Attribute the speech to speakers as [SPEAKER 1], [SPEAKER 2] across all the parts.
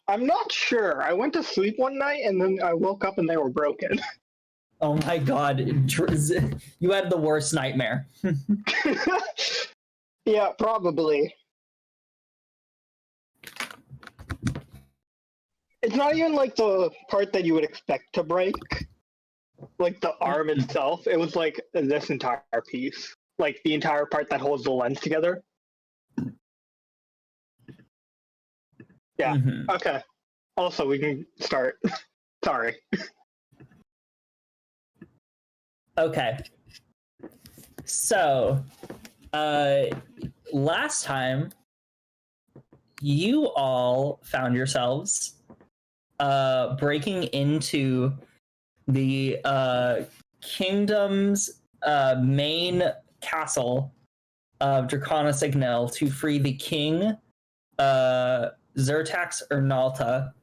[SPEAKER 1] I'm not sure. I went to sleep one night and then I woke up and they were broken.
[SPEAKER 2] Oh my god, you had the worst nightmare.
[SPEAKER 1] Yeah, probably. It's not even like the part that you would expect to break. Like the arm itself. It was like this entire piece. Like the entire part that holds the lens together. Yeah, okay. Also, we can start. Sorry.
[SPEAKER 2] Okay. So, last time, you all found yourselves breaking into the kingdom's main castle of Dracona Signal to free the king, Zertax Ernalta,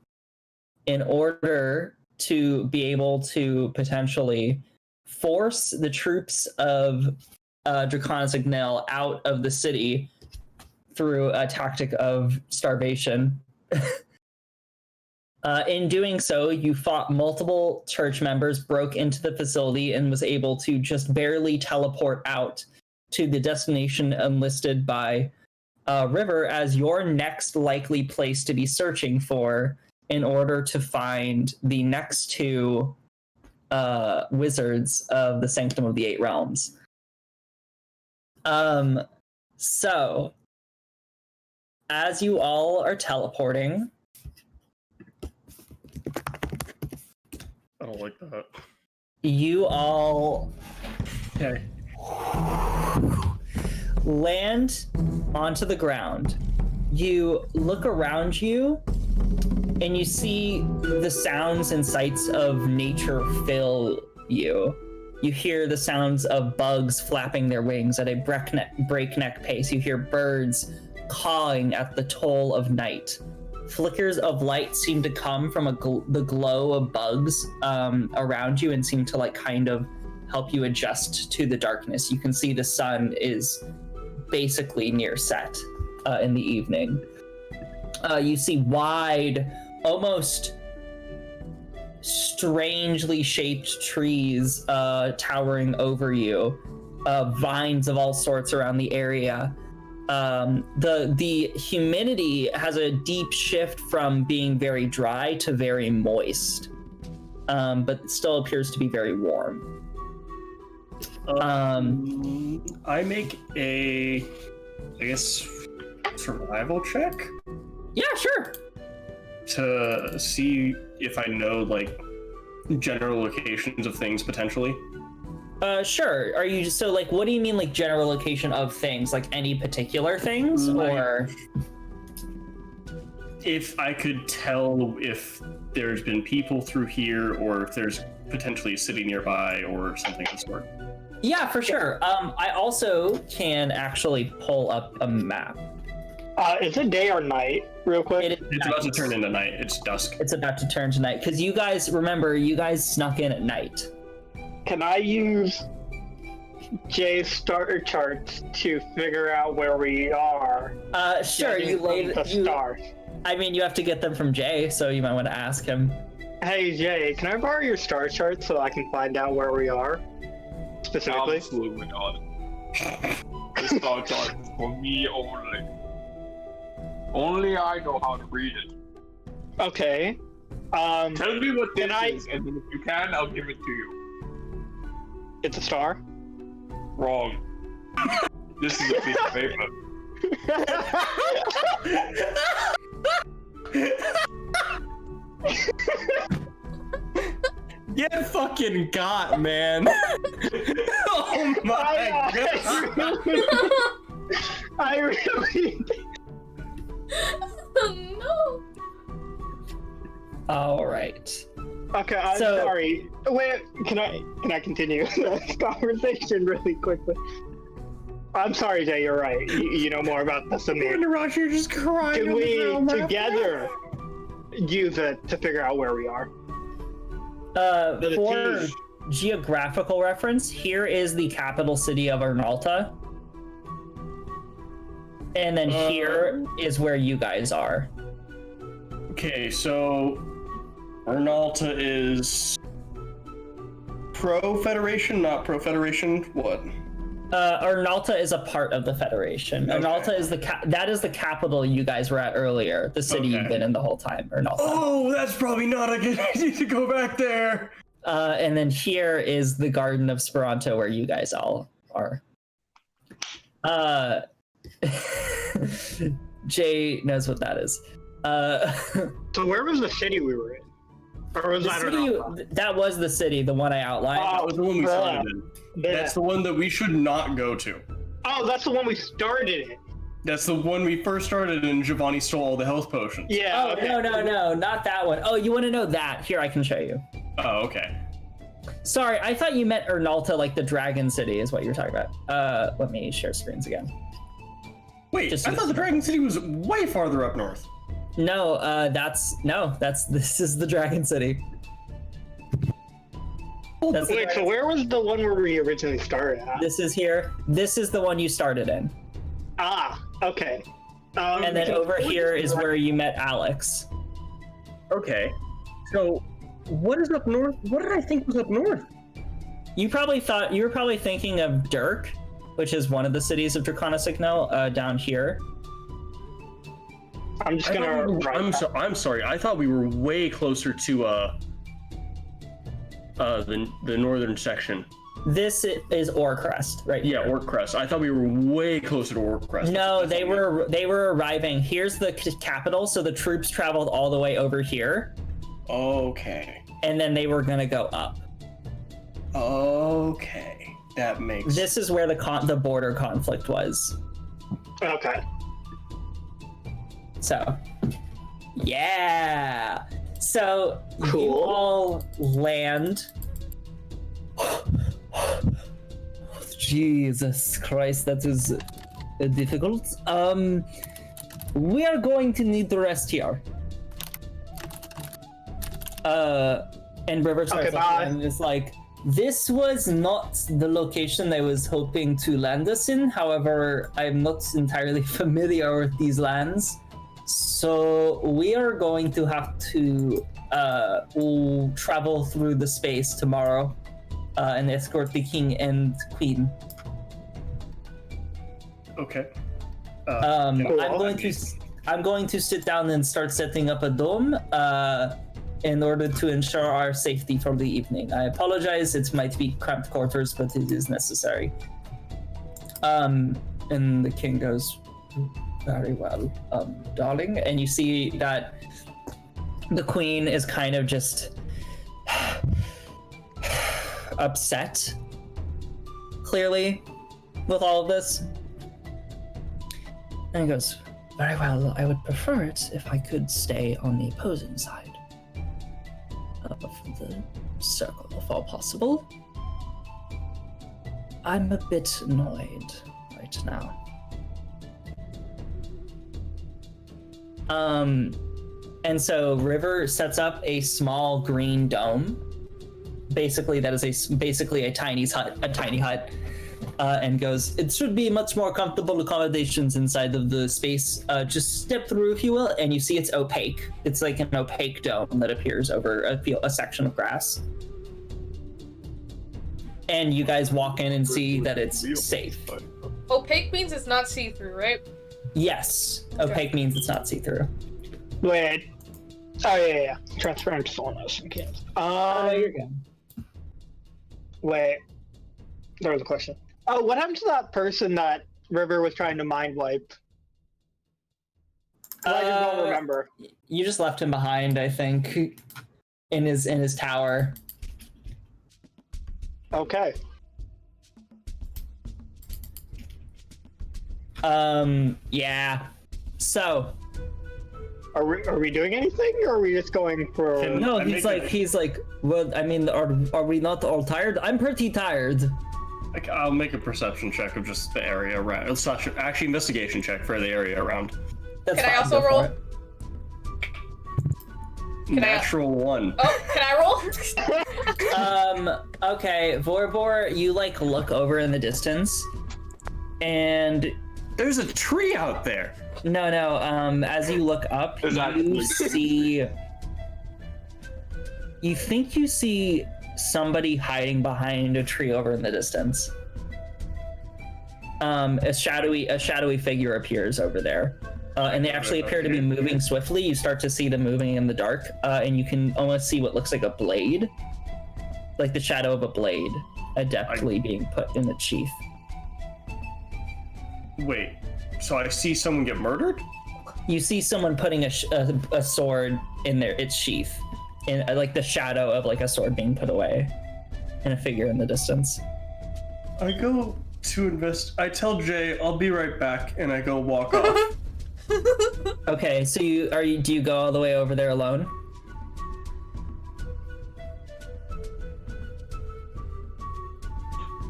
[SPEAKER 2] in order to be able to potentially force the troops of Dracona Signal out of the city through a tactic of starvation. In doing so, you fought multiple church members, broke into the facility, and was able to just barely teleport out to the destination enlisted by River as your next likely place to be searching for in order to find the next two wizards of the Sanctum of the Eight Realms. So, as you all are teleporting...
[SPEAKER 3] I don't like that.
[SPEAKER 2] You all land onto the ground. You look around you, and you see the sounds and sights of nature fill you. You hear the sounds of bugs flapping their wings at a breakneck pace. You hear birds cawing at the toll of night. Flickers of light seem to come from the glow of bugs around you and seem to like kind of help you adjust to the darkness. You can see the sun is basically near set in the evening. You see wide, almost strangely shaped trees towering over you, vines of all sorts around the area. The humidity has a deep shift from being very dry to very moist, but still appears to be very warm.
[SPEAKER 3] I make a, I guess, survival check?
[SPEAKER 2] Yeah, sure.
[SPEAKER 3] To see if I know, like, general locations of things, potentially.
[SPEAKER 2] Sure. Are you so like? What do you mean, like general location of things? Like any particular things, or
[SPEAKER 3] if I could tell if there's been people through here, or if there's potentially a city nearby, or something of the sort?
[SPEAKER 2] Yeah, for sure. I also can actually pull up a map.
[SPEAKER 1] Is it day or night, real quick?
[SPEAKER 3] It's about to turn into night. It's dusk.
[SPEAKER 2] It's about to turn to night because you guys remember you guys snuck in at night.
[SPEAKER 1] Can I use Jay's starter charts to figure out where we are?
[SPEAKER 2] Sure. You laid
[SPEAKER 1] the stars.
[SPEAKER 2] I mean, you have to get them from Jay, so you might want to ask him.
[SPEAKER 1] Hey Jay, can I borrow your star chart so I can find out where we are? Specifically?
[SPEAKER 4] Absolutely not. The star chart is for me only. Only I know how to read it.
[SPEAKER 1] Okay.
[SPEAKER 4] Tell me what this
[SPEAKER 1] Then
[SPEAKER 4] is, and then if you can, I'll give it to you.
[SPEAKER 1] It's a star?
[SPEAKER 4] Wrong. This is a piece of paper.
[SPEAKER 3] Get fucking got, man. Oh my god.
[SPEAKER 1] I really...
[SPEAKER 5] No.
[SPEAKER 2] All right.
[SPEAKER 1] Okay, I'm sorry. Wait, can I continue this conversation really quickly? I'm sorry, Jay, you're right. You know more about this than me.
[SPEAKER 3] Roger just crying.
[SPEAKER 1] Can we together use it to figure out where we are?
[SPEAKER 2] For geographical reference, here is the capital city of Ernalta. And then here is where you guys are.
[SPEAKER 3] Okay, so Ernalta is pro-Federation, not pro-Federation? What?
[SPEAKER 2] Ernalta is a part of the Federation.
[SPEAKER 3] Okay.
[SPEAKER 2] Ernalta is that is the capital you guys were at earlier. The city you've been in the whole time, Ernalta.
[SPEAKER 3] Oh, that's probably not a good idea to go back there.
[SPEAKER 2] And then here is the Garden of Speranto where you guys all are. Jay knows what that is.
[SPEAKER 1] So where was the city we were in? Or was
[SPEAKER 2] that was the city, the one I outlined.
[SPEAKER 3] That was the one we started in. That's the one that we should not go to.
[SPEAKER 1] Oh, that's the one we started in.
[SPEAKER 3] That's the one we first started in. Giovanni stole all the health potions.
[SPEAKER 1] Yeah.
[SPEAKER 2] Oh,
[SPEAKER 1] okay.
[SPEAKER 2] no, not that one. Oh, you want to know that? Here, I can show you.
[SPEAKER 3] Oh, okay.
[SPEAKER 2] Sorry, I thought you meant Ernalta, like the Dragon City is what you're talking about. Let me share screens again.
[SPEAKER 3] Wait, I thought the Dragon City was way farther up north.
[SPEAKER 2] No, this is the Dragon City.
[SPEAKER 1] Wait, so where was the one where we originally started at?
[SPEAKER 2] This is here. This is the one you started in.
[SPEAKER 1] Ah, okay.
[SPEAKER 2] And then over here is where you met Alex.
[SPEAKER 3] Okay. So, what is up north? What did I think was up north?
[SPEAKER 2] You were probably thinking of Dirk, which is one of the cities of Dracona Signal, down here.
[SPEAKER 1] I'm just gonna.
[SPEAKER 3] I'm sorry. I thought we were way closer to the northern section.
[SPEAKER 2] This is Orcrest, right?
[SPEAKER 3] Yeah,
[SPEAKER 2] here.
[SPEAKER 3] Orcrest. I thought we were way closer to Orcrest.
[SPEAKER 2] No, they were arriving. Here's the capital, so the troops traveled all the way over here.
[SPEAKER 3] Okay.
[SPEAKER 2] And then they were gonna go up.
[SPEAKER 3] Okay, that makes.
[SPEAKER 2] This is where the border conflict was.
[SPEAKER 1] Okay.
[SPEAKER 2] So, yeah. So
[SPEAKER 1] Cool.
[SPEAKER 2] you all land. Jesus Christ, that is difficult. We are going to need to rest here. And River starts and it's like, this was not the location I was hoping to land us in. However, I'm not entirely familiar with these lands. So we are going to have to travel through the space tomorrow and escort the king and queen.
[SPEAKER 3] Okay.
[SPEAKER 2] I'm going to sit down and start setting up a dome in order to ensure our safety for the evening. I apologize, it might be cramped quarters, but it is necessary. And the king goes, very well, darling. And you see that the queen is kind of just upset, clearly, with all of this. And he goes, very well, I would prefer it if I could stay on the opposing side of the circle, if all possible. I'm a bit annoyed right now. And so River sets up a small green dome. Basically, that is basically a tiny hut, and goes, it should be much more comfortable accommodations inside of the space. Just step through, if you will, and you see it's opaque. It's like an opaque dome that appears over a section of grass. And you guys walk in and see that it's safe.
[SPEAKER 5] Opaque means it's not see-through, right?
[SPEAKER 2] Yes, opaque means it's not see-through.
[SPEAKER 1] Wait. Oh yeah. Transparent to someone else. You can't.
[SPEAKER 2] You're good.
[SPEAKER 1] Wait. There was a question. Oh, what happened to that person that River was trying to mind wipe? I just don't remember.
[SPEAKER 2] You just left him behind, I think, in his tower.
[SPEAKER 1] Okay.
[SPEAKER 2] Yeah. So.
[SPEAKER 1] Are we doing anything, or are we just going for?
[SPEAKER 2] No, he's like. Well, I mean, are we not all tired? I'm pretty tired.
[SPEAKER 3] I'll make a perception check of just the area around. It's not actually investigation check for the area around.
[SPEAKER 2] That's
[SPEAKER 5] Can I
[SPEAKER 2] fine,
[SPEAKER 5] also
[SPEAKER 2] go for
[SPEAKER 5] roll?
[SPEAKER 2] it.
[SPEAKER 3] Natural 1.
[SPEAKER 5] Oh, can I roll?
[SPEAKER 2] Okay, Vorbor, you look over in the distance, and
[SPEAKER 3] There's a tree out there.
[SPEAKER 2] No. As you look up, you see. You think you see somebody hiding behind a tree over in the distance. A shadowy figure appears over there, and they actually appear to be moving swiftly. You start to see them moving in the dark, and you can almost see what looks like a blade, like the shadow of a blade, adeptly being put in the sheath.
[SPEAKER 3] Wait, so I see someone get murdered?
[SPEAKER 2] You see someone putting a sword in its sheath, in like the shadow of like a sword being put away, and a figure in the distance.
[SPEAKER 3] I go to invest. I tell Jay I'll be right back, and I go walk off.
[SPEAKER 2] Okay, so do you go all the way over there alone?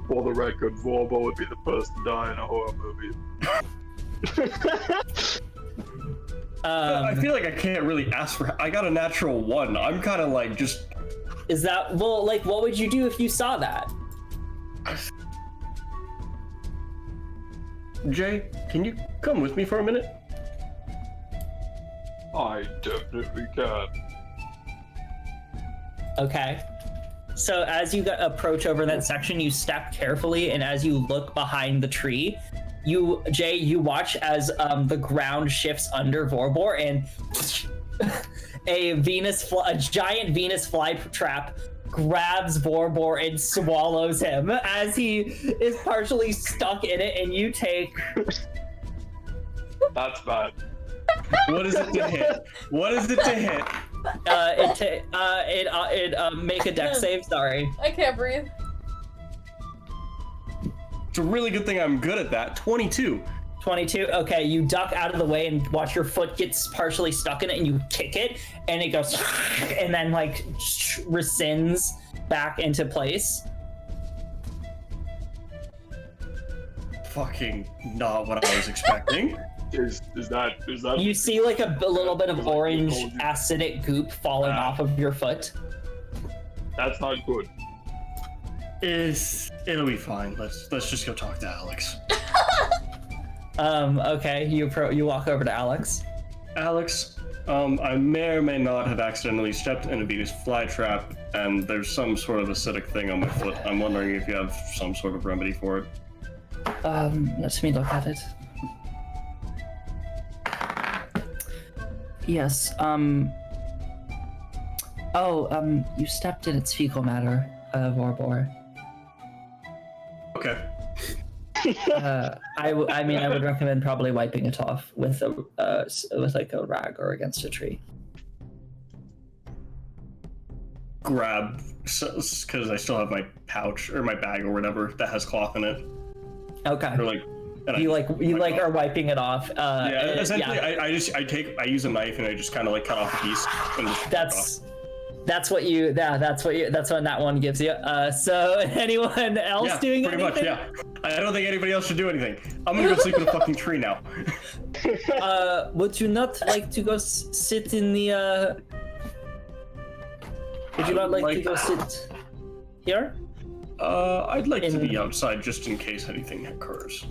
[SPEAKER 4] For the record, Vorbo would be the first to die in a horror movie.
[SPEAKER 3] I feel like I can't really ask for. I got a natural 1. I'm kind of like just.
[SPEAKER 2] Is that like what would you do if you saw that?
[SPEAKER 3] Jay, can you come with me for a minute?
[SPEAKER 4] I definitely can.
[SPEAKER 2] Okay. So as you approach over that section, you step carefully, and as you look behind the tree, you watch as the ground shifts under Vorbor, and a giant Venus flytrap grabs Vorbor and swallows him as he is partially stuck in it, and you take.
[SPEAKER 4] That's bad.
[SPEAKER 3] What is it to hit? What is it to hit?
[SPEAKER 2] Make a dex save. Sorry.
[SPEAKER 5] I can't breathe.
[SPEAKER 3] It's a really good thing I'm good at that. 22.
[SPEAKER 2] 22. Okay, you duck out of the way and watch your foot gets partially stuck in it, and you kick it, and it goes, and then like rescinds back into place.
[SPEAKER 3] Fucking not what I was expecting.
[SPEAKER 4] Is that?
[SPEAKER 2] You see like a little bit of orange acidic goop falling off of your foot.
[SPEAKER 4] That's not good.
[SPEAKER 3] It'll be fine. Let's just go talk to Alex.
[SPEAKER 2] Okay, you walk over to Alex.
[SPEAKER 3] Alex, I may or may not have accidentally stepped in a Venus flytrap, and there's some sort of acidic thing on my foot. I'm wondering if you have some sort of remedy for it.
[SPEAKER 2] Let me look at it. Yes, you stepped in its fecal matter, Vorbor.
[SPEAKER 3] Okay.
[SPEAKER 2] I would recommend probably wiping it off with like a rag or against a tree.
[SPEAKER 3] Grab, because I still have my pouch or my bag or whatever that has cloth in it.
[SPEAKER 2] Okay.
[SPEAKER 3] Or like,
[SPEAKER 2] you are wiping it off.
[SPEAKER 3] Essentially,
[SPEAKER 2] yeah.
[SPEAKER 3] I use a knife and I just kind of like cut off a piece. And just
[SPEAKER 2] that's what that one gives you. So anyone else doing
[SPEAKER 3] pretty
[SPEAKER 2] anything?
[SPEAKER 3] much, yeah. I don't think anybody else should do anything. I'm gonna go sleep in a fucking tree now.
[SPEAKER 2] Would you not like to go sit in the? Would you not like to go sit here?
[SPEAKER 3] I'd like to be outside just in case anything occurs.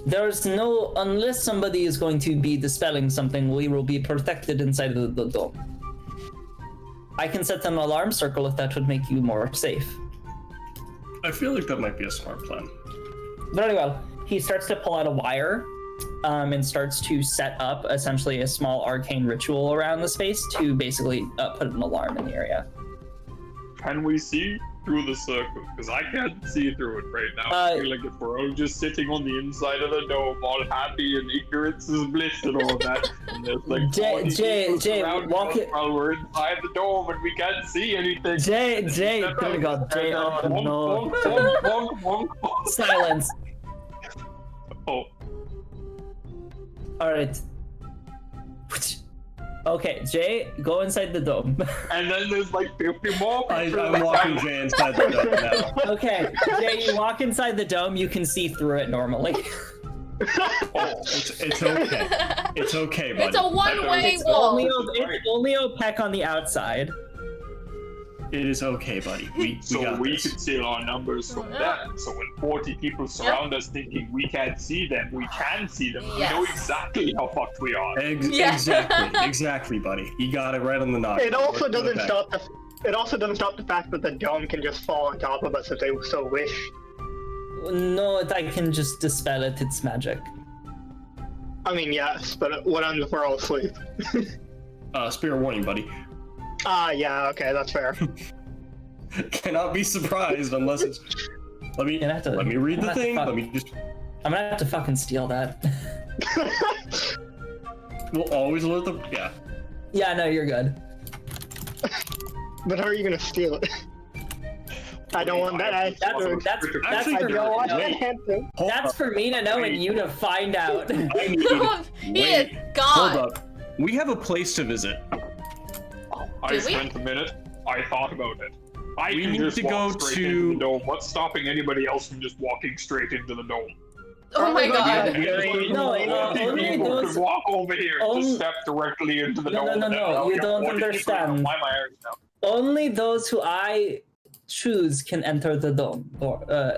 [SPEAKER 2] Unless somebody is going to be dispelling something, we will be protected inside of the dome. I can set an alarm circle if that would make you more safe.
[SPEAKER 3] I feel like that might be a smart plan.
[SPEAKER 2] Very well. He starts to pull out a wire and starts to set up essentially a small arcane ritual around the space to basically put an alarm in the area.
[SPEAKER 4] Can we see through the circle? Because I can't see through it right now. I feel like if we're all just sitting on the inside of the dome, all happy and ignorance is bliss and all that, and there's like
[SPEAKER 2] Jay, walk it
[SPEAKER 4] while we're inside the dome and we can't see anything.
[SPEAKER 2] Jay, there we go. Jay, oh no. Silence.
[SPEAKER 4] Oh.
[SPEAKER 2] All right. Okay, Jay, go inside the dome.
[SPEAKER 4] And then there's like 50 more.
[SPEAKER 3] I'm walking Jay inside the dome now.
[SPEAKER 2] Okay, Jay, you walk inside the dome, you can see through it normally.
[SPEAKER 3] It's okay. It's okay, buddy.
[SPEAKER 5] It's a one-way wall.
[SPEAKER 2] It's only opaque on the outside.
[SPEAKER 3] It is okay, buddy. We got
[SPEAKER 4] we
[SPEAKER 3] this.
[SPEAKER 4] can see our numbers from them. So when 40 people surround us thinking we can't see them, we can see them.
[SPEAKER 5] Yes.
[SPEAKER 4] We know exactly how fucked we are.
[SPEAKER 3] Exactly, buddy. You got it right on the notch.
[SPEAKER 1] It also doesn't stop the. It also doesn't stop the fact that the dome can just fall on top of us if they so wish.
[SPEAKER 2] No, I can just dispel it. It's magic.
[SPEAKER 1] I mean, yes, but what if we're all asleep?
[SPEAKER 3] Spirit warning, buddy.
[SPEAKER 1] Yeah, okay, that's fair.
[SPEAKER 3] Cannot be surprised unless it's. Let me read the thing. Let me just.
[SPEAKER 2] I'm gonna have to fucking steal that.
[SPEAKER 3] We'll always alert them. Yeah.
[SPEAKER 2] Yeah, no, you're good.
[SPEAKER 1] But how are you gonna steal it? I don't want that.
[SPEAKER 2] That's for me to know and you to find out.
[SPEAKER 5] He is gone.
[SPEAKER 3] Hold up. We have a place to visit.
[SPEAKER 4] I spent a minute. I thought about it.
[SPEAKER 3] We need to go
[SPEAKER 4] to the dome. What's stopping anybody else from just walking straight into the dome?
[SPEAKER 5] Oh my god.
[SPEAKER 2] Only those
[SPEAKER 4] could walk over here and just step directly into the dome.
[SPEAKER 2] No, you don't understand.
[SPEAKER 4] Why am I Irish now?
[SPEAKER 2] Only those who I choose can enter the dome.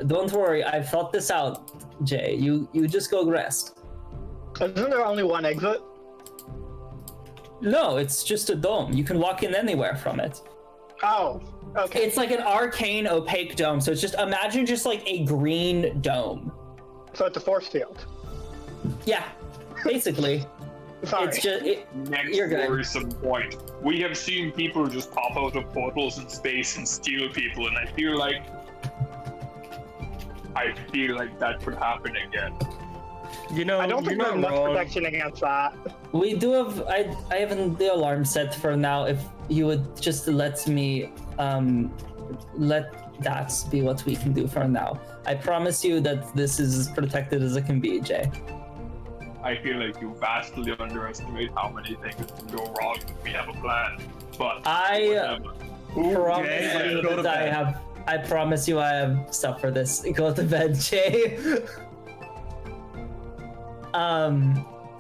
[SPEAKER 2] Don't worry, I've thought this out, Jay. You just go rest.
[SPEAKER 1] Isn't there only one exit?
[SPEAKER 2] No, it's just a dome. You can walk in anywhere from it.
[SPEAKER 1] Oh, okay.
[SPEAKER 2] It's like an arcane, opaque dome. So it's just, imagine just like a green dome.
[SPEAKER 1] So it's a force field.
[SPEAKER 2] Yeah, basically.
[SPEAKER 1] Sorry.
[SPEAKER 2] It's just,
[SPEAKER 4] Next
[SPEAKER 2] you're good.
[SPEAKER 4] worrisome point. We have seen people just pop out of portals in space and steal people, and I feel like that could happen again.
[SPEAKER 3] You know,
[SPEAKER 1] I don't think we have enough protection against that.
[SPEAKER 2] We do have, I have the alarm set for now. If you would just let me, let that be what we can do for now. I promise you that this is as protected as it can be, Jay.
[SPEAKER 4] I feel like you vastly underestimate how many things can go wrong if we have a plan. But
[SPEAKER 2] I promise you I have stuff for this. Go to bed, Jay.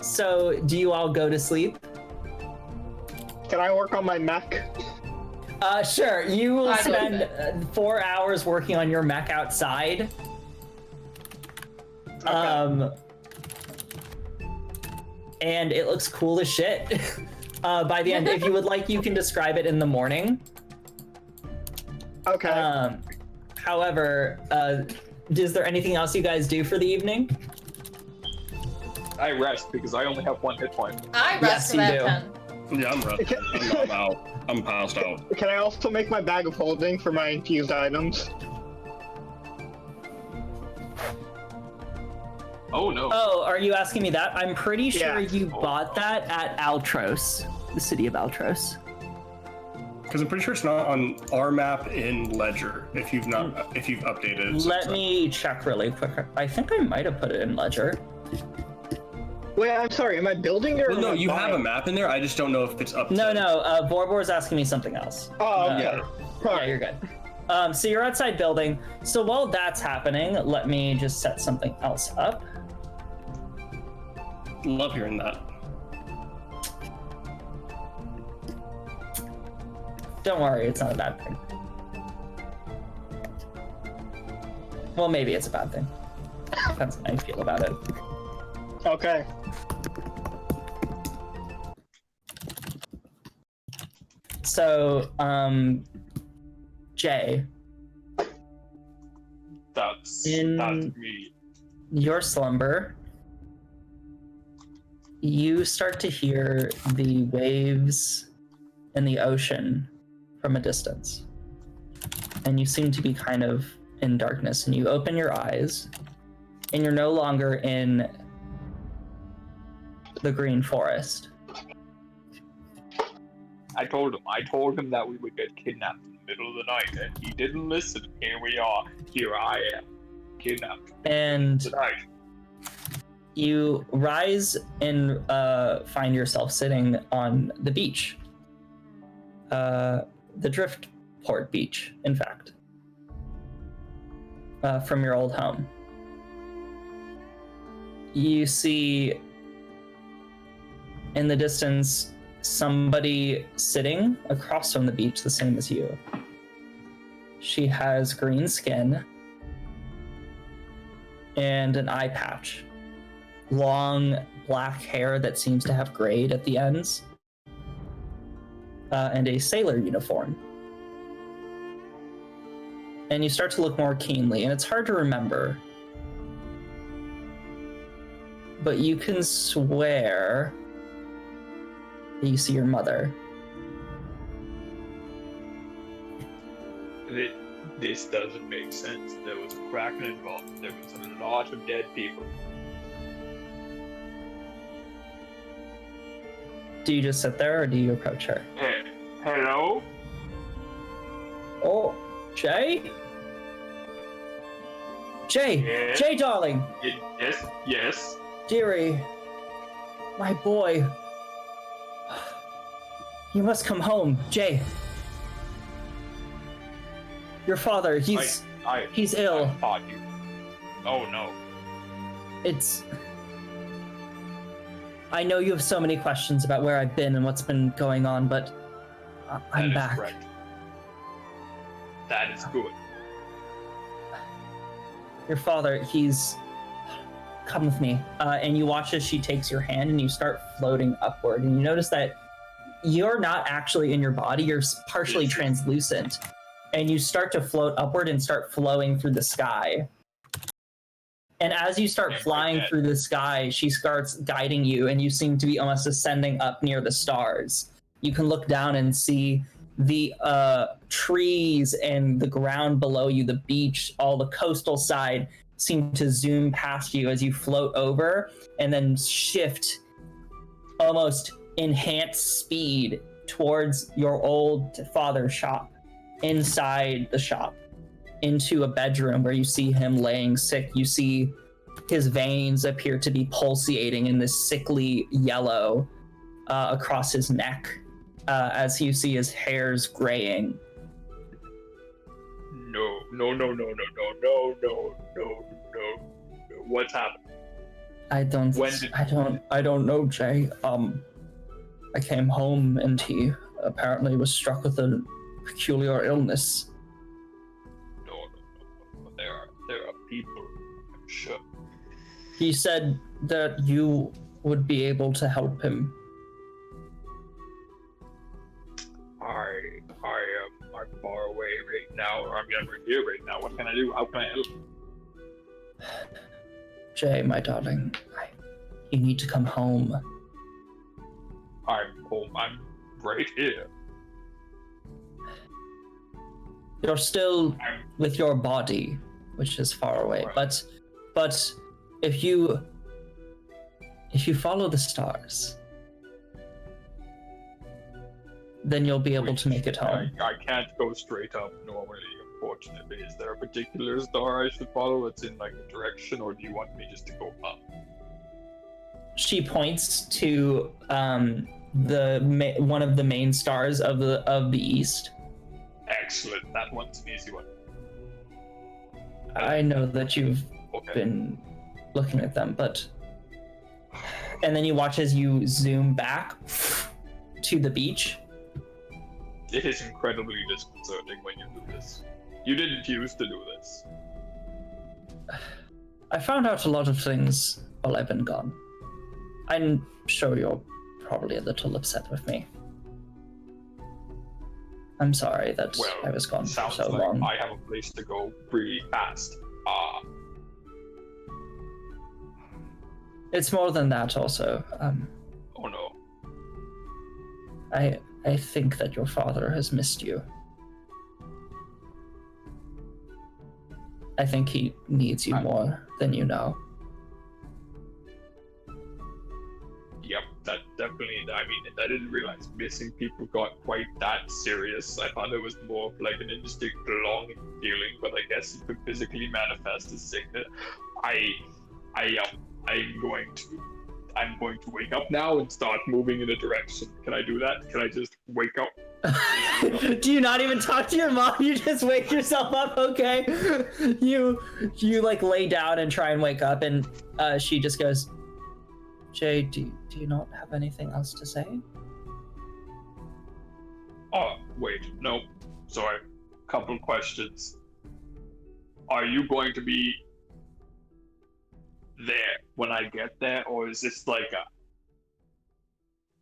[SPEAKER 2] So do you all go to sleep?
[SPEAKER 1] Can I work on my mech?
[SPEAKER 2] Sure. You will spend 4 hours working on your mech outside.
[SPEAKER 1] Okay.
[SPEAKER 2] And it looks cool as shit. By the end, if you would like, you can describe it in the morning.
[SPEAKER 1] Okay.
[SPEAKER 2] However, is there anything else you guys do for the evening?
[SPEAKER 4] I rest because I only have 1 hit point.
[SPEAKER 5] I rest for that 10.
[SPEAKER 3] Yeah, I'm resting. I'm out. I'm passed out.
[SPEAKER 1] Can I also make my bag of holding for my infused items?
[SPEAKER 4] Oh no.
[SPEAKER 2] Oh, are you asking me that? I'm pretty sure
[SPEAKER 1] Yeah.
[SPEAKER 2] you bought that at Altros, the city of Altros.
[SPEAKER 3] Because I'm pretty sure it's not on our map in Ledger. If you've updated it.
[SPEAKER 2] Let me check really quick. I think I might have put it in Ledger.
[SPEAKER 1] Wait, I'm sorry. Am I building or?
[SPEAKER 3] Well, no,
[SPEAKER 1] am I
[SPEAKER 3] you have a
[SPEAKER 1] buying?
[SPEAKER 3] map in there. I just don't know if it's up.
[SPEAKER 2] No. Borbor's asking me something else.
[SPEAKER 1] Oh, okay.
[SPEAKER 3] Yeah.
[SPEAKER 2] Yeah, you're good. So you're outside building. So while that's happening, let me just set something else up.
[SPEAKER 3] Love hearing that.
[SPEAKER 2] Don't worry, it's not a bad thing. Well, maybe it's a bad thing. Depends on how you feel about it.
[SPEAKER 1] Okay.
[SPEAKER 2] So, Jay.
[SPEAKER 4] That's
[SPEAKER 2] In
[SPEAKER 4] me.
[SPEAKER 2] your slumber, you start to hear the waves in the ocean from a distance. And you seem to be kind of in darkness, and you open your eyes, and you're no longer in the green forest.
[SPEAKER 4] I told him that we would get kidnapped in the middle of the night, and he didn't listen. Here we are. Here I am, kidnapped
[SPEAKER 2] And
[SPEAKER 4] tonight.
[SPEAKER 2] you rise and find yourself sitting on the beach. The Driftport beach, in fact. From your old home. You see in the distance somebody sitting across from the beach, the same as you. She has green skin and an eye patch. Long black hair that seems to have grayed at the ends. And a sailor uniform. And you start to look more keenly, and it's hard to remember. But you can swear that you see your mother.
[SPEAKER 4] This doesn't make sense. There was a Kraken involved. There was a lot of dead people.
[SPEAKER 2] Do you just sit there, or do you approach her?
[SPEAKER 4] Hey, hello?
[SPEAKER 2] Oh, Jay? Jay!
[SPEAKER 4] Yes?
[SPEAKER 2] Jay, darling!
[SPEAKER 4] Yes.
[SPEAKER 2] Dearie, my boy. You must come home, Jay. Your father, he's ill.
[SPEAKER 4] Oh no.
[SPEAKER 2] I know you have so many questions about where I've been and what's been going on, but I'm back.
[SPEAKER 4] Correct. That is good.
[SPEAKER 2] Your father, come with me. And you watch as she takes your hand and you start floating upward. And you notice that you're not actually in your body, you're partially translucent. And you start to float upward and start flowing through the sky. And as you start flying through the sky, she starts guiding you, and you seem to be almost ascending up near the stars. You can look down and see the trees and the ground below you, the beach, all the coastal side seem to zoom past you as you float over and then shift almost enhanced speed towards your old father's shop, inside the shop, into a bedroom where you see him laying sick. You see his veins appear to be pulsating in this sickly yellow across his neck as you see his hair's graying.
[SPEAKER 4] No. What's happened?
[SPEAKER 2] I don't know, Jay. I came home and he apparently was struck with a peculiar illness.
[SPEAKER 4] No. There are people, I'm sure.
[SPEAKER 2] He said that you would be able to help him.
[SPEAKER 4] I'm far away right now, or I'm here right now. What can I do? How can I help?
[SPEAKER 2] Jay, my darling, you need to come home.
[SPEAKER 4] I'm home. I'm right here.
[SPEAKER 2] You're still with your body, which is far away. Right. But if you follow the stars, then you'll be able to make it home.
[SPEAKER 4] I can't go straight up normally, unfortunately. Is there a particular star I should follow that's in like a direction, or do you want me just to go up?
[SPEAKER 2] She points to one of the main stars of the east.
[SPEAKER 4] Excellent. That one's an easy one.
[SPEAKER 2] I know that you've been looking at them, but... And then you watch as you zoom back to the beach.
[SPEAKER 4] It is incredibly disconcerting when you do this. You didn't used to do this.
[SPEAKER 2] I found out a lot of things while I've been gone. I'm sure you're probably a little upset with me. I'm sorry that I was gone for so long.
[SPEAKER 4] I have a place to go pretty fast.
[SPEAKER 2] It's more than that also.
[SPEAKER 4] Oh no.
[SPEAKER 2] I think that your father has missed you. I think he needs you more than you know.
[SPEAKER 4] Yep, that definitely, I mean, I didn't realize missing people got quite that serious. I thought it was more of like an instinct longing feeling, but I guess it could physically manifest as sickness. I'm going to wake up now and start moving in a direction. Can I do that? Can I just wake up?
[SPEAKER 2] Do you not even talk to your mom? You just wake yourself up, okay? You like lay down and try and wake up, and she just goes, Jay, do you not have anything else to say?
[SPEAKER 4] Oh, wait, no, sorry. couple questions. Are you going to be there when I get there, or is this like a...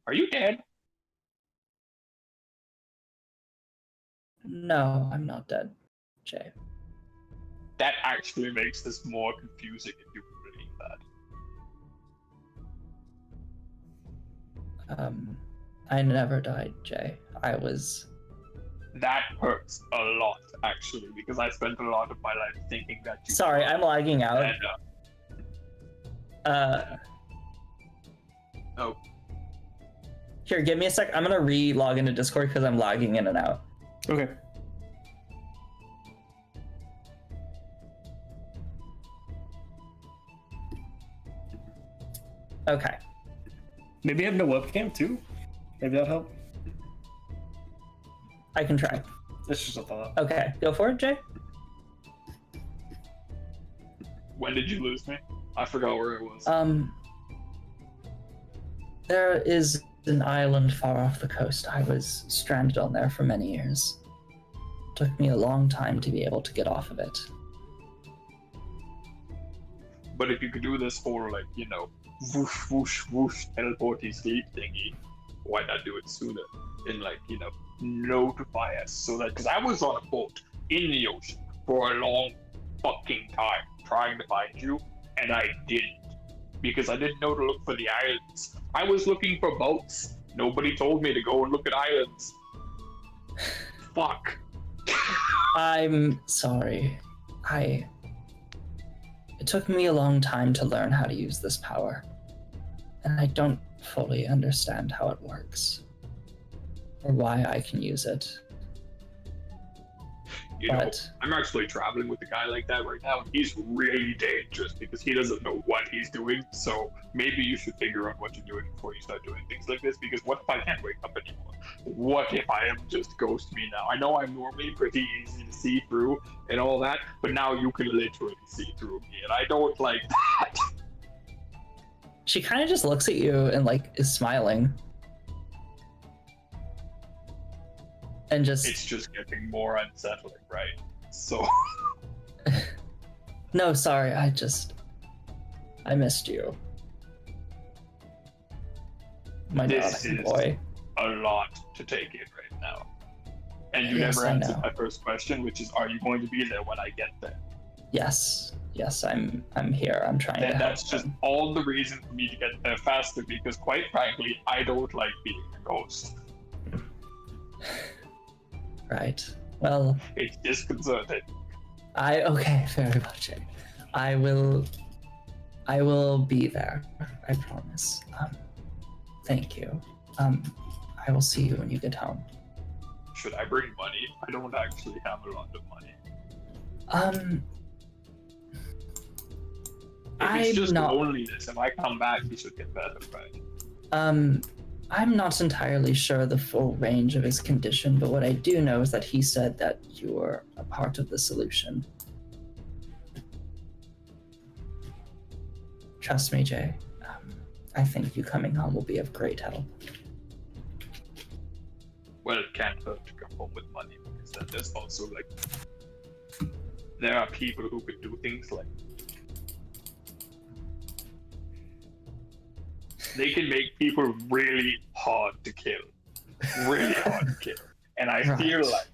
[SPEAKER 4] Are you dead?
[SPEAKER 2] No, I'm not dead, Jay.
[SPEAKER 4] That actually makes this more confusing if you believe that.
[SPEAKER 2] I never died, Jay.
[SPEAKER 4] That hurts a lot, actually, because I spent a lot of my life thinking that you...
[SPEAKER 2] Sorry, I'm lagging out.
[SPEAKER 4] And,
[SPEAKER 2] Here, give me a sec. I'm gonna re-log into Discord because I'm lagging in and out.
[SPEAKER 3] Okay.
[SPEAKER 2] Okay.
[SPEAKER 3] Maybe have no webcam too? Maybe that'll help?
[SPEAKER 2] I can try.
[SPEAKER 3] That's just a thought.
[SPEAKER 2] Okay, go for it, Jay.
[SPEAKER 4] when did you lose me? I forgot where it was.
[SPEAKER 2] There is an island far off the coast. I was stranded on there for many years. It took me a long time to be able to get off of it.
[SPEAKER 4] But if you could do this whole, like, you know, whoosh, whoosh, whoosh, teleporty sleep thingy, why not do it sooner? And, like, you know, notify us so that, because I was on a boat in the ocean for a long fucking time trying to find you, and I didn't. Because I didn't know to look for the islands. I was looking for boats. Nobody told me to go and look at islands. Fuck.
[SPEAKER 2] I'm sorry. It took me a long time to learn how to use this power. And I don't fully understand how it works. Or why I can use it.
[SPEAKER 4] You know, I'm actually traveling with a guy like that right now, and he's really dangerous because he doesn't know what he's doing. So maybe you should figure out what you're doing before you start doing things like this, because what if I can't wake up anymore? What if I am just ghost me now? I know I'm normally pretty easy to see through and all that, but now you can literally see through me, and I don't like that.
[SPEAKER 2] She kind of just looks at you and, like, is smiling. And just...
[SPEAKER 4] It's just getting more unsettling, right? So...
[SPEAKER 2] No, sorry, I missed you. My darling boy.
[SPEAKER 4] A lot to take in right now. And you never answered my first question, which is, are you going to be there when I get there?
[SPEAKER 2] Yes, I'm here. I'm trying to help.
[SPEAKER 4] And that's just all the reason for me to get there faster, because quite frankly, I don't like being a ghost.
[SPEAKER 2] Right. Well,
[SPEAKER 4] it's disconcerting.
[SPEAKER 2] Okay, very much. I will be there. I promise. Thank you. I will see you when you get home.
[SPEAKER 4] Should I bring money? I don't actually have a lot of money. If it's just loneliness, if I come back, you should get better, right?
[SPEAKER 2] I'm not entirely sure the full range of his condition, but what I do know is that he said that you were a part of the solution. Trust me, Jay. I think you coming home will be of great help.
[SPEAKER 4] Well, it can't hurt to come home with money, because then there's also, like, there are people who could do things like, they can make people really hard to kill. Really hard to kill. And I feel like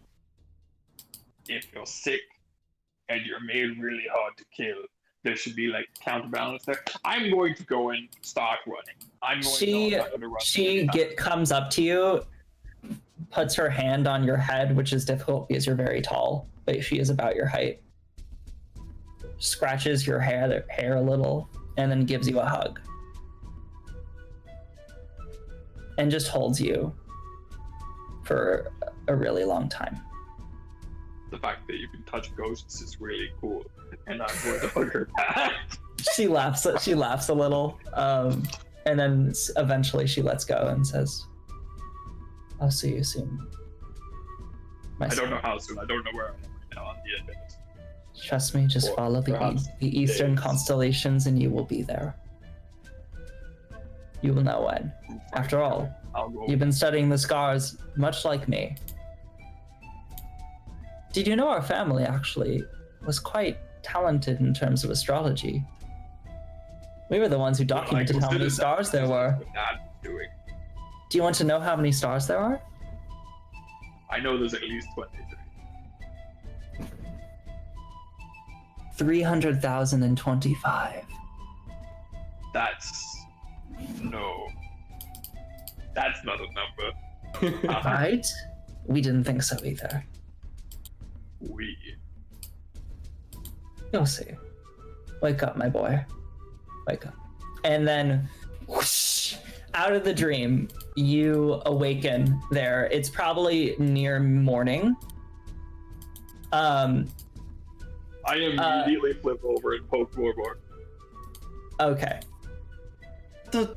[SPEAKER 4] if you're sick and you're made really hard to kill, there should be, like, counterbalance there. I'm going to go and start running.
[SPEAKER 2] She comes up to you, puts her hand on your head, which is difficult because you're very tall, but she is about your height. Scratches your hair a little, and then gives you a hug. And just holds you for a really long time.
[SPEAKER 4] The fact that you can touch ghosts is really cool, and I'm going to hug her back.
[SPEAKER 2] She laughs a little, and then eventually she lets go and says, "I'll see you soon."
[SPEAKER 4] I don't know how soon. I don't know where I am right now on the end.
[SPEAKER 2] Trust me, just follow the eastern constellations and you will be there. You will know when. After all, you've been studying the scars much like me. Did you know our family actually was quite talented in terms of astrology? We were the ones who documented how many stars there were.
[SPEAKER 4] Doing.
[SPEAKER 2] Do you want to know how many stars there are?
[SPEAKER 4] I know there's at least 23.
[SPEAKER 2] 300,025.
[SPEAKER 4] That's not a number.
[SPEAKER 2] Right? We didn't think so either. You'll see. Wake up, my boy. Wake up. And then, whoosh, out of the dream, you awaken there. It's probably near morning.
[SPEAKER 4] I immediately flip over and poke Warborg.
[SPEAKER 2] Okay.
[SPEAKER 3] What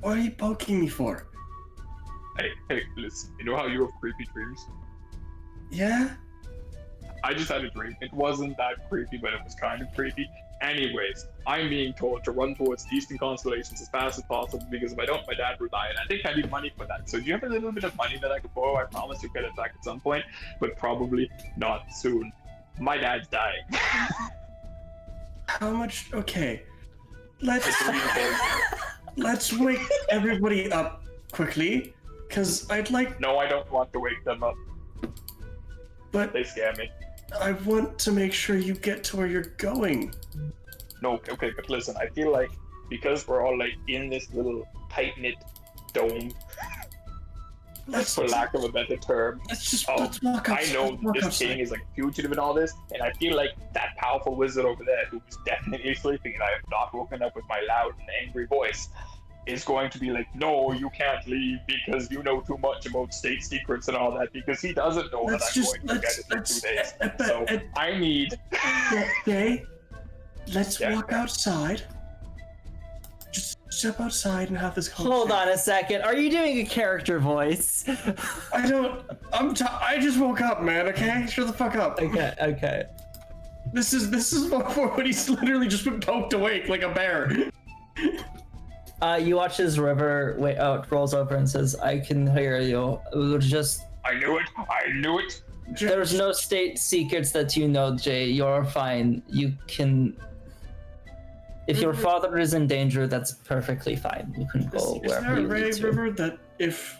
[SPEAKER 3] are you poking me for?
[SPEAKER 4] Hey, listen, you know how you have creepy dreams?
[SPEAKER 3] Yeah?
[SPEAKER 4] I just had a dream. It wasn't that creepy, but it was kind of creepy. Anyways, I'm being told to run towards the eastern constellations as fast as possible because if I don't, my dad will die, and I think I need money for that. So do you have a little bit of money that I could borrow? I promise you'll get it back at some point, but probably not soon. My dad's dying.
[SPEAKER 3] How much? Okay. Let's wake everybody up quickly, because I'd like...
[SPEAKER 4] No, I don't want to wake them up.
[SPEAKER 3] But
[SPEAKER 4] they scare me.
[SPEAKER 3] I want to make sure you get to where you're going.
[SPEAKER 4] No, okay, but listen, I feel like because we're all like in this little tight-knit dome, for lack of a better term,
[SPEAKER 3] let's walk outside.
[SPEAKER 4] I know this king is like fugitive and all this, and I feel like that powerful wizard over there, who is definitely sleeping and I have not woken up with my loud and angry voice, is going to be like, no, you can't leave because you know too much about state secrets and all that, because he doesn't know that I'm going to get it in 2 days. So I need...
[SPEAKER 3] Okay, let's walk outside. Just step outside and have this conversation.
[SPEAKER 2] Hold on a second. Are you doing a character voice?
[SPEAKER 3] I just woke up, man, okay? Shut the fuck up.
[SPEAKER 2] Okay.
[SPEAKER 3] This is when he's literally just been poked awake like a bear.
[SPEAKER 2] You watch as River rolls over and says, I can hear you.
[SPEAKER 4] I knew it.
[SPEAKER 2] There's no state secrets that you know, Jay. You're fine. You can... If your father is in danger, that's perfectly fine. You can go wherever you need to.
[SPEAKER 3] River, that if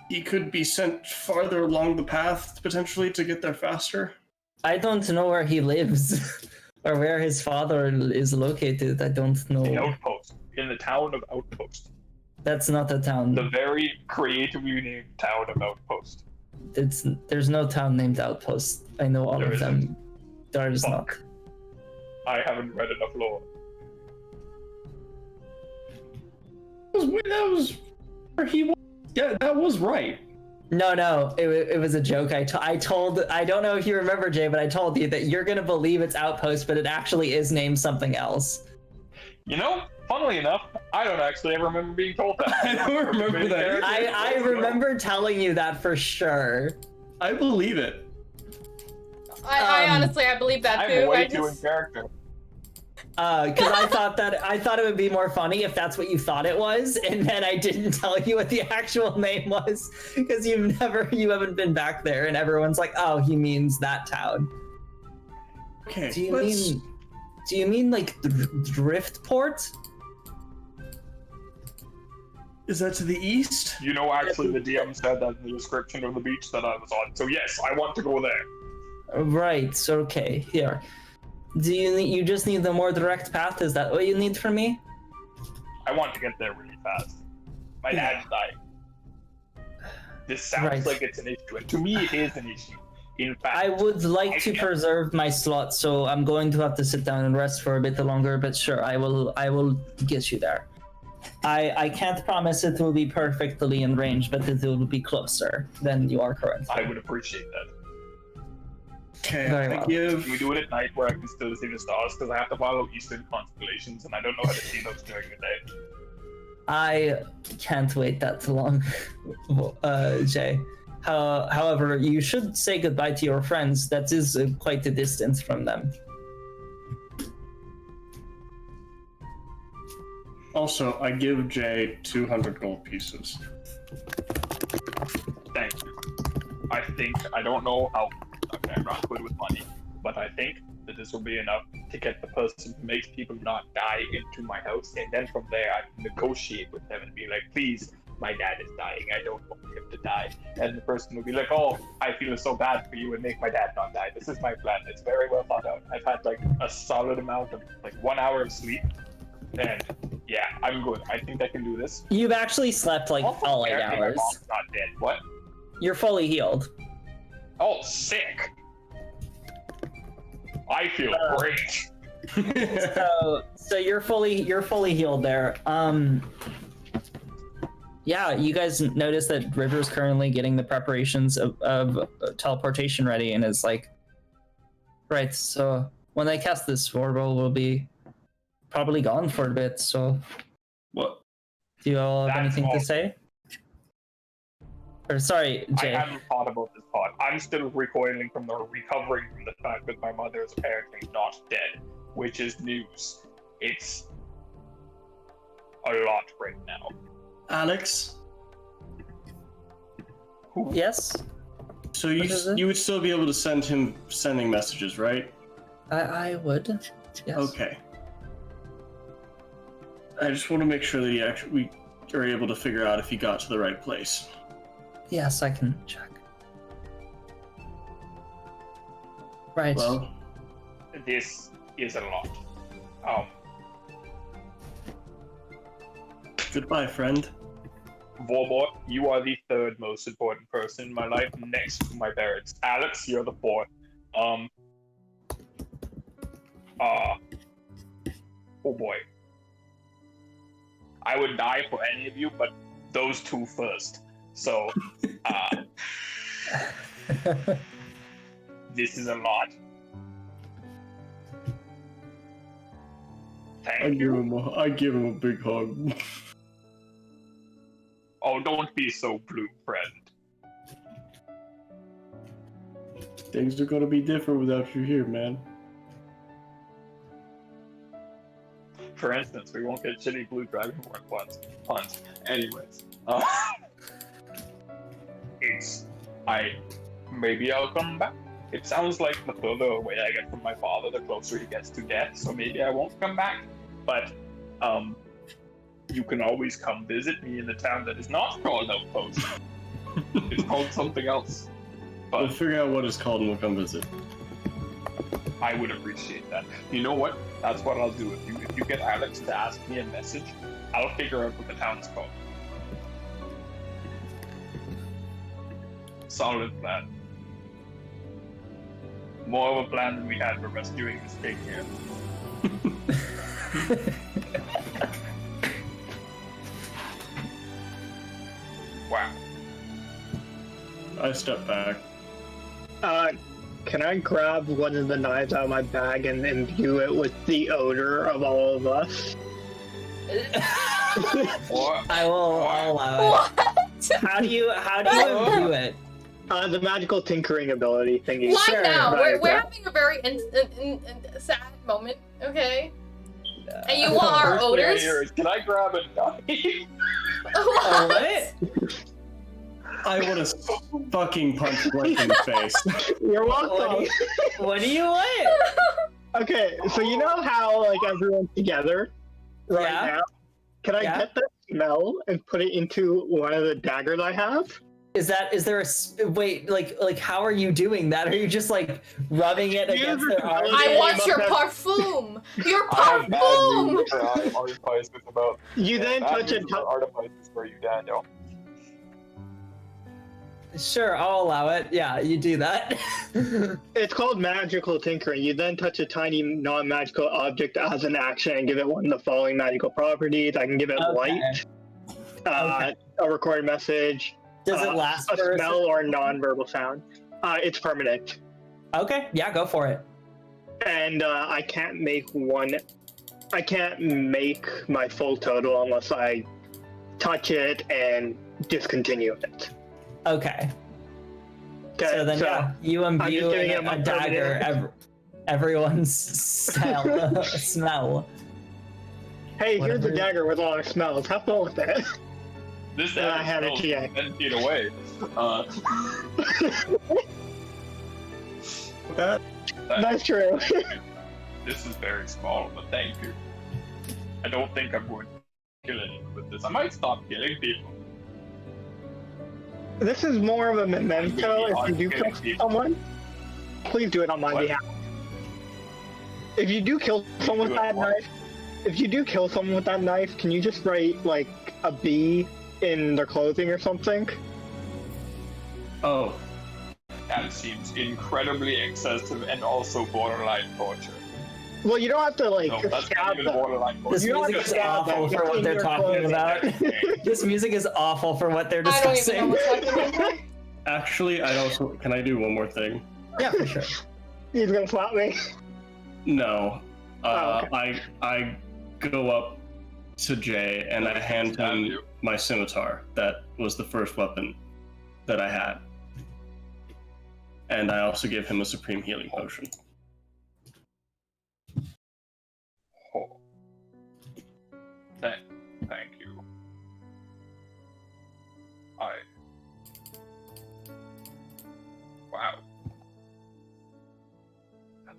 [SPEAKER 3] he could be sent farther along the path, potentially, to get there faster?
[SPEAKER 2] I don't know where he lives. Or where his father is located. I don't know.
[SPEAKER 4] The Outpost. In the town of Outpost.
[SPEAKER 2] That's not a town.
[SPEAKER 4] The very creatively named town of Outpost.
[SPEAKER 2] There's no town named Outpost. I know all of them. There is not.
[SPEAKER 4] I haven't read enough lore.
[SPEAKER 3] That was where he was. Yeah, that was right.
[SPEAKER 2] No, it was a joke. I don't know if you remember, Jay, but I told you that you're gonna believe it's Outpost, but it actually is named something else.
[SPEAKER 4] You know, funnily enough, I don't actually ever remember being told that.
[SPEAKER 3] I don't remember that.
[SPEAKER 2] I remember telling you that for sure.
[SPEAKER 3] I believe it.
[SPEAKER 5] I honestly, I believe that too.
[SPEAKER 4] I'm way too in character.
[SPEAKER 2] Because I thought it would be more funny if that's what you thought it was, and then I didn't tell you what the actual name was, because you haven't been back there, and everyone's like, oh, he means that town.
[SPEAKER 3] Okay.
[SPEAKER 2] Do you mean like Driftport?
[SPEAKER 3] Is that to the east?
[SPEAKER 4] You know, actually, the DM said that in the description of the beach that I was on. So yes, I want to go there.
[SPEAKER 2] Right. So okay. Here. Do you just need the more direct path? Is that what you need from me?
[SPEAKER 4] I want to get there really fast. My dad's dying. This sounds like it's an issue, and to me, it is an issue. In fact,
[SPEAKER 2] I would like to preserve my slot, so I'm going to have to sit down and rest for a bit longer. But sure, I will get you there. I can't promise it will be perfectly in range, but it will be closer than you are currently.
[SPEAKER 4] I would appreciate that.
[SPEAKER 3] Okay,
[SPEAKER 4] Can we do it at night where I can still see the stars? Because I have to follow eastern constellations, and I don't know how to see those during the day.
[SPEAKER 2] I can't wait that long, Jay. However, you should say goodbye to your friends. That is quite a distance from them.
[SPEAKER 3] Also, I give Jay 200 gold pieces.
[SPEAKER 4] Thank you. I don't know how not good with money, but I think that this will be enough to get the person who makes people not die into my house, and then from there I can negotiate with them and be like, please, my dad is dying, I don't want him to die. And the person will be like, oh, I feel so bad for you and make my dad not die. This is my plan. It's very well thought out. I've had like a solid amount of like 1 hour of sleep, and yeah, I'm good. I think I can do this.
[SPEAKER 2] You've actually slept like all 8
[SPEAKER 4] Apparently
[SPEAKER 2] hours.
[SPEAKER 4] My mom's not dead. What?
[SPEAKER 2] You're fully healed.
[SPEAKER 4] Oh, sick. I feel great.
[SPEAKER 2] So you're fully healed there. Yeah, you guys notice that River's currently getting the preparations of teleportation ready, and is like, right, so when they cast this, Swappable will be probably gone for a bit, so...
[SPEAKER 3] What?
[SPEAKER 2] Do you all have
[SPEAKER 4] That's
[SPEAKER 2] anything
[SPEAKER 4] all.
[SPEAKER 2] to say? Or sorry, Jay.
[SPEAKER 4] I haven't thought about this part. I'm still recovering from the fact that my mother is apparently not dead, which is news. It's a lot right now.
[SPEAKER 3] Alex?
[SPEAKER 2] Yes?
[SPEAKER 3] So
[SPEAKER 2] What is it?
[SPEAKER 3] you would still be able to send him sending messages, right?
[SPEAKER 2] I would. Yes.
[SPEAKER 3] Okay. I just want to make sure that we are able to figure out if he got to the right place.
[SPEAKER 2] Yes, I can check. Right.
[SPEAKER 3] Well,
[SPEAKER 4] This is a lot.
[SPEAKER 3] goodbye, friend.
[SPEAKER 4] Vorbot, you are the third most important person in my life, next to my parents. Alex, you're the fourth. Oh boy. I would die for any of you, but those two first. So, this is a lot. Thank you.
[SPEAKER 3] I give him a big hug.
[SPEAKER 4] Oh, don't be so blue, friend.
[SPEAKER 3] Things are gonna be different without you here, man.
[SPEAKER 4] For instance, we won't get shitty blue dragonborn puns. Anyways, maybe I'll come back. It sounds like the further away I get from my father, the closer he gets to death, so maybe I won't come back. But, you can always come visit me in the town that is not called Outpost. It's called something else.
[SPEAKER 3] We'll
[SPEAKER 4] But
[SPEAKER 3] figure out what it's called and we'll come visit.
[SPEAKER 4] I would appreciate that. You know what? That's what I'll do. If you get Alex to ask me a message, I'll figure out what the town's called. Solid plan. More of a plan than we had for rescuing this pig here. Wow.
[SPEAKER 3] I step back.
[SPEAKER 1] Can I grab one of the knives out of my bag and imbue it with the odor of all of us?
[SPEAKER 4] What?
[SPEAKER 2] I'll allow it.
[SPEAKER 5] What?
[SPEAKER 2] How do you do it?
[SPEAKER 1] The magical tinkering ability thingy.
[SPEAKER 5] Why
[SPEAKER 2] Sure,
[SPEAKER 5] now?
[SPEAKER 1] right,
[SPEAKER 5] We're
[SPEAKER 1] right.
[SPEAKER 5] having a very sad moment, okay? And you want our
[SPEAKER 4] First thing I
[SPEAKER 5] odors?
[SPEAKER 4] hear is, can I grab a knife?
[SPEAKER 2] What?
[SPEAKER 3] I want to fucking punch Blake in the face.
[SPEAKER 1] You're welcome.
[SPEAKER 2] What do you want?
[SPEAKER 1] Okay, so you know how like everyone's together right
[SPEAKER 2] Yeah.
[SPEAKER 1] now? Can I
[SPEAKER 2] Yeah.
[SPEAKER 1] get that smell and put it into one of the daggers I have?
[SPEAKER 2] Is there wait, like how are you doing that? Are you just like rubbing it against their arm?
[SPEAKER 5] I want your
[SPEAKER 1] Okay.
[SPEAKER 5] parfum! Your
[SPEAKER 4] I have bad
[SPEAKER 5] parfum!
[SPEAKER 4] news for artifices about.
[SPEAKER 1] You then
[SPEAKER 4] bad
[SPEAKER 1] touch
[SPEAKER 4] news
[SPEAKER 1] it.
[SPEAKER 4] for artifices for you, Daniel.
[SPEAKER 2] Sure, I'll allow it. Yeah, you do that.
[SPEAKER 1] It's called magical tinkering. You then touch a tiny non-magical object as an action and give it one of the following magical properties. I can give it light,
[SPEAKER 2] Okay.
[SPEAKER 1] a recorded message,
[SPEAKER 2] Does it last
[SPEAKER 1] a
[SPEAKER 2] for
[SPEAKER 1] smell, or a non-verbal sound. It's permanent.
[SPEAKER 2] Okay, yeah, go for it.
[SPEAKER 1] And I can't make my full total unless I touch it and discontinue it.
[SPEAKER 2] Okay.
[SPEAKER 1] Okay,
[SPEAKER 2] So then, yeah, you imbue
[SPEAKER 1] just giving it
[SPEAKER 2] a
[SPEAKER 1] my
[SPEAKER 2] dagger
[SPEAKER 1] permanent-
[SPEAKER 2] everyone's smell.
[SPEAKER 1] Hey, here's
[SPEAKER 2] Whatever.
[SPEAKER 1] the dagger with all our smells. Have fun with that.
[SPEAKER 4] This
[SPEAKER 1] I have it,
[SPEAKER 4] smells
[SPEAKER 1] yeah.
[SPEAKER 4] 10 feet away.
[SPEAKER 3] that.
[SPEAKER 1] That's true.
[SPEAKER 4] This is very small, but thank you. I don't think I'm going to kill anyone with this. I might stop killing people.
[SPEAKER 1] This is more of a memento. If you do kill someone, please do it on my behalf. If you do kill someone with that knife, can you just write like a B in their clothing or something?
[SPEAKER 3] Oh.
[SPEAKER 4] That seems incredibly excessive and also borderline torture.
[SPEAKER 1] Well, you don't have to like
[SPEAKER 4] No, that's not
[SPEAKER 1] stab
[SPEAKER 4] even
[SPEAKER 1] them.
[SPEAKER 4] borderline torture.
[SPEAKER 2] This
[SPEAKER 1] You don't
[SPEAKER 2] music
[SPEAKER 1] have
[SPEAKER 2] is
[SPEAKER 1] to stab
[SPEAKER 2] awful
[SPEAKER 1] them.
[SPEAKER 2] for what
[SPEAKER 1] It's
[SPEAKER 2] they're
[SPEAKER 1] in your
[SPEAKER 2] talking
[SPEAKER 1] clothing.
[SPEAKER 2] about. This music is awful for what they're
[SPEAKER 5] I don't even know
[SPEAKER 2] discussing.
[SPEAKER 5] what's talking about.
[SPEAKER 3] Actually, can I do one more thing?
[SPEAKER 2] Yeah, for sure.
[SPEAKER 1] He's gonna slap me.
[SPEAKER 3] No.
[SPEAKER 1] Oh, okay.
[SPEAKER 3] I go up to Jay and I hand him my scimitar. That was the first weapon that I had. And I also give him a supreme healing potion.
[SPEAKER 4] Oh. Thank you. Wow.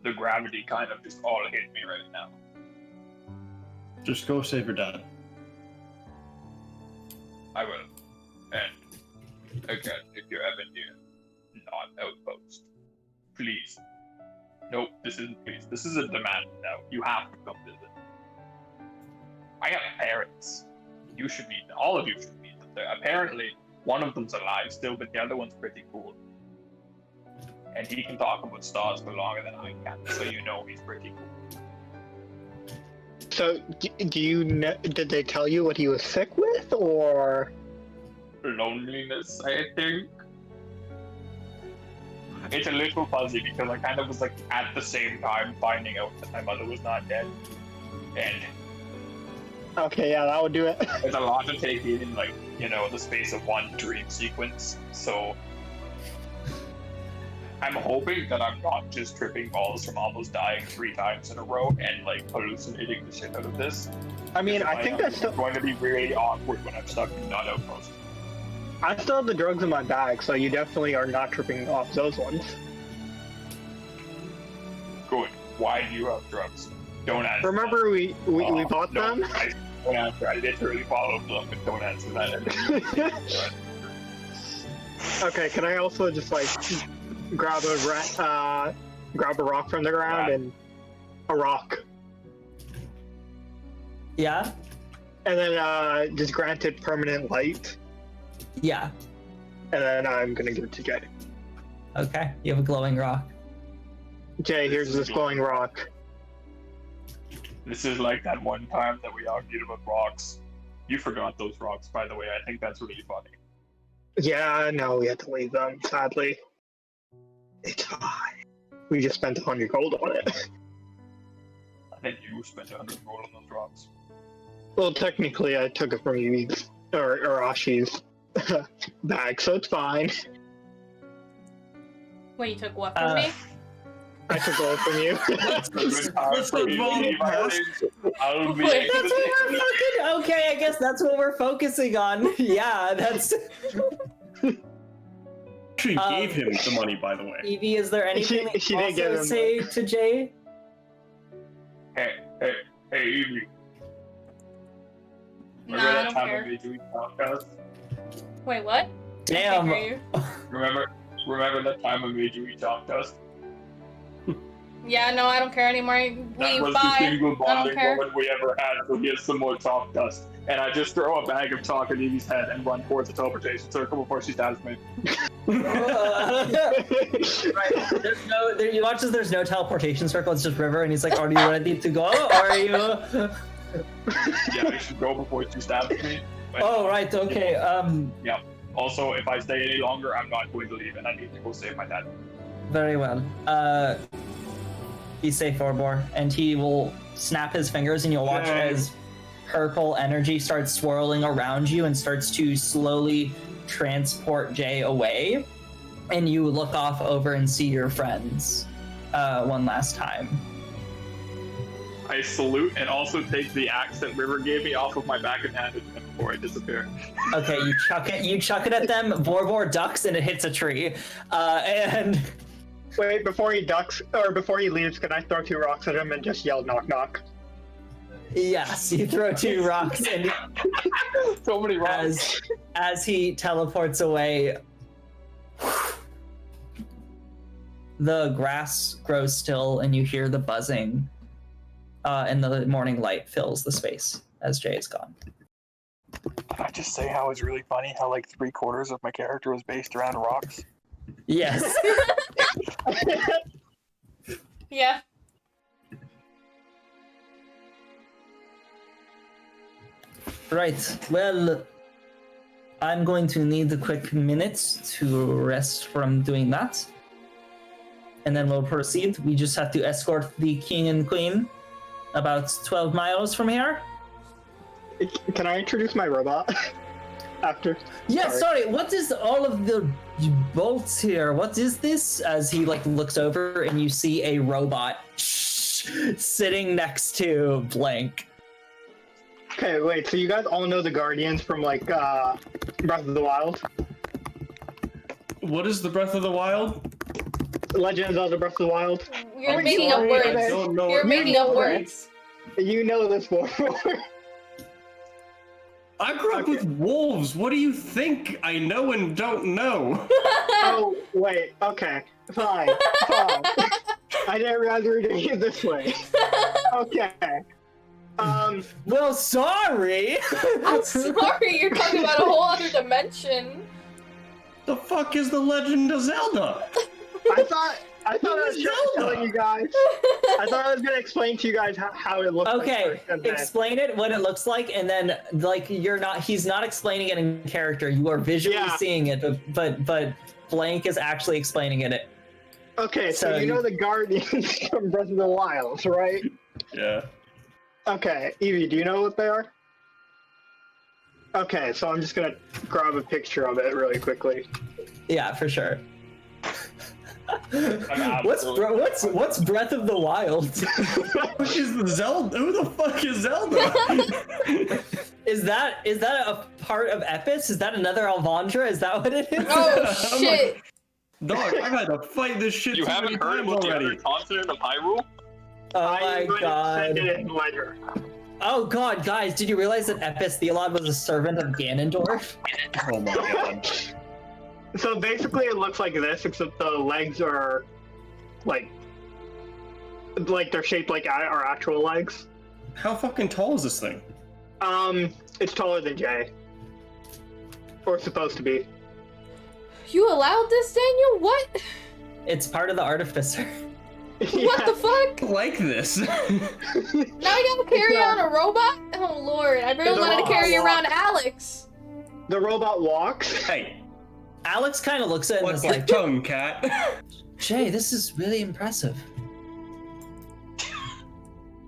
[SPEAKER 4] The gravity kind of just all hit me right now.
[SPEAKER 3] Just go save your dad.
[SPEAKER 4] I will. And again, if you're ever near non-outpost, please. Nope, this isn't please. This is a demand now. You have to come visit. I have parents. You should meet them. All of you should meet them. Apparently, one of them's alive still, but the other one's pretty cool. And he can talk about stars for longer than I can, so you know he's pretty cool.
[SPEAKER 1] So, do you know? Did they tell you what he was sick with, or?
[SPEAKER 4] Loneliness, I think. It's a little fuzzy because I kind of was like at the same time finding out that my mother was not dead. And
[SPEAKER 1] Okay, yeah, that would do it.
[SPEAKER 4] there's a lot to take in, like, you know, the space of one dream sequence. So I'm hoping that I'm not just tripping balls from almost dying 3 times in a row and like hallucinating the shit out of this.
[SPEAKER 1] I mean, I think that's
[SPEAKER 4] it's going to be really awkward when I'm stuck in not outpost.
[SPEAKER 1] I still have the drugs in my bag, so you definitely are not tripping off those ones.
[SPEAKER 4] Good. Why do you have drugs? Don't answer.
[SPEAKER 1] Remember we bought
[SPEAKER 4] no,
[SPEAKER 1] them?
[SPEAKER 4] Don't answer. I literally followed them, but don't answer that.
[SPEAKER 1] Okay, can I also just like grab a rock from the ground and a rock,
[SPEAKER 2] Yeah?
[SPEAKER 1] and then just grant it permanent light,
[SPEAKER 2] Yeah.
[SPEAKER 1] and then I'm gonna give it to Jay.
[SPEAKER 2] Okay. You have a glowing rock.
[SPEAKER 1] Jay, here's this glowing rock.
[SPEAKER 4] This is like that one time that we argued about rocks. You forgot those rocks, by the way. I think that's really funny.
[SPEAKER 1] Yeah, no, we had to leave them, sadly. It's high. We just spent 100 gold on it.
[SPEAKER 4] I think you spent 100 gold on those rocks.
[SPEAKER 1] Well, technically, I took it from Yui's or Ashi's bag, so it's fine.
[SPEAKER 5] Wait, you took what from me?
[SPEAKER 1] I took gold from you.
[SPEAKER 4] I'll be
[SPEAKER 5] Wait,
[SPEAKER 2] That's what we're fucking. Okay, I guess that's what we're focusing on. Yeah, that's.
[SPEAKER 3] She gave him the money, by the way.
[SPEAKER 2] Evie, is there anything that
[SPEAKER 1] she
[SPEAKER 2] you
[SPEAKER 1] didn't give
[SPEAKER 2] also
[SPEAKER 1] him
[SPEAKER 2] say to Jay?
[SPEAKER 4] Hey, Evie.
[SPEAKER 5] Nah,
[SPEAKER 4] Remember
[SPEAKER 5] I
[SPEAKER 4] that
[SPEAKER 5] don't
[SPEAKER 4] time
[SPEAKER 5] care.
[SPEAKER 4] we made you eat tacos?
[SPEAKER 5] Wait, what?
[SPEAKER 2] Damn.
[SPEAKER 5] I can't hear you.
[SPEAKER 4] Remember that time I made you eat tacos?
[SPEAKER 5] Yeah, no, I don't care anymore.
[SPEAKER 4] That
[SPEAKER 5] Leave,
[SPEAKER 4] was the
[SPEAKER 5] bye.
[SPEAKER 4] single
[SPEAKER 5] I don't
[SPEAKER 4] bonding
[SPEAKER 5] care.
[SPEAKER 4] moment we ever had, so here's some more chalk dust. And I just throw a bag of chalk at Evie's head and run towards the teleportation circle before she stabs me.
[SPEAKER 2] Right. You watch as there's no teleportation circle, it's just river, and he's like, are you ready to go? Or are you...
[SPEAKER 4] Yeah, I should go before she stabs me. But,
[SPEAKER 2] Oh, right, okay,
[SPEAKER 4] Yeah. Also, if I stay any longer, I'm not going to leave, and I need to go save my dad.
[SPEAKER 2] very well. Be safe, Orbor, and he will snap his fingers, and you'll watch as purple energy starts swirling around you and starts to slowly transport Jay away. And you look off over and see your friends one last time.
[SPEAKER 4] I salute and also take the axe that River gave me off of my back and hand it to him before I disappear.
[SPEAKER 2] Okay, you chuck it at them. Borbor ducks and it hits a tree. And
[SPEAKER 1] Wait, before he ducks, or before he leaves, can I throw 2 rocks at him and just yell knock knock?
[SPEAKER 2] Yes, you throw 2 rocks, and
[SPEAKER 4] So many rocks.
[SPEAKER 2] as he teleports away, the grass grows still, and you hear the buzzing, and the morning light fills the space as Jay is gone.
[SPEAKER 6] Can I just say how it's really funny how like 3/4 of my character was based around rocks?
[SPEAKER 2] Yes.
[SPEAKER 5] Yeah.
[SPEAKER 2] Right. Well, I'm going to need a quick minute to rest from doing that. And then we'll proceed. We just have to escort the king and queen about 12 miles from here.
[SPEAKER 1] Can I introduce my robot? After?
[SPEAKER 2] Yeah, sorry, what is all of the bolts here? What is this? As he like looks over and you see a robot sitting next to Blank.
[SPEAKER 1] Okay, wait, so you guys all know the Guardians from like Breath of the Wild?
[SPEAKER 3] What is the Breath of the Wild?
[SPEAKER 1] Legend of Zelda Breath of the Wild?
[SPEAKER 5] You're
[SPEAKER 1] I'm
[SPEAKER 5] making up
[SPEAKER 1] sorry,
[SPEAKER 5] words.
[SPEAKER 3] I don't know.
[SPEAKER 5] You're making up words.
[SPEAKER 1] You know this one.
[SPEAKER 3] I grew up with wolves. What do you think I know and don't know?
[SPEAKER 1] Oh, wait, okay, fine. I didn't realize we were doing it this way. Okay.
[SPEAKER 2] Well, sorry!
[SPEAKER 5] I'm sorry, you're talking about a whole other dimension.
[SPEAKER 3] The fuck is the Legend of Zelda?
[SPEAKER 1] I thought I was just telling you guys. I thought I was gonna explain to you guys how it looks.
[SPEAKER 2] Okay,
[SPEAKER 1] like first, and then-
[SPEAKER 2] explain it, what it looks like, and then like he's not explaining it in character. You are visually seeing it, but Blank is actually explaining it.
[SPEAKER 1] Okay, so you know the Guardians from Breath of the Wild, right?
[SPEAKER 3] Yeah.
[SPEAKER 1] Okay, Evie, do you know what they are? Okay, so I'm just gonna grab a picture of it really quickly.
[SPEAKER 2] Yeah, for sure. What's Breath of the Wild?
[SPEAKER 3] Which is the Zelda? Who the fuck is Zelda?
[SPEAKER 2] Is that a part of Epis? Is that another Alvandra? Is that what it is?
[SPEAKER 5] Oh shit!
[SPEAKER 3] Dog, I've had to fight this shit
[SPEAKER 4] You
[SPEAKER 3] too
[SPEAKER 4] haven't
[SPEAKER 3] many
[SPEAKER 4] heard
[SPEAKER 3] times
[SPEAKER 4] about the
[SPEAKER 3] already.
[SPEAKER 4] other continent of Hyrule?
[SPEAKER 2] Oh
[SPEAKER 1] I'm
[SPEAKER 2] my
[SPEAKER 1] going to
[SPEAKER 2] god.
[SPEAKER 1] send it in Ledger.
[SPEAKER 2] Oh god, guys, did you realize that Epis Theolod was a servant of Ganondorf?
[SPEAKER 3] Oh my god.
[SPEAKER 1] So basically it looks like this, except the legs are like they're shaped like our actual legs.
[SPEAKER 3] How fucking tall is this thing?
[SPEAKER 1] It's taller than Jay. Or supposed to be.
[SPEAKER 5] You allowed this, Daniel? What?
[SPEAKER 2] It's part of the Artificer.
[SPEAKER 5] What the fuck?
[SPEAKER 3] Like this.
[SPEAKER 5] Now you gotta carry on a robot? Oh lord, I barely wanted to carry around Alex.
[SPEAKER 1] The robot walks.
[SPEAKER 3] Hey,
[SPEAKER 2] Alex kind of looks at it and
[SPEAKER 3] what's
[SPEAKER 2] is
[SPEAKER 3] your
[SPEAKER 2] like,
[SPEAKER 3] tongue, cat?
[SPEAKER 2] Jay, this is really impressive.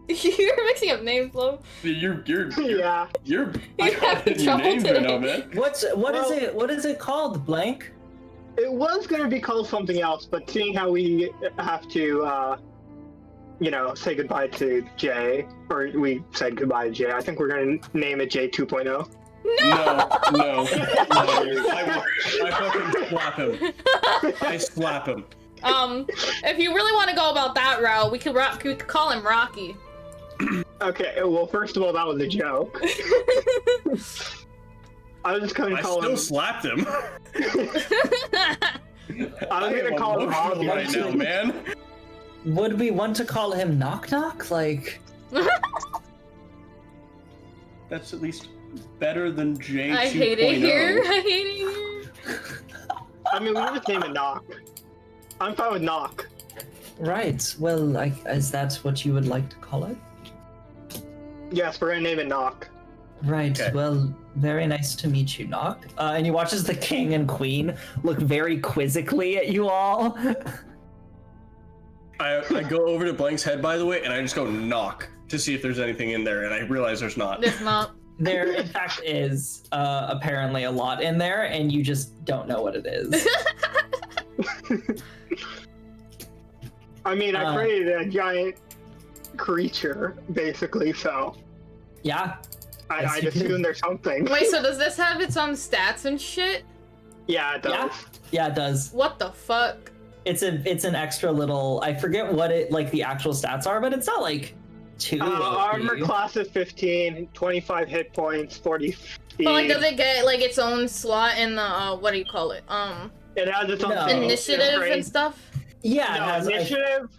[SPEAKER 5] You're mixing up names, Flo.
[SPEAKER 1] Yeah.
[SPEAKER 3] You're
[SPEAKER 5] having
[SPEAKER 3] your
[SPEAKER 5] trouble
[SPEAKER 3] names
[SPEAKER 5] today.
[SPEAKER 3] right now, man.
[SPEAKER 2] What is it called, Blank?
[SPEAKER 1] It was gonna be called something else, but seeing how we have to say goodbye to Jay, or we said goodbye to Jay, I think we're gonna name it Jay 2.0.
[SPEAKER 3] No. I fucking slap him. I slap him.
[SPEAKER 5] If you really want to go about that route, we could call him Rocky.
[SPEAKER 1] Okay, well, first of all, that was a joke. I was just gonna
[SPEAKER 3] I
[SPEAKER 1] call
[SPEAKER 3] still
[SPEAKER 1] him.
[SPEAKER 3] slapped him.
[SPEAKER 1] I was gonna call him
[SPEAKER 3] emotional
[SPEAKER 1] Robbie.
[SPEAKER 3] right now, man.
[SPEAKER 2] Would we want to call him Knock Knock? Like,
[SPEAKER 3] That's at least better than J 2.0.
[SPEAKER 5] I hate it here. I hate it here.
[SPEAKER 1] I mean, we can just name it Knock. I'm fine with Knock.
[SPEAKER 2] right. Well, is that what you would like to call it?
[SPEAKER 1] Yes, we're gonna name it Knock.
[SPEAKER 2] Right.
[SPEAKER 3] Okay.
[SPEAKER 2] Well, very nice to meet you, Knock. And you watch as the king and queen look very quizzically at you all.
[SPEAKER 3] I go over to Blank's head, by the way, and I just go knock to see if there's anything in there, and I realize there's not.
[SPEAKER 5] There's not.
[SPEAKER 2] There, in fact, is apparently a lot in there, and you just don't know what it is.
[SPEAKER 1] I mean, I created a giant creature, basically, so
[SPEAKER 2] Yeah.
[SPEAKER 1] I
[SPEAKER 2] Yes, you
[SPEAKER 1] assume
[SPEAKER 2] did.
[SPEAKER 1] there's something.
[SPEAKER 5] Wait, so does this have its own stats and shit?
[SPEAKER 1] Yeah, it does.
[SPEAKER 2] Yeah. Yeah, it does.
[SPEAKER 5] What the fuck?
[SPEAKER 2] It's an extra little. I forget what it like the actual stats are, but it's not like too.
[SPEAKER 1] Armor class is 15, 25 hit points, 40 speed.
[SPEAKER 5] But like, does it get like its own slot in the what do you call it?
[SPEAKER 1] It has its own
[SPEAKER 5] initiative and stuff.
[SPEAKER 2] Yeah,
[SPEAKER 1] No,
[SPEAKER 2] it has
[SPEAKER 1] initiative.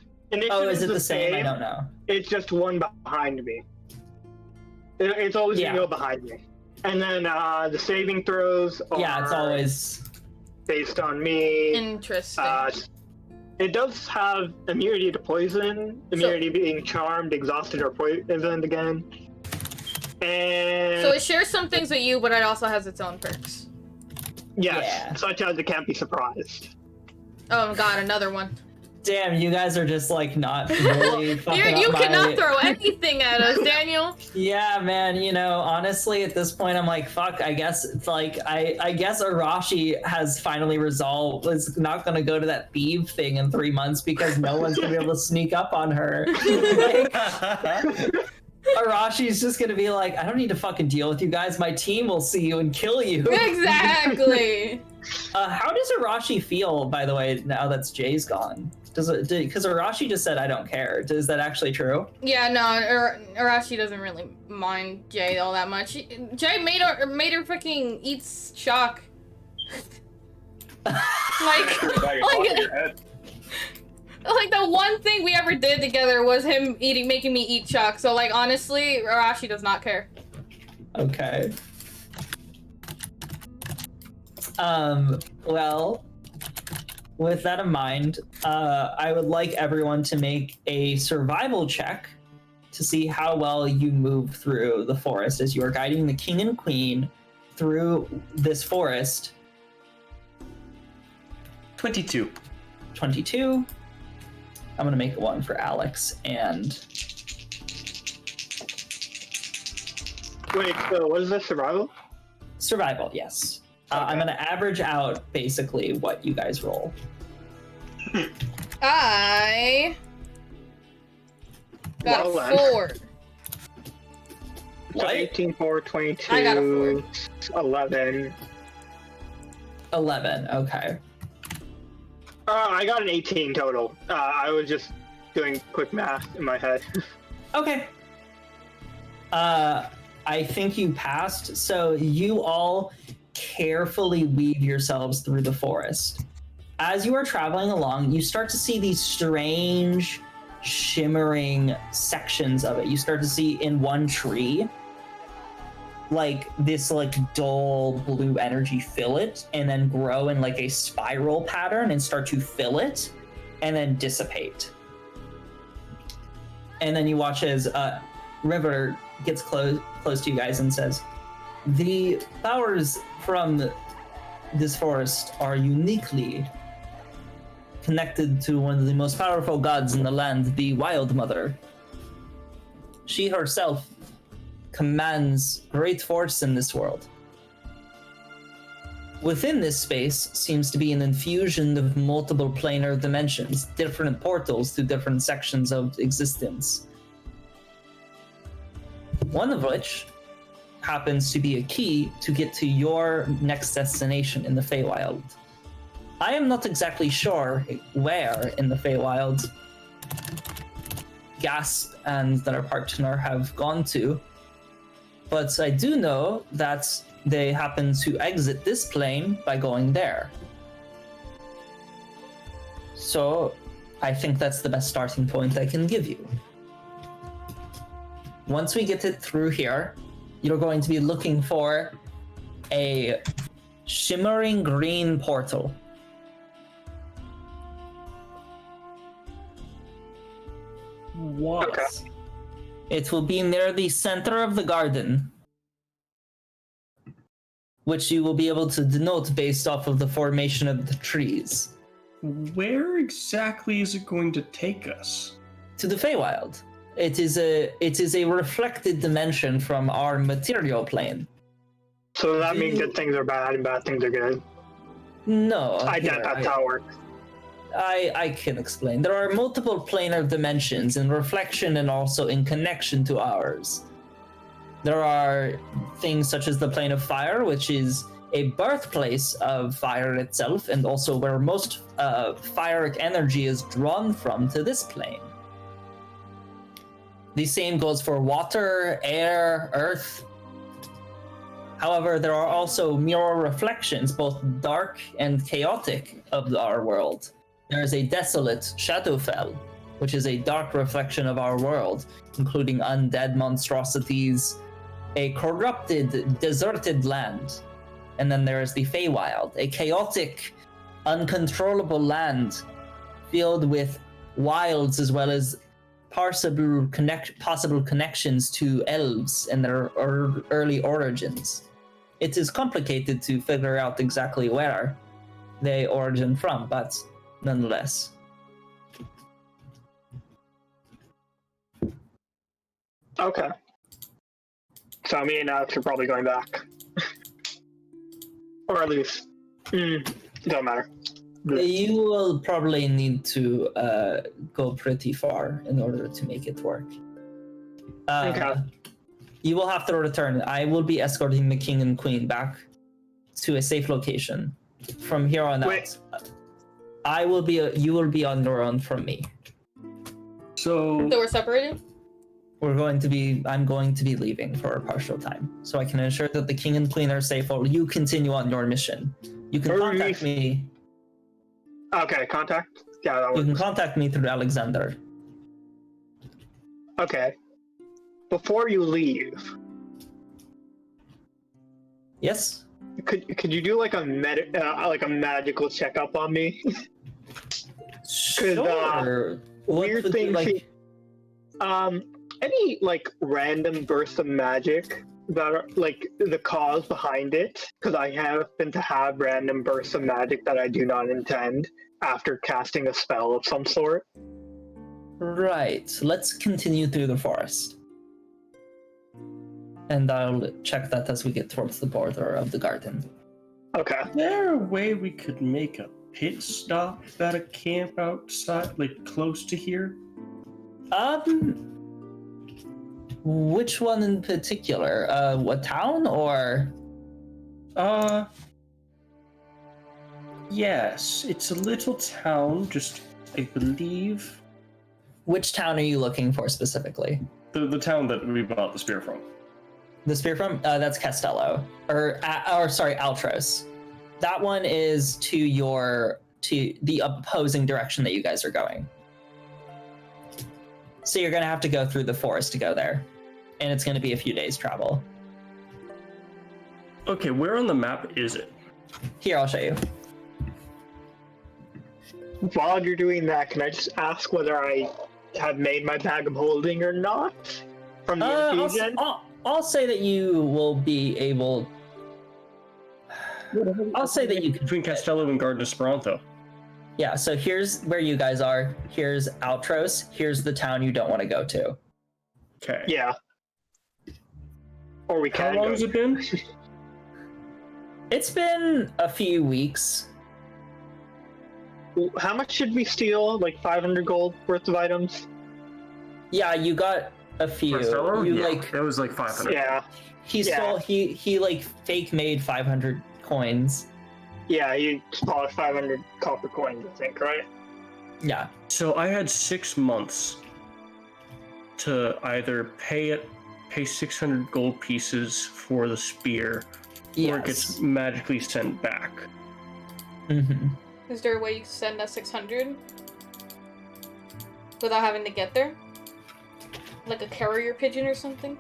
[SPEAKER 2] Oh, is it the same? I
[SPEAKER 1] same.
[SPEAKER 2] don't know.
[SPEAKER 1] It's just one behind me. It's always gonna go behind me. And then the saving throws are
[SPEAKER 2] it's always
[SPEAKER 1] based on me.
[SPEAKER 5] Interesting.
[SPEAKER 1] It does have immunity to poison, immunity being charmed, exhausted, or poisoned again. And
[SPEAKER 5] so it shares some things with you, but it also has its own perks.
[SPEAKER 1] Yes, such as it can't be surprised.
[SPEAKER 5] Oh my god, another one.
[SPEAKER 2] Damn, you guys are just like not really fucking
[SPEAKER 5] You
[SPEAKER 2] up
[SPEAKER 5] cannot
[SPEAKER 2] my...
[SPEAKER 5] throw anything at us, Daniel.
[SPEAKER 2] Yeah, man, you know, honestly, at this point, I'm like, fuck, I guess it's like, I guess Arashi has finally resolved, is not gonna go to that thief thing in 3 months because no one's gonna be able to sneak up on her. Like, Arashi's just gonna be like, I don't need to fucking deal with you guys, my team will see you and kill you.
[SPEAKER 5] Exactly.
[SPEAKER 2] How does Arashi feel, by the way, now that Jay's gone? Because Arashi just said, I don't care. Is that actually true?
[SPEAKER 5] Yeah, no, Arashi doesn't really mind Jay all that much. Jay made her freaking eat shock. like the one thing we ever did together was him making me eat shock. So like, honestly, Arashi does not care.
[SPEAKER 2] Okay. Well, with that in mind, I would like everyone to make a survival check to see how well you move through the forest as you are guiding the king and queen through this forest.
[SPEAKER 3] 22.
[SPEAKER 2] 22. I'm gonna make one for Alex and...
[SPEAKER 1] Wait, so what is this, survival?
[SPEAKER 2] Survival, yes.
[SPEAKER 1] Okay.
[SPEAKER 2] I'm gonna average out basically what you guys roll.
[SPEAKER 5] I got
[SPEAKER 1] Well,
[SPEAKER 5] a 4.
[SPEAKER 1] So 18, 4, 22,
[SPEAKER 5] I got a 4.
[SPEAKER 1] 11.
[SPEAKER 2] 11, okay.
[SPEAKER 1] I got an 18 total. I was just doing quick math in my head.
[SPEAKER 2] Okay. I think you passed, so you all carefully weave yourselves through the forest. As you are traveling along, you start to see these strange, shimmering sections of it. You start to see in one tree, like this like dull blue energy fill it, and then grow in like a spiral pattern and start to fill it, and then dissipate. And then you watch as River gets close to you guys and says, the powers from this forest are uniquely connected to one of the most powerful gods in the land, the Wild Mother. She herself commands great force in this world. Within this space seems to be an infusion of multiple planar dimensions, different portals to different sections of existence. One of which happens to be a key to get to your next destination in the Feywild. I am not exactly sure where in the Feywild Gasp and their partner have gone to, but I do know that they happen to exit this plane by going there. So I think that's the best starting point I can give you. Once we get it through here, you're going to be looking for a shimmering green portal.
[SPEAKER 3] What?
[SPEAKER 1] Okay.
[SPEAKER 2] It will be near the center of the garden, which you will be able to denote based off of the formation of the trees.
[SPEAKER 3] Where exactly is it going to take us?
[SPEAKER 2] To the Feywild. It is a reflected dimension from our material plane.
[SPEAKER 1] So that means good things are bad and bad things are good.
[SPEAKER 2] No.
[SPEAKER 1] I doubt that's how it works.
[SPEAKER 2] I can explain. There are multiple planar dimensions in reflection and also in connection to ours. There are things such as the plane of fire, which is a birthplace of fire itself, and also where most fire energy is drawn from to this plane. The same goes for water, air, earth. However, there are also mirror reflections, both dark and chaotic, of our world. There is a desolate Shadowfell, which is a dark reflection of our world, including undead monstrosities, a corrupted, deserted land. And then there is the Feywild, a chaotic, uncontrollable land filled with wilds as well as possible connections to elves and their early origins. It is complicated to figure out exactly where they origin from, but nonetheless.
[SPEAKER 1] Okay. So me and Alex are probably going back. Or at least, don't matter.
[SPEAKER 2] You will probably need to go pretty far in order to make it work.
[SPEAKER 1] Okay.
[SPEAKER 2] You will have to return. I will be escorting the king and queen back to a safe location. From here on out, you will be on your own from me.
[SPEAKER 3] So
[SPEAKER 5] we're separated?
[SPEAKER 2] I'm going to be leaving for a partial time, so I can ensure that the king and queen are safe while you continue on your mission. You can contact me.
[SPEAKER 1] Okay, contact? Yeah, that
[SPEAKER 2] You
[SPEAKER 1] works.
[SPEAKER 2] can contact me through Alexander.
[SPEAKER 1] Okay. Before you leave,
[SPEAKER 2] Yes?
[SPEAKER 1] could you do like a magical checkup on me?
[SPEAKER 2] Sure. What
[SPEAKER 1] Weird
[SPEAKER 2] would you
[SPEAKER 1] things. Any like random bursts of magic that are like the cause behind it? Because I happen to have random bursts of magic that I do not intend after casting a spell of some sort.
[SPEAKER 2] Right. Let's continue through the forest. And I'll check that as we get towards the border of the garden.
[SPEAKER 1] Okay.
[SPEAKER 3] is there a way we could make a pit stop at a camp outside, like close to here?
[SPEAKER 2] Which one in particular? What town or?
[SPEAKER 3] Yes, it's a little town, just, I believe.
[SPEAKER 2] Which town are you looking for specifically?
[SPEAKER 3] The town that we bought the spear from.
[SPEAKER 2] The spear from? That's Castello. Or sorry, Altros. That one is to the opposing direction that you guys are going. So you're gonna have to go through the forest to go there. And it's gonna be a few days travel.
[SPEAKER 3] Okay, where on the map is it?
[SPEAKER 2] Here, I'll show you.
[SPEAKER 1] While you're doing that, can I just ask whether I have made my bag of holding or not from the infusion?
[SPEAKER 2] I'll say that you will be able. I'll say that you can.
[SPEAKER 3] Between Castello and Garden Esperanto.
[SPEAKER 2] Yeah, so here's where you guys are. Here's Altros. Here's the town you don't want to go to.
[SPEAKER 3] Okay.
[SPEAKER 1] Yeah. Or we
[SPEAKER 3] How
[SPEAKER 1] can
[SPEAKER 3] long
[SPEAKER 1] go.
[SPEAKER 3] has it been?
[SPEAKER 2] It's been a few weeks.
[SPEAKER 1] How much should we steal? Like 500 gold worth of items?
[SPEAKER 2] Yeah, you got a few.
[SPEAKER 3] Castello?
[SPEAKER 2] You
[SPEAKER 3] Yeah,
[SPEAKER 2] like
[SPEAKER 3] it was like 500.
[SPEAKER 1] Yeah.
[SPEAKER 2] he
[SPEAKER 1] yeah.
[SPEAKER 2] stole he like fake made 500 coins.
[SPEAKER 1] Yeah, you polished 500 copper coins, I think, right?
[SPEAKER 2] Yeah.
[SPEAKER 3] So I had 6 months to either pay 600 gold pieces for the spear, or it gets magically sent back.
[SPEAKER 2] Mm-hmm.
[SPEAKER 5] Is there a way you can send us 600 without having to get there? Like a carrier pigeon or something?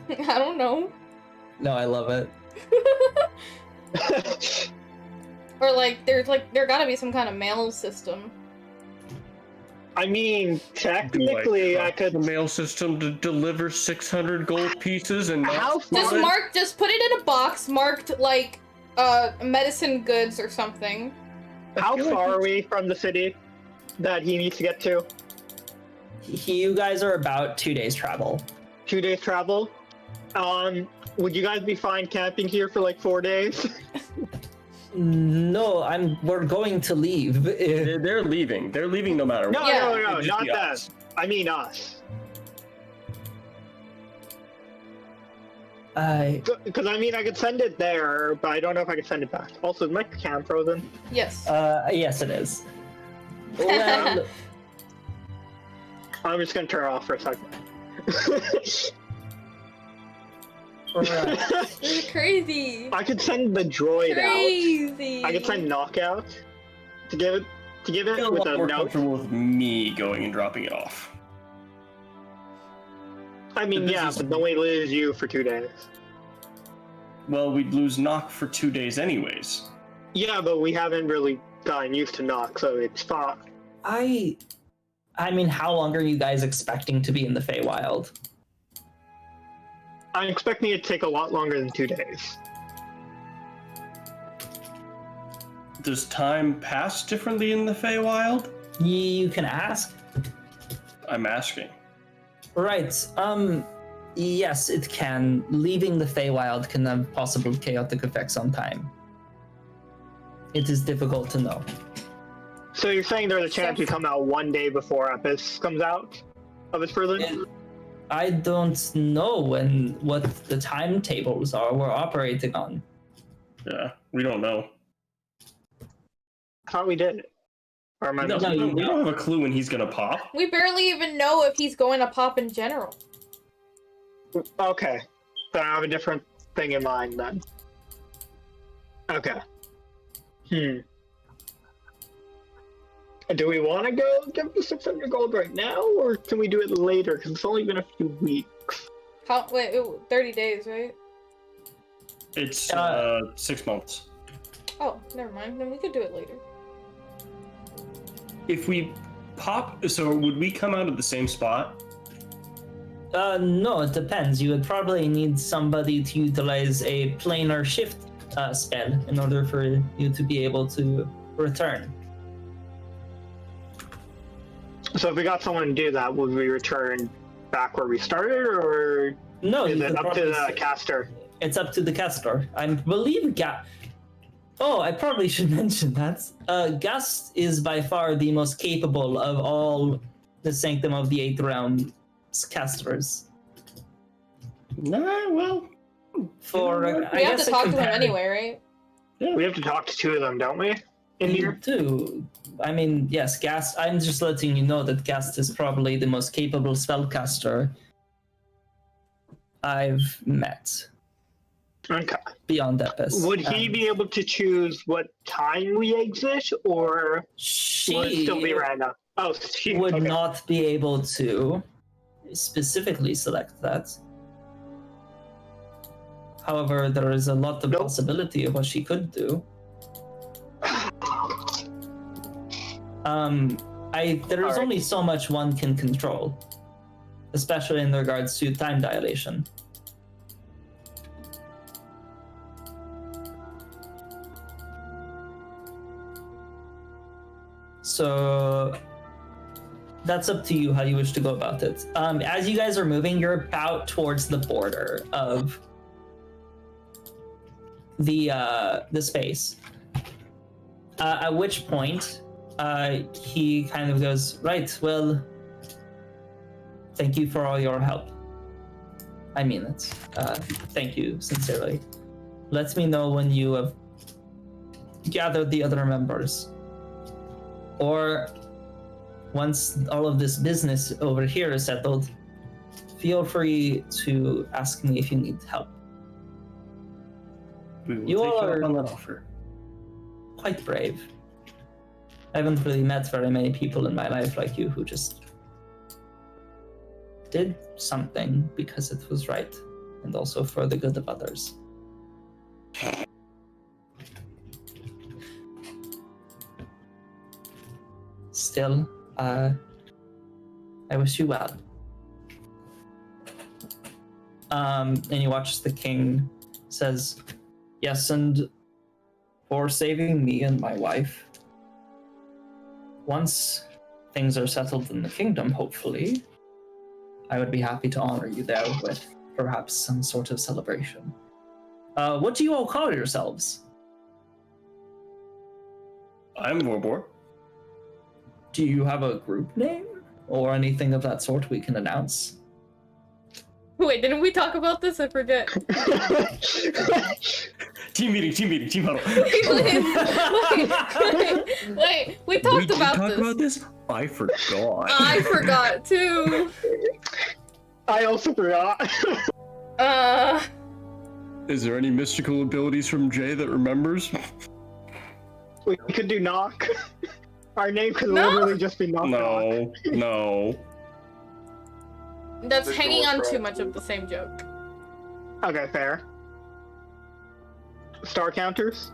[SPEAKER 5] I don't know.
[SPEAKER 2] No, I love it.
[SPEAKER 5] Or there gotta be some kind of mail system.
[SPEAKER 1] I mean, technically, I could.
[SPEAKER 3] The mail system to deliver 600 gold pieces and not
[SPEAKER 1] How
[SPEAKER 3] steal
[SPEAKER 1] far?
[SPEAKER 3] it?
[SPEAKER 5] Just put it in a box marked medicine goods or something.
[SPEAKER 1] How
[SPEAKER 3] feel like
[SPEAKER 1] far are
[SPEAKER 3] it's-
[SPEAKER 1] we from the city that he needs to get to?
[SPEAKER 2] You guys are about 2 days travel.
[SPEAKER 1] 2 days travel. Would you guys be fine camping here for like 4 days?
[SPEAKER 2] No, we're going to leave.
[SPEAKER 3] They're leaving. They're leaving no matter
[SPEAKER 1] No,
[SPEAKER 3] what.
[SPEAKER 5] Yeah.
[SPEAKER 1] no,
[SPEAKER 3] It'd just
[SPEAKER 1] not
[SPEAKER 3] be
[SPEAKER 1] that.
[SPEAKER 3] us.
[SPEAKER 1] I mean us. Because I mean, I could send it there, but I don't know if I can send it back. Also, is my cam frozen?
[SPEAKER 5] Yes.
[SPEAKER 2] Yes, it is. Well,
[SPEAKER 1] I'm just gonna turn it off for a second.
[SPEAKER 2] right.
[SPEAKER 5] This is crazy.
[SPEAKER 1] I could send the droid
[SPEAKER 5] Crazy.
[SPEAKER 1] out. I could send Knockout to give it
[SPEAKER 3] I feel a
[SPEAKER 1] with
[SPEAKER 3] lot
[SPEAKER 1] a
[SPEAKER 3] more
[SPEAKER 1] note.
[SPEAKER 3] comfortable with me going and dropping it off.
[SPEAKER 1] I mean,
[SPEAKER 3] This
[SPEAKER 1] yeah,
[SPEAKER 3] is-
[SPEAKER 1] but then we lose you for 2 days.
[SPEAKER 3] Well, we'd lose Knock for 2 days anyways.
[SPEAKER 1] Yeah, but we haven't really gotten used to Knock, so it's fine.
[SPEAKER 2] I mean, how long are you guys expecting to be in the Feywild?
[SPEAKER 1] I'm expecting it to take a lot longer than 2 days.
[SPEAKER 3] Does time pass differently in the Feywild?
[SPEAKER 2] You can ask.
[SPEAKER 3] I'm asking.
[SPEAKER 2] Right. Yes, it can. Leaving the Feywild can have possible chaotic effects on time. It is difficult to know.
[SPEAKER 1] So you're saying there's a chance we come out 1 day before Epis comes out of its prison?
[SPEAKER 2] I don't know what the timetables are we're operating on.
[SPEAKER 3] Yeah, we don't know.
[SPEAKER 1] I thought we did. Or am I
[SPEAKER 2] No,
[SPEAKER 1] missing?
[SPEAKER 2] no,
[SPEAKER 3] We don't have a clue when he's gonna pop.
[SPEAKER 5] We barely even know if he's going to pop in general.
[SPEAKER 1] Okay. Then I have a different thing in mind then. Okay. Do we want to go give the 600 gold right now, or can we do it later? Because it's only been a few weeks.
[SPEAKER 5] Wait, 30 days, right?
[SPEAKER 3] It's 6 months.
[SPEAKER 5] Oh, never mind. Then we could do it later.
[SPEAKER 3] If we pop, so would we come out at the same spot?
[SPEAKER 2] No, it depends. You would probably need somebody to utilize a planar shift spell in order for you to be able to return.
[SPEAKER 1] So if we got someone to do that, would we return back where we started, or
[SPEAKER 2] No,
[SPEAKER 1] is
[SPEAKER 2] you
[SPEAKER 1] it
[SPEAKER 2] could
[SPEAKER 1] up to
[SPEAKER 2] probably
[SPEAKER 1] the caster?
[SPEAKER 2] It's up to the caster. I believe Oh, I probably should mention that. Gust is by far the most capable of all the Sanctum of the Eighth Realm casters.
[SPEAKER 3] Nah, well,
[SPEAKER 2] For
[SPEAKER 5] We have to talk to him anyway, right?
[SPEAKER 3] yeah.
[SPEAKER 1] We have to talk to 2 of them, don't we? In here?
[SPEAKER 2] Too. I mean, yes, Gast. I'm just letting you know that Gast is probably the most capable spellcaster I've met.
[SPEAKER 1] Okay.
[SPEAKER 2] Beyond Epis.
[SPEAKER 1] Would he be able to choose what time we exit, or
[SPEAKER 2] She
[SPEAKER 1] would it still be random? Oh, she
[SPEAKER 2] would
[SPEAKER 1] okay.
[SPEAKER 2] not be able to specifically select that. However, there is a lot of possibility of what she could do. There is only so much one can control, especially in regards to time dilation. So that's up to you how you wish to go about it. As you guys are moving, you're about towards the border of the space. At which point, he kind of goes, right, well, thank you for all your help. I mean it. Thank you, sincerely. Let me know when you have gathered the other members. Or once all of this business over here is settled, feel free to ask me if you need help.
[SPEAKER 3] We will
[SPEAKER 2] You
[SPEAKER 3] take
[SPEAKER 2] are-
[SPEAKER 3] you up on that offer.
[SPEAKER 2] Quite brave. I haven't really met very many people in my life like you who just did something because it was right and also for the good of others. Still, I wish you well. And you watch the king says, yes, and for saving me and my wife. Once things are settled in the kingdom, hopefully, I would be happy to honor you there with perhaps some sort of celebration. What do you all call yourselves?
[SPEAKER 3] I'm Vorbor.
[SPEAKER 2] Do you have a group name or anything of that sort we can announce?
[SPEAKER 5] We Wait, didn't we talk about this? I forget.
[SPEAKER 3] Team meeting, team huddle.
[SPEAKER 5] Wait, we talked about
[SPEAKER 3] talk
[SPEAKER 5] this.
[SPEAKER 3] about this? I forgot.
[SPEAKER 5] I forgot too.
[SPEAKER 1] I also forgot.
[SPEAKER 3] Is there any mystical abilities from Jay that remembers?
[SPEAKER 1] We could do knock. Our name could
[SPEAKER 5] No.
[SPEAKER 1] literally just be knock.
[SPEAKER 3] No.
[SPEAKER 5] That's
[SPEAKER 4] The
[SPEAKER 5] hanging
[SPEAKER 4] door
[SPEAKER 5] on too
[SPEAKER 4] crack.
[SPEAKER 5] much of the same joke.
[SPEAKER 1] Okay, fair. Star counters?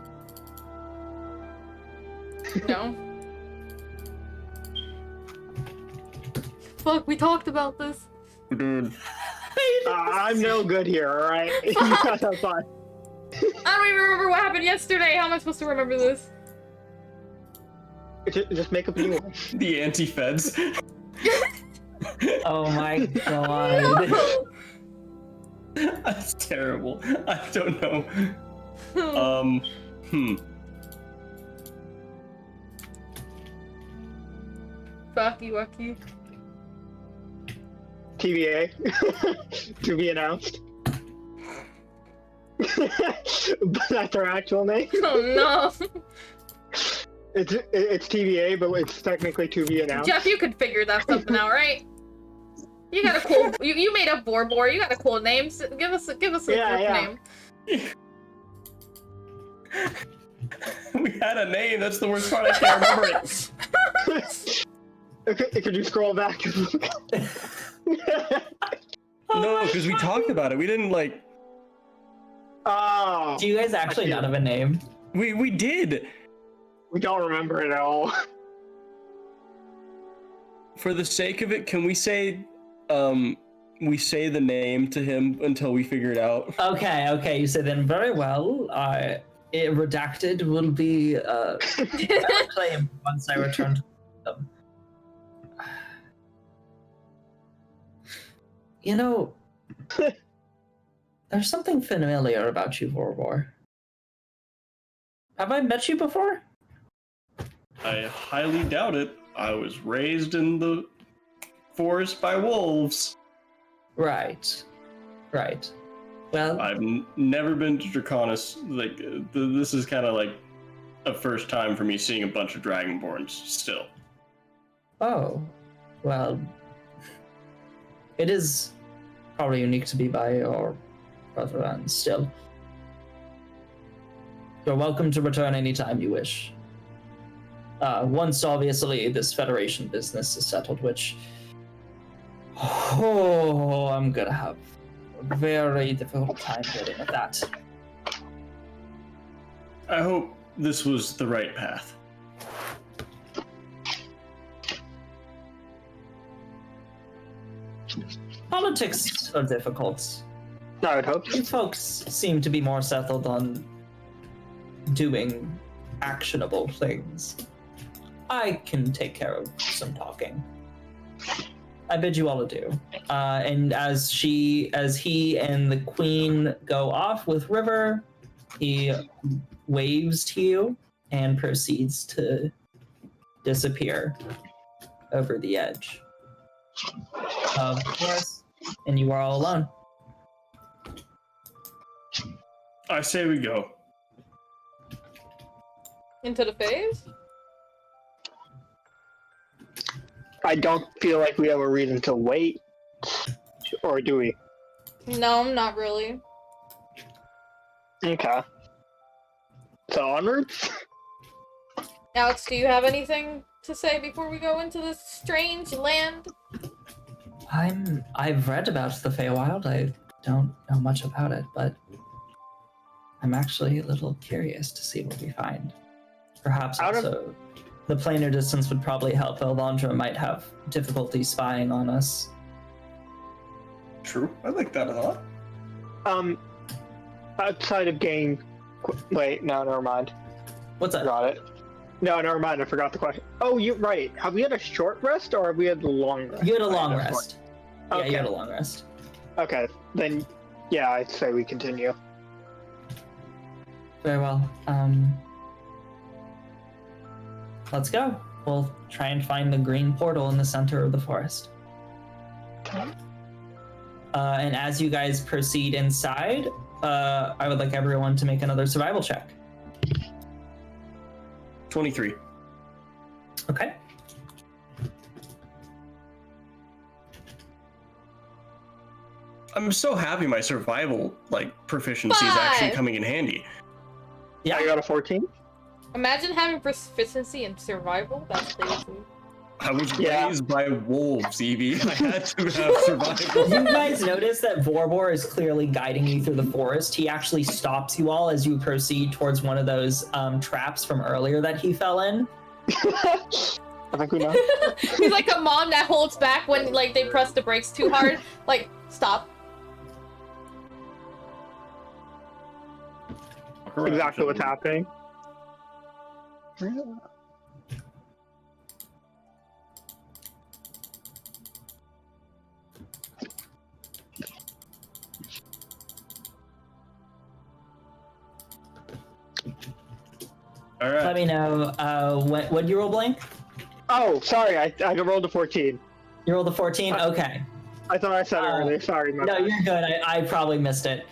[SPEAKER 5] No. Fuck, we talked about this.
[SPEAKER 3] Dude.
[SPEAKER 1] I'm no good here, alright? That's fine.
[SPEAKER 5] I don't even remember what happened yesterday. How am I supposed to remember this?
[SPEAKER 1] Just make up a new one.
[SPEAKER 3] The anti-feds.
[SPEAKER 2] Oh my god.
[SPEAKER 3] That's terrible. I don't know.
[SPEAKER 5] Fucky wucky.
[SPEAKER 1] TVA. To be announced. But that's our actual name.
[SPEAKER 5] Oh no.
[SPEAKER 1] It's TVA, but it's technically to be announced.
[SPEAKER 5] Jeff, you could figure that something out, right? You got a cool. You made up Borbor. You got a cool name. Give us a group name.
[SPEAKER 3] We had a name. That's the worst part. I can't remember it.
[SPEAKER 1] Could you scroll back?
[SPEAKER 3] No, because we talked about it. We didn't like.
[SPEAKER 1] Oh.
[SPEAKER 2] Do you guys actually not have a name?
[SPEAKER 3] We did.
[SPEAKER 1] We don't remember it at all.
[SPEAKER 3] For the sake of it, can we say the name to him until we figure it out?
[SPEAKER 2] Okay, you say then very well. Redacted will be claimed once I return to them. You know, there's something familiar about you, Borbor. Have I met you before?
[SPEAKER 3] I highly doubt it. I was raised in the forest by wolves.
[SPEAKER 2] Right. Well,
[SPEAKER 3] I've never been to Draconis. Like, this is kind of like a first time for me seeing a bunch of Dragonborns still.
[SPEAKER 2] oh, well, it is probably unique to be by your brotherland still. You're welcome to return anytime you wish. Once, obviously, this Federation business is settled, which... Oh, I'm gonna have a very difficult time dealing with that.
[SPEAKER 3] I hope this was the right path.
[SPEAKER 2] Politics are difficult.
[SPEAKER 1] I would hope.
[SPEAKER 2] You folks seem to be more settled on doing actionable things. I can take care of some talking. I bid you all adieu. And as he and the queen go off with River, he waves to you and proceeds to disappear over the edge of the forest, and you are all alone.
[SPEAKER 3] I say we go.
[SPEAKER 5] Into the phase?
[SPEAKER 1] I don't feel like we have a reason to wait. Or do we?
[SPEAKER 5] No, not really.
[SPEAKER 1] Okay. So onwards?
[SPEAKER 5] Alex, do you have anything to say before we go into this strange land?
[SPEAKER 2] I've read about the Feywild. I don't know much about it, but I'm actually a little curious to see what we find. Perhaps also the planar distance would probably help. Eldandra might have difficulty spying on us.
[SPEAKER 3] True. I like that a lot.
[SPEAKER 1] Outside of game... Wait, no, never mind.
[SPEAKER 2] What's that?
[SPEAKER 1] Forgot it. No, never mind, I forgot the question. Oh, you're right. Have we had a short rest, or have we had a long rest?
[SPEAKER 2] You had a long rest. Yeah,
[SPEAKER 1] Okay.
[SPEAKER 2] you had a long rest.
[SPEAKER 1] Okay, then, yeah, I'd say we continue.
[SPEAKER 2] Very well. Let's go. We'll try and find the green portal in the center of the forest. And as you guys proceed inside, I would like everyone to make another survival check.
[SPEAKER 3] 23.
[SPEAKER 2] Okay.
[SPEAKER 3] I'm so happy my survival proficiency is actually
[SPEAKER 5] 5.
[SPEAKER 3] coming in handy.
[SPEAKER 2] Yeah.
[SPEAKER 1] I got a 14.
[SPEAKER 5] Imagine having proficiency in survival. That's crazy.
[SPEAKER 3] I was
[SPEAKER 1] Yeah.
[SPEAKER 3] raised by wolves, Evie. I had to have survival.
[SPEAKER 2] You guys notice that Vorbor is clearly guiding you through the forest. He actually stops you all as you proceed towards one of those traps from earlier that he fell in.
[SPEAKER 1] I think we know.
[SPEAKER 5] He's like a mom that holds back when like they press the brakes too hard. Like, stop.
[SPEAKER 1] Exactly what's happening.
[SPEAKER 3] All right.
[SPEAKER 2] Let me know. What you roll, Blank?
[SPEAKER 1] Oh, sorry, I rolled a 14.
[SPEAKER 2] You rolled a 14? Okay.
[SPEAKER 1] I thought I said it earlier. Sorry, my
[SPEAKER 2] No,
[SPEAKER 1] bad.
[SPEAKER 2] you're good. I probably missed it.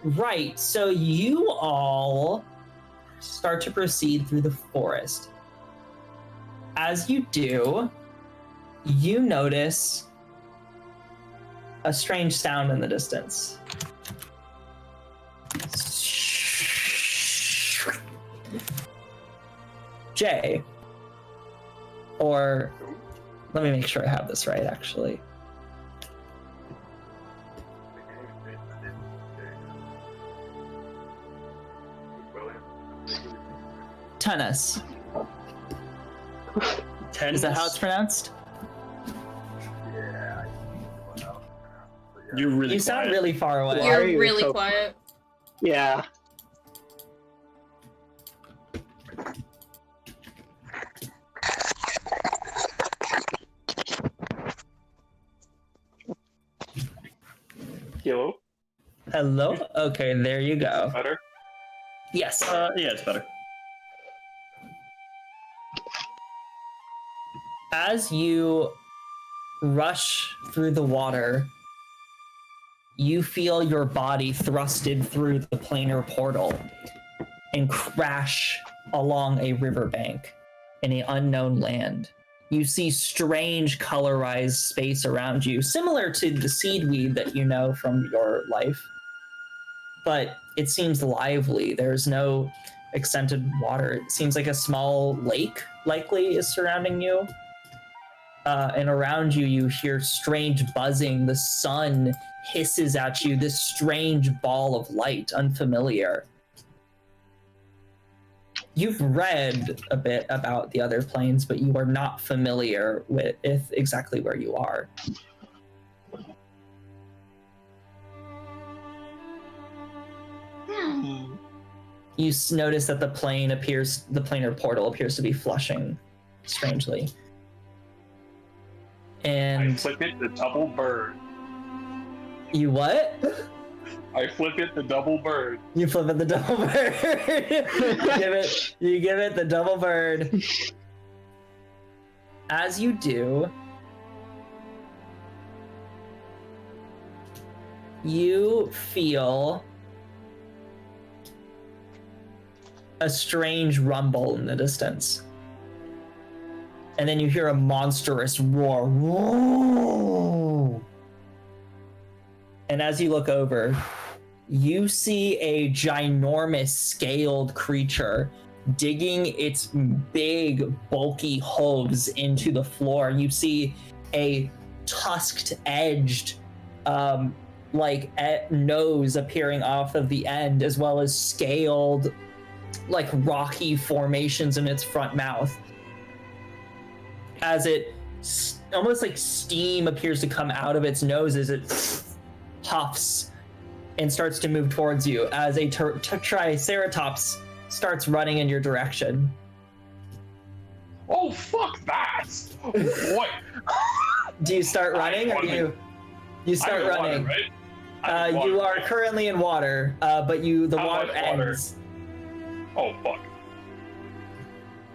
[SPEAKER 2] Right. So you all start to proceed through the forest. As you do, you notice a strange sound in the distance. Jay, or let me make sure I have this right, actually. Tennis. Is that how it's pronounced?
[SPEAKER 3] You're really
[SPEAKER 2] You sound
[SPEAKER 3] quiet.
[SPEAKER 2] really far away.
[SPEAKER 1] Why are
[SPEAKER 5] You're
[SPEAKER 1] you
[SPEAKER 5] really
[SPEAKER 1] so-
[SPEAKER 5] quiet.
[SPEAKER 1] Yeah.
[SPEAKER 4] Hello?
[SPEAKER 2] Hello? Okay, there you go.
[SPEAKER 4] Better?
[SPEAKER 2] Yes.
[SPEAKER 3] Yeah, it's better.
[SPEAKER 2] As you rush through the water, you feel your body thrusted through the planar portal and crash along a riverbank in an unknown land. You see strange colorized space around you, similar to the seedweed that you know from your life. But it seems lively. There's no accented water. It seems like a small lake likely is surrounding you. And around you, you hear strange buzzing. The sun hisses at you, this strange ball of light, unfamiliar. You've read a bit about the other planes, but you are not familiar with exactly where you are. You notice that the planar portal appears to be flushing strangely.
[SPEAKER 4] I
[SPEAKER 2] And
[SPEAKER 4] flip it the double bird.
[SPEAKER 2] you what?
[SPEAKER 4] I flip it the double bird.
[SPEAKER 2] You flip it the double bird. you give it the double bird. As you do, you feel a strange rumble in the distance. And then you hear a monstrous roar. Whoa! And as you look over, you see a ginormous scaled creature digging its big, bulky hooves into the floor. You see a tusked-edged, nose appearing off of the end, as well as scaled, rocky formations in its front mouth. As it almost like steam appears to come out of its nose as it huffs and starts to move towards you as a Triceratops starts running in your direction.
[SPEAKER 4] Oh, fuck that! Oh, boy!
[SPEAKER 2] Do you start running or do you start
[SPEAKER 4] I'm in
[SPEAKER 2] running?
[SPEAKER 4] water, right? I'm in
[SPEAKER 2] You
[SPEAKER 4] water,
[SPEAKER 2] are
[SPEAKER 4] right?
[SPEAKER 2] currently in water, but the
[SPEAKER 4] How
[SPEAKER 2] water
[SPEAKER 4] much water?
[SPEAKER 2] ends.
[SPEAKER 4] Oh, fuck.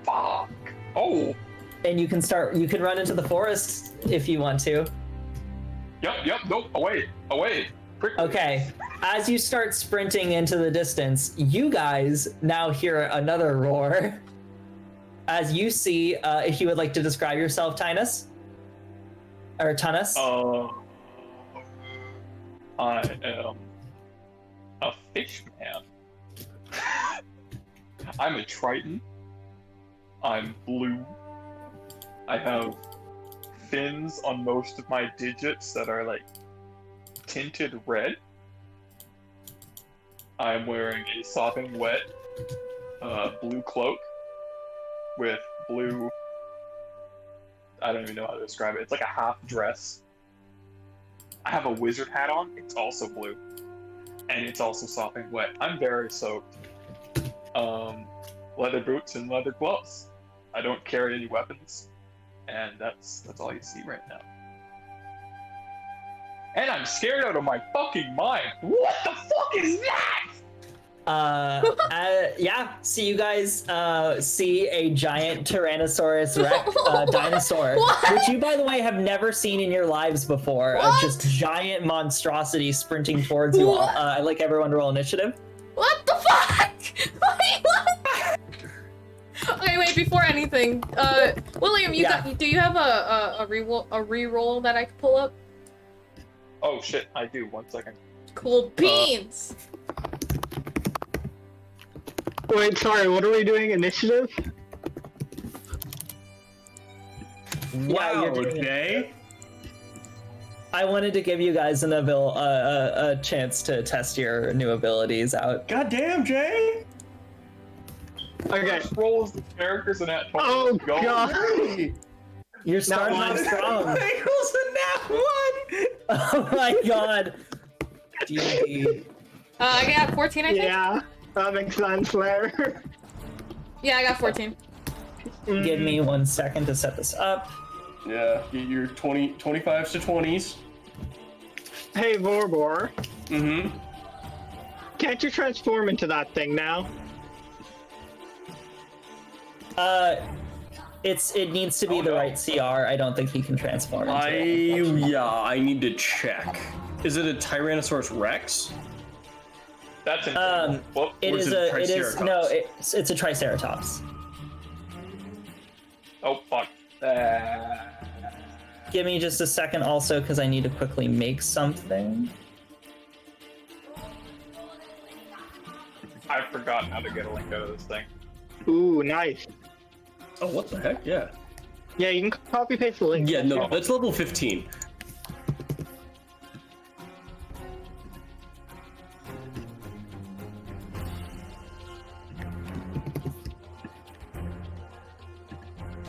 [SPEAKER 4] Fuck. Oh,
[SPEAKER 2] And you can run into the forest if you want to.
[SPEAKER 4] Yep, nope, away. Quickly.
[SPEAKER 2] Okay, as you start sprinting into the distance, you guys now hear another roar. As you see, if you would like to describe yourself, Tinus? Or Tunus?
[SPEAKER 4] I am a fish man. I'm a Triton. I'm blue. I have fins on most of my digits that are like tinted red. I'm wearing a sopping wet blue cloak with blue, I don't even know how to describe it. It's like a half dress. I have a wizard hat on. It's also blue. And it's also sopping wet. I'm very soaked. Leather boots and leather gloves. I don't carry any weapons. And that's all you see right now. And I'm scared out of my fucking mind. What the fuck is that?
[SPEAKER 2] Yeah, so you guys see a giant Tyrannosaurus Rex dinosaur, which you, by the way, have never seen in your lives before. Just giant monstrosity sprinting towards you all. I'd like everyone to roll initiative.
[SPEAKER 5] What the fuck? Okay, wait, before anything, William, do you have a reroll that I can pull up?
[SPEAKER 4] Oh shit, I do. 1 second.
[SPEAKER 5] Cool beans!
[SPEAKER 1] Wait, sorry, what are we doing? Initiative?
[SPEAKER 3] Wow,
[SPEAKER 2] you're doing
[SPEAKER 3] Jay.
[SPEAKER 2] I wanted to give you guys a chance to test your new abilities out.
[SPEAKER 3] God damn, Jay.
[SPEAKER 1] Okay.
[SPEAKER 4] First roll is the characters in that.
[SPEAKER 1] Oh god.
[SPEAKER 2] You're starting off strong.
[SPEAKER 3] Michael's a nat 1.
[SPEAKER 2] Oh my god. DND.
[SPEAKER 5] I got 14, I think?
[SPEAKER 1] Yeah, that makes sense there.
[SPEAKER 5] Yeah, I got 14.
[SPEAKER 2] Give me 1 second to set this up.
[SPEAKER 3] Yeah, get your 25s to 20s.
[SPEAKER 1] Hey, Vorbor.
[SPEAKER 3] Mm-hmm.
[SPEAKER 1] Can't you transform into that thing now?
[SPEAKER 2] It needs to be the right CR. I don't think he can transform into it.
[SPEAKER 3] I need to check. Is it a Tyrannosaurus Rex?
[SPEAKER 4] That's it
[SPEAKER 2] It's a Triceratops.
[SPEAKER 4] Oh fuck.
[SPEAKER 2] Give me just a second also, because I need to quickly make something.
[SPEAKER 4] I've forgotten how to get a link out of this thing.
[SPEAKER 1] Ooh, nice.
[SPEAKER 3] Oh, what the heck? Yeah.
[SPEAKER 1] Yeah, you can copy paste the link.
[SPEAKER 3] Yeah, no, that's level 15.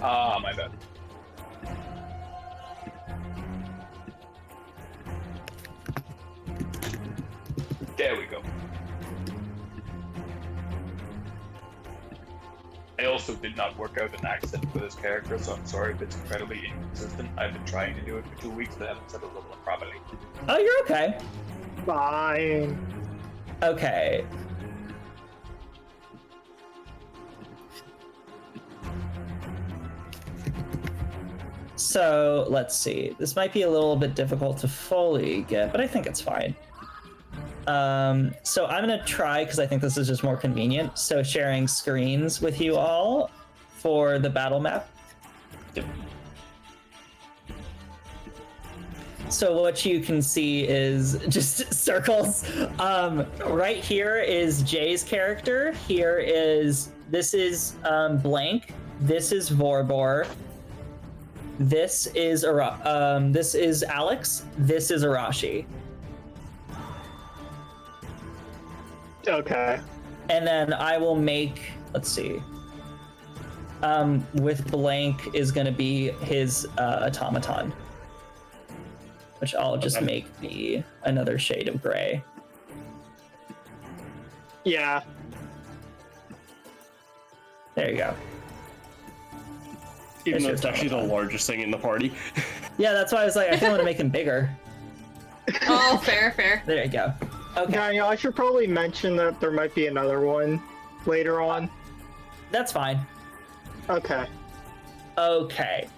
[SPEAKER 4] Ah, my bad. There we go. I also did not work out an accent for this character, so I'm sorry if it's incredibly inconsistent. I've been trying to do it for 2 weeks, but I haven't settled it properly.
[SPEAKER 2] Oh, you're okay.
[SPEAKER 1] Fine.
[SPEAKER 2] Okay. So let's see. This might be a little bit difficult to fully get, but I think it's fine. So I'm gonna try, because I think this is just more convenient. So sharing screens with you all for the battle map. So what you can see is just circles. Right here is Jay's character. This is blank. This is Vorbor. This is Alex. This is Arashi.
[SPEAKER 1] Okay.
[SPEAKER 2] And then I will make, let's see. With blank is going to be his automaton, which I'll just make be another shade of gray.
[SPEAKER 1] Yeah.
[SPEAKER 2] There you go.
[SPEAKER 3] Even though it's actually the largest thing in the party.
[SPEAKER 2] Yeah, that's why I was like, I think I want to make him bigger.
[SPEAKER 5] Oh, fair.
[SPEAKER 2] There you go. Okay.
[SPEAKER 1] Daniel, I should probably mention that there might be another one later on.
[SPEAKER 2] That's fine.
[SPEAKER 1] Okay.
[SPEAKER 2] Okay.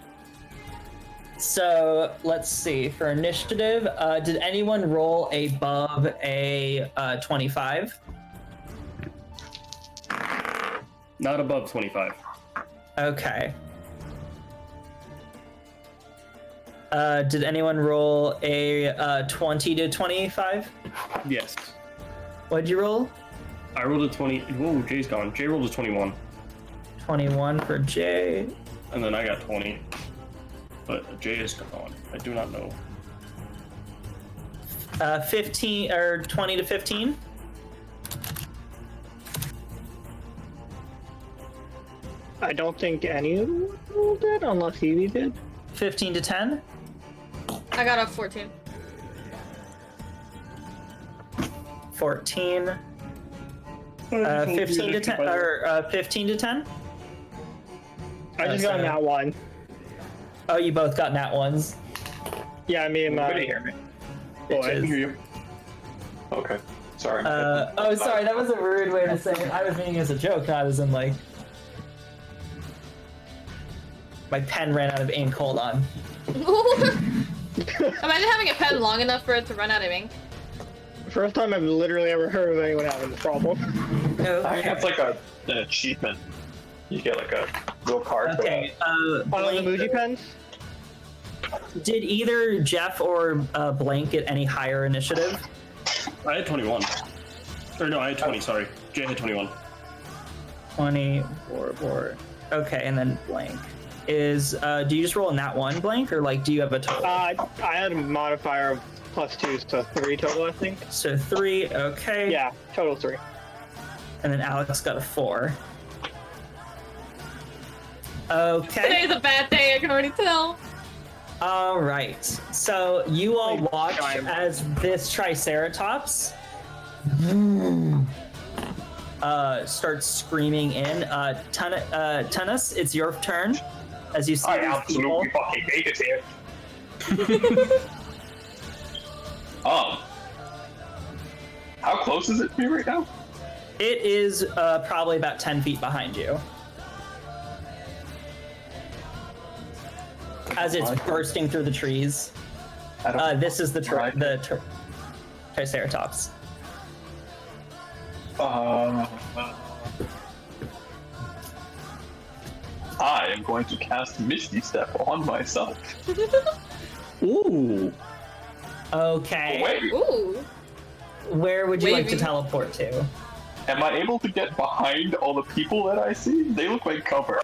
[SPEAKER 2] So let's see. For initiative, did anyone roll above a 25?
[SPEAKER 3] Not above 25.
[SPEAKER 2] Okay. Did anyone roll a 20 to 25?
[SPEAKER 3] Yes.
[SPEAKER 2] What'd you roll?
[SPEAKER 3] I rolled a 20. Whoa, Jay's gone. Jay rolled a 21.
[SPEAKER 2] 21 for Jay.
[SPEAKER 3] And then I got 20. But Jay is gone. I do not know.
[SPEAKER 2] 15 or 20 to 15?
[SPEAKER 1] I don't think anyone did, unless Evie did.
[SPEAKER 2] 15 to 10?
[SPEAKER 5] I got a 14.
[SPEAKER 2] 14. 15 to 10 or 15 to 10?
[SPEAKER 1] I just got that one.
[SPEAKER 2] Oh, you both got nat ones.
[SPEAKER 1] Yeah, me and my.
[SPEAKER 6] Nobody hear me?
[SPEAKER 1] Oh,
[SPEAKER 6] I can hear you. Okay. Sorry.
[SPEAKER 2] Oh, sorry, that was a rude way to say it. I was meaning it as a joke, not as in like. My pen ran out of ink. Hold on.
[SPEAKER 5] Imagine having a pen long enough for it to run out of ink.
[SPEAKER 1] First time I've literally ever heard of anyone having this problem.
[SPEAKER 6] I think it's like an achievement. You get like a little card.
[SPEAKER 2] Okay.
[SPEAKER 1] Oh, the emoji pens?
[SPEAKER 2] Did either Jeff or Blank get any higher initiative?
[SPEAKER 3] I had 21. Or no, I had 20, sorry. Jay had 21.
[SPEAKER 2] 20, 4. Okay, and then Blank. Do you just roll in that one, Blank, or like do you have a total?
[SPEAKER 1] I had a modifier of +2, so 3 total, I think.
[SPEAKER 2] So 3, okay.
[SPEAKER 1] Yeah, total 3.
[SPEAKER 2] And then Alex got a 4. Okay.
[SPEAKER 5] Today's a bad day, I can already tell.
[SPEAKER 2] All right. So you all watch as this Triceratops starts screaming in. Tunnus, it's your turn. As you see
[SPEAKER 6] I
[SPEAKER 2] these
[SPEAKER 6] absolutely
[SPEAKER 2] people.
[SPEAKER 6] fucking hate it here. How close is it to me right now?
[SPEAKER 2] It is probably about 10 feet behind you. As it's bursting through the trees. This is the Triceratops.
[SPEAKER 6] I am going to cast Misty Step on myself.
[SPEAKER 3] Ooh.
[SPEAKER 2] Okay.
[SPEAKER 6] Wait,
[SPEAKER 5] Ooh.
[SPEAKER 2] Where would you like to
[SPEAKER 5] Wavy.
[SPEAKER 2] teleport to?
[SPEAKER 6] am I able to get behind all the people that I see? They look like cover.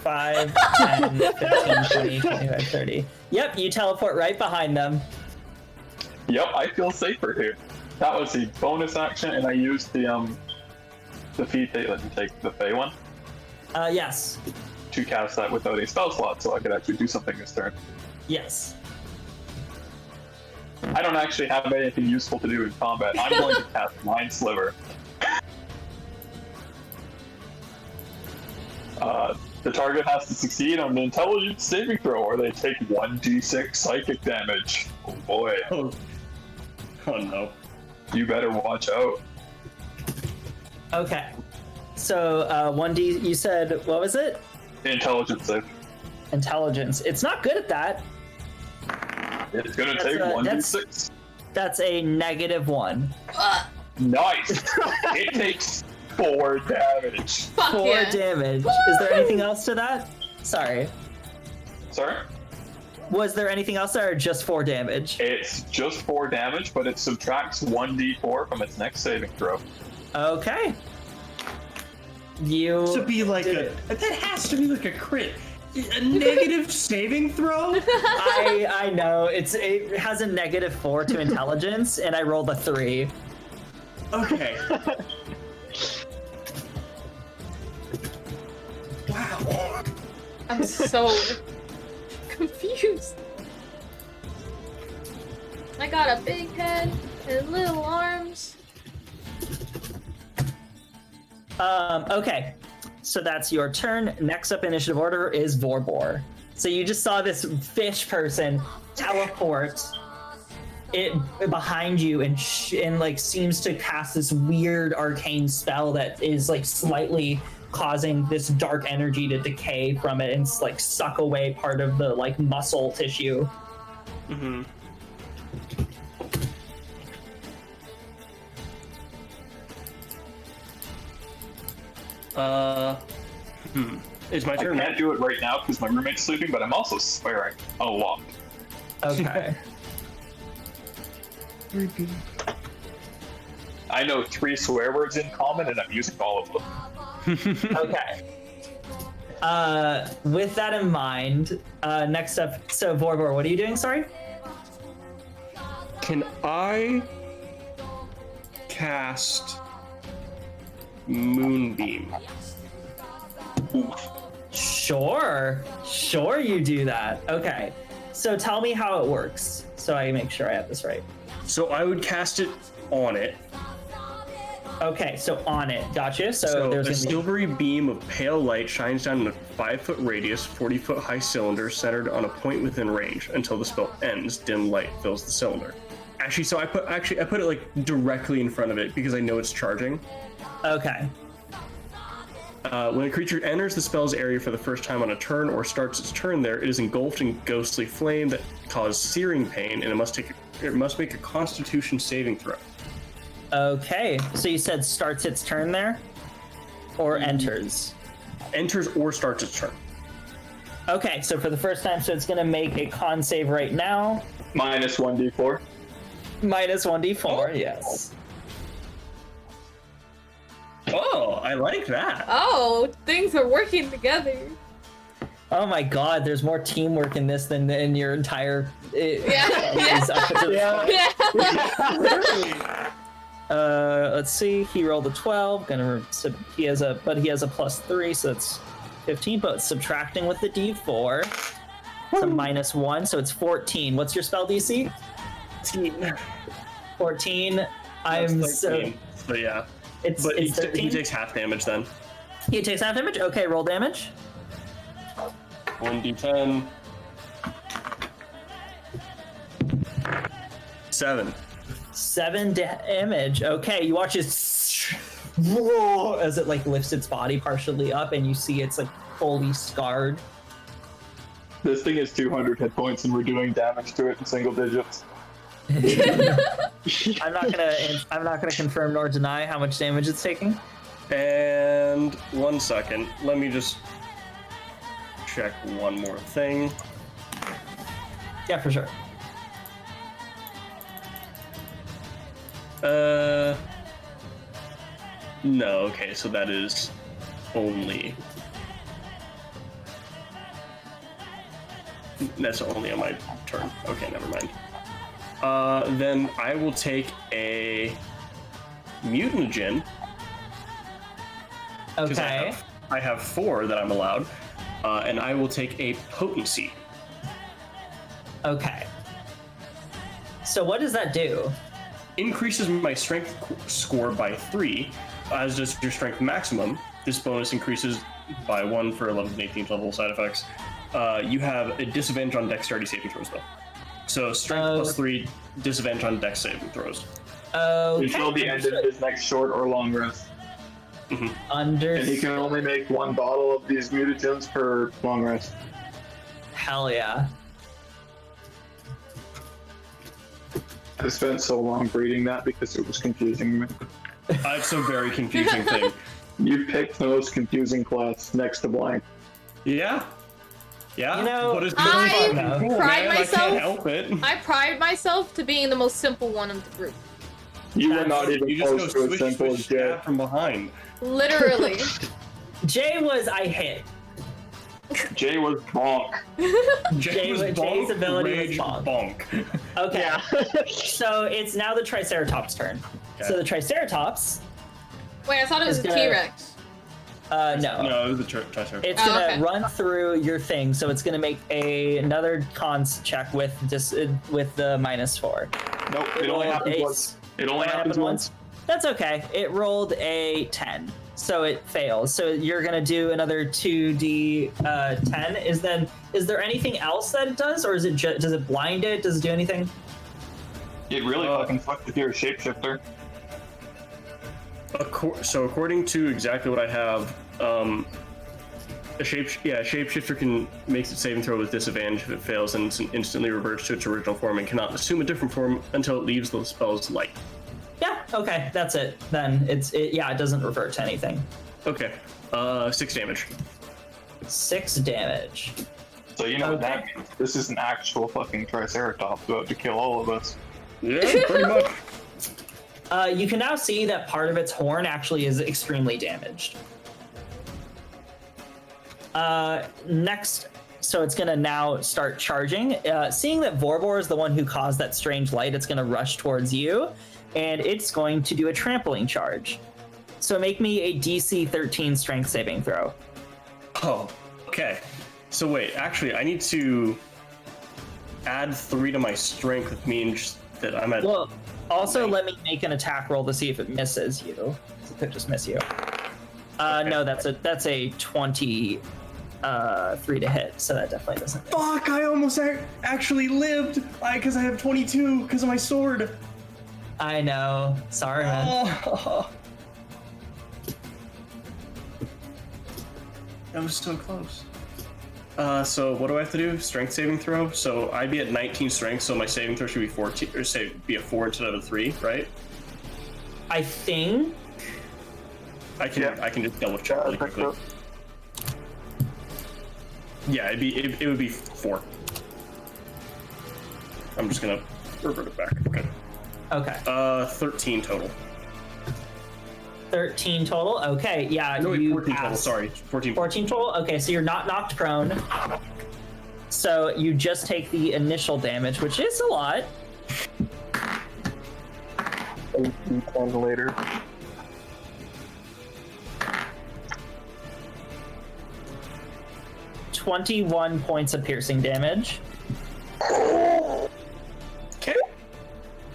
[SPEAKER 2] 5, 10, 15, 20, 25, 30. Yep, you teleport right behind them.
[SPEAKER 6] Yep, I feel safer here. That was the bonus action, and I used the feat they let me take the Fey one
[SPEAKER 2] Yes.
[SPEAKER 6] to cast that without a spell slot, so I could actually do something this turn.
[SPEAKER 2] Yes.
[SPEAKER 6] I don't actually have anything useful to do in combat. I'm going to cast Mind Sliver. The target has to succeed on an intelligence saving throw, or they take 1d6 psychic damage. Oh boy.
[SPEAKER 3] Oh no.
[SPEAKER 6] You better watch out.
[SPEAKER 2] Okay. So 1D, you said, what was it?
[SPEAKER 6] Intelligence save.
[SPEAKER 2] Intelligence. It's not good at that.
[SPEAKER 6] It's gonna
[SPEAKER 2] That's,
[SPEAKER 6] take
[SPEAKER 2] that's-
[SPEAKER 6] 1d6.
[SPEAKER 2] That's a -1.
[SPEAKER 6] Nice! It takes 4 damage.
[SPEAKER 5] Fuck
[SPEAKER 2] 4
[SPEAKER 5] yeah.
[SPEAKER 2] damage. Is there anything else to that? Sorry.
[SPEAKER 6] Sorry?
[SPEAKER 2] Was there anything else there or just 4 damage?
[SPEAKER 6] It's just 4 damage, but it subtracts 1d4 from its next saving throw.
[SPEAKER 2] Okay. You
[SPEAKER 3] To be like
[SPEAKER 2] did
[SPEAKER 3] that has to be like a crit. A negative saving throw?
[SPEAKER 2] I know it has a -4 to intelligence, and I rolled a 3.
[SPEAKER 3] Okay. Wow.
[SPEAKER 5] I'm so confused. I got a big head and little arms.
[SPEAKER 2] Okay. So that's your turn. Next up, initiative order is Vorbor. So you just saw this fish person teleport it behind you and like seems to cast this weird arcane spell that is like slightly causing this dark energy to decay from it and like suck away part of the like muscle tissue.
[SPEAKER 3] Mm-hmm. It's my turn.
[SPEAKER 6] I can't do it right now because my roommate's sleeping, but I'm also swearing a lot.
[SPEAKER 2] Okay.
[SPEAKER 6] I know 3 swear words in common, and I'm using all of them.
[SPEAKER 2] Okay. With that in mind, next up, so Vorbor, what are you doing? Sorry.
[SPEAKER 3] Can I cast Moonbeam?
[SPEAKER 2] Sure you do that. Okay. So tell me how it works, so I make sure I have this right.
[SPEAKER 3] So I would cast it on it.
[SPEAKER 2] Okay, so on it. Gotcha. So
[SPEAKER 3] a
[SPEAKER 2] there's gonna
[SPEAKER 3] silvery beam of pale light shines down in a 5-foot radius, 40-foot high cylinder centered on a point within range until the spell ends. Dim light fills the cylinder. Actually, so I put it like directly in front of it because I know it's charging.
[SPEAKER 2] Okay.
[SPEAKER 3] When a creature enters the spell's area for the first time on a turn or starts its turn there, it is engulfed in ghostly flame that causes searing pain, and it must make a Constitution saving throw.
[SPEAKER 2] Okay, so you said starts its turn there, or enters?
[SPEAKER 3] Enters or starts its turn.
[SPEAKER 2] Okay, so for the first time, so it's gonna make a con save right now.
[SPEAKER 6] Minus 1d4.
[SPEAKER 2] Minus 1d4, yes.
[SPEAKER 3] Oh, I like that.
[SPEAKER 5] Oh, things are working together.
[SPEAKER 2] Oh my god, there's more teamwork in this than in your entire...
[SPEAKER 5] Yeah.
[SPEAKER 2] Let's see, he rolled a 12, he has a +3, so that's 15, but subtracting with the d4, it's a -1, so it's 14. What's your spell DC? 14. I'm so...
[SPEAKER 3] But yeah.
[SPEAKER 2] He
[SPEAKER 3] he takes half damage then.
[SPEAKER 2] He takes half damage? Okay, roll damage.
[SPEAKER 3] 1d10. 7.
[SPEAKER 2] 7 damage. Okay, you watch it as it like lifts its body partially up, and you see it's like fully scarred.
[SPEAKER 6] This thing is 200 hit points, and we're doing damage to it in single digits.
[SPEAKER 2] I'm not gonna confirm nor deny how much damage it's taking.
[SPEAKER 3] And 1 second, let me just check one more thing.
[SPEAKER 2] Yeah, for sure.
[SPEAKER 3] No, okay, so that is only... That's only on my turn. Okay, never mind. Then I will take a mutagen.
[SPEAKER 2] Okay.
[SPEAKER 3] I have 4 that I'm allowed, and I will take a potency.
[SPEAKER 2] Okay. So what does that do?
[SPEAKER 3] Increases my strength score by 3, as does your strength maximum. This bonus increases by 1 for 11th and 18th level side effects. You have a disadvantage on dexterity saving throws, though. So strength +3, disadvantage on dex saving throws.
[SPEAKER 2] Okay.
[SPEAKER 6] Until the end of his next short or long rest.
[SPEAKER 3] Mm-hmm.
[SPEAKER 6] And he can only make 1 bottle of these mutagens per long rest.
[SPEAKER 2] Hell yeah.
[SPEAKER 6] I spent so long reading that because it was confusing me.
[SPEAKER 3] It's a very confusing thing.
[SPEAKER 6] You picked the most confusing class next to blank.
[SPEAKER 3] Yeah. Yeah.
[SPEAKER 2] You know,
[SPEAKER 3] but it's
[SPEAKER 5] I
[SPEAKER 3] cool,
[SPEAKER 5] pride
[SPEAKER 3] man.
[SPEAKER 5] myself.
[SPEAKER 3] I can't help it.
[SPEAKER 5] I pride myself to being the most simple one of the group.
[SPEAKER 6] You were not even
[SPEAKER 3] You just
[SPEAKER 6] close
[SPEAKER 3] go
[SPEAKER 6] to as simple as Jay.
[SPEAKER 3] stab from behind.
[SPEAKER 5] Literally.
[SPEAKER 2] Jay was I hit.
[SPEAKER 6] Jay was bonk.
[SPEAKER 2] Jay's ability was bonk. Okay.
[SPEAKER 1] Yeah.
[SPEAKER 2] So it's now the Triceratops' turn.
[SPEAKER 3] Okay.
[SPEAKER 2] So the Triceratops.
[SPEAKER 5] Wait, I thought it was a
[SPEAKER 2] It's gonna-
[SPEAKER 5] T-Rex.
[SPEAKER 2] No.
[SPEAKER 3] No, it was a Triceratops.
[SPEAKER 2] It's
[SPEAKER 5] Oh,
[SPEAKER 2] gonna
[SPEAKER 5] okay.
[SPEAKER 2] run through your thing, so it's gonna make another cons check with the -4.
[SPEAKER 6] Nope, it only
[SPEAKER 2] Rolled
[SPEAKER 6] happens
[SPEAKER 2] a-
[SPEAKER 6] once. It only
[SPEAKER 2] Only
[SPEAKER 6] happens
[SPEAKER 2] happened
[SPEAKER 6] once.
[SPEAKER 2] That's okay. It rolled a 10, so it fails. So you're gonna do another 2d10. Is there anything else that it does, or is it does it blind it? Does it do anything?
[SPEAKER 6] It really fucking fucked with your shapeshifter.
[SPEAKER 3] So according to exactly what I have A shapeshifter can makes its saving throw with disadvantage if it fails, and instantly reverts to its original form and cannot assume a different form until it leaves the spell's light.
[SPEAKER 2] Yeah, okay, that's it. Then it doesn't revert to anything.
[SPEAKER 3] Okay. 6 damage.
[SPEAKER 2] 6 damage.
[SPEAKER 6] So you know what that means? This is an actual fucking Triceratops about to kill all of us.
[SPEAKER 3] Yeah, pretty much.
[SPEAKER 2] You can now see that part of its horn actually is extremely damaged. Next, so it's gonna now start charging. Seeing that Vorbor is the one who caused that strange light, it's gonna rush towards you, and it's going to do a trampling charge. So make me a DC 13 strength saving throw.
[SPEAKER 3] Oh, okay. So wait, actually, I need to add 3 to my strength, which means that I'm at...
[SPEAKER 2] Well, also let me make an attack roll to see if it misses you. It could just miss you.
[SPEAKER 3] Okay.
[SPEAKER 2] No, that's a 23 to hit, so that definitely doesn't miss.
[SPEAKER 3] Fuck, I almost actually lived! Because I have 22 because of my sword.
[SPEAKER 2] I know. Sorry, man.
[SPEAKER 3] Oh. That was so close. So what do I have to do? Strength saving throw? So I'd be at 19 strength, so my saving throw should be 14, or say be a 4 instead of a 3, right?
[SPEAKER 2] I think
[SPEAKER 3] I can just double check really quickly.
[SPEAKER 6] So.
[SPEAKER 3] Yeah, it would be 4. I'm just gonna revert it back. Okay.
[SPEAKER 2] Okay.
[SPEAKER 3] 13 total.
[SPEAKER 2] 13 total. Okay, yeah.
[SPEAKER 3] No, wait,
[SPEAKER 2] you
[SPEAKER 3] 14 total.
[SPEAKER 2] pass.
[SPEAKER 3] Sorry, 14.
[SPEAKER 2] 14 total. Okay, so you're not knocked prone. So you just take the initial damage, which is a lot.
[SPEAKER 6] 10 later.
[SPEAKER 2] $21 points of piercing damage.
[SPEAKER 3] Okay.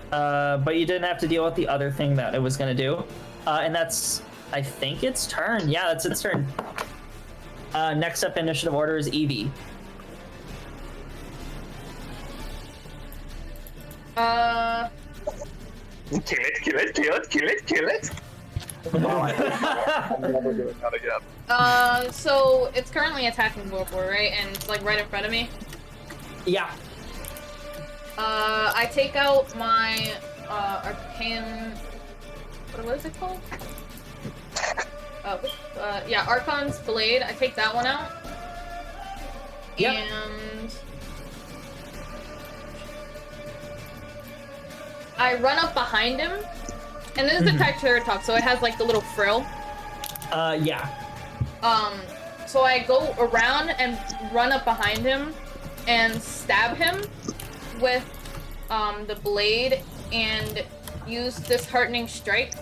[SPEAKER 2] But you didn't have to deal with the other thing that it was going to do. And that's, I think, its turn. Yeah, that's its turn. Next up, initiative order is Evie.
[SPEAKER 6] Kill it. I'm never doing that again.
[SPEAKER 5] So it's currently attacking Vorbor, right? And it's like right in front of me.
[SPEAKER 2] Yeah.
[SPEAKER 5] I take out my arcane. What is it called? Archon's blade. I take that one out.
[SPEAKER 2] Yep.
[SPEAKER 5] And I run up behind him. And this is the Triceratops, so it has like the little frill.
[SPEAKER 2] Yeah.
[SPEAKER 5] So I go around and run up behind him and stab him with the blade and use Disheartening Strike.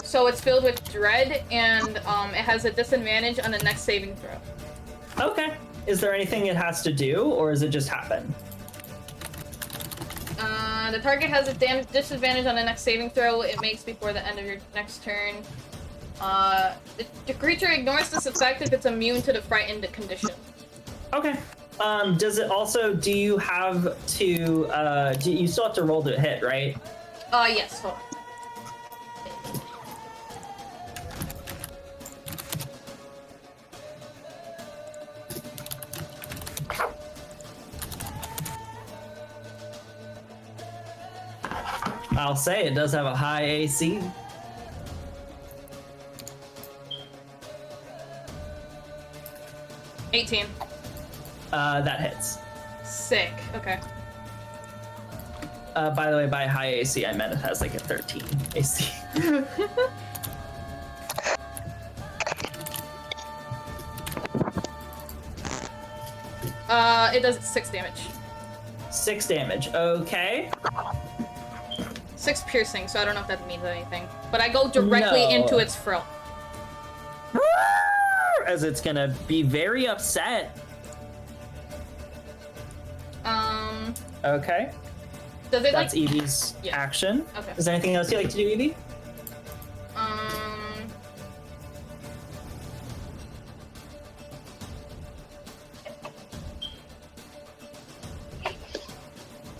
[SPEAKER 5] So it's filled with dread and it has a disadvantage on the next saving throw.
[SPEAKER 2] Okay. Is there anything it has to do, or does it just happen?
[SPEAKER 5] The target has a disadvantage on the next saving throw it makes before the end of your next turn. The creature ignores this effect if it's immune to the frightened condition.
[SPEAKER 2] Okay. Does it also, do you have to, you still have to roll to hit, right?
[SPEAKER 5] Yes, hold on.
[SPEAKER 2] I'll say it does have a high AC.
[SPEAKER 5] $18.
[SPEAKER 2] That hits.
[SPEAKER 5] Sick. Okay.
[SPEAKER 2] By the way, by high AC, I meant it has like a 13 AC.
[SPEAKER 5] It does 6 damage.
[SPEAKER 2] 6 damage. Okay.
[SPEAKER 5] 6 piercing, so I don't know if that means anything. But I go directly into its frill.
[SPEAKER 2] As it's gonna be very upset. Okay.
[SPEAKER 5] Does it
[SPEAKER 2] That's
[SPEAKER 5] like...
[SPEAKER 2] Evie's action.
[SPEAKER 5] Okay.
[SPEAKER 2] Is there anything else you'd like to do, Evie?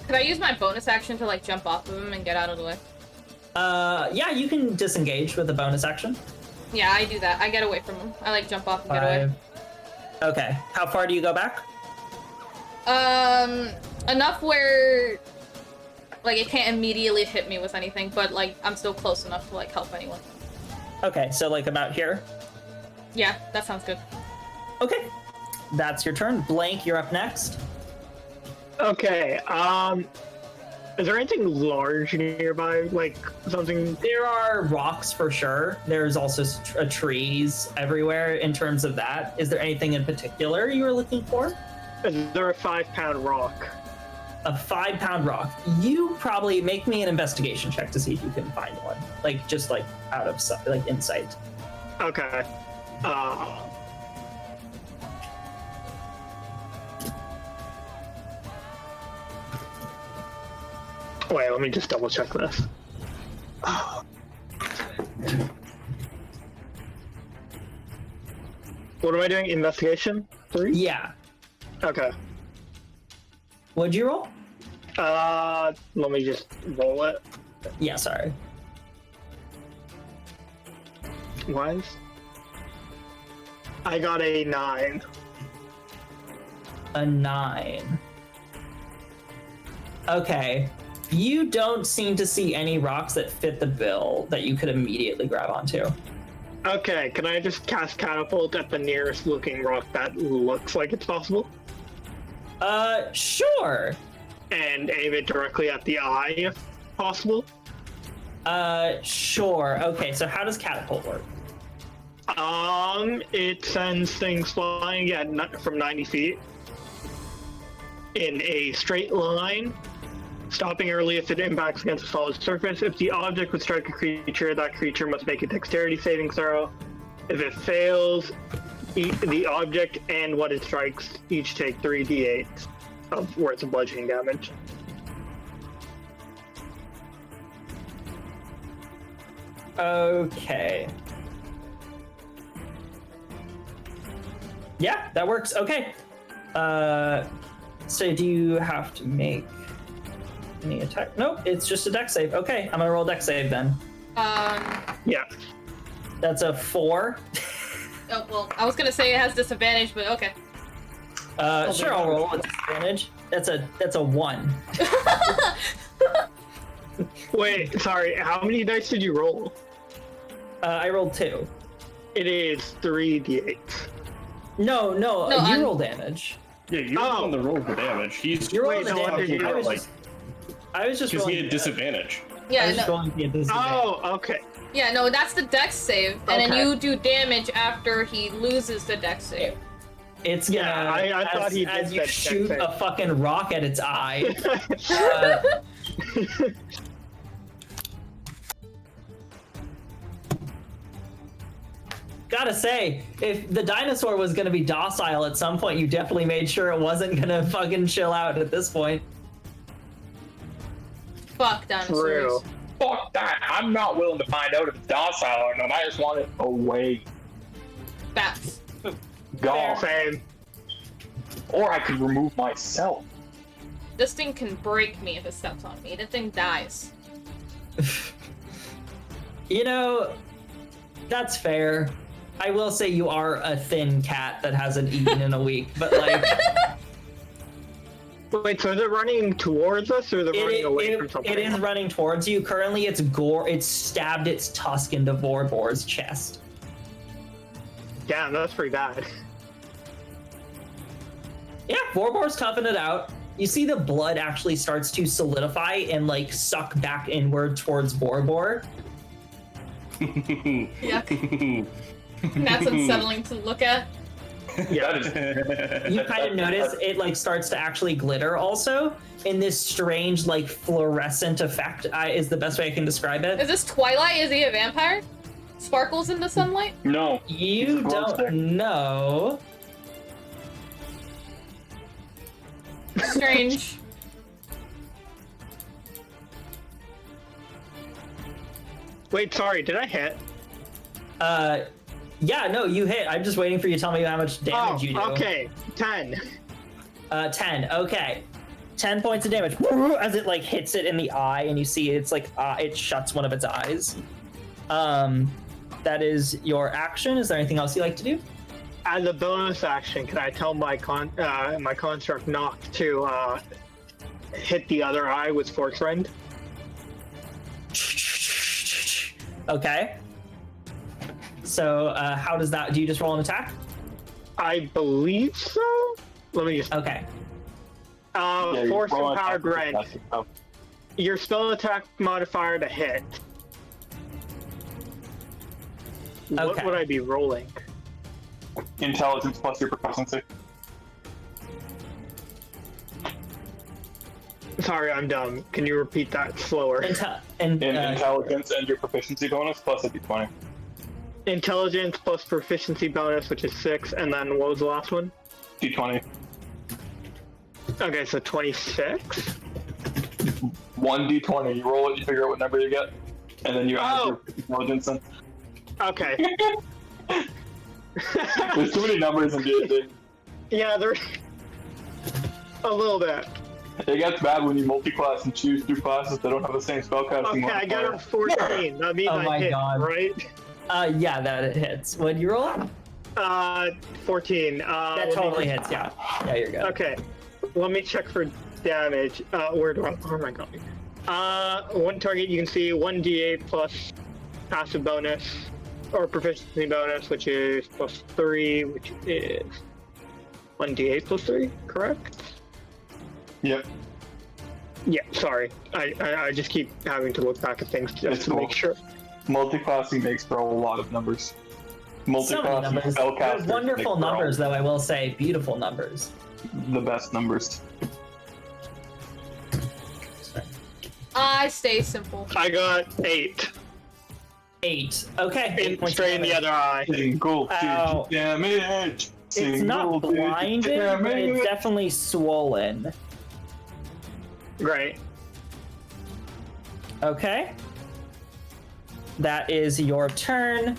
[SPEAKER 5] Could I use my bonus action to like jump off of him and get out of the way?
[SPEAKER 2] Yeah, you can disengage with a bonus action.
[SPEAKER 5] Yeah, I do that. I get away from him. I like jump off and get away.
[SPEAKER 2] 5. Okay. How far do you go back?
[SPEAKER 5] Enough where like it can't immediately hit me with anything, but like I'm still close enough to like help anyone.
[SPEAKER 2] Okay, so like about here.
[SPEAKER 5] Yeah, that sounds good.
[SPEAKER 2] Okay. That's your turn. Blank, you're up next.
[SPEAKER 1] Okay, is there anything large nearby? Like something?
[SPEAKER 2] There are rocks for sure. There's also trees everywhere in terms of that. Is there anything in particular you were looking for?
[SPEAKER 1] Is there a 5-pound rock?
[SPEAKER 2] A 5-pound rock. You probably make me an investigation check to see if you can find one. Like, just like out of sight, like insight.
[SPEAKER 1] Okay. Wait, let me just double check this. What am I doing? Investigation 3?
[SPEAKER 2] Yeah.
[SPEAKER 1] Okay.
[SPEAKER 2] What'd you roll?
[SPEAKER 1] Let me just roll it.
[SPEAKER 2] Yeah, sorry.
[SPEAKER 1] Was? I got a 9.
[SPEAKER 2] A 9. Okay. You don't seem to see any rocks that fit the bill that you could immediately grab onto.
[SPEAKER 1] Okay, can I just cast catapult at the nearest looking rock that looks like it's possible?
[SPEAKER 2] Sure.
[SPEAKER 1] And aim it directly at the eye if possible?
[SPEAKER 2] Sure. Okay, so how does catapult work?
[SPEAKER 1] It sends things flying at from 90 feet in a straight line, stopping early if it impacts against a solid surface. If the object would strike a creature, that creature must make a dexterity saving throw. If it fails, the object and what it strikes each take 3d8 of worth of bludgeoning damage.
[SPEAKER 2] Okay. Yeah, that works. Okay. So do you have to make any attack? Nope, it's just a dex save. Okay, I'm gonna roll dex save then.
[SPEAKER 1] Yeah.
[SPEAKER 2] That's a 4.
[SPEAKER 5] Oh, well, I was gonna say it has disadvantage, but okay.
[SPEAKER 2] Sure, I'll roll with disadvantage. That's a 1.
[SPEAKER 1] Wait, sorry, how many dice did you roll?
[SPEAKER 2] I rolled 2.
[SPEAKER 1] It is 3d8.
[SPEAKER 2] No, you
[SPEAKER 5] I'm-
[SPEAKER 2] roll damage.
[SPEAKER 3] Yeah, you're the one that rolled the damage.
[SPEAKER 2] You're rolling
[SPEAKER 1] Wait,
[SPEAKER 2] the
[SPEAKER 1] so what
[SPEAKER 2] damage.
[SPEAKER 1] did you
[SPEAKER 2] I
[SPEAKER 1] roll?
[SPEAKER 2] was just
[SPEAKER 3] because he
[SPEAKER 2] rolling
[SPEAKER 3] had disadvantage.
[SPEAKER 2] I
[SPEAKER 5] Yeah,
[SPEAKER 2] was just
[SPEAKER 5] no,
[SPEAKER 2] rolling the disadvantage.
[SPEAKER 1] Oh, okay.
[SPEAKER 5] yeah, no, that's the dex save, and then
[SPEAKER 1] Okay.
[SPEAKER 5] you do damage after he loses the dex save.
[SPEAKER 2] It's gonna,
[SPEAKER 1] Yeah, I thought he did
[SPEAKER 2] as you
[SPEAKER 1] that
[SPEAKER 2] shoot
[SPEAKER 1] dex save.
[SPEAKER 2] a fucking rock at its eye. Gotta say, if the dinosaur was gonna be docile at some point, you definitely made sure it wasn't gonna fucking chill out at this point.
[SPEAKER 5] Fuck dinosaurs.
[SPEAKER 1] True.
[SPEAKER 6] Fuck that. I'm not willing to find out if it's docile or not. I just want it away.
[SPEAKER 5] Bats.
[SPEAKER 6] Gone.
[SPEAKER 1] Same.
[SPEAKER 6] Or I could remove myself.
[SPEAKER 5] This thing can break me if it steps on me. The thing dies.
[SPEAKER 2] You know, that's fair. I will say you are a thin cat that hasn't eaten in a week, but like...
[SPEAKER 1] Wait, so is it running towards us or is it running away from something?
[SPEAKER 2] It is running towards you. Currently, it's stabbed its tusk into Vorbor's chest.
[SPEAKER 1] Damn, that's pretty bad.
[SPEAKER 2] Yeah, Vorbor's toughing it out. You see the blood actually starts to solidify and like suck back inward towards Vorbor.
[SPEAKER 5] Yuck. That's unsettling to look at.
[SPEAKER 1] Yeah.
[SPEAKER 2] You kind of notice it like starts to actually glitter also in this strange like fluorescent effect is the best way I can describe it.
[SPEAKER 5] Is this Twilight? Is he a vampire? Sparkles in the sunlight?
[SPEAKER 6] No.
[SPEAKER 2] You
[SPEAKER 6] It's a glow stick.
[SPEAKER 2] don't know.
[SPEAKER 5] Strange.
[SPEAKER 1] Wait, sorry, did I hit?
[SPEAKER 2] Yeah, no, you hit. I'm just waiting for you to tell me how much damage you do.
[SPEAKER 1] Okay, 10.
[SPEAKER 2] 10. Okay. 10 points of damage as it like hits it in the eye, and you see it's like it shuts one of its eyes. that is your action. Is there anything else you'd like to do?
[SPEAKER 1] As a bonus action, can I tell my construct Nock to hit the other eye with Force Rend?
[SPEAKER 2] Okay. So how does that? Do you just roll an attack?
[SPEAKER 1] I believe so. Let me just.
[SPEAKER 2] Okay.
[SPEAKER 1] Force Empowered Rend. Your spell attack modifier to hit. What
[SPEAKER 2] Okay.
[SPEAKER 1] would I be rolling?
[SPEAKER 6] Intelligence plus your proficiency.
[SPEAKER 1] Sorry, I'm dumb. Can you repeat that slower?
[SPEAKER 6] Intelligence and your proficiency bonus plus a d20.
[SPEAKER 1] Intelligence plus proficiency bonus, which is 6, and then what was the last one?
[SPEAKER 6] D20.
[SPEAKER 1] Okay, so 26.
[SPEAKER 6] 1 d20. You roll it, you figure out what number you get, and then you add your intelligence in.
[SPEAKER 1] Okay.
[SPEAKER 6] There's too many numbers in D&D.
[SPEAKER 1] Yeah, there. A little bit.
[SPEAKER 6] It gets bad when you multi-class and choose 2 classes that don't have the same spellcasting.
[SPEAKER 1] Okay, I got a 14. That means
[SPEAKER 2] Oh my
[SPEAKER 1] I hit,
[SPEAKER 2] God.
[SPEAKER 1] right?
[SPEAKER 2] Yeah, that hits. What'd you roll?
[SPEAKER 1] 14.
[SPEAKER 2] That totally hits. Yeah. Yeah, you're good.
[SPEAKER 1] Okay, let me check for damage. Where do I? Oh my god. One target you can see 1d8 plus passive bonus or proficiency bonus, which is plus 3, which is 1d8 plus 3. Correct?
[SPEAKER 6] Yep.
[SPEAKER 1] Yeah. Sorry, I just keep having to look back at things just
[SPEAKER 6] It's
[SPEAKER 1] to
[SPEAKER 6] cool.
[SPEAKER 1] make sure.
[SPEAKER 6] Multi-classing makes for a lot of numbers.
[SPEAKER 2] So many
[SPEAKER 6] Multi-classing
[SPEAKER 2] numbers. They're
[SPEAKER 6] spellcasters
[SPEAKER 2] wonderful
[SPEAKER 6] make for all
[SPEAKER 2] numbers, though. I will say, beautiful numbers.
[SPEAKER 6] The best numbers.
[SPEAKER 5] I stay simple.
[SPEAKER 1] I got 8.
[SPEAKER 2] 8. Okay. 8 points
[SPEAKER 1] Straight in
[SPEAKER 2] of
[SPEAKER 1] the
[SPEAKER 2] damage.
[SPEAKER 1] other eye.
[SPEAKER 6] Single
[SPEAKER 2] Ow.
[SPEAKER 6] digit damage.
[SPEAKER 2] It's not blinded, but it's definitely swollen.
[SPEAKER 1] Right.
[SPEAKER 2] Okay. That is your turn.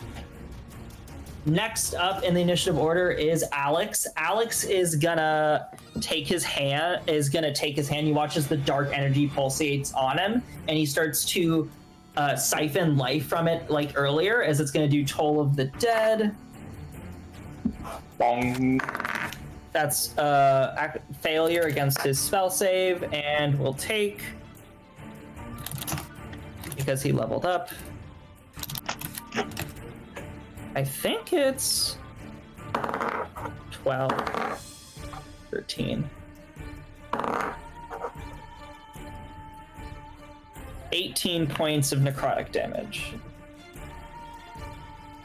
[SPEAKER 2] Next up in the initiative order is Alex. Alex is gonna take his hand. He watches the dark energy pulsates on him, and he starts to siphon life from it, like earlier, as it's gonna do Toll of the Dead.
[SPEAKER 6] Bong.
[SPEAKER 2] That's failure against his spell save, and will take, because he leveled up, I think it's 12, 13, 18 points of necrotic damage.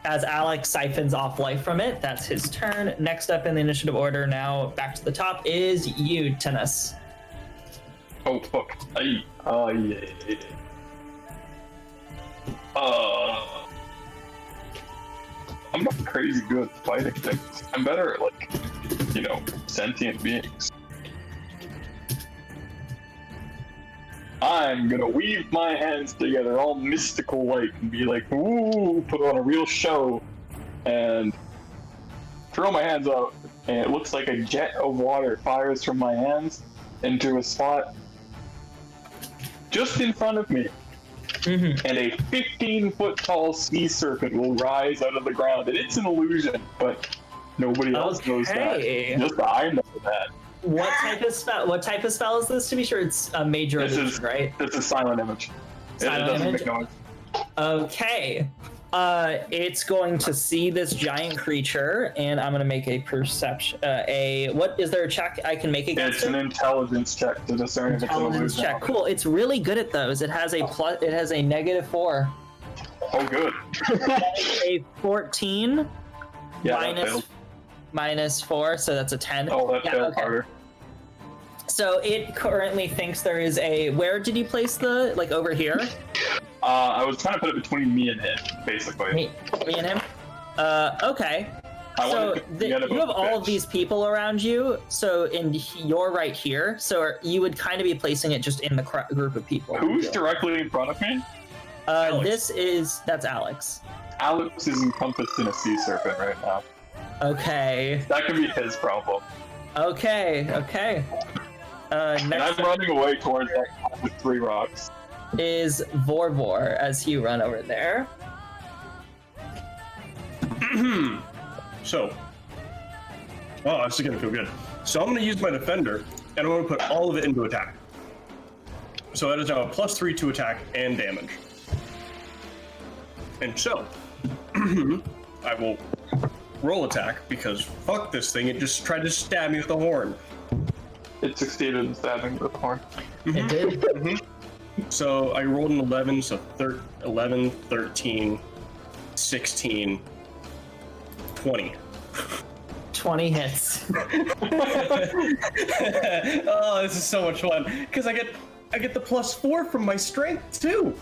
[SPEAKER 2] As Alex siphons off life from it, that's his turn. Next up in the initiative order, now back to the top, is you, Tennis.
[SPEAKER 6] Oh fuck. Aye. Oh yeah. I'm not crazy good at fighting things. I'm better at, like, sentient beings. I'm gonna weave my hands together all mystical like and be like, ooh, put on a real show, and throw my hands out, and it looks like a jet of water fires from my hands into a spot just in front of me.
[SPEAKER 2] Mm-hmm.
[SPEAKER 6] And a 15-foot tall sea serpent will rise out of the ground. And it's an illusion, but nobody else knows that. Just I know that.
[SPEAKER 2] What type of spell? What type of spell is this? To be sure, it's a major illusion, right?
[SPEAKER 6] It's a silent image.
[SPEAKER 2] Silent
[SPEAKER 6] it doesn't
[SPEAKER 2] image?
[SPEAKER 6] make noise.
[SPEAKER 2] Okay. It's going to see this giant creature, and I'm gonna make a perception. What is there a check I can make against
[SPEAKER 6] It's
[SPEAKER 2] it?
[SPEAKER 6] an intelligence check to discern if it's an
[SPEAKER 2] Intelligence
[SPEAKER 6] illusion.
[SPEAKER 2] check. Cool. It's really good at those. It has a plus. It has a -4.
[SPEAKER 6] Oh, good.
[SPEAKER 2] A 14
[SPEAKER 6] Yeah, that failed.
[SPEAKER 2] minus 4, so that's a 10.
[SPEAKER 6] Oh, that failed
[SPEAKER 2] okay.
[SPEAKER 6] harder.
[SPEAKER 2] So it currently thinks there is a. Where did you place the? Like over here?
[SPEAKER 6] I was trying to put it between me and him, basically.
[SPEAKER 2] Me and him. Okay.
[SPEAKER 6] I
[SPEAKER 2] So
[SPEAKER 6] wanted to forget
[SPEAKER 2] you have
[SPEAKER 6] about
[SPEAKER 2] all of
[SPEAKER 6] bitch.
[SPEAKER 2] these people around you. So you're right here. So you would kind of be placing it just in the group of people.
[SPEAKER 6] Who's directly in front of me?
[SPEAKER 2] That's Alex.
[SPEAKER 6] Alex is encompassed in a sea serpent right now.
[SPEAKER 2] Okay.
[SPEAKER 6] That could be his problem.
[SPEAKER 2] Okay.
[SPEAKER 6] And
[SPEAKER 2] Next
[SPEAKER 6] I'm running away towards that guy with 3 rocks.
[SPEAKER 2] is Vorvor as you run over there.
[SPEAKER 3] So, oh, this is gonna feel good. So I'm gonna use my defender, and I'm gonna put all of it into attack. So that is now a +3 to attack and damage. And so, I will roll attack, because fuck this thing, it just tried to stab me with a horn.
[SPEAKER 6] It succeeded in stabbing with the horn.
[SPEAKER 2] It did.
[SPEAKER 3] So I rolled an 11, so 11, 13, 16, 20.
[SPEAKER 2] 20 hits.
[SPEAKER 3] Oh, this is so much fun, because I get the +4 from my strength too.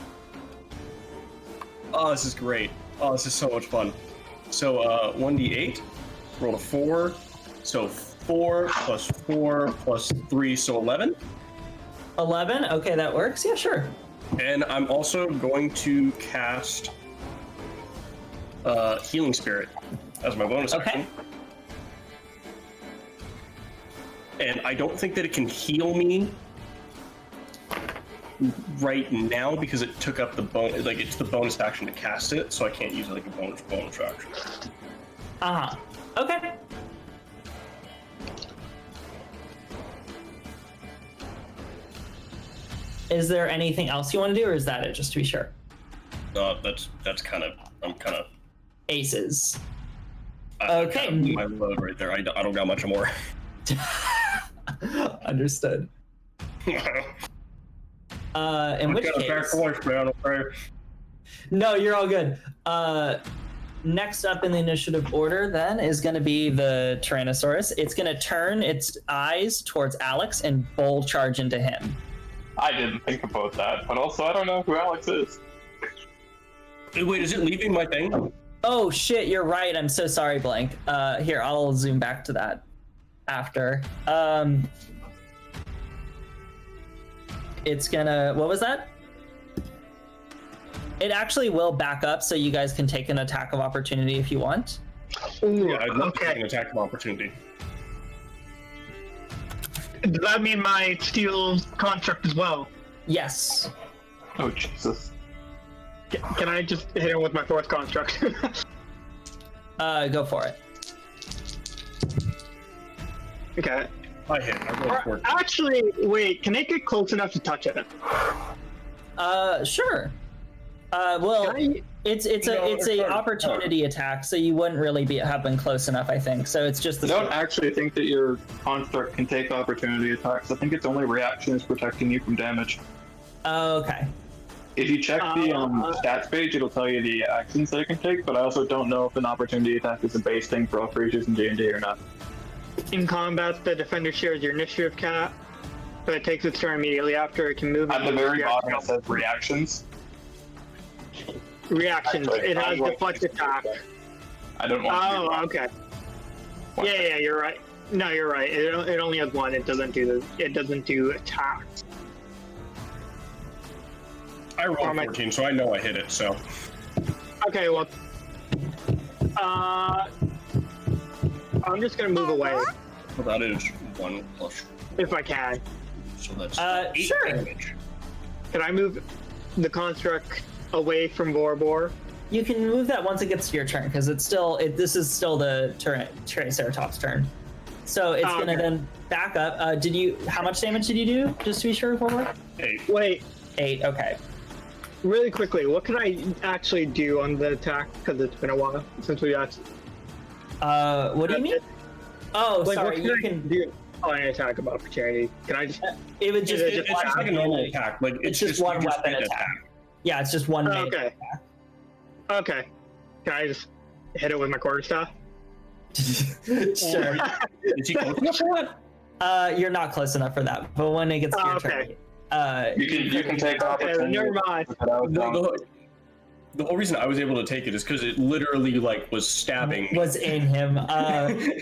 [SPEAKER 3] Oh, this is great. Oh, this is so much fun. So 1d8, rolled a 4, so 4 plus 4 plus 3, so 11.
[SPEAKER 2] 11? Okay, that works. Yeah, sure.
[SPEAKER 3] And I'm also going to cast Healing Spirit as my bonus action. And I don't think that it can heal me right now because it took up the bonus, like it's the bonus action to cast it, so I can't use it like a bonus action.
[SPEAKER 2] Okay. Is there anything else you want to do, or is that it, just to be sure?
[SPEAKER 3] That's kind of, I'm kind of
[SPEAKER 2] aces.
[SPEAKER 3] Okay. Kind of my load right there. I don't got much more.
[SPEAKER 2] Understood. In which case, no, you're all good. Next up in the initiative order then is going to be the Tyrannosaurus. It's going to turn its eyes towards Alex and bull charge into him.
[SPEAKER 6] I didn't think about that, but also I don't know who Alex is.
[SPEAKER 3] Wait, is it leaving my thing?
[SPEAKER 2] Oh shit, you're right. I'm so sorry, Blank. Here, I'll zoom back to that after. It's gonna, what was that? It actually will back up so you guys can take an attack of opportunity if you want.
[SPEAKER 3] Ooh, yeah, I'd love to take an attack of opportunity.
[SPEAKER 1] Does that mean my steel construct as well?
[SPEAKER 2] Yes.
[SPEAKER 6] Oh, Jesus.
[SPEAKER 1] Can I just hit him with my fourth construct?
[SPEAKER 2] Go for it.
[SPEAKER 1] Okay.
[SPEAKER 3] I hit. I rolled 14.
[SPEAKER 1] Actually, wait, can it get close enough to touch it?
[SPEAKER 2] Sure. Well, it's a opportunity attack, so you wouldn't really have been close enough, I think. So it's just the.
[SPEAKER 6] I don't actually think that your construct can take opportunity attacks. I think its only reaction is protecting you from damage.
[SPEAKER 2] Okay.
[SPEAKER 6] If you check the stats page, it'll tell you the actions that it can take, but I also don't know if an opportunity attack is a base thing for all creatures in D&D or not.
[SPEAKER 1] In combat, the defender shares your initiative cap, but it takes its turn immediately after. It can move.
[SPEAKER 6] At the very bottom, it says reactions.
[SPEAKER 1] Reactions. It has deflect attack.
[SPEAKER 6] I don't want to.
[SPEAKER 1] Oh, okay. Yeah, you're right. No, you're right. It only has one. It doesn't do attacks.
[SPEAKER 3] I rolled 14, so I know I hit it. So.
[SPEAKER 1] Okay, well. I'm just gonna move away.
[SPEAKER 3] Well, that is 1 plus.
[SPEAKER 1] If I can.
[SPEAKER 3] So that's 8
[SPEAKER 2] sure.
[SPEAKER 3] damage.
[SPEAKER 1] Can I move the construct away from Borbor?
[SPEAKER 2] You can move that once it gets to your turn, because this is still the Triceratops turn. So it's gonna then back up. How much damage did you do? Just to be sure, forward.
[SPEAKER 3] 8.
[SPEAKER 1] Wait.
[SPEAKER 2] 8. Okay.
[SPEAKER 1] Really quickly, what can I actually do on the attack? Because it's been a while since we actually.
[SPEAKER 2] What do you mean? Oh,
[SPEAKER 1] like,
[SPEAKER 2] sorry. You can
[SPEAKER 1] do an attack of opportunity. Can I just?
[SPEAKER 2] It would just.
[SPEAKER 3] It's just like a normal attack. Like
[SPEAKER 2] it's just one weapon attack. Yeah, it's just one main attack.
[SPEAKER 1] Okay. Can I just hit it with my quarterstaff?
[SPEAKER 2] Sure.
[SPEAKER 3] Is he close enough for that?
[SPEAKER 2] You're not close enough for that. But when it gets to your turn,
[SPEAKER 6] you can take opportunity.
[SPEAKER 1] Never mind.
[SPEAKER 3] The whole reason I was able to take it is because it literally was stabbing me.
[SPEAKER 2] Was in him.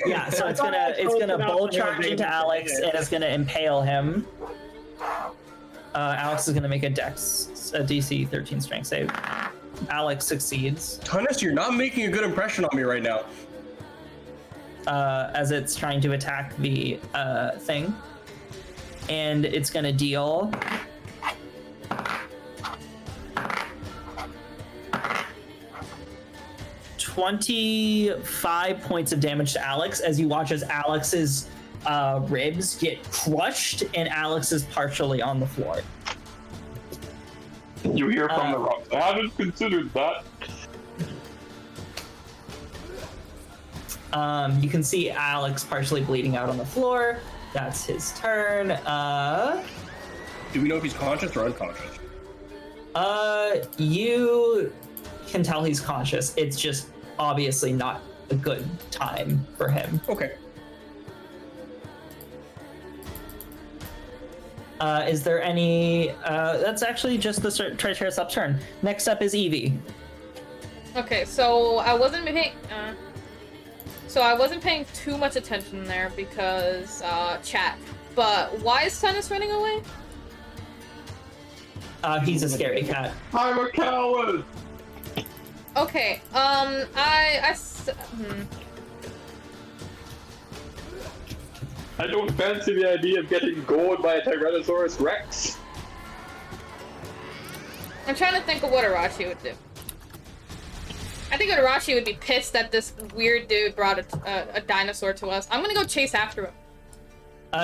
[SPEAKER 2] Yeah, so it's gonna bolt charge into Alex and it's gonna impale him. Alex is gonna make a DC 13 strength save. Alex succeeds.
[SPEAKER 3] Tunnis, you're not making a good impression on me right now.
[SPEAKER 2] As it's trying to attack the thing, and it's gonna deal. 25 points of damage to Alex as you watch as Alex's ribs get crushed and Alex is partially on the floor.
[SPEAKER 6] You hear from the rocks. I haven't considered that.
[SPEAKER 2] You can see Alex partially bleeding out on the floor. That's his turn.
[SPEAKER 3] Do we know if he's conscious or unconscious?
[SPEAKER 2] You can tell he's conscious. It's just obviously not a good time for him.
[SPEAKER 3] Okay.
[SPEAKER 2] Is there any... that's actually just the Triceratops turn. Next up is Evie.
[SPEAKER 5] Okay, so I wasn't paying... So I wasn't paying too much attention there because, chat. But why is Tennis running away?
[SPEAKER 2] He's a scaredy cat.
[SPEAKER 6] I'm a coward!
[SPEAKER 5] Okay,
[SPEAKER 6] I don't fancy the idea of getting gored by a Tyrannosaurus Rex.
[SPEAKER 5] I'm trying to think of what Arashi would do. I think Arashi would be pissed that this weird dude brought a dinosaur to us. I'm gonna go chase after him.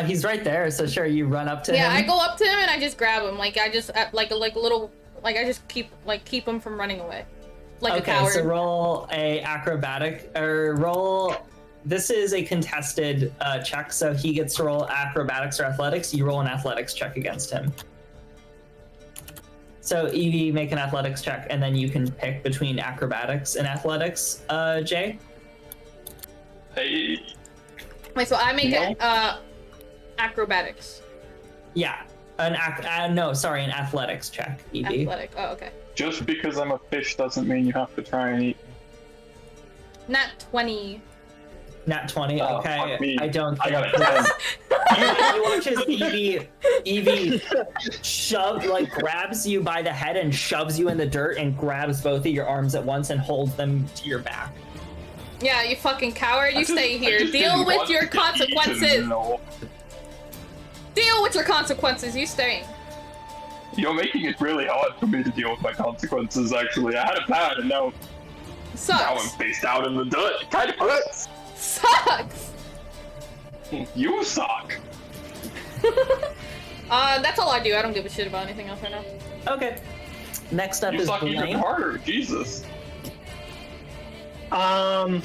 [SPEAKER 2] He's right there, so sure, you run up to him.
[SPEAKER 5] Yeah, I go up to him and I just grab him. Like I just I just keep him from running away. Like a coward.
[SPEAKER 2] Okay, so roll a acrobatic or roll. This is a contested check, so he gets to roll acrobatics or athletics. You roll an athletics check against him. So Evie, make an athletics check, and then you can pick between acrobatics and athletics. Jay.
[SPEAKER 6] Hey.
[SPEAKER 5] Wait, so I make it acrobatics.
[SPEAKER 2] Yeah, an athletics check. Evie.
[SPEAKER 5] Athletic. Oh, okay.
[SPEAKER 6] Just because I'm a fish doesn't mean you have to try and eat.
[SPEAKER 5] Nat 20.
[SPEAKER 2] Nat 20.
[SPEAKER 6] Oh,
[SPEAKER 2] Okay,
[SPEAKER 6] fuck me.
[SPEAKER 2] I don't.
[SPEAKER 6] I got a 10.
[SPEAKER 2] You watch as Evie grabs you by the head and shoves you in the dirt and grabs both of your arms at once and holds them to your back.
[SPEAKER 5] Yeah, you fucking coward. You stay here. Deal with your consequences. Deal with your consequences. You stay.
[SPEAKER 6] You're making it really hard for me to deal with my consequences, actually. I had a plan, and now I'm
[SPEAKER 5] Sucks.
[SPEAKER 6] faced out in the dirt. It kind of hurts.
[SPEAKER 5] Sucks.
[SPEAKER 6] You suck.
[SPEAKER 5] That's all I do. I don't give a shit about anything else right now.
[SPEAKER 2] Okay. Next up
[SPEAKER 6] You
[SPEAKER 2] is
[SPEAKER 6] suck even
[SPEAKER 2] Blaine.
[SPEAKER 6] harder. Jesus.
[SPEAKER 1] Can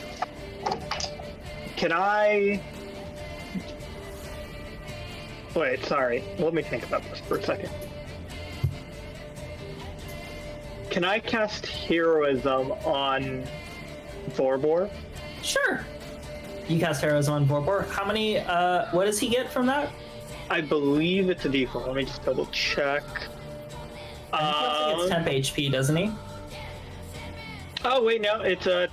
[SPEAKER 1] I... Wait, sorry. Let me think about this for a second. Can I cast Heroism on Vorbor?
[SPEAKER 2] Sure. You cast Heroes on Vorbor. How many, what does he get from that?
[SPEAKER 1] I believe it's a default. Let me just double check.
[SPEAKER 2] I think it's temp HP, doesn't he?
[SPEAKER 1] Oh wait, no, it's the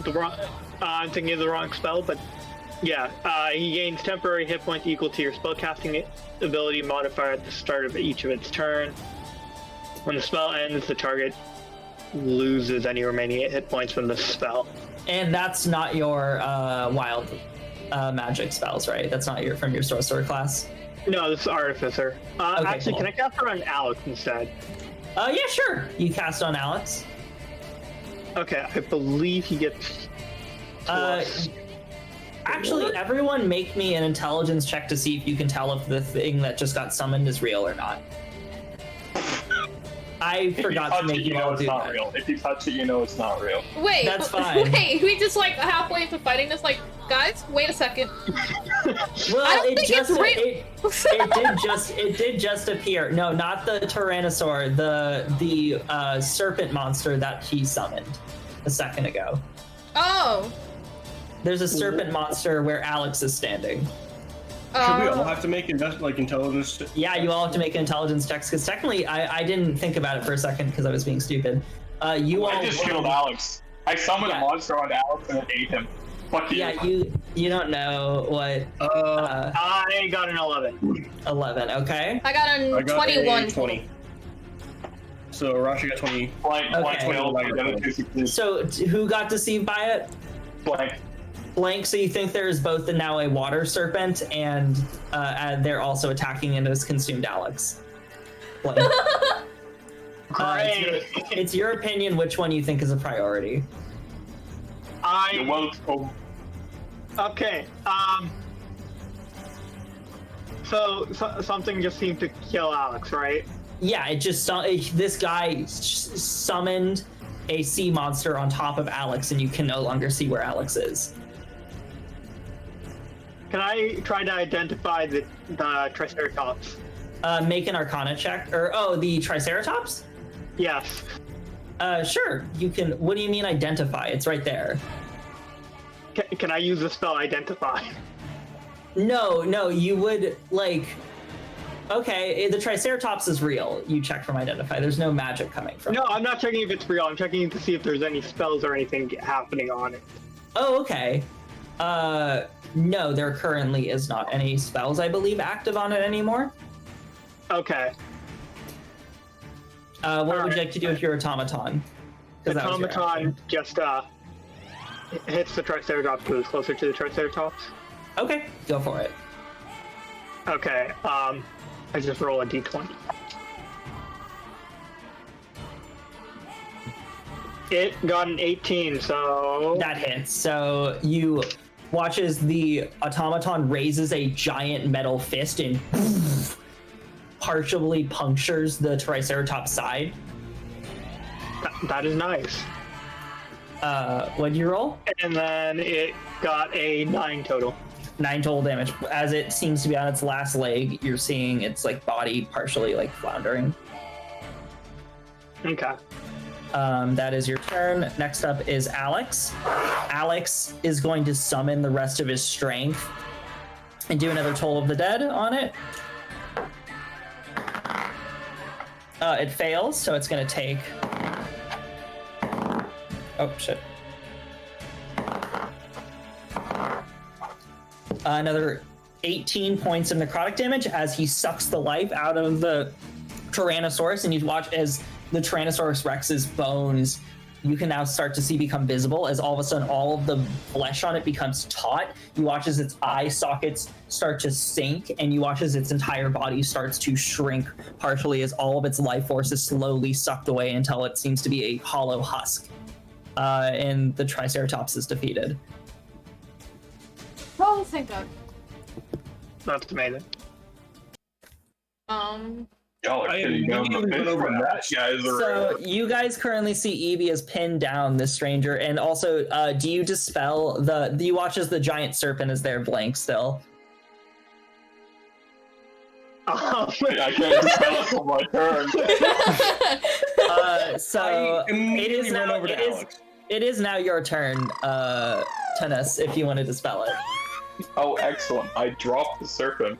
[SPEAKER 1] wrong. I'm thinking of the wrong spell, but yeah, he gains temporary hit points equal to your spellcasting ability modifier at the start of each of its turn. When the spell ends, the target loses any remaining hit points from the spell.
[SPEAKER 2] And that's not your wild magic spells, right? That's not from your sorcerer class.
[SPEAKER 1] No, this is Artificer.
[SPEAKER 2] Okay,
[SPEAKER 1] Actually,
[SPEAKER 2] cool.
[SPEAKER 1] can I cast her on Alex instead?
[SPEAKER 2] Yeah, sure. You cast on Alex.
[SPEAKER 1] Okay, I believe he gets plus.
[SPEAKER 2] Actually, everyone make me an intelligence check to see if you can tell if the thing that just got summoned is real or not. I forgot to make you all do that.
[SPEAKER 6] Real. If you touch it, you know it's not real.
[SPEAKER 5] Wait,
[SPEAKER 2] That's fine.
[SPEAKER 5] Wait, we just like halfway into fighting this, like, guys, wait a second.
[SPEAKER 2] Well,
[SPEAKER 5] I don't
[SPEAKER 2] it
[SPEAKER 5] think
[SPEAKER 2] just
[SPEAKER 5] it's real.
[SPEAKER 2] it did just appear. No, not the Tyrannosaur, the serpent monster that he summoned a second ago.
[SPEAKER 5] Oh.
[SPEAKER 2] There's a serpent monster where Alex is standing.
[SPEAKER 3] Should we all have to make intelligence?
[SPEAKER 2] Yeah, you all have to make intelligence checks because technically I didn't think about it for a second because I was being stupid.
[SPEAKER 6] I just killed Alex. I summoned a monster on Alex and it ate him. Fuck you.
[SPEAKER 2] Yeah, you don't know what.
[SPEAKER 1] I got an 11.
[SPEAKER 2] 11. Okay.
[SPEAKER 5] I got a 21.
[SPEAKER 3] 20. So Rashi got 20.
[SPEAKER 6] Blank.
[SPEAKER 2] Okay. So who got deceived by it? Blank. So you think there's both now a water serpent and they're also attacking and has consumed Alex. Blank. It's your opinion which one you think is a priority.
[SPEAKER 6] You're welcome.
[SPEAKER 1] Okay. So something just seemed to kill Alex, right?
[SPEAKER 2] Yeah, it just this guy summoned a sea monster on top of Alex, and you can no longer see where Alex is.
[SPEAKER 1] Can I try to identify the Triceratops?
[SPEAKER 2] Make an Arcana check, or the Triceratops?
[SPEAKER 1] Yes.
[SPEAKER 2] Sure. You can. What do you mean identify? It's right there.
[SPEAKER 1] Can I use the spell identify?
[SPEAKER 2] No, you would like. Okay, the Triceratops is real. You check from identify. There's no magic coming from it.
[SPEAKER 1] No, I'm not checking if it's real. I'm checking to see if there's any spells or anything happening on it.
[SPEAKER 2] Oh, okay. No, there currently is not any spells, I believe, active on it anymore.
[SPEAKER 1] Okay.
[SPEAKER 2] What would you like to do with your automaton?
[SPEAKER 1] The automaton just hits the Triceratops because it's closer to the Triceratops.
[SPEAKER 2] Okay, go for it.
[SPEAKER 1] Okay, I just roll a d20. It got an 18, so...
[SPEAKER 2] That hits. So you watch as the automaton raises a giant metal fist and partially punctures the Triceratops side.
[SPEAKER 1] That is nice.
[SPEAKER 2] What did you roll?
[SPEAKER 1] And then it got a 9 total.
[SPEAKER 2] 9 total damage. As it seems to be on its last leg, you're seeing its like body partially like floundering.
[SPEAKER 1] Okay.
[SPEAKER 2] That is your turn. Next up is Alex. Alex is going to summon the rest of his strength and do another Toll of the Dead on it. It fails, so it's going to take... Oh, shit. Another 18 points of necrotic damage as he sucks the life out of the Tyrannosaurus, and you watch as the Tyrannosaurus Rex's bones, you can now start to see become visible as all of a sudden all of the flesh on it becomes taut. You watch as its eye sockets start to sink, and you watch as its entire body starts to shrink partially as all of its life force is slowly sucked away until it seems to be a hollow husk. And the Triceratops is defeated.
[SPEAKER 5] Oh, thank God.
[SPEAKER 1] That's amazing.
[SPEAKER 6] Y'all are kidding me.
[SPEAKER 2] So you guys currently see Evie as pinned down, this stranger, and also do you dispel do you watch as the giant serpent is there blank still?
[SPEAKER 6] I can't dispel it for my turn.
[SPEAKER 2] So it is now your turn, Tunis, if you want to dispel it.
[SPEAKER 6] Oh, excellent. I dropped the serpent.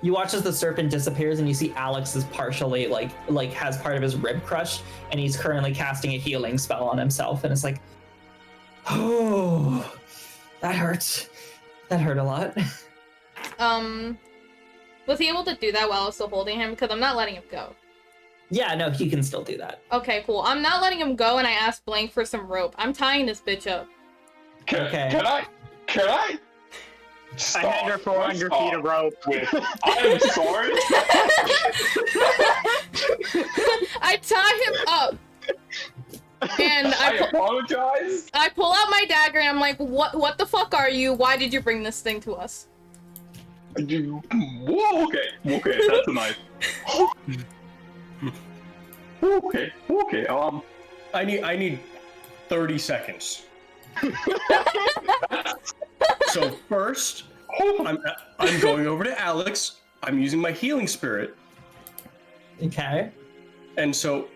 [SPEAKER 2] You watch as the serpent disappears, and you see Alex is partially like has part of his rib crushed, and he's currently casting a healing spell on himself, and it's like, oh, that hurts. That hurt a lot.
[SPEAKER 5] Was he able to do that while I was still holding him? Because I'm not letting him go.
[SPEAKER 2] Yeah, no, he can still do that.
[SPEAKER 5] Okay, cool. I'm not letting him go, and I asked Blank for some rope. I'm tying this bitch up.
[SPEAKER 2] Okay.
[SPEAKER 6] Can I? Stop.
[SPEAKER 1] I had her 400 feet of rope.
[SPEAKER 6] I'm sorry.
[SPEAKER 5] I tie him up. And
[SPEAKER 6] I apologize.
[SPEAKER 5] I pull out my dagger and I'm like, what the fuck are you? Why did you bring this thing to us?
[SPEAKER 6] Whoa, okay, that's a knife. Okay.
[SPEAKER 3] I need 30 seconds. So first, I'm going over to Alex. I'm using my healing spirit.
[SPEAKER 2] Okay.
[SPEAKER 3] And so,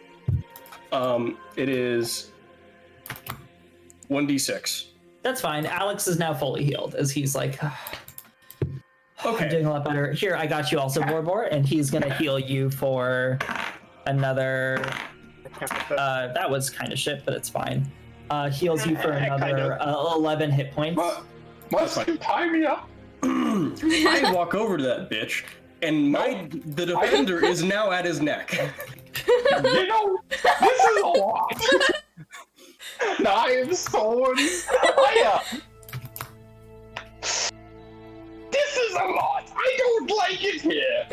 [SPEAKER 3] it is 1d6.
[SPEAKER 2] That's fine. Alex is now fully healed as he's like,
[SPEAKER 3] okay,
[SPEAKER 2] I'm doing a lot better. Here, I got you also, Borbor, and he's gonna heal you for another. That was kind of shit, but it's fine. Heals you for another 11 hit points.
[SPEAKER 6] Must you tie me up?
[SPEAKER 3] I walk over to that bitch, and the defender is now at his neck.
[SPEAKER 6] You know, this is a lot. Knives, swords, fire. This is a lot. I don't like it here.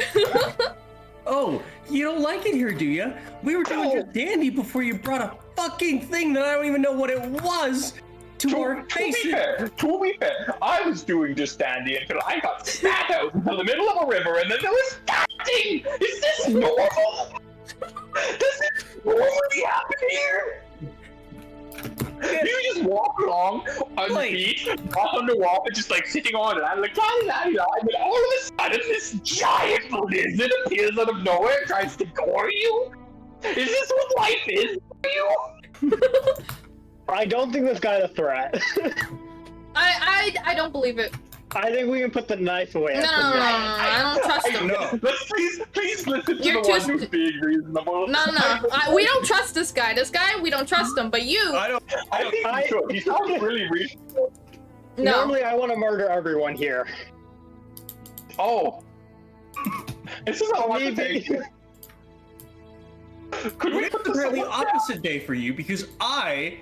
[SPEAKER 3] Oh, you don't like it here, do you? We were doing just dandy before you brought a fucking thing that I don't even know what it was. to our faces.
[SPEAKER 6] To be fair, I was doing just dandy until I got spat out into the middle of a river, and then there was fighting. Is this normal? Does this normally happen here? You just walk along on the beach, walk on the wall, and just like sitting on it. I'm like, la, and then all of a sudden, this giant lizard appears out of nowhere and tries to gore you. Is this what life is for you?
[SPEAKER 1] I don't think this guy's a threat.
[SPEAKER 5] I don't believe it.
[SPEAKER 1] I think we can put the knife away.
[SPEAKER 5] No, I don't trust him.
[SPEAKER 6] No. Let's please listen to
[SPEAKER 5] You're
[SPEAKER 6] the one who's being reasonable.
[SPEAKER 5] No. We don't trust this guy. This guy, we don't trust him. But you.
[SPEAKER 6] I think he should. He sounds really reasonable.
[SPEAKER 5] No.
[SPEAKER 1] Normally, I want to murder everyone here.
[SPEAKER 6] Oh. This is a lot to
[SPEAKER 1] Maybe.
[SPEAKER 6] take. Could we put
[SPEAKER 3] the
[SPEAKER 6] this
[SPEAKER 3] really
[SPEAKER 6] on
[SPEAKER 3] opposite day for you because I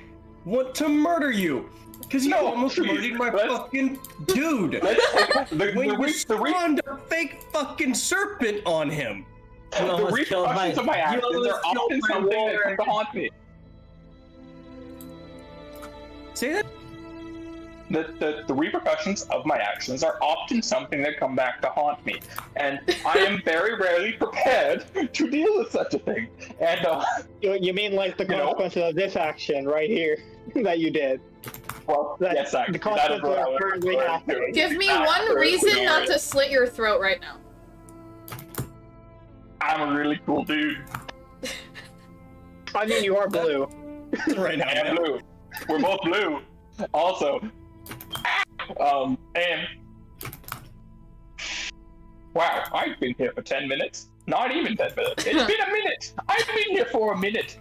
[SPEAKER 3] want to murder you. Because you almost murdered my fucking dude. When you spawned a fake fucking serpent on him.
[SPEAKER 6] The repercussions of my actions are often something that come to haunt me.
[SPEAKER 3] Say that?
[SPEAKER 6] The repercussions of my actions are often something that come back to haunt me, and I am very rarely prepared to deal with such a thing. And
[SPEAKER 1] You mean like the consequences of this action right here that you did?
[SPEAKER 6] Well, yes,
[SPEAKER 1] the consequences are currently happening.
[SPEAKER 5] Give me one reason not to slit your throat right now.
[SPEAKER 6] I'm a really cool dude.
[SPEAKER 1] I mean, you are blue.
[SPEAKER 3] Right now.
[SPEAKER 6] I am blue. We're both blue. Also, and wow, I've been here for 10 minutes. Not even 10 minutes. It's been a minute. I've been here for a minute.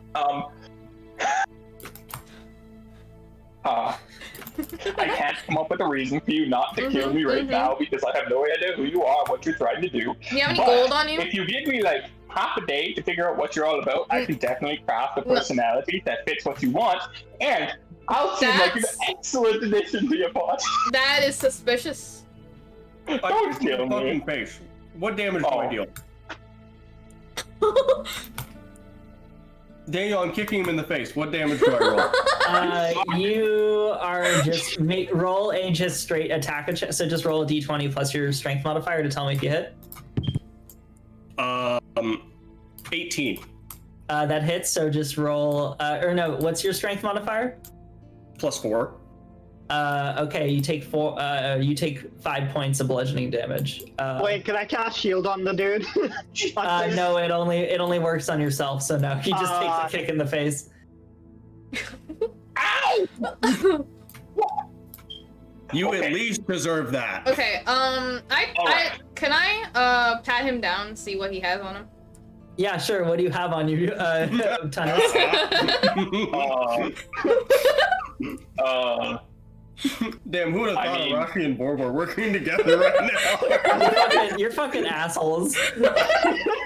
[SPEAKER 6] I can't come up with a reason for you not to kill me right now because I have no idea who you are, what you're trying to do.
[SPEAKER 5] You have any
[SPEAKER 6] But
[SPEAKER 5] gold on you?
[SPEAKER 6] if you give me like half a day to figure out what you're all about, I can definitely craft a personality that fits what you want, and I'll seem like an excellent addition to your pod.
[SPEAKER 5] That is suspicious.
[SPEAKER 6] Don't kill me.
[SPEAKER 3] Fucking face. What damage do I deal? Daniel, I'm kicking him in the face. What damage do I roll?
[SPEAKER 2] You are just roll a just straight attack. So just roll a d20 plus your strength modifier to tell me if you hit.
[SPEAKER 3] 18.
[SPEAKER 2] That hits. So just roll. Or no, what's your strength modifier?
[SPEAKER 3] +4.
[SPEAKER 2] Okay, you take 4. You take 5 points of bludgeoning damage.
[SPEAKER 1] Wait, can I cast shield on the dude?
[SPEAKER 2] No, it only works on yourself. So no, he just takes a kick in the face.
[SPEAKER 6] Ow!
[SPEAKER 3] You at least deserve that.
[SPEAKER 5] Okay, can I pat him down and see what he has on him?
[SPEAKER 2] Yeah, sure. What do you have on you, Tunnels?
[SPEAKER 3] Damn, who would have thought Rocky and Borg were working together right now?
[SPEAKER 2] You're fucking assholes.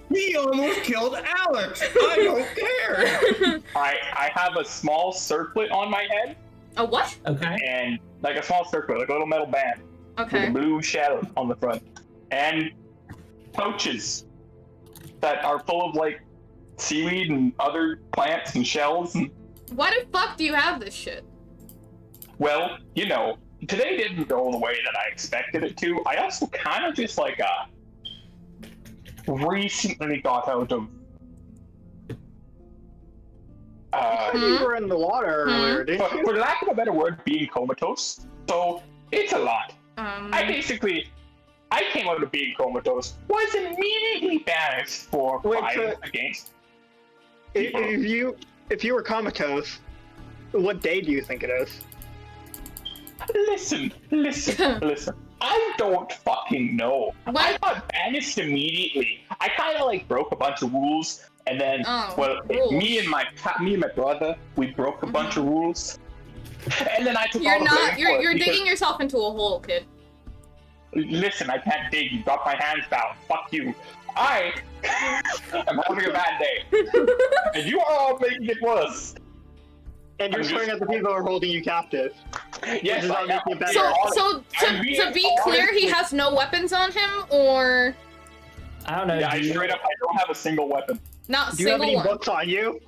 [SPEAKER 3] He almost killed Alex. I don't care.
[SPEAKER 6] I have a small circlet on my head.
[SPEAKER 5] A what?
[SPEAKER 2] Okay.
[SPEAKER 6] And like a small circlet, like a little metal band.
[SPEAKER 5] Okay.
[SPEAKER 6] With a blue shell on the front. And pouches that are full of like seaweed and other plants and shells. And
[SPEAKER 5] Why the fuck do you have this shit?
[SPEAKER 6] well, you know, today didn't go the way that I expected it to. I also kind of just like recently got out of
[SPEAKER 1] You were in the water earlier, didn't you?
[SPEAKER 6] for lack of a better word, being comatose. So it's a lot. I came out of being comatose, was immediately banished for fighting against people.
[SPEAKER 1] If you were comatose, what day do you think it is?
[SPEAKER 6] Listen. I don't fucking know.
[SPEAKER 5] What?
[SPEAKER 6] I got banished immediately. I kind of like broke a bunch of rules, and then
[SPEAKER 5] rules.
[SPEAKER 6] me and my brother, we broke a bunch of rules, and then I took all the blame for it
[SPEAKER 5] You're
[SPEAKER 6] because-
[SPEAKER 5] digging yourself into a hole, kid.
[SPEAKER 6] Listen, I can't dig. You got my hands down. Fuck you. I am having a bad day, and you are all making it worse.
[SPEAKER 1] And you're swearing at the people who are holding you captive.
[SPEAKER 6] Yes, I am.
[SPEAKER 5] So to be clear, he has no weapons on him, or
[SPEAKER 2] I don't know.
[SPEAKER 6] Yeah, I don't have a single weapon.
[SPEAKER 5] not
[SPEAKER 1] Do you have
[SPEAKER 5] single
[SPEAKER 1] any
[SPEAKER 5] one.
[SPEAKER 1] books on you?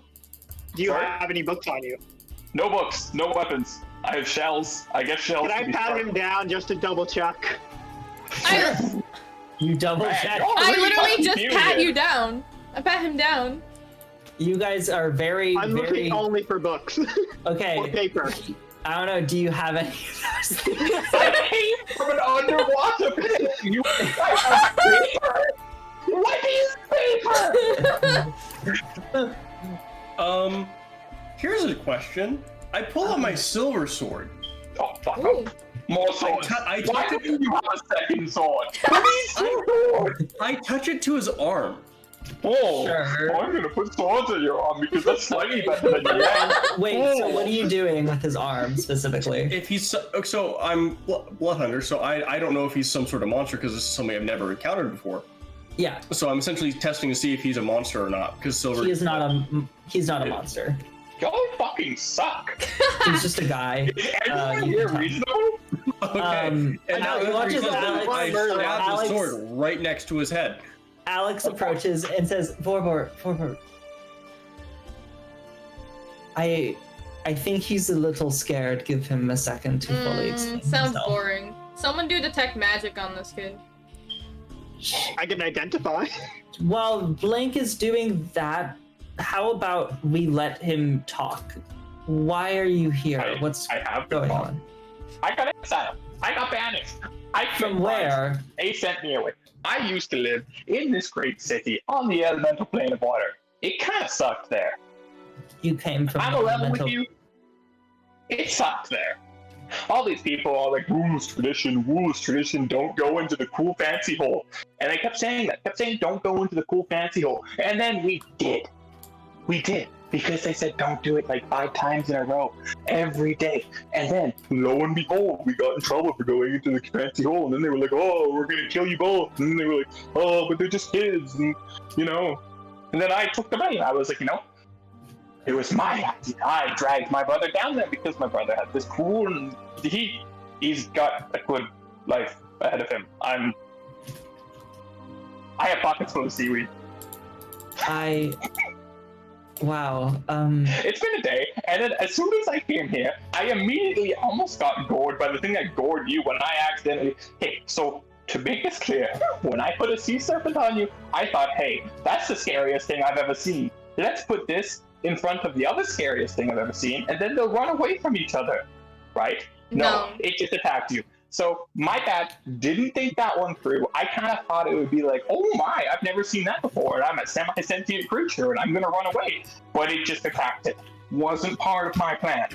[SPEAKER 1] Do you
[SPEAKER 6] Sorry?
[SPEAKER 1] have any books on you?
[SPEAKER 6] No books, no weapons. I have shells. I guess shells.
[SPEAKER 1] Can I pat him down just to double check?
[SPEAKER 2] You double check.
[SPEAKER 5] I literally just pat you down. I pat him down.
[SPEAKER 2] You guys are very,
[SPEAKER 1] I'm
[SPEAKER 2] very...
[SPEAKER 1] looking only for books.
[SPEAKER 2] Okay.
[SPEAKER 1] Or paper.
[SPEAKER 2] I don't know, do you have any of those things?
[SPEAKER 6] I came from an underwater pit. You have paper. What is paper?
[SPEAKER 3] Here's a question. I pull out my silver sword.
[SPEAKER 6] Oh, fuck
[SPEAKER 5] Ooh.
[SPEAKER 6] up. More swords.
[SPEAKER 3] I
[SPEAKER 6] Why
[SPEAKER 3] touch
[SPEAKER 6] didn't you have a second sword?
[SPEAKER 3] I touch it to his arm.
[SPEAKER 6] Oh,
[SPEAKER 2] Sure.
[SPEAKER 6] I'm gonna put swords on your arm because that's slightly better than your hand.
[SPEAKER 2] Wait, so what are you doing with his arm, specifically?
[SPEAKER 3] If he's so I'm blood hunter, so I don't know if he's some sort of monster because this is something I've never encountered before.
[SPEAKER 2] Yeah,
[SPEAKER 3] So I'm essentially testing to see if he's a monster or not because silver.
[SPEAKER 2] he's not a monster.
[SPEAKER 6] Y'all fucking suck.
[SPEAKER 2] He's just a guy.
[SPEAKER 6] Is
[SPEAKER 2] you
[SPEAKER 6] everyone
[SPEAKER 2] can
[SPEAKER 6] here
[SPEAKER 2] tell.
[SPEAKER 6] reasonable?
[SPEAKER 3] Okay.
[SPEAKER 2] And
[SPEAKER 3] now
[SPEAKER 2] you watch as
[SPEAKER 3] I stab the
[SPEAKER 2] Alex-
[SPEAKER 3] sword right next to his head.
[SPEAKER 2] Alex approaches and says, Vorbor, I think he's a little scared. Give him a second to fully explain
[SPEAKER 5] Sounds
[SPEAKER 2] himself.
[SPEAKER 5] boring. Someone do detect magic on this kid.
[SPEAKER 1] I can identify.
[SPEAKER 2] While Blank is doing that, how about we let him talk? Why are you here? What's
[SPEAKER 6] I have
[SPEAKER 2] going
[SPEAKER 6] been
[SPEAKER 2] on?
[SPEAKER 6] I got exiled. I got banished.
[SPEAKER 2] From where?
[SPEAKER 6] They sent me away. I used to live in this great city on the elemental plane of water. It kind of sucked there.
[SPEAKER 2] You came from
[SPEAKER 6] I'm
[SPEAKER 2] the
[SPEAKER 6] a level with
[SPEAKER 2] elemental-
[SPEAKER 6] you. It sucked there. All these people are like, rules, tradition, don't go into the cool fancy hole. And I kept saying that, don't go into the cool fancy hole. And then we did. We did. Because they said don't do it like 5 times in a row, every day. And then, lo and behold, we got in trouble for going into the fancy hole. And then they were like, oh, we're going to kill you both. And then they were like, oh, but they're just kids. And, you know. And then I took the money. I was like, you know, it was my idea. I dragged my brother down there because my brother had this cool, and he's got a good life ahead of him. I have pockets full of seaweed.
[SPEAKER 2] Wow.
[SPEAKER 6] It's been a day, and then as soon as I came here, I immediately almost got gored by the thing that gored you when I accidentally. Hey, so to make this clear, when I put a sea serpent on you, I thought, hey, that's the scariest thing I've ever seen. Let's put this in front of the other scariest thing I've ever seen, and then they'll run away from each other, right? No, it just attacked you. So my bad, didn't think that one through. I kind of thought it would be like, oh my, I've never seen that before, and I'm a semi-sentient creature, and I'm gonna run away. But it just attacked it. Wasn't part of my plan.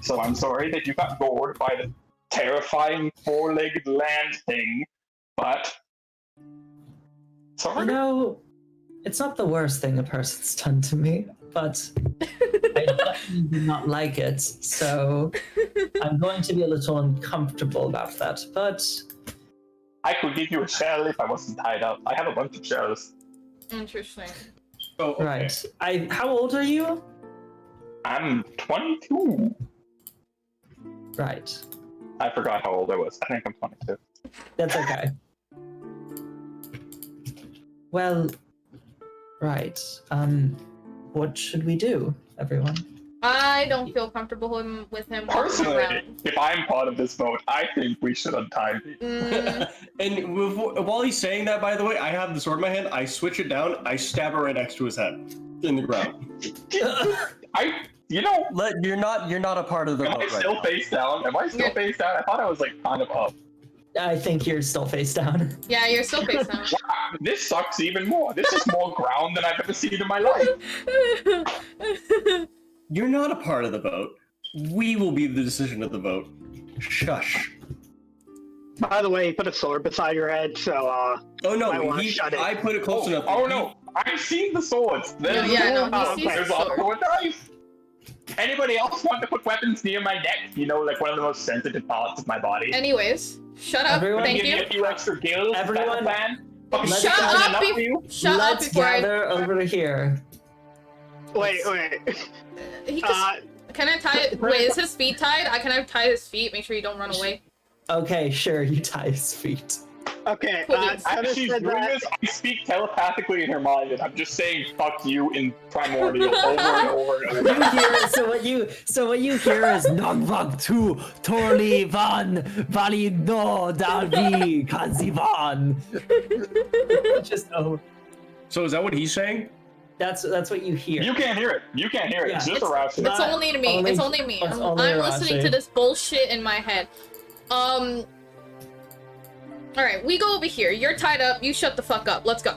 [SPEAKER 6] So I'm sorry that you got gored by the terrifying 4-legged land thing, but... Sorry?
[SPEAKER 2] You know, it's not the worst thing a person's done to me, but I definitely do not like it, so I'm going to be a little uncomfortable about that, but...
[SPEAKER 6] I could give you a shell if I wasn't tied up. I have a bunch of shells.
[SPEAKER 5] Interesting.
[SPEAKER 3] Oh, okay.
[SPEAKER 2] Right. How old are you?
[SPEAKER 6] I'm 22.
[SPEAKER 2] Right.
[SPEAKER 6] I forgot how old I was. I think I'm 22.
[SPEAKER 2] That's okay. Well, right. What should we do, everyone?
[SPEAKER 5] I don't feel comfortable with him walking
[SPEAKER 6] Personally,
[SPEAKER 5] around.
[SPEAKER 6] if I'm part of this vote, I think we should untie me.
[SPEAKER 3] And while he's saying that, by the way, I have the sword in my hand. I switch it down. I stab her right next to his head in the ground.
[SPEAKER 6] You know,
[SPEAKER 7] You're not a part of the
[SPEAKER 6] am
[SPEAKER 7] vote
[SPEAKER 6] I
[SPEAKER 7] right
[SPEAKER 6] still
[SPEAKER 7] now.
[SPEAKER 6] face down? Am I still face down? I thought I was like kind of up.
[SPEAKER 2] I think you're still face down.
[SPEAKER 5] Yeah, you're still face down.
[SPEAKER 6] Wow, this sucks even more. This is more ground than I've ever seen in my life.
[SPEAKER 3] You're not a part of the vote. We will be the decision of the vote. Shush.
[SPEAKER 1] By the way, you put a sword beside your head, so
[SPEAKER 3] Oh no,
[SPEAKER 1] I wanna shut it.
[SPEAKER 3] I put it close enough.
[SPEAKER 6] Oh no, I've seen the swords. There's
[SPEAKER 5] Yeah, no,
[SPEAKER 6] a
[SPEAKER 5] he sees
[SPEAKER 6] there's
[SPEAKER 5] the
[SPEAKER 6] also
[SPEAKER 5] sword.
[SPEAKER 6] a knife. Anybody else want to put weapons near my neck? You know, like one of the most sensitive parts of my body.
[SPEAKER 5] Anyways, shut up.
[SPEAKER 2] Everyone
[SPEAKER 5] Thank
[SPEAKER 6] Give me
[SPEAKER 5] you.
[SPEAKER 6] a few extra gills.
[SPEAKER 2] Everyone-
[SPEAKER 6] man. Fucking
[SPEAKER 2] Let's
[SPEAKER 6] shut
[SPEAKER 2] go.
[SPEAKER 6] up,
[SPEAKER 5] Shut up
[SPEAKER 6] for you.
[SPEAKER 5] Shut
[SPEAKER 2] Let's
[SPEAKER 5] up before
[SPEAKER 2] gather over here.
[SPEAKER 1] wait.
[SPEAKER 5] He can I tie it? Wait, is his feet tied? Can I tie his feet? Make sure you don't run away.
[SPEAKER 2] Okay, sure, you tie his feet.
[SPEAKER 1] Okay,
[SPEAKER 5] Please.
[SPEAKER 6] As she's doing this, I speak telepathically in her mind, and I'm just saying "fuck you" in primordial over and over and over.
[SPEAKER 2] You hear so what you hear is Nongvak tu Torli van Valido Dalvi Kazivan. Just over.
[SPEAKER 3] So is that what he's saying?
[SPEAKER 2] That's what you hear.
[SPEAKER 6] You can't hear it. You can't hear it. It's
[SPEAKER 2] Yeah.
[SPEAKER 6] just a rap.
[SPEAKER 5] It's only to me. It's only me. I'm listening to this bullshit in my head. All right, we go over here. You're tied up. You shut the fuck up. Let's go.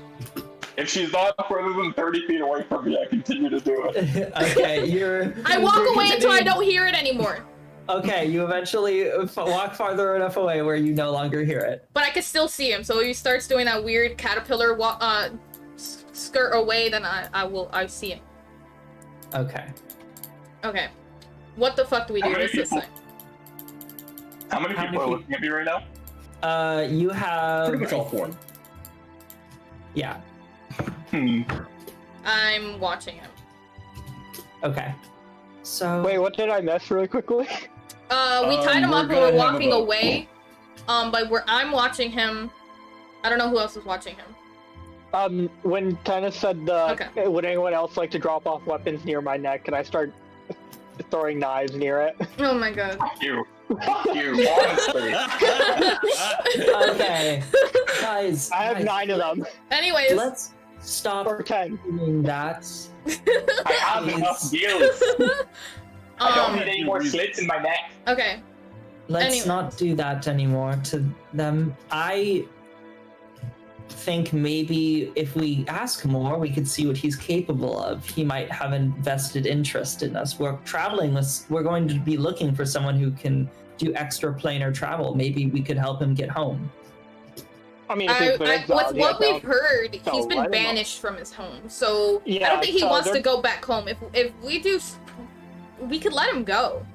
[SPEAKER 6] If she's not further than 30 feet away from me, I continue to do it.
[SPEAKER 2] Okay,
[SPEAKER 5] I walk away until I don't hear it anymore.
[SPEAKER 2] Okay, you eventually walk farther enough away where you no longer hear it.
[SPEAKER 5] But I can still see him. So he starts doing that weird caterpillar skirt away. Then I see him.
[SPEAKER 2] Okay.
[SPEAKER 5] Okay. What the fuck do we do with this thing?
[SPEAKER 6] How many people are looking at me right now?
[SPEAKER 2] You have
[SPEAKER 3] Pretty much all four.
[SPEAKER 2] Yeah.
[SPEAKER 5] I'm watching him.
[SPEAKER 2] Okay. So
[SPEAKER 1] Wait, what did I miss really quickly?
[SPEAKER 5] We tied him
[SPEAKER 3] we're
[SPEAKER 5] up and
[SPEAKER 3] gonna
[SPEAKER 5] we're
[SPEAKER 3] have
[SPEAKER 5] walking
[SPEAKER 3] a vote.
[SPEAKER 5] away. But I'm watching him. I don't know who else is watching him.
[SPEAKER 1] When Tennis said
[SPEAKER 5] Okay.
[SPEAKER 1] would anyone else like to drop off weapons near my neck, and I start throwing knives near it.
[SPEAKER 5] Oh my god.
[SPEAKER 6] Fuck you. Fuck you, honestly.
[SPEAKER 2] okay, guys.
[SPEAKER 1] I have 9 of them.
[SPEAKER 5] Anyways.
[SPEAKER 2] Let's stop
[SPEAKER 1] Or 10.
[SPEAKER 2] doing that.
[SPEAKER 6] I have enough gills. I don't need any more slits in my neck.
[SPEAKER 5] Okay.
[SPEAKER 2] Let's
[SPEAKER 5] Anyways.
[SPEAKER 2] not do that anymore to them. I think maybe if we ask more, we could see what he's capable of. He might have a vested interest in us. We're going to be looking for someone who can do extra planar travel. Maybe we could help him get home.
[SPEAKER 1] I mean, if he's been
[SPEAKER 5] with
[SPEAKER 1] exiled,
[SPEAKER 5] what
[SPEAKER 1] yeah,
[SPEAKER 5] we've heard,
[SPEAKER 1] So,
[SPEAKER 5] he's
[SPEAKER 1] I
[SPEAKER 5] been
[SPEAKER 1] don't know.
[SPEAKER 5] banished from his home. So I
[SPEAKER 1] Yeah,
[SPEAKER 5] don't think he
[SPEAKER 1] so
[SPEAKER 5] wants to
[SPEAKER 1] they're-
[SPEAKER 5] go back home. If we do, we could let him go.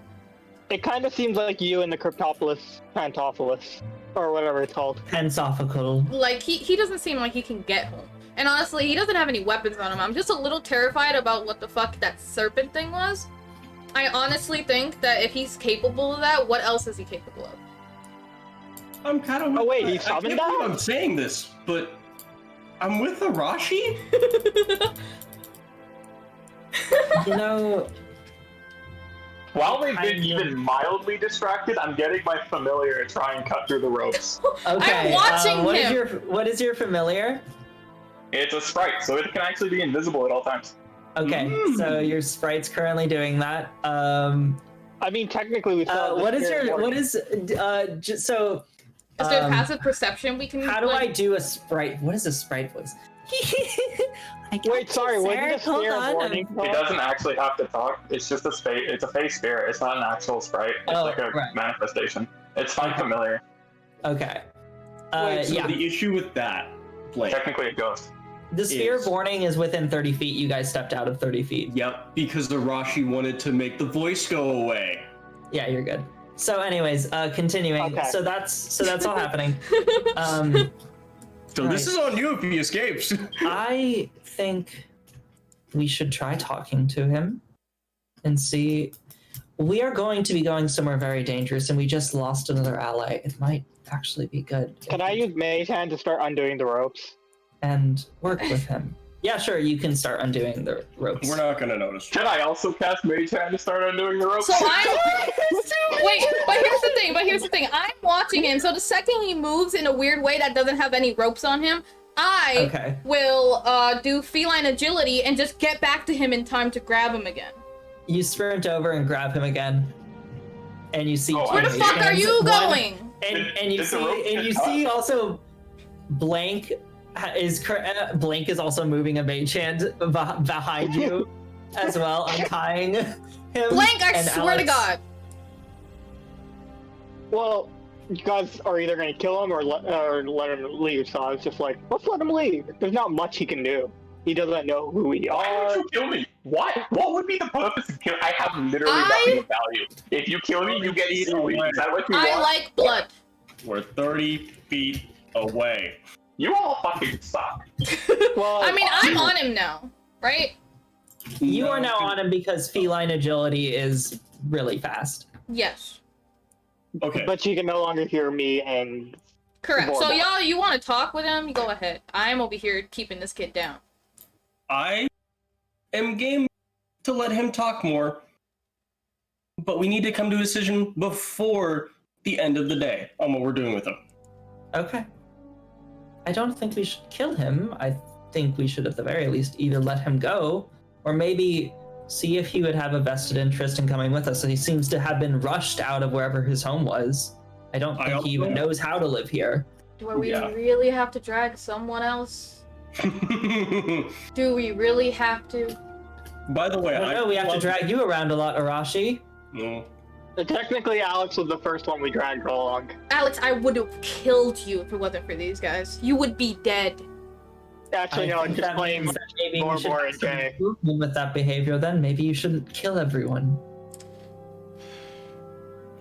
[SPEAKER 1] It kind of seems like you and the Cryptopolis Pantophilis, or whatever it's called.
[SPEAKER 2] Pensophical.
[SPEAKER 5] Like he doesn't seem like he can get home. And honestly, he doesn't have any weapons on him. I'm just a little terrified about what the fuck that serpent thing was. I honestly think that if he's capable of that, what else is he capable of?
[SPEAKER 3] I'm kind of.
[SPEAKER 1] Oh, wait, he
[SPEAKER 3] I
[SPEAKER 1] summoned
[SPEAKER 3] can't believe
[SPEAKER 1] that?
[SPEAKER 3] I'm saying this, but I'm with Arashi.
[SPEAKER 2] You know,
[SPEAKER 6] While they've
[SPEAKER 2] I
[SPEAKER 6] been
[SPEAKER 2] know.
[SPEAKER 6] even mildly distracted, I'm getting my familiar to try and cut through the ropes.
[SPEAKER 2] okay.
[SPEAKER 5] I'm watching
[SPEAKER 2] what
[SPEAKER 5] him.
[SPEAKER 2] What is your familiar?
[SPEAKER 6] It's a sprite, so it can actually be invisible at all times.
[SPEAKER 2] Okay, so your sprite's currently doing that.
[SPEAKER 1] I mean, technically, we saw.
[SPEAKER 2] What is so?
[SPEAKER 5] Is there passive perception we can?
[SPEAKER 2] How do I
[SPEAKER 5] like,
[SPEAKER 2] do a sprite? What is a sprite voice? I got
[SPEAKER 1] Wait, sorry,
[SPEAKER 2] you,
[SPEAKER 1] what
[SPEAKER 2] sir.
[SPEAKER 1] did the
[SPEAKER 2] Hold
[SPEAKER 1] spirit
[SPEAKER 2] on,
[SPEAKER 1] warning?
[SPEAKER 6] It doesn't actually have to talk. It's just a space. It's a face spirit. It's not an actual sprite. It's
[SPEAKER 2] Oh,
[SPEAKER 6] like a
[SPEAKER 2] right.
[SPEAKER 6] manifestation. It's fine familiar.
[SPEAKER 2] Okay.
[SPEAKER 3] So
[SPEAKER 2] Yeah.
[SPEAKER 3] the issue with that, Blake.
[SPEAKER 6] Technically, it goes.
[SPEAKER 2] The sphere
[SPEAKER 3] is-
[SPEAKER 2] of warning is within 30 feet. You guys stepped out of 30 feet.
[SPEAKER 3] Yep, because Arashi wanted to make the voice go away.
[SPEAKER 2] Yeah, you're good. So, anyways, continuing.
[SPEAKER 1] Okay.
[SPEAKER 2] So that's all happening.
[SPEAKER 3] So this is on you if he escapes.
[SPEAKER 2] I think we should try talking to him and see. We are going to be going somewhere very dangerous, and we just lost another ally. It might actually be good.
[SPEAKER 1] Can I use Mage Hand to start undoing the ropes?
[SPEAKER 2] And work with him? Yeah, sure. You can start undoing the ropes.
[SPEAKER 3] We're not gonna notice.
[SPEAKER 6] Can I also cast Mage Hand to start undoing the ropes?
[SPEAKER 5] So wait, but here's the thing. I'm watching him, so the second he moves in a weird way that doesn't have any ropes on him, I
[SPEAKER 2] Okay.
[SPEAKER 5] will do feline agility and just get back to him in time to grab him again.
[SPEAKER 2] You sprint over and grab him again, and you see.
[SPEAKER 6] Oh,
[SPEAKER 5] Where the
[SPEAKER 6] I see.
[SPEAKER 5] fuck are you
[SPEAKER 2] One-
[SPEAKER 5] going?
[SPEAKER 2] And you
[SPEAKER 6] Did the rope
[SPEAKER 2] see
[SPEAKER 6] get caught?
[SPEAKER 2] also Blank Blank is also moving a mage hand behind you as well, untying him.
[SPEAKER 5] Blank, I
[SPEAKER 2] and
[SPEAKER 5] swear to
[SPEAKER 2] Alex-
[SPEAKER 5] God.
[SPEAKER 1] Well, you guys are either going to kill him or let him leave. So I was just like, let's let him leave. There's not much he can do. He doesn't know who we
[SPEAKER 6] Why
[SPEAKER 1] are.
[SPEAKER 6] would you kill me? What? What would be the purpose of killing? I have literally
[SPEAKER 5] I-
[SPEAKER 6] nothing of value. If you kill me, you get eaten. Is that what you
[SPEAKER 5] I
[SPEAKER 6] want?
[SPEAKER 5] like blood.
[SPEAKER 3] We're 30 feet away.
[SPEAKER 6] You all fucking suck.
[SPEAKER 1] Well,
[SPEAKER 5] I mean, I'm on him now, right?
[SPEAKER 2] You are now on him because feline agility is really fast.
[SPEAKER 5] Yes.
[SPEAKER 3] Okay.
[SPEAKER 1] but you can no longer hear me and
[SPEAKER 5] Correct. So
[SPEAKER 6] Warbot.
[SPEAKER 5] y'all, you want to talk with him? Go ahead. I'm over here keeping this kid down.
[SPEAKER 3] I am game to let him talk more, but we need to come to a decision before the end of the day on what we're doing with him.
[SPEAKER 2] Okay. I don't think we should kill him. I think we should, at the very least, either let him go, or maybe see if he would have a vested interest in coming with us. So he seems to have been rushed out of wherever his home was. I don't think he even knows how to live here.
[SPEAKER 5] Do we really have to drag someone else? Do we really have to?
[SPEAKER 3] By the way,
[SPEAKER 2] I know we have to drag you around a lot, Arashi.
[SPEAKER 3] No.
[SPEAKER 1] Technically, Alex was the first one we dragged along.
[SPEAKER 5] Alex, I would have killed you if it wasn't for these guys. You would be dead.
[SPEAKER 1] Actually, no, just blame Morbor and Jay.
[SPEAKER 2] With that behavior, then maybe you shouldn't kill everyone.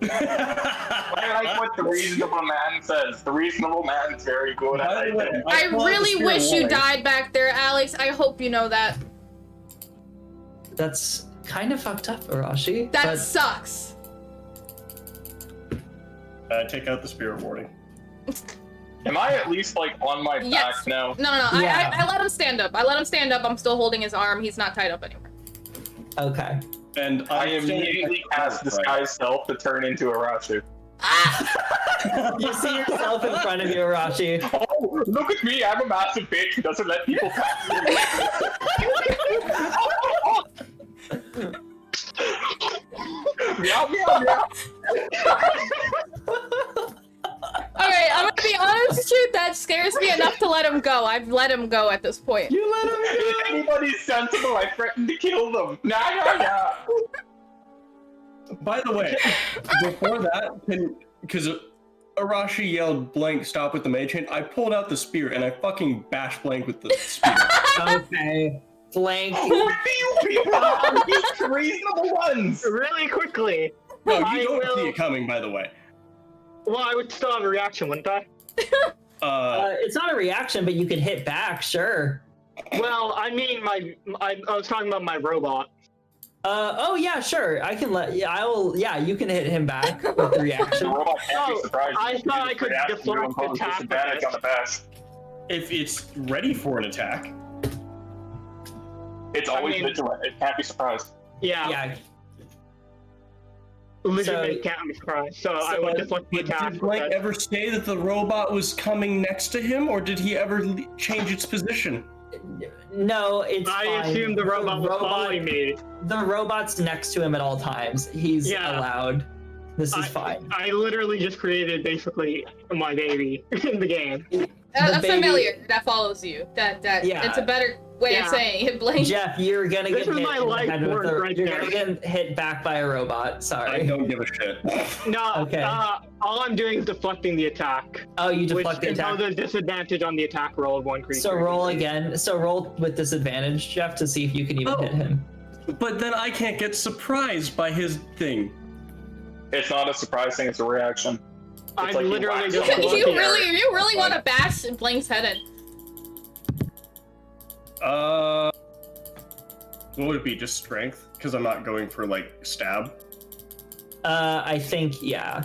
[SPEAKER 6] I like what the reasonable man says. The reasonable man's very good at it.
[SPEAKER 5] I really wish you died back there, Alex. I hope you know that.
[SPEAKER 2] That's kind of fucked up, Arashi.
[SPEAKER 5] That sucks.
[SPEAKER 3] Take out the spirit warding.
[SPEAKER 6] Am I at least like on my back now?
[SPEAKER 5] No.
[SPEAKER 2] Yeah.
[SPEAKER 5] I let him stand up. I'm still holding his arm. He's not tied up anymore.
[SPEAKER 2] Okay.
[SPEAKER 3] And
[SPEAKER 6] I immediately cast Disguise Self to turn into Arashi.
[SPEAKER 2] You see yourself in front of you, Arashi.
[SPEAKER 6] Oh, look at me! I'm a massive bitch who doesn't let people pass me. Meow, meow, meow.
[SPEAKER 5] Alright, I'm gonna be honest with you, that scares me enough to let him go. I've let him go at this point.
[SPEAKER 2] You let him go!
[SPEAKER 6] If anybody's sensible, I threaten to kill them. Nah.
[SPEAKER 3] By the way, before that, because Arashi yelled blank stop with the mage hand, I pulled out the spear and I fucking bashed blank with the spear.
[SPEAKER 2] Okay. Blank.
[SPEAKER 6] Who do you people are? These reasonable ones.
[SPEAKER 1] Really quickly.
[SPEAKER 3] No, you don't see it coming, by the way.
[SPEAKER 1] Well, I would still have a reaction, wouldn't I?
[SPEAKER 2] It's not a reaction, but you could hit back, sure.
[SPEAKER 1] Well, I mean, I was talking about my robot.
[SPEAKER 2] Oh yeah, sure. I can you can hit him back with the reaction.
[SPEAKER 6] The robot can't be surprised.
[SPEAKER 1] I thought I could deflect the attack.
[SPEAKER 6] Disadvantage on the bash.
[SPEAKER 3] If it's ready for an attack.
[SPEAKER 6] It's always vigilant. It can't be surprised.
[SPEAKER 1] Yeah. Legitimately can't be surprised. So I would deflect the attack.
[SPEAKER 3] Did Blank ever say that the robot was coming next to him, or did he ever change its position?
[SPEAKER 2] No, it's
[SPEAKER 1] I
[SPEAKER 2] fine.
[SPEAKER 1] assumed the robot was following me.
[SPEAKER 2] The robot's next to him at all times. He's allowed. This is fine.
[SPEAKER 1] I literally just created basically my baby in the game.
[SPEAKER 5] A familiar that follows you. It's a better way of saying it. Blame
[SPEAKER 2] Jeff, you're gonna get hit.
[SPEAKER 1] This is my life work right
[SPEAKER 2] You're
[SPEAKER 1] there.
[SPEAKER 2] gonna get hit back by a robot. Sorry.
[SPEAKER 3] I don't give a shit.
[SPEAKER 1] No.
[SPEAKER 2] Okay.
[SPEAKER 1] All I'm doing is deflecting the attack.
[SPEAKER 2] Oh, you deflect the
[SPEAKER 1] which
[SPEAKER 2] attack.
[SPEAKER 1] imposes a disadvantage on the attack roll of one creature.
[SPEAKER 2] So roll again. So roll with disadvantage, Jeff, to see if you can even hit him.
[SPEAKER 3] But then I can't get surprised by his thing.
[SPEAKER 6] It's not a surprise thing. It's a reaction.
[SPEAKER 1] I'm
[SPEAKER 6] like
[SPEAKER 1] literally
[SPEAKER 6] you
[SPEAKER 1] just.
[SPEAKER 5] you really want to bash Blank's head in.
[SPEAKER 3] What would it be? Just strength? Because I'm not going for like stab.
[SPEAKER 2] I think yeah.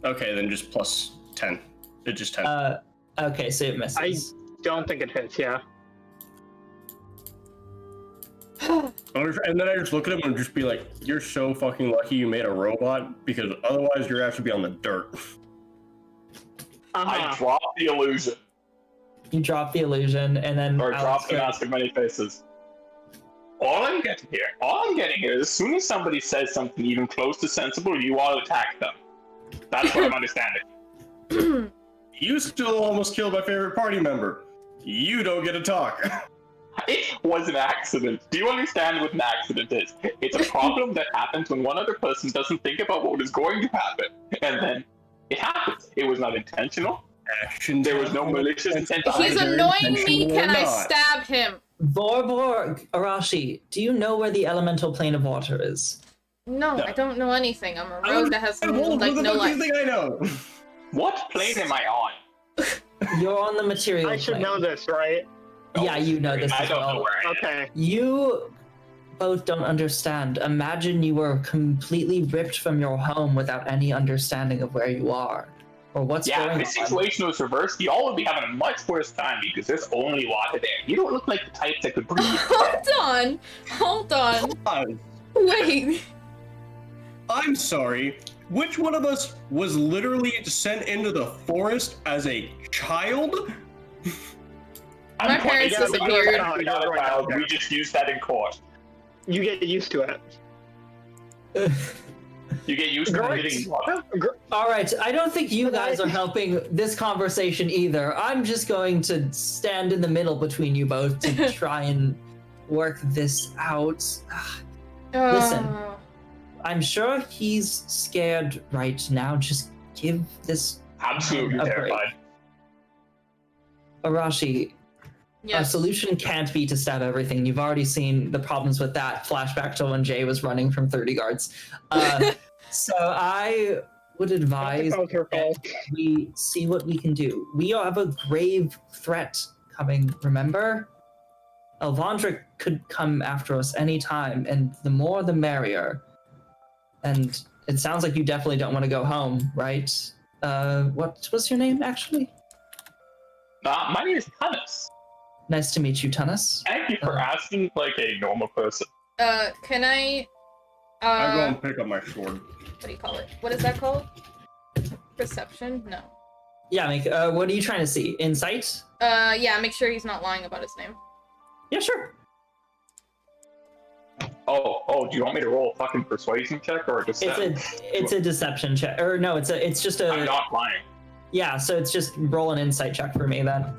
[SPEAKER 3] Okay, then just plus 10. It's just 10.
[SPEAKER 2] Okay, so it misses.
[SPEAKER 1] I don't think it hits. Yeah.
[SPEAKER 3] And then I just look at him and just be like, "You're so fucking lucky you made a robot, because otherwise your ass would be on the dirt."
[SPEAKER 6] I drop the illusion.
[SPEAKER 2] You drop the illusion, and then
[SPEAKER 6] Or drop the mask of many faces. All I'm getting here is as soon as somebody says something even close to sensible, you all attack them. That's what I'm understanding.
[SPEAKER 3] You still almost killed my favorite party member. You don't get to talk.
[SPEAKER 6] It was an accident. Do you understand what an accident is? It's a problem that happens when one other person doesn't think about what is going to happen, and then it happens. It was not intentional. There was no malicious intent.
[SPEAKER 5] He's annoying me. Can I stab him?
[SPEAKER 2] Vorbor, Arashi, do you know where the elemental plane of water is?
[SPEAKER 5] No, I don't know anything. I'm a rogue that has no life.
[SPEAKER 3] I know.
[SPEAKER 6] What plane am I on?
[SPEAKER 2] You're on the material
[SPEAKER 1] I should
[SPEAKER 2] plane.
[SPEAKER 1] know this, right?
[SPEAKER 2] Yeah, you know this
[SPEAKER 6] I
[SPEAKER 2] as
[SPEAKER 6] don't
[SPEAKER 2] well.
[SPEAKER 6] know where I am.
[SPEAKER 1] Okay.
[SPEAKER 2] You both don't understand. Imagine you were completely ripped from your home without any understanding of where you are. Or what's
[SPEAKER 6] Yeah,
[SPEAKER 2] going
[SPEAKER 6] if
[SPEAKER 2] on?
[SPEAKER 6] this situation was reversed, y'all would be having a much worse time because there's only water there. You don't look like the type that could breathe.
[SPEAKER 5] Hold on. Wait.
[SPEAKER 3] I'm sorry. Which one of us was literally sent into the forest as a child?
[SPEAKER 5] My parents disappeared.
[SPEAKER 6] We just used that in court.
[SPEAKER 1] You get used to it.
[SPEAKER 6] You get used to
[SPEAKER 2] Great.
[SPEAKER 6] hitting water.
[SPEAKER 2] All right, I don't think you guys are helping this conversation either. I'm just going to stand in the middle between you both to try and work this out. Listen, I'm sure he's scared right now. Just give this
[SPEAKER 6] Absolutely
[SPEAKER 2] a break.
[SPEAKER 6] terrified.
[SPEAKER 2] Arashi, a
[SPEAKER 5] Yes.
[SPEAKER 2] solution can't be to stab everything. You've already seen the problems with that flashback to when Jay was running from 30 guards. So I would advise
[SPEAKER 1] That was her fault.
[SPEAKER 2] that we see what we can do. We have a grave threat coming, remember? Elvandra could come after us anytime, and the more the merrier. And it sounds like you definitely don't want to go home, right? What was your name, actually?
[SPEAKER 6] My name is Thomas.
[SPEAKER 2] Nice to meet you, Tunis.
[SPEAKER 6] Thank you for asking like a normal person.
[SPEAKER 5] Can I,
[SPEAKER 3] I go and pick up my sword.
[SPEAKER 5] what do you call it? What is that called? Perception? No.
[SPEAKER 2] Yeah, what are you trying to see? Insight?
[SPEAKER 5] Yeah, make sure he's not lying about his name.
[SPEAKER 2] Yeah, sure.
[SPEAKER 6] Oh, do you want me to roll a fucking persuasion check or just?
[SPEAKER 2] It's a deception check, or no, it's just a.
[SPEAKER 6] I'm not lying.
[SPEAKER 2] Yeah, so it's just roll an insight check for me then.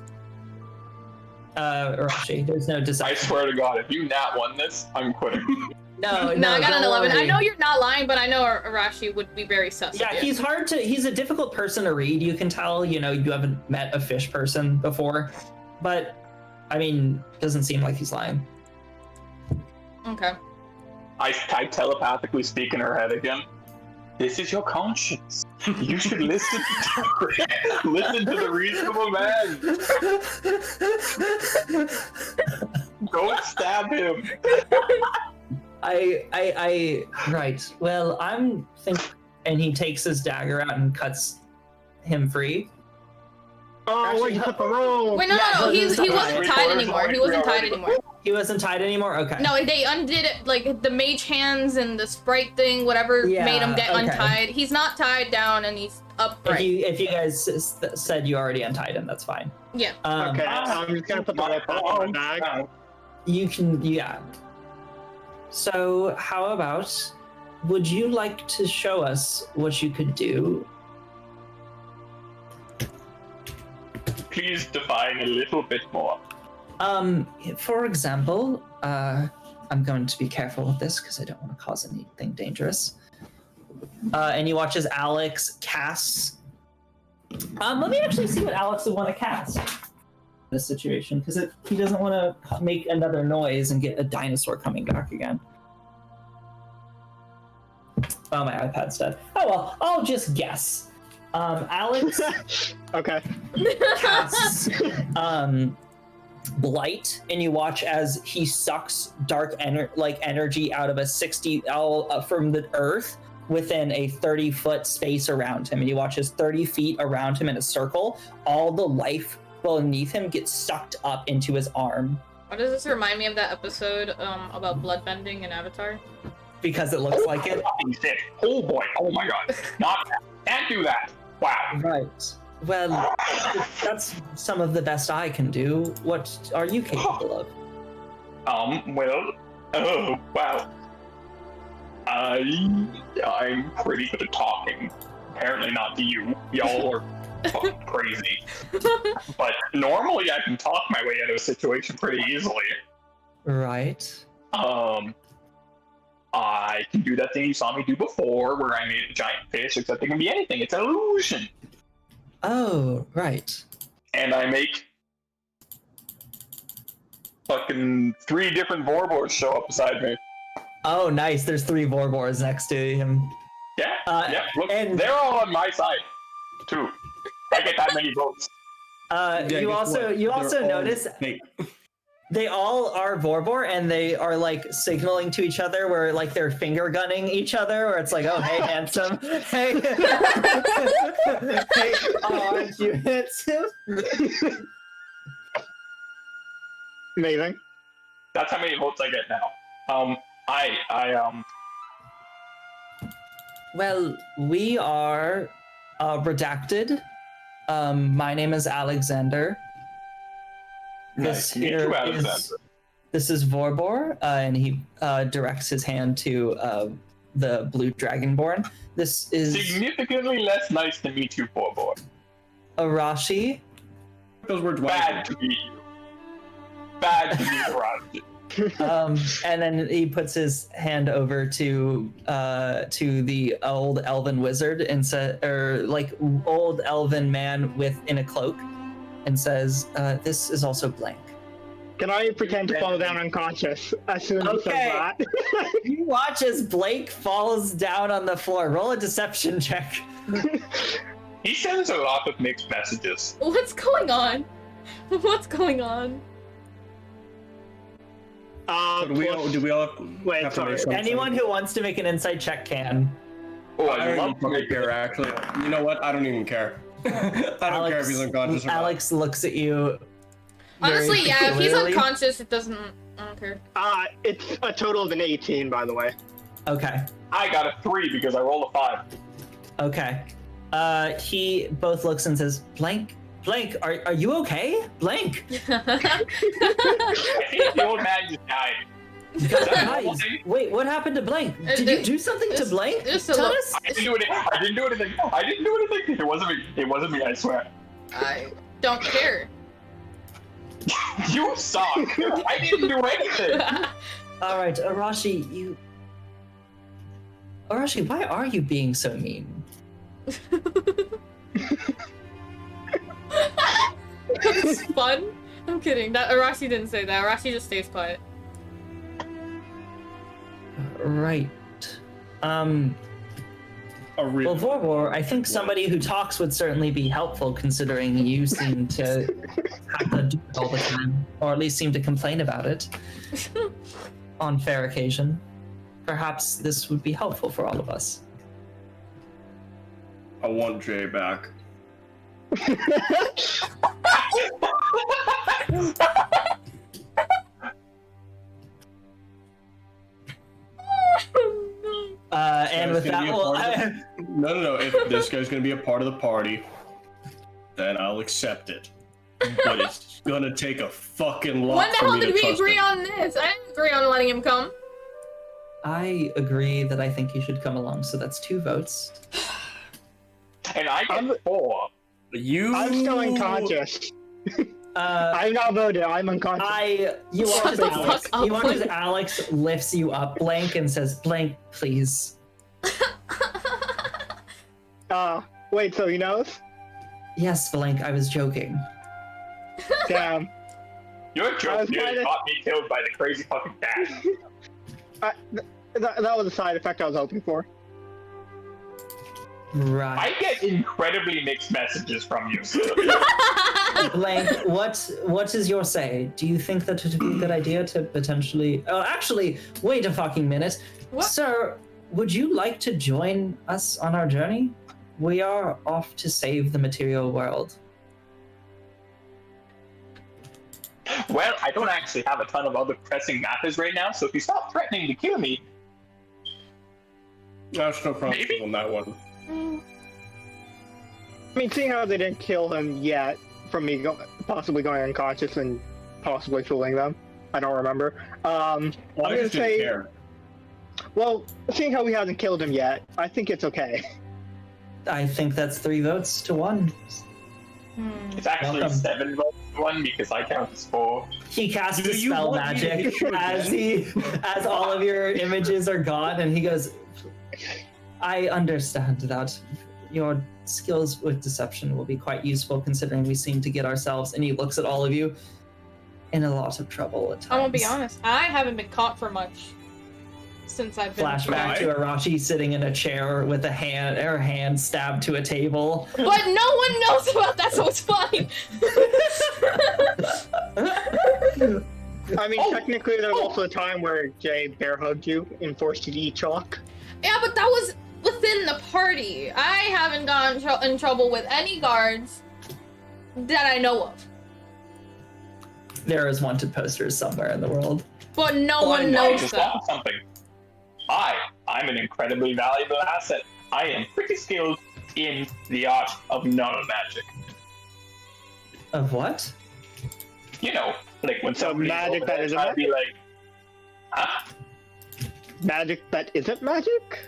[SPEAKER 2] Arashi, there's no
[SPEAKER 6] I
[SPEAKER 2] deception.
[SPEAKER 6] swear to God, if you not won this, I'm quitting.
[SPEAKER 5] No, I got an 11. I know you're not lying, but I know Arashi would be very sus.
[SPEAKER 2] Yeah,
[SPEAKER 5] of you.
[SPEAKER 2] he's a difficult person to read. You can tell, you haven't met a fish person before, but I mean, doesn't seem like he's lying.
[SPEAKER 5] Okay.
[SPEAKER 6] I telepathically speak in her head again. This is your conscience. You should listen to the reasonable man. Don't stab him.
[SPEAKER 2] Right. Well, and he takes his dagger out and cuts him free.
[SPEAKER 1] Oh, wait, you cut the rope.
[SPEAKER 5] Wait, no, he wasn't tied anymore. He wasn't tied anymore.
[SPEAKER 2] He wasn't tied anymore? Okay.
[SPEAKER 5] No, they undid it, like the mage hands and the sprite thing, whatever made him get untied. He's not tied down and he's upright.
[SPEAKER 2] If you guys said you already untied him, that's fine.
[SPEAKER 5] Yeah.
[SPEAKER 1] Okay, I'm just gonna put the rope back in my bag.
[SPEAKER 2] You can, yeah. So, how about, would you like to show us what you could do?
[SPEAKER 6] Please define a little bit more.
[SPEAKER 2] For example, I'm going to be careful with this because I don't want to cause anything dangerous. And you watch as Alex casts. Let me actually see what Alex would want to cast in this situation, because he doesn't want to make another noise and get a dinosaur coming back again. Oh, my iPad's dead. Oh well, I'll just guess. Alex
[SPEAKER 1] Okay.
[SPEAKER 2] casts Blight, and you watch as he sucks dark energy out of a 60 from the earth within a 30-foot space around him, and you watch as 30 feet around him in a circle, all the life beneath him gets sucked up into his arm.
[SPEAKER 5] Why does this remind me of that episode about bloodbending in Avatar?
[SPEAKER 2] Because it looks like it.
[SPEAKER 6] Oh boy! Oh my God! Not that. Can't do that. Wow.
[SPEAKER 2] Right. Well, that's some of the best I can do. What are you capable of?
[SPEAKER 6] Well, oh wow. I'm pretty good at talking. Apparently not to you. Y'all are fucking crazy. But normally I can talk my way out of a situation pretty easily.
[SPEAKER 2] Right.
[SPEAKER 6] I can do that thing you saw me do before, where I made a giant fish, except it can be anything. It's an illusion.
[SPEAKER 2] Oh, right.
[SPEAKER 6] And I make fucking 3 different Vorboars show up beside me.
[SPEAKER 2] Oh, nice. There's 3 Vorbors next to him.
[SPEAKER 6] Yeah, yeah. Look,
[SPEAKER 2] and-
[SPEAKER 6] they're all on my side, too. I get that many votes.
[SPEAKER 2] You also notice
[SPEAKER 3] Fake.
[SPEAKER 2] They all are Vorbor, and they are like signaling to each other, where like they're finger gunning each other, where it's like, oh hey handsome, hey, hey, aren't you handsome?
[SPEAKER 1] Amazing.
[SPEAKER 6] That's how many votes I get now.
[SPEAKER 2] Well, we are redacted. My name is Alexander.
[SPEAKER 6] Nice to meet you, Alexander.
[SPEAKER 2] This is Vorbor, and he directs his hand to the blue dragonborn. This is
[SPEAKER 6] Significantly less nice to meet you, Vorbor.
[SPEAKER 2] Arashi.
[SPEAKER 3] Those words
[SPEAKER 6] Bad to meet you. Bad to meet Arashi.
[SPEAKER 2] And then he puts his hand over to the old elven wizard and old elven man in a cloak, and says, "This is also blank."
[SPEAKER 1] Can I pretend to fall down unconscious as soon as he says that?
[SPEAKER 2] You watch as Blake falls down on the floor. Roll a deception check.
[SPEAKER 6] He sends a lot of mixed messages.
[SPEAKER 5] What's going on? What's going on?
[SPEAKER 3] Do we all
[SPEAKER 1] Wait,
[SPEAKER 3] have to
[SPEAKER 1] sorry.
[SPEAKER 3] make something?
[SPEAKER 2] Anyone who wants to make an insight check can.
[SPEAKER 6] Oh,
[SPEAKER 3] I
[SPEAKER 6] I
[SPEAKER 3] don't
[SPEAKER 6] love
[SPEAKER 3] even fucking care, actually. You know what? I don't even care. I don't care if he's unconscious or not.
[SPEAKER 2] Alex looks at you.
[SPEAKER 5] Honestly,
[SPEAKER 2] very
[SPEAKER 5] yeah, if he's
[SPEAKER 2] clearly.
[SPEAKER 5] unconscious, it doesn't. I don't care.
[SPEAKER 1] It's a total of an 18, by the way.
[SPEAKER 2] Okay.
[SPEAKER 6] I got a 3 because I rolled a 5.
[SPEAKER 2] Okay. He both looks and says, Blank, are you okay? Blank.
[SPEAKER 6] I think the old man just died.
[SPEAKER 2] Guys, wait, what happened to Blank? Did you do something to Blank? Tell us.
[SPEAKER 6] I didn't do anything. It wasn't me, I swear.
[SPEAKER 5] I don't care.
[SPEAKER 6] You suck. I didn't do anything.
[SPEAKER 2] All right, Arashi, why are you being so mean?
[SPEAKER 5] That's fun. I'm kidding. That Arashi didn't say that. Arashi just stays quiet.
[SPEAKER 2] Right. Well, Vorbor, I think somebody who talks would certainly be helpful, considering you seem to have to do it all the time, or at least seem to complain about it on fair occasion. Perhaps this would be helpful for all of us.
[SPEAKER 3] I want Jay back.
[SPEAKER 2] And with that,
[SPEAKER 3] No. If this guy's gonna be a part of the party, then I'll accept it. But it's gonna take a fucking lot
[SPEAKER 5] When the
[SPEAKER 3] for
[SPEAKER 5] hell
[SPEAKER 3] me to
[SPEAKER 5] did we
[SPEAKER 3] trust
[SPEAKER 5] agree
[SPEAKER 3] him.
[SPEAKER 5] on this? I didn't agree on letting him come.
[SPEAKER 2] I agree that I think you should come along, so that's 2 votes.
[SPEAKER 6] And I get 4.
[SPEAKER 1] I'm still unconscious. I'm not voted. I'm unconscious.
[SPEAKER 2] You watch as
[SPEAKER 5] the
[SPEAKER 2] Alex.
[SPEAKER 5] fuck up,
[SPEAKER 2] You watch as
[SPEAKER 5] Blake.
[SPEAKER 2] Alex lifts you up, Blank, and says, "Blank, please."
[SPEAKER 1] Wait, so he knows?
[SPEAKER 2] Yes, Blank. I was joking.
[SPEAKER 1] Damn.
[SPEAKER 6] Your joke nearly got me killed by the crazy fucking cat.
[SPEAKER 1] That was a side effect I was hoping for.
[SPEAKER 2] Right.
[SPEAKER 6] I get incredibly mixed messages from you.
[SPEAKER 2] Blank, what is your say? Do you think that it would be a good idea to potentially... Oh, actually, wait a fucking minute.
[SPEAKER 5] What?
[SPEAKER 2] Sir, would you like to join us on our journey? We are off to save the material world.
[SPEAKER 6] Well, I don't actually have a ton of other pressing matters right now, so if you stop threatening to kill me...
[SPEAKER 3] That's no problem on that one.
[SPEAKER 1] I mean, seeing how they didn't kill him yet, from me possibly going unconscious and possibly fooling them, I don't remember. I'm
[SPEAKER 3] I
[SPEAKER 1] gonna
[SPEAKER 3] just didn't
[SPEAKER 1] say,
[SPEAKER 3] care.
[SPEAKER 1] well, seeing how he hasn't killed him yet, I think it's okay.
[SPEAKER 2] I think that's 3 votes to 1.
[SPEAKER 6] It's actually
[SPEAKER 2] Welcome.
[SPEAKER 6] 7 votes to 1 because I count as 4.
[SPEAKER 2] He casts
[SPEAKER 3] Do
[SPEAKER 2] a
[SPEAKER 3] you
[SPEAKER 2] spell
[SPEAKER 3] want me to
[SPEAKER 2] magic
[SPEAKER 3] hit you
[SPEAKER 2] as all of your images are gone, and he goes, I understand that your skills with deception will be quite useful, considering we seem to get ourselves, and he looks at all of you, in a lot of trouble at times.
[SPEAKER 5] I'm gonna be honest. I haven't been caught for much since I've been.
[SPEAKER 2] Flashback to Arashi sitting in a chair with her hand stabbed to a table.
[SPEAKER 5] But no one knows about that, so it's fine.
[SPEAKER 1] I mean, technically, there's also a time where Jay bear hugged you and forced you to eat chalk.
[SPEAKER 5] Yeah, but that was within the party. I haven't gotten in trouble with any guards that I know of.
[SPEAKER 2] There is wanted posters somewhere in the world.
[SPEAKER 5] But no one knows
[SPEAKER 6] just
[SPEAKER 5] them.
[SPEAKER 6] want something. I'm an incredibly valuable asset. I am pretty skilled in the art of nano-magic.
[SPEAKER 2] Of what?
[SPEAKER 6] You know, like when
[SPEAKER 1] So
[SPEAKER 6] somebody's
[SPEAKER 1] magic
[SPEAKER 6] over
[SPEAKER 1] that
[SPEAKER 6] there
[SPEAKER 1] isn't
[SPEAKER 6] trying to be
[SPEAKER 1] magic?
[SPEAKER 6] like, huh?
[SPEAKER 1] Magic that isn't magic?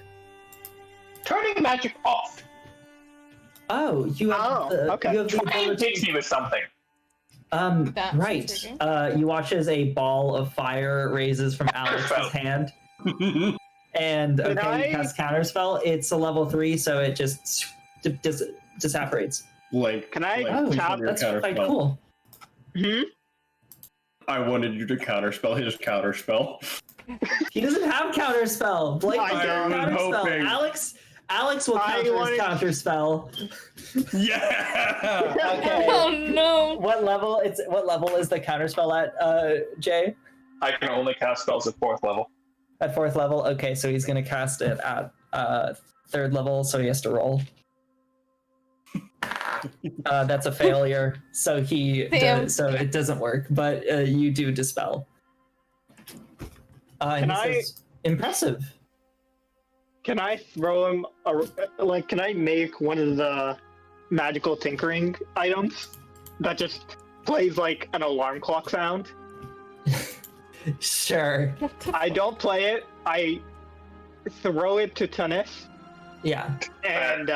[SPEAKER 6] Turning magic off.
[SPEAKER 2] Oh, you have
[SPEAKER 1] okay.
[SPEAKER 2] you have the
[SPEAKER 6] Try and
[SPEAKER 2] ability.
[SPEAKER 6] hit me with something.
[SPEAKER 5] That's
[SPEAKER 2] Right.
[SPEAKER 5] intriguing.
[SPEAKER 2] You watch as a ball of fire raises from Alex's hand. And
[SPEAKER 1] Can
[SPEAKER 2] okay,
[SPEAKER 1] I-
[SPEAKER 2] you cast counterspell. It's a level 3, so it just disapparates.
[SPEAKER 3] Like,
[SPEAKER 1] Can I
[SPEAKER 2] Oh,
[SPEAKER 1] tap?
[SPEAKER 2] that's
[SPEAKER 3] counterspell.
[SPEAKER 2] quite cool.
[SPEAKER 1] Hmm?
[SPEAKER 3] I wanted you to counterspell his counterspell.
[SPEAKER 2] He doesn't have counterspell. Blake
[SPEAKER 1] I
[SPEAKER 2] doesn't have
[SPEAKER 3] was
[SPEAKER 2] counterspell.
[SPEAKER 3] hoping.
[SPEAKER 2] Alex will
[SPEAKER 1] I
[SPEAKER 2] counter
[SPEAKER 1] wanted-
[SPEAKER 2] his counterspell.
[SPEAKER 3] Yeah.
[SPEAKER 2] Okay.
[SPEAKER 5] Oh no!
[SPEAKER 2] What level is the counterspell at, Jay?
[SPEAKER 6] I can only cast spells at 4th level.
[SPEAKER 2] At 4th level? Okay, so he's gonna cast it at 3rd level, so he has to roll. That's a failure, so
[SPEAKER 5] Damn.
[SPEAKER 2] so it doesn't work, but you do dispel. And
[SPEAKER 1] Can
[SPEAKER 2] he says, impressive.
[SPEAKER 1] Can I throw him can I make one of the magical tinkering items that just plays like an alarm clock sound?
[SPEAKER 2] Sure.
[SPEAKER 1] I don't play it. I throw it to tennis
[SPEAKER 2] Yeah.
[SPEAKER 1] and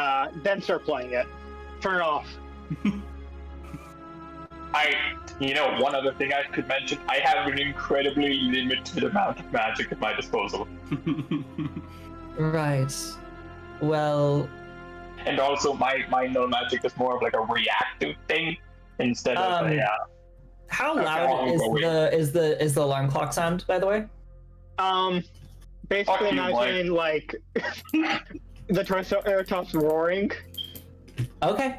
[SPEAKER 1] then start playing it. Turn it off.
[SPEAKER 6] One other thing I could mention, I have an incredibly limited amount of magic at my disposal.
[SPEAKER 2] Right. Well,
[SPEAKER 6] And also my no magic is more of like a reactive thing instead of
[SPEAKER 2] how
[SPEAKER 6] Okay,
[SPEAKER 2] loud
[SPEAKER 6] I'll go with-
[SPEAKER 2] is the alarm clock sound, by the way?
[SPEAKER 1] Basically
[SPEAKER 6] Fuck you,
[SPEAKER 1] imagine like the Triceratops roaring.
[SPEAKER 2] Okay.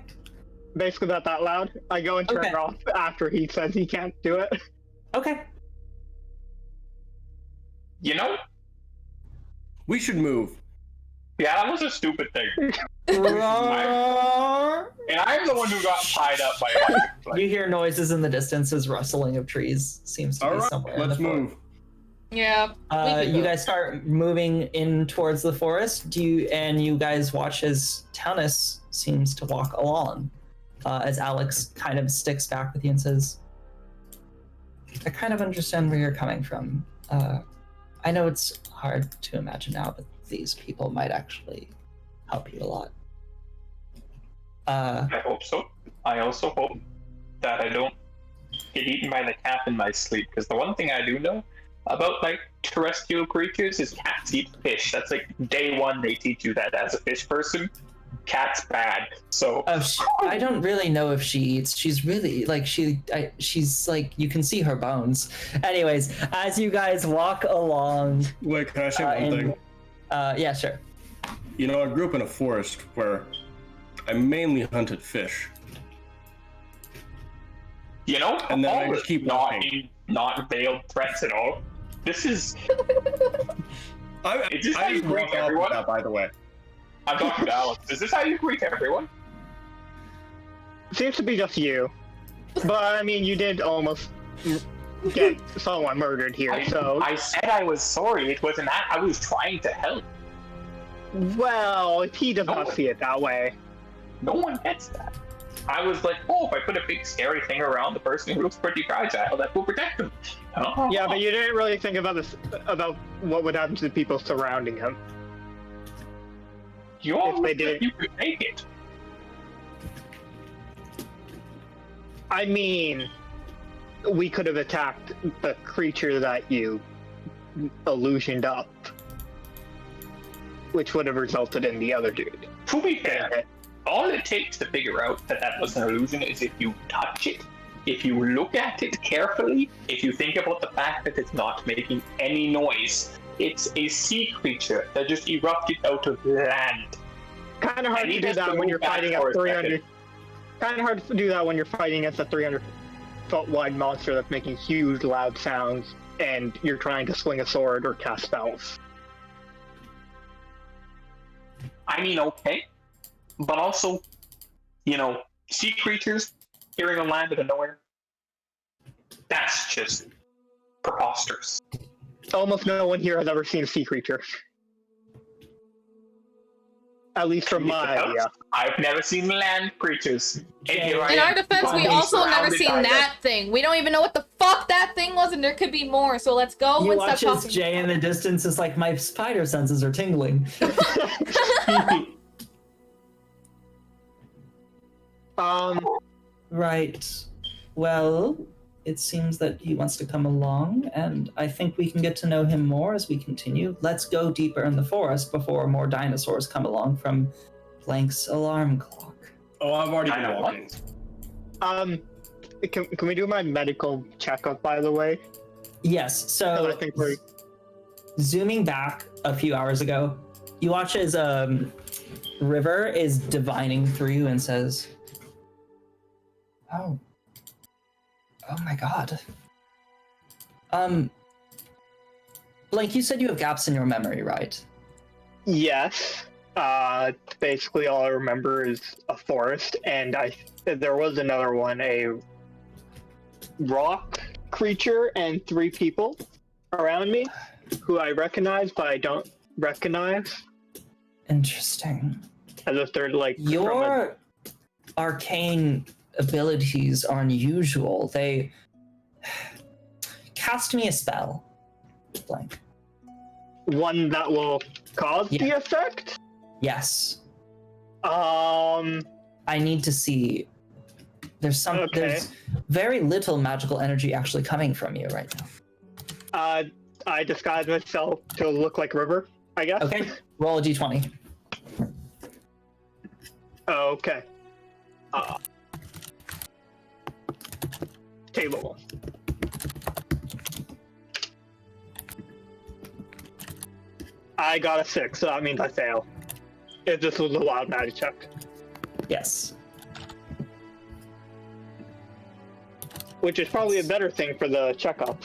[SPEAKER 1] Basically that loud. I go and turn
[SPEAKER 2] Okay.
[SPEAKER 1] it off after he says he can't do it.
[SPEAKER 2] Okay.
[SPEAKER 6] You know?
[SPEAKER 3] We should move.
[SPEAKER 6] Yeah, that was a stupid thing.
[SPEAKER 2] You
[SPEAKER 6] And I'm the one who got tied up by electric.
[SPEAKER 2] hear noises in the distance as rustling of trees seems to
[SPEAKER 3] All
[SPEAKER 2] be
[SPEAKER 3] right,
[SPEAKER 2] somewhere. in
[SPEAKER 3] let's
[SPEAKER 2] the forest.
[SPEAKER 3] move.
[SPEAKER 5] Yeah. we can
[SPEAKER 2] You
[SPEAKER 5] go.
[SPEAKER 2] guys start moving in towards the forest. You guys watch as Taunus seems to walk along, as Alex kind of sticks back with you and says, "I kind of understand where you're coming from. I know it's hard to imagine now, but these people might actually help you a lot."
[SPEAKER 6] I hope so. I also hope that I don't get eaten by the cat in my sleep, because the one thing I do know about like terrestrial creatures is cats eat fish. That's like day one they teach you that as a fish person. Cat's bad. So
[SPEAKER 2] I don't really know if she eats. She's really like she's like you can see her bones. Anyways, as you guys walk along,
[SPEAKER 3] Wait, can I say one thing?
[SPEAKER 2] yeah, sure.
[SPEAKER 3] You know, I grew up in a forest where I mainly hunted fish.
[SPEAKER 6] you know,
[SPEAKER 3] And then I
[SPEAKER 6] all
[SPEAKER 3] just keep
[SPEAKER 6] not
[SPEAKER 3] walking.
[SPEAKER 6] not veiled threats at all. This is Is this how
[SPEAKER 3] I
[SPEAKER 6] you
[SPEAKER 3] just
[SPEAKER 6] greet
[SPEAKER 3] walk off with
[SPEAKER 6] everyone?
[SPEAKER 3] that, by the way.
[SPEAKER 6] I'm talking to Alex. Is this how you greet everyone?
[SPEAKER 1] Seems to be just you. But I mean, you did almost get someone murdered here, so
[SPEAKER 6] I said I was sorry. It wasn't that. I was trying to help.
[SPEAKER 1] well, he does not see it that way.
[SPEAKER 6] No one gets that. I was like, oh, if I put a big scary thing around the person who looks pretty fragile, that will protect them. Oh.
[SPEAKER 1] Yeah, but you didn't really think about this about what would happen to the people surrounding him.
[SPEAKER 6] You all
[SPEAKER 1] if they
[SPEAKER 6] looked like
[SPEAKER 1] didn't-
[SPEAKER 6] you could make it.
[SPEAKER 1] I mean, we could have attacked the creature that you illusioned up, which would have resulted in the other dude.
[SPEAKER 6] To be fair, all it takes to figure out that that was an illusion is if you touch it, if you look at it carefully, if you think about the fact that it's not making any noise. It's a sea creature that just erupted out of land.
[SPEAKER 1] Kind of hard
[SPEAKER 6] And he
[SPEAKER 1] to do
[SPEAKER 6] has to
[SPEAKER 1] that when
[SPEAKER 6] move
[SPEAKER 1] you're
[SPEAKER 6] back
[SPEAKER 1] fighting
[SPEAKER 6] for
[SPEAKER 1] at
[SPEAKER 6] a
[SPEAKER 1] 300. Kind of hard to do that when you're fighting against a 300 12-foot-wide monster that's making huge, loud sounds, and you're trying to swing a sword or cast spells.
[SPEAKER 6] I mean, okay. But also, sea creatures appearing on land out of nowhere. That's just preposterous.
[SPEAKER 1] Almost no one here has ever seen a sea creature. At least from my idea.
[SPEAKER 6] I've never seen land creatures.
[SPEAKER 5] In our defense, we also never seen that thing. We don't even know what the fuck that thing was, and there could be more. So let's go and stop
[SPEAKER 2] You watch
[SPEAKER 5] talking.
[SPEAKER 2] as Jay in the distance is like, my spider senses are tingling. Right. Well, it seems that he wants to come along, and I think we can get to know him more as we continue. Let's go deeper in the forest before more dinosaurs come along from Blank's alarm clock.
[SPEAKER 3] Oh, I've already been walking.
[SPEAKER 1] Can we do my medical checkup, by the way?
[SPEAKER 2] Yes, so
[SPEAKER 1] I think we're...
[SPEAKER 2] zooming back a few hours ago, you watch as River is divining through you and says, Oh my god. Blank, you said you have gaps in your memory, right?
[SPEAKER 1] Yes. Basically all I remember is a forest, and there was another one, a rock creature and 3 people around me who I recognize, but I don't recognize.
[SPEAKER 2] Interesting.
[SPEAKER 1] As if they're like...
[SPEAKER 2] Your arcane abilities are unusual. They cast me a spell. Blank.
[SPEAKER 1] One that will cause the effect?
[SPEAKER 2] Yes.
[SPEAKER 1] I
[SPEAKER 2] need to see. There's very little magical energy actually coming from you right now.
[SPEAKER 1] I disguise myself to look like River, I guess.
[SPEAKER 2] Okay. Roll a d20.
[SPEAKER 1] Okay. Table. I got a 6, so that means I fail. If this was a wild magic check.
[SPEAKER 2] Yes.
[SPEAKER 1] Which is probably a better thing for the checkup.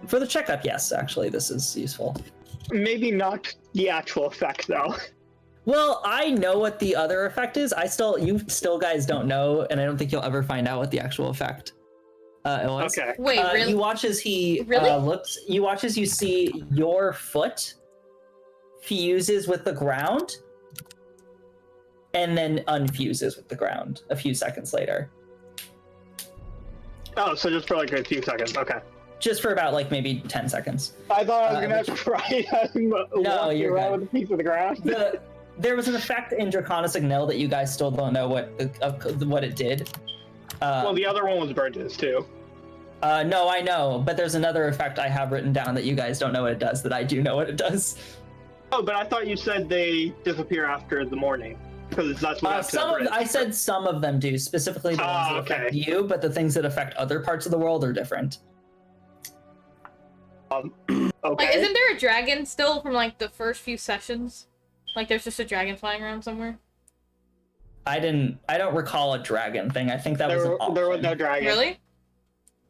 [SPEAKER 2] For the checkup, yes, actually, this is useful.
[SPEAKER 1] Maybe not the actual effect, though.
[SPEAKER 2] Well, I know what the other effect is. You still guys don't know, and I don't think you'll ever find out what the actual effect was.
[SPEAKER 1] Okay.
[SPEAKER 5] Wait, really?
[SPEAKER 2] You watch as he looks. You watch as you see your foot fuses with the ground, and then unfuses with the ground a few seconds later.
[SPEAKER 1] Oh, so just for like a few seconds. Okay.
[SPEAKER 2] Just for about like maybe 10 seconds.
[SPEAKER 1] I thought I was gonna have to try
[SPEAKER 2] No, you're
[SPEAKER 1] around
[SPEAKER 2] good.
[SPEAKER 1] with a piece of the ground.
[SPEAKER 2] There was an effect in Draconis Nil that you guys still don't know what it did.
[SPEAKER 1] Well, the other one was Burgess too.
[SPEAKER 2] No, I know, but there's another effect I have written down that you guys don't know what it does that I do know what it does.
[SPEAKER 1] Oh, but I thought you said they disappear after the morning, because that's what
[SPEAKER 2] I said some of them do, specifically the ones that affect you, but the things that affect other parts of the world are different.
[SPEAKER 1] Okay.
[SPEAKER 5] Like, isn't there a dragon still from like the first few sessions? Like, there's just a dragon flying around somewhere.
[SPEAKER 2] I don't recall a dragon thing. I think that was an option.
[SPEAKER 1] There was no dragon.
[SPEAKER 5] Really?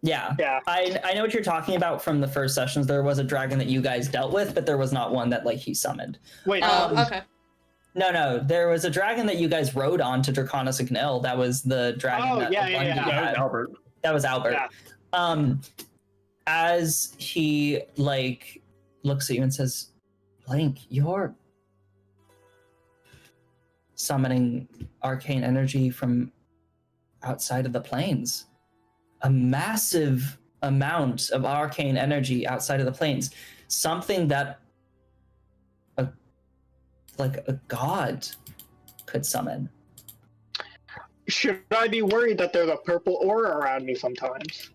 [SPEAKER 2] Yeah.
[SPEAKER 1] Yeah.
[SPEAKER 2] I know what you're talking about from the first sessions. There was a dragon that you guys dealt with, but there was not one that like he summoned.
[SPEAKER 1] Wait.
[SPEAKER 5] Okay.
[SPEAKER 2] No. There was a dragon that you guys rode on to Draconis Ignil. That was the dragon that
[SPEAKER 3] That was Albert.
[SPEAKER 2] That was Albert.
[SPEAKER 1] Yeah.
[SPEAKER 2] As he like looks at you and says, Blank, you're summoning arcane energy from outside of the planes. A massive amount of arcane energy outside of the planes. Something that a god could summon.
[SPEAKER 1] Should I be worried that there's a purple aura around me sometimes?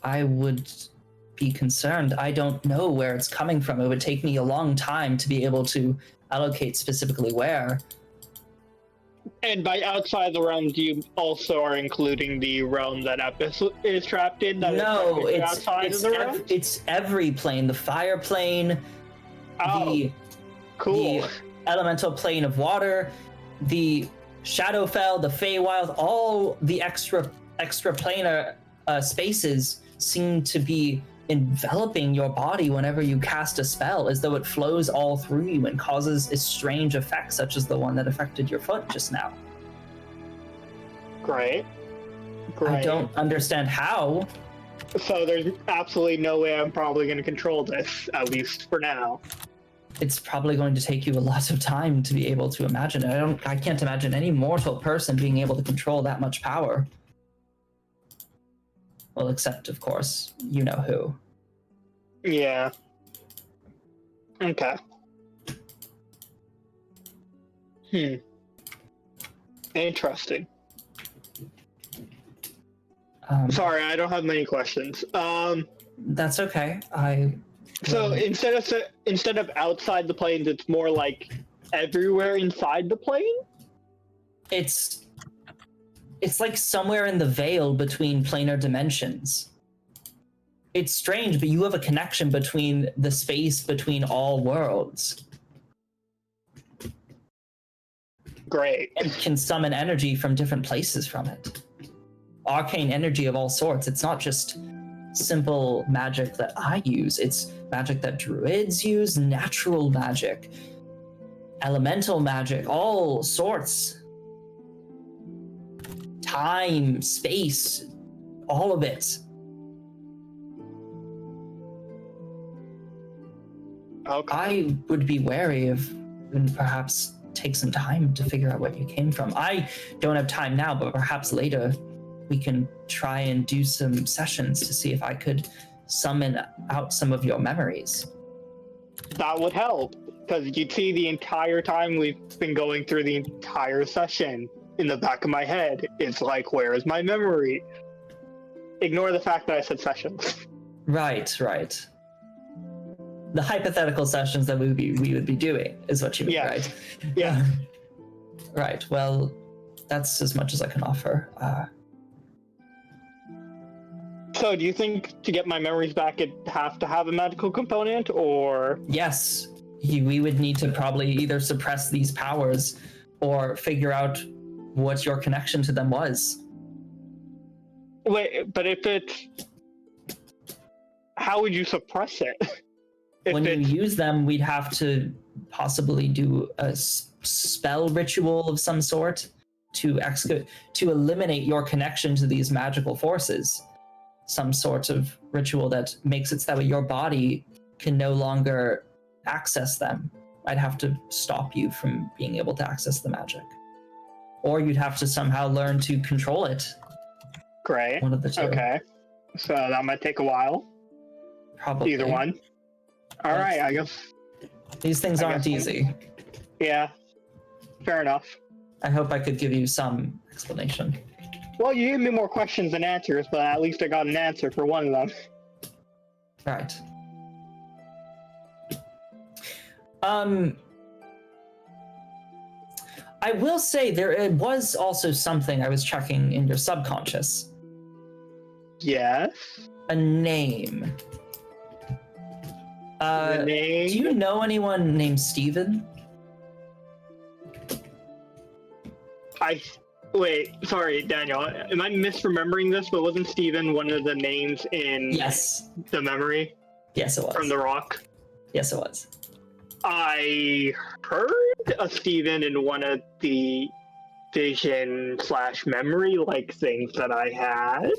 [SPEAKER 2] I would be concerned. I don't know where it's coming from. It would take me a long time to be able to allocate specifically where.
[SPEAKER 1] And by outside the realm, do you also are including the realm that Epis is trapped in?
[SPEAKER 2] No,
[SPEAKER 1] realm?
[SPEAKER 2] it's every plane. The fire plane,
[SPEAKER 1] Cool.
[SPEAKER 2] the elemental plane of water, the Shadowfell, the Feywild, all the extra extraplanar spaces seem to be enveloping your body whenever you cast a spell, as though it flows all through you and causes a strange effect, such as the one that affected your foot just now.
[SPEAKER 1] Great.
[SPEAKER 2] I don't understand how.
[SPEAKER 1] So there's absolutely no way I'm probably going to control this, at least for now.
[SPEAKER 2] It's probably going to take you a lot of time to be able to imagine it. I can't imagine any mortal person being able to control that much power. Well, except, of course, you know who.
[SPEAKER 1] Yeah. Okay. Interesting. Sorry, I don't have many questions.
[SPEAKER 2] That's okay.
[SPEAKER 1] So instead of outside the planes, it's more like everywhere inside the plane?
[SPEAKER 2] It's like somewhere in the veil between planar dimensions. It's strange, but you have a connection between the space between all worlds.
[SPEAKER 1] Great.
[SPEAKER 2] And can summon energy from different places from it. Arcane energy of all sorts. It's not just simple magic that I use. It's magic that druids use, natural magic, elemental magic, all sorts. Time, space, all of it.
[SPEAKER 1] Okay.
[SPEAKER 2] I would be wary of, and perhaps take some time to figure out where you came from. I don't have time now, but perhaps later we can try and do some sessions to see if I could summon out some of your memories.
[SPEAKER 1] That would help, because you'd see the entire time we've been going through the entire session, in the back of my head, it's like, where is my memory? Ignore the fact that I said sessions.
[SPEAKER 2] Right. The hypothetical sessions that we would be doing is what you mean,
[SPEAKER 1] Yeah.
[SPEAKER 2] right?
[SPEAKER 1] Yeah.
[SPEAKER 2] Right, well, that's as much as I can offer.
[SPEAKER 1] So do you think to get my memories back it'd have to have a magical component, or?
[SPEAKER 2] Yes, we would need to probably either suppress these powers or figure out what your connection to them was.
[SPEAKER 1] Wait, but if it's... How would you suppress it?
[SPEAKER 2] When you use them, we'd have to possibly do a spell ritual of some sort to eliminate your connection to these magical forces. Some sort of ritual that makes it so that way your body can no longer access them. I'd have to stop you from being able to access the magic. Or you'd have to somehow learn to control it.
[SPEAKER 1] Great.
[SPEAKER 2] One of the two.
[SPEAKER 1] Okay. So that might take a while.
[SPEAKER 2] Probably.
[SPEAKER 1] Either one. All right, I guess.
[SPEAKER 2] These things aren't easy.
[SPEAKER 1] Yeah. Fair enough.
[SPEAKER 2] I hope I could give you some explanation.
[SPEAKER 1] Well, you gave me more questions than answers, but at least I got an answer for one of them.
[SPEAKER 2] Right. I will say there was also something I was checking in your subconscious.
[SPEAKER 1] Yes.
[SPEAKER 2] A name.
[SPEAKER 1] The name?
[SPEAKER 2] Do you know anyone named Steven?
[SPEAKER 1] Wait, sorry, Daniel. Am I misremembering this? But wasn't Steven one of the names in
[SPEAKER 2] Yes.
[SPEAKER 1] the memory?
[SPEAKER 2] Yes, it was.
[SPEAKER 1] From The Rock?
[SPEAKER 2] Yes, it was.
[SPEAKER 1] I heard a Steven in one of the vision/memory-like things that I had.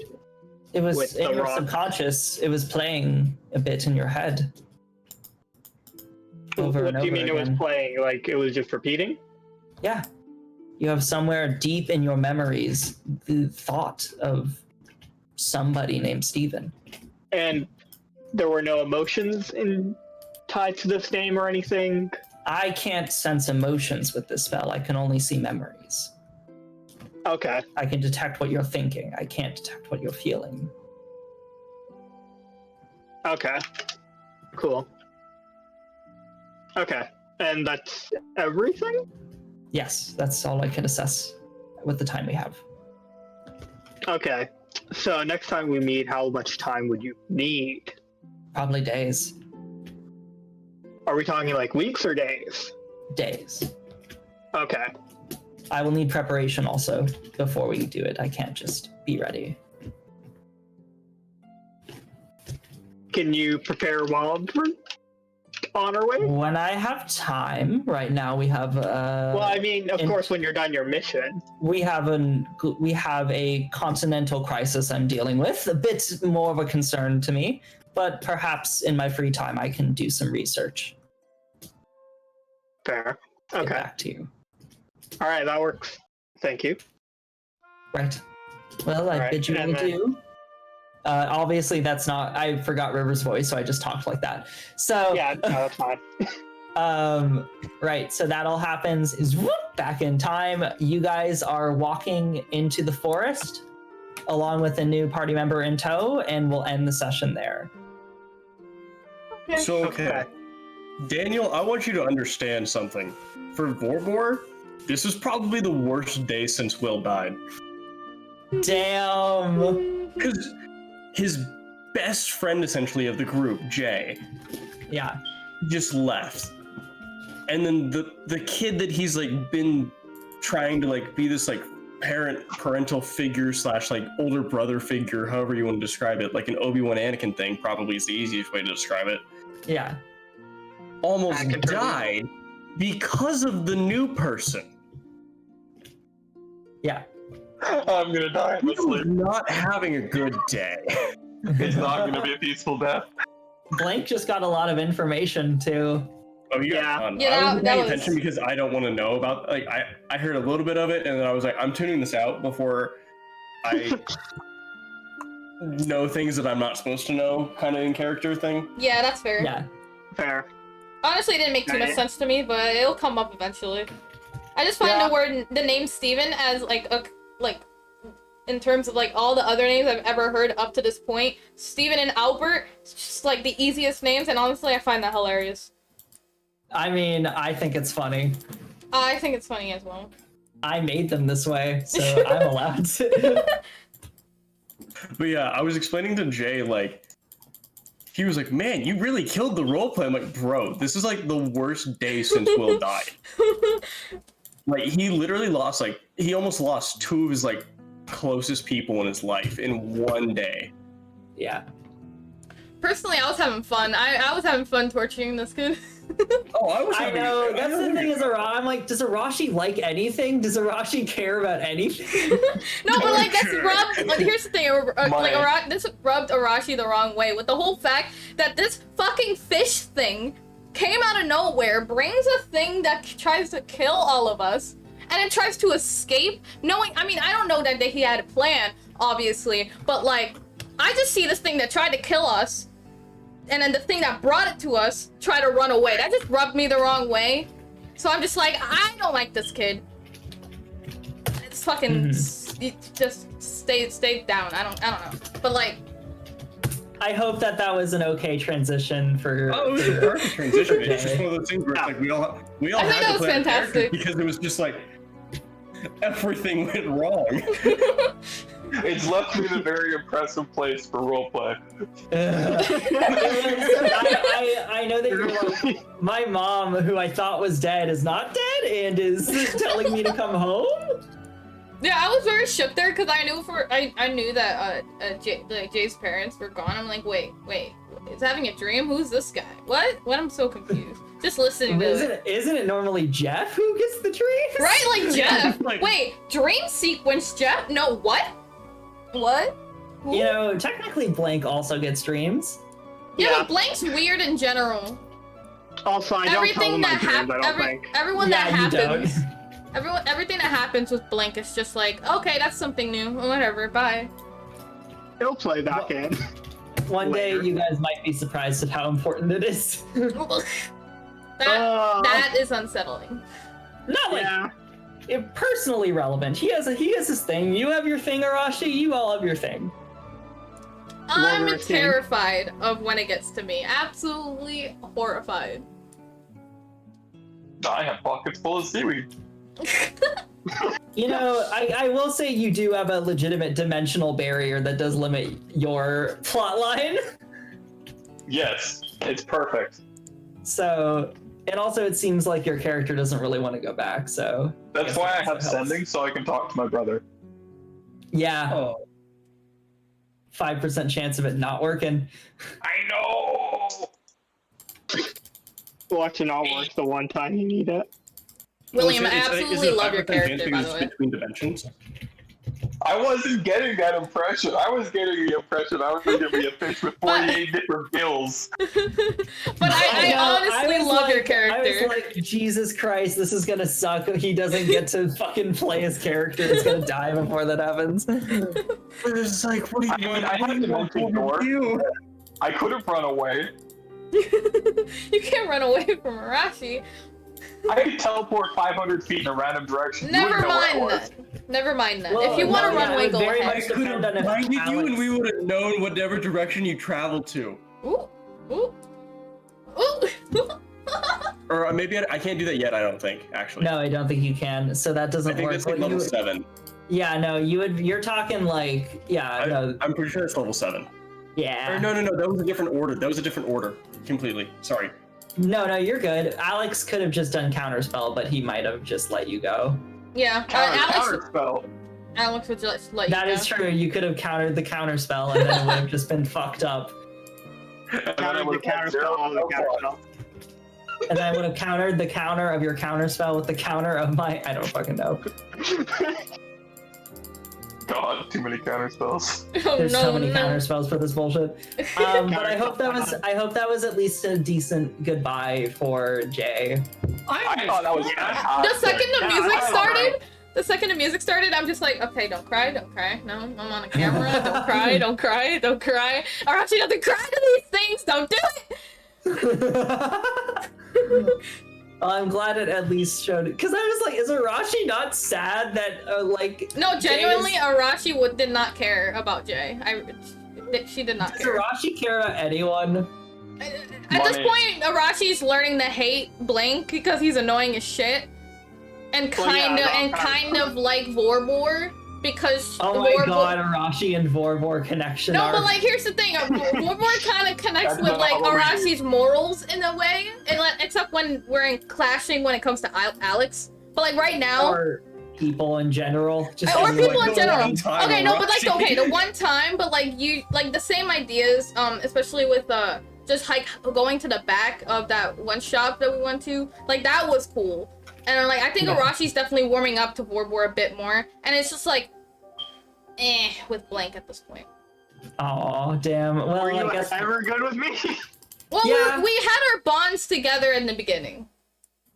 [SPEAKER 2] It was
[SPEAKER 1] With
[SPEAKER 2] in
[SPEAKER 1] The
[SPEAKER 2] your
[SPEAKER 1] Rock.
[SPEAKER 2] subconscious. It was playing a bit in your head. Over
[SPEAKER 1] What
[SPEAKER 2] and
[SPEAKER 1] do you
[SPEAKER 2] over
[SPEAKER 1] mean it
[SPEAKER 2] again.
[SPEAKER 1] was playing? Like it was just repeating?
[SPEAKER 2] Yeah. You have somewhere deep in your memories the thought of somebody named Steven.
[SPEAKER 1] And there were no emotions tied to this name or anything?
[SPEAKER 2] I can't sense emotions with this spell. I can only see memories.
[SPEAKER 1] Okay.
[SPEAKER 2] I can detect what you're thinking. I can't detect what you're feeling.
[SPEAKER 1] Okay. Cool. Okay. And that's everything?
[SPEAKER 2] Yes, that's all I can assess with the time we have.
[SPEAKER 1] Okay. So next time we meet, how much time would you need?
[SPEAKER 2] Probably days.
[SPEAKER 1] Are we talking like weeks or days?
[SPEAKER 2] Days.
[SPEAKER 1] Okay.
[SPEAKER 2] I will need preparation also before we do it. I can't just be ready.
[SPEAKER 1] Can you prepare while we're on our way?
[SPEAKER 2] When I have time, right now we have.
[SPEAKER 1] Well, I mean, of course, when you're done your mission.
[SPEAKER 2] We have a continental crisis I'm dealing with. A bit more of a concern to me, but perhaps in my free time I can do some research.
[SPEAKER 1] Fair.
[SPEAKER 2] Get
[SPEAKER 1] Okay.
[SPEAKER 2] back to you.
[SPEAKER 1] All right, that works. Thank you.
[SPEAKER 2] Right. Well, I
[SPEAKER 1] Right,
[SPEAKER 2] bid you
[SPEAKER 1] and then-
[SPEAKER 2] adieu. Obviously, that's not. I forgot River's voice, so I just talked like that. So
[SPEAKER 1] Yeah, no, that's fine.
[SPEAKER 2] Right. So that all happens is whoop, back in time. You guys are walking into the forest, along with a new party member in tow, and we'll end the session there.
[SPEAKER 3] So, okay. Daniel, I want you to understand something. For Vorbor, this is probably the worst day since Will died.
[SPEAKER 2] Damn.
[SPEAKER 3] Because his best friend, essentially, of the group, Jay,
[SPEAKER 2] Yeah.
[SPEAKER 3] just left. And then the kid that he's, like, been trying to, like, be this, like, parental figure / like, older brother figure, however you want to describe it, like an Obi-Wan Anakin thing, probably is the easiest way to describe it,
[SPEAKER 2] Yeah.
[SPEAKER 3] almost
[SPEAKER 1] I can turn it
[SPEAKER 3] died because of the new person.
[SPEAKER 2] Yeah.
[SPEAKER 6] I'm gonna die in my sleep.
[SPEAKER 3] Not having a good day.
[SPEAKER 6] It's not gonna be a peaceful death.
[SPEAKER 2] Blank just got a lot of information too.
[SPEAKER 3] Oh, you
[SPEAKER 1] Yeah.
[SPEAKER 3] got fun.
[SPEAKER 5] Yeah,
[SPEAKER 3] I wasn't
[SPEAKER 5] that
[SPEAKER 3] paying
[SPEAKER 5] was-
[SPEAKER 3] attention because I don't want to know about. Like, I heard a little bit of it, and then I was like, I'm tuning this out before I know things that I'm not supposed to know, kind of in character thing.
[SPEAKER 5] Yeah, that's fair.
[SPEAKER 2] Yeah.
[SPEAKER 1] Fair.
[SPEAKER 5] Honestly, it didn't make too much
[SPEAKER 1] Right.
[SPEAKER 5] sense to me, but it'll come up eventually. I just find
[SPEAKER 1] Yeah.
[SPEAKER 5] the name Steven as like in terms of like all the other names I've ever heard up to this point, Steven and Albert, it's just like the easiest names, and honestly, I find that hilarious.
[SPEAKER 2] I mean, I think it's funny.
[SPEAKER 5] I think it's funny as well.
[SPEAKER 2] I made them this way, so I'm allowed to.
[SPEAKER 3] But yeah, I was explaining to Jay, like, he was like, man, you really killed the roleplay. I'm like, bro, this is like the worst day since Will died. Like, he literally lost, like, he almost lost 2 of his, like, closest people in his life in one day.
[SPEAKER 2] Yeah.
[SPEAKER 5] Personally, I was having fun. I was having fun torturing this kid.
[SPEAKER 3] Oh, I was
[SPEAKER 2] I
[SPEAKER 3] having
[SPEAKER 2] know,
[SPEAKER 3] I
[SPEAKER 2] that's
[SPEAKER 3] know
[SPEAKER 2] the
[SPEAKER 3] you-
[SPEAKER 2] thing is, I'm like, does Arashi like anything? Does Arashi care about anything?
[SPEAKER 5] No, but like that's
[SPEAKER 3] Torture.
[SPEAKER 5] rubbed. Like, here's the thing, this rubbed Arashi the wrong way with the whole fact that this fucking fish thing came out of nowhere, brings a thing that tries to kill all of us, and it tries to escape. Knowing, I mean, I don't know that he had a plan, obviously, but like, I just see this thing that tried to kill us, and then the thing that brought it to us tried to run away. That just rubbed me the wrong way. So I'm just like, I don't like this kid. It's fucking just stay down. I don't know. But like,
[SPEAKER 2] I hope that was an okay transition for.
[SPEAKER 3] Oh, it was a perfect transition. It's just one of those things where it's like we all
[SPEAKER 5] I think
[SPEAKER 3] had
[SPEAKER 5] that
[SPEAKER 3] to
[SPEAKER 5] was
[SPEAKER 3] play our characters
[SPEAKER 5] fantastic.
[SPEAKER 3] because it was just like everything went wrong.
[SPEAKER 6] It's left me in a very impressive place for roleplay.
[SPEAKER 2] I know that you're like, my mom, who I thought was dead, is not dead and is telling me to come home.
[SPEAKER 5] yeah, I was very shook there because I knew that Jay's parents were gone. I'm like, wait, is having a dream? Who's this guy? What? I'm so confused. Just listening to it.
[SPEAKER 2] Isn't it normally Jeff who gets the dreams?
[SPEAKER 5] Right, like Jeff.
[SPEAKER 3] Like-
[SPEAKER 5] Wait, dream sequence Jeff? No, what? What? Who?
[SPEAKER 2] You know, technically Blank also gets dreams.
[SPEAKER 5] Yeah,
[SPEAKER 1] Yeah.
[SPEAKER 5] but Blank's weird in general.
[SPEAKER 1] Also, I don't tell
[SPEAKER 5] Everything
[SPEAKER 1] them my
[SPEAKER 5] that
[SPEAKER 1] dreams, I don't think.
[SPEAKER 5] everyone
[SPEAKER 2] Yeah,
[SPEAKER 5] that
[SPEAKER 2] you
[SPEAKER 5] happens,
[SPEAKER 2] don't.
[SPEAKER 5] everything that happens with Blank is just like, okay, that's something new. Whatever, bye.
[SPEAKER 1] He'll play back in.
[SPEAKER 2] One day
[SPEAKER 1] Later.
[SPEAKER 2] you guys might be surprised at how important it is.
[SPEAKER 5] That is unsettling.
[SPEAKER 2] Not like
[SPEAKER 1] Yeah.
[SPEAKER 2] personally relevant. He has his thing. You have your thing, Arashi. You all have your thing.
[SPEAKER 5] I'm
[SPEAKER 1] Warrior King.
[SPEAKER 5] terrified of when it gets to me. Absolutely horrified.
[SPEAKER 6] I have pockets full of seaweed.
[SPEAKER 2] You know, I will say you do have a legitimate dimensional barrier that does limit your plot line.
[SPEAKER 6] Yes, it's perfect.
[SPEAKER 2] So, And also, it seems like your character doesn't really want to go back, so...
[SPEAKER 6] That's why I have sending, so I can talk to my brother.
[SPEAKER 2] Yeah.
[SPEAKER 3] Oh.
[SPEAKER 2] 5% chance of it not working.
[SPEAKER 6] I know!
[SPEAKER 1] Watch it all work the one time you need it.
[SPEAKER 5] William, I absolutely love your character, by the way.
[SPEAKER 3] Between dimensions.
[SPEAKER 6] I wasn't getting that impression. I was getting the impression I was going to be a fish with 48 different gills.
[SPEAKER 5] But I honestly love your character.
[SPEAKER 2] I was like, Jesus Christ, this is gonna suck. He doesn't get to fucking play his character. It's gonna die before that happens.
[SPEAKER 3] It's like, what do you
[SPEAKER 6] I had to mention door. I couldn't run away.
[SPEAKER 5] You can't run away from Arashi.
[SPEAKER 6] I could teleport 500 feet in a random direction.
[SPEAKER 5] Never mind that. Never mind that.
[SPEAKER 2] Well,
[SPEAKER 5] if you want to run away, go
[SPEAKER 2] very
[SPEAKER 5] ahead.
[SPEAKER 2] much depend on if
[SPEAKER 3] blinded you
[SPEAKER 2] Alex-
[SPEAKER 3] and we would have known whatever direction you traveled to.
[SPEAKER 5] Ooh. Ooh. Ooh.
[SPEAKER 3] Or maybe I can't do that yet, I don't think, actually.
[SPEAKER 2] No, I don't think you can. So that doesn't
[SPEAKER 3] I think
[SPEAKER 2] work.
[SPEAKER 3] that's like
[SPEAKER 2] What
[SPEAKER 3] level
[SPEAKER 2] you-
[SPEAKER 3] 7.
[SPEAKER 2] Yeah, no, you're talking like, no,
[SPEAKER 3] I'm pretty sure it's level 7.
[SPEAKER 2] yeah.
[SPEAKER 3] Or no, that was a different order. That was a different order. Completely. Sorry.
[SPEAKER 2] No, you're good. Alex could have just done counterspell, but he might have just let you go.
[SPEAKER 5] Yeah,
[SPEAKER 6] Counter spell.
[SPEAKER 5] Alex would just let you
[SPEAKER 2] That
[SPEAKER 5] go.
[SPEAKER 2] is true. You could have countered the counterspell, and then it would have just been fucked up.
[SPEAKER 1] Counter the counterspell on the counterspell.
[SPEAKER 2] And then I would have countered the counter of your counterspell with the counter of my... I don't fucking know.
[SPEAKER 6] God, too many counter spells.
[SPEAKER 5] Oh,
[SPEAKER 2] There's so many
[SPEAKER 5] no.
[SPEAKER 2] counterspells for this bullshit. But I hope that was at least a decent goodbye for Jay.
[SPEAKER 6] I thought that was
[SPEAKER 5] The second the
[SPEAKER 1] Yeah,
[SPEAKER 5] music
[SPEAKER 1] I-
[SPEAKER 5] started, I'm just like, okay, don't cry. No, I'm on a camera. Don't cry. Don't cry. Arashi doesn't cry to these things. Don't do it.
[SPEAKER 2] Well, I'm glad it at least showed it. Because I was like, is Arashi not sad that,
[SPEAKER 5] No, genuinely,
[SPEAKER 2] Jay
[SPEAKER 5] Arashi did not care about Jay. She did not
[SPEAKER 2] does
[SPEAKER 5] care.
[SPEAKER 2] Arashi care about anyone?
[SPEAKER 5] At this point, Arashi's learning to hate Blank because he's annoying as shit, and
[SPEAKER 1] Well, yeah,
[SPEAKER 5] kind of like Vorbor because
[SPEAKER 2] Oh my god, Arashi and Vorbor connection
[SPEAKER 5] No,
[SPEAKER 2] are...
[SPEAKER 5] but like here's the thing, Vorbor kind of connects with like Arashi's morals in a way, and except when we're in clashing when it comes to Alex. But like right now,
[SPEAKER 2] or people in general. Just
[SPEAKER 5] or
[SPEAKER 2] everyone.
[SPEAKER 5] people in general.
[SPEAKER 3] one time,
[SPEAKER 5] Okay, no, but like
[SPEAKER 3] Arashi.
[SPEAKER 5] okay, the one time, but like you like the same ideas, especially with just like going to the back of that one shop that we went to, like that was cool. And like I think Arashi's definitely warming up to Vorbor a bit more, and it's just like, with Blank at this point.
[SPEAKER 2] Oh damn. Well,
[SPEAKER 1] Were you
[SPEAKER 2] I guess.
[SPEAKER 1] ever good with me?
[SPEAKER 5] Well,
[SPEAKER 2] Yeah.
[SPEAKER 5] we had our bonds together in the beginning.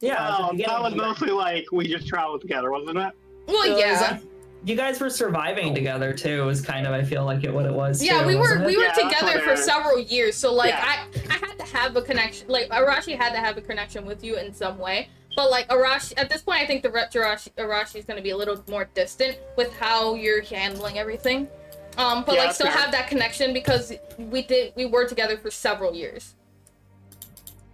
[SPEAKER 2] Yeah. at the
[SPEAKER 1] That was
[SPEAKER 2] beginning,
[SPEAKER 1] mostly like we just traveled together, wasn't it?
[SPEAKER 5] Well,
[SPEAKER 2] it was,
[SPEAKER 5] yeah.
[SPEAKER 2] You guys were surviving together too. Was kind of I feel like what it was.
[SPEAKER 5] Yeah,
[SPEAKER 2] too,
[SPEAKER 5] we were
[SPEAKER 2] wasn't it?
[SPEAKER 1] Yeah, that's
[SPEAKER 5] together
[SPEAKER 1] what
[SPEAKER 5] for
[SPEAKER 1] it is.
[SPEAKER 5] several years, so like
[SPEAKER 1] Yeah.
[SPEAKER 5] I had to have a connection. Like Arashi had to have a connection with you in some way. But like Arashi, at this point, I think the Arashi is going to be a little more distant with how you're handling everything. But
[SPEAKER 1] Yeah,
[SPEAKER 5] like still
[SPEAKER 1] fair.
[SPEAKER 5] have that connection because we were together for several years.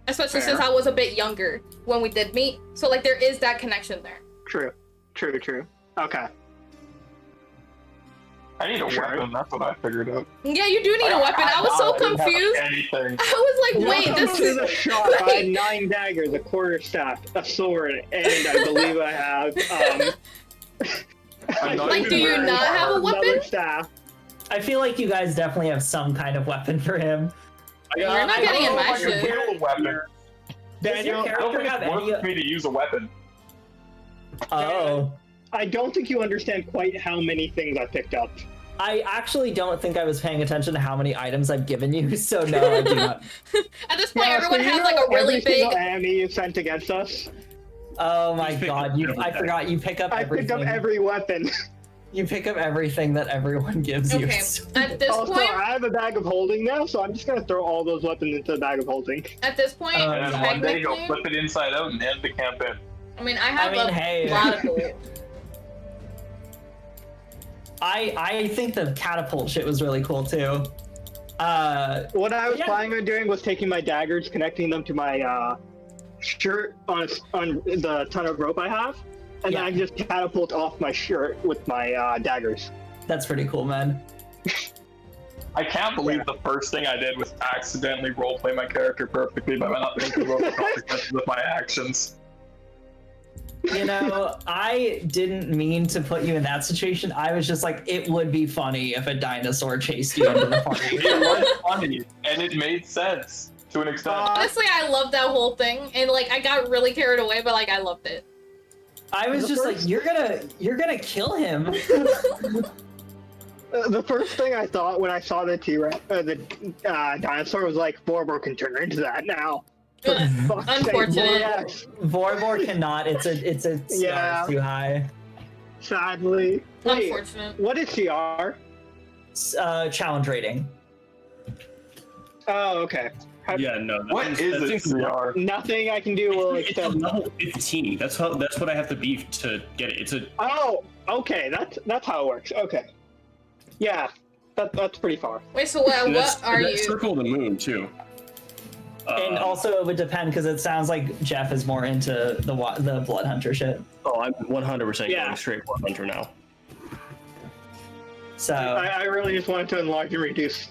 [SPEAKER 5] Especially
[SPEAKER 1] Fair.
[SPEAKER 5] since I was a bit younger when we did meet, so like there is that connection there.
[SPEAKER 1] True. Okay.
[SPEAKER 6] I need a weapon, that's what I figured out.
[SPEAKER 5] Yeah, you do need a weapon. I was so
[SPEAKER 6] didn't have
[SPEAKER 5] confused.
[SPEAKER 6] anything.
[SPEAKER 5] I was like, wait,
[SPEAKER 1] Welcome
[SPEAKER 5] this
[SPEAKER 1] to
[SPEAKER 5] is
[SPEAKER 1] the shop. I had 9 daggers, a quarterstaff, a sword, and I believe I have
[SPEAKER 6] I'm not
[SPEAKER 5] Like,
[SPEAKER 6] even
[SPEAKER 5] do you
[SPEAKER 6] wearing
[SPEAKER 5] not have a
[SPEAKER 6] armor.
[SPEAKER 5] weapon?
[SPEAKER 1] another staff.
[SPEAKER 2] I feel like you guys definitely have some kind of weapon for him.
[SPEAKER 5] You're not getting in
[SPEAKER 6] I
[SPEAKER 5] my
[SPEAKER 6] don't know if I
[SPEAKER 5] shit.
[SPEAKER 6] can wield a weapon.
[SPEAKER 2] Does your
[SPEAKER 1] Daniel,
[SPEAKER 6] I don't
[SPEAKER 2] character
[SPEAKER 6] think
[SPEAKER 2] have
[SPEAKER 6] it's
[SPEAKER 2] any?
[SPEAKER 6] worth me to use a weapon.
[SPEAKER 2] Oh.
[SPEAKER 1] I don't think you understand quite how many things I picked up.
[SPEAKER 2] I actually don't think I was paying attention to how many items I've given you, so no, I do not.
[SPEAKER 5] At this point,
[SPEAKER 1] Yeah,
[SPEAKER 5] everyone
[SPEAKER 1] so you
[SPEAKER 5] has
[SPEAKER 1] know
[SPEAKER 5] like a really
[SPEAKER 1] every single
[SPEAKER 5] big.
[SPEAKER 1] enemy you sent against us?
[SPEAKER 2] Oh my
[SPEAKER 3] Just pick
[SPEAKER 2] god,
[SPEAKER 3] up
[SPEAKER 2] I
[SPEAKER 3] everything.
[SPEAKER 2] forgot you pick up
[SPEAKER 1] I picked
[SPEAKER 2] everything.
[SPEAKER 1] up every weapon.
[SPEAKER 2] You pick up everything that everyone gives you.
[SPEAKER 5] Okay, at this
[SPEAKER 1] Also,
[SPEAKER 5] point,
[SPEAKER 1] I have a bag of holding now, so I'm just gonna throw all those weapons into the bag of holding.
[SPEAKER 5] at this point,
[SPEAKER 6] And then one day he'll
[SPEAKER 5] technically,
[SPEAKER 6] flip it inside out and end the campaign.
[SPEAKER 5] I mean, I have a
[SPEAKER 2] hey.
[SPEAKER 5] lot of gold.
[SPEAKER 2] I think the catapult shit was really cool too.
[SPEAKER 1] What I was
[SPEAKER 2] Yeah.
[SPEAKER 1] planning on doing was taking my daggers, connecting them to my shirt on the ton of rope I have, and
[SPEAKER 2] Yeah.
[SPEAKER 1] then I can just catapult off my shirt with my daggers.
[SPEAKER 2] That's pretty cool, man.
[SPEAKER 6] I can't believe the first thing I did was accidentally roleplay my character perfectly by not thinking about the consequences of my actions.
[SPEAKER 2] You know, I didn't mean to put you in that situation. I was just like, it would be funny if a dinosaur chased you into the party.
[SPEAKER 6] It was funny, and it made sense to an extent.
[SPEAKER 5] Honestly, I loved that whole thing, and like I got really carried away, but like I loved it.
[SPEAKER 2] I was just like, you're gonna kill him.
[SPEAKER 1] The first thing I thought when I saw the dinosaur was like, Borbor can turn into that now.
[SPEAKER 5] Unfortunate.
[SPEAKER 1] Yes.
[SPEAKER 2] Vorbor cannot. It's a
[SPEAKER 1] Yeah.
[SPEAKER 2] too high.
[SPEAKER 1] Sadly. Wait,
[SPEAKER 5] Unfortunate.
[SPEAKER 1] what is CR?
[SPEAKER 2] Challenge rating.
[SPEAKER 1] Oh, okay.
[SPEAKER 3] Yeah, no.
[SPEAKER 6] What is it, CR?
[SPEAKER 1] Nothing I can do will
[SPEAKER 3] It's a
[SPEAKER 1] extend.
[SPEAKER 3] level 15. That's what I have to be to get it. It's a
[SPEAKER 1] Oh, okay. That's how it works. Okay. Yeah, that's pretty far.
[SPEAKER 5] Wait, so what are
[SPEAKER 3] that's
[SPEAKER 5] you?
[SPEAKER 3] Circle of the moon too.
[SPEAKER 2] And also, it would depend because it sounds like Jeff is more into the Blood Hunter shit.
[SPEAKER 3] Oh, I'm 100%
[SPEAKER 1] Yeah.
[SPEAKER 3] going straight Blood Hunter now.
[SPEAKER 2] So
[SPEAKER 1] I really just wanted to enlarge and reduce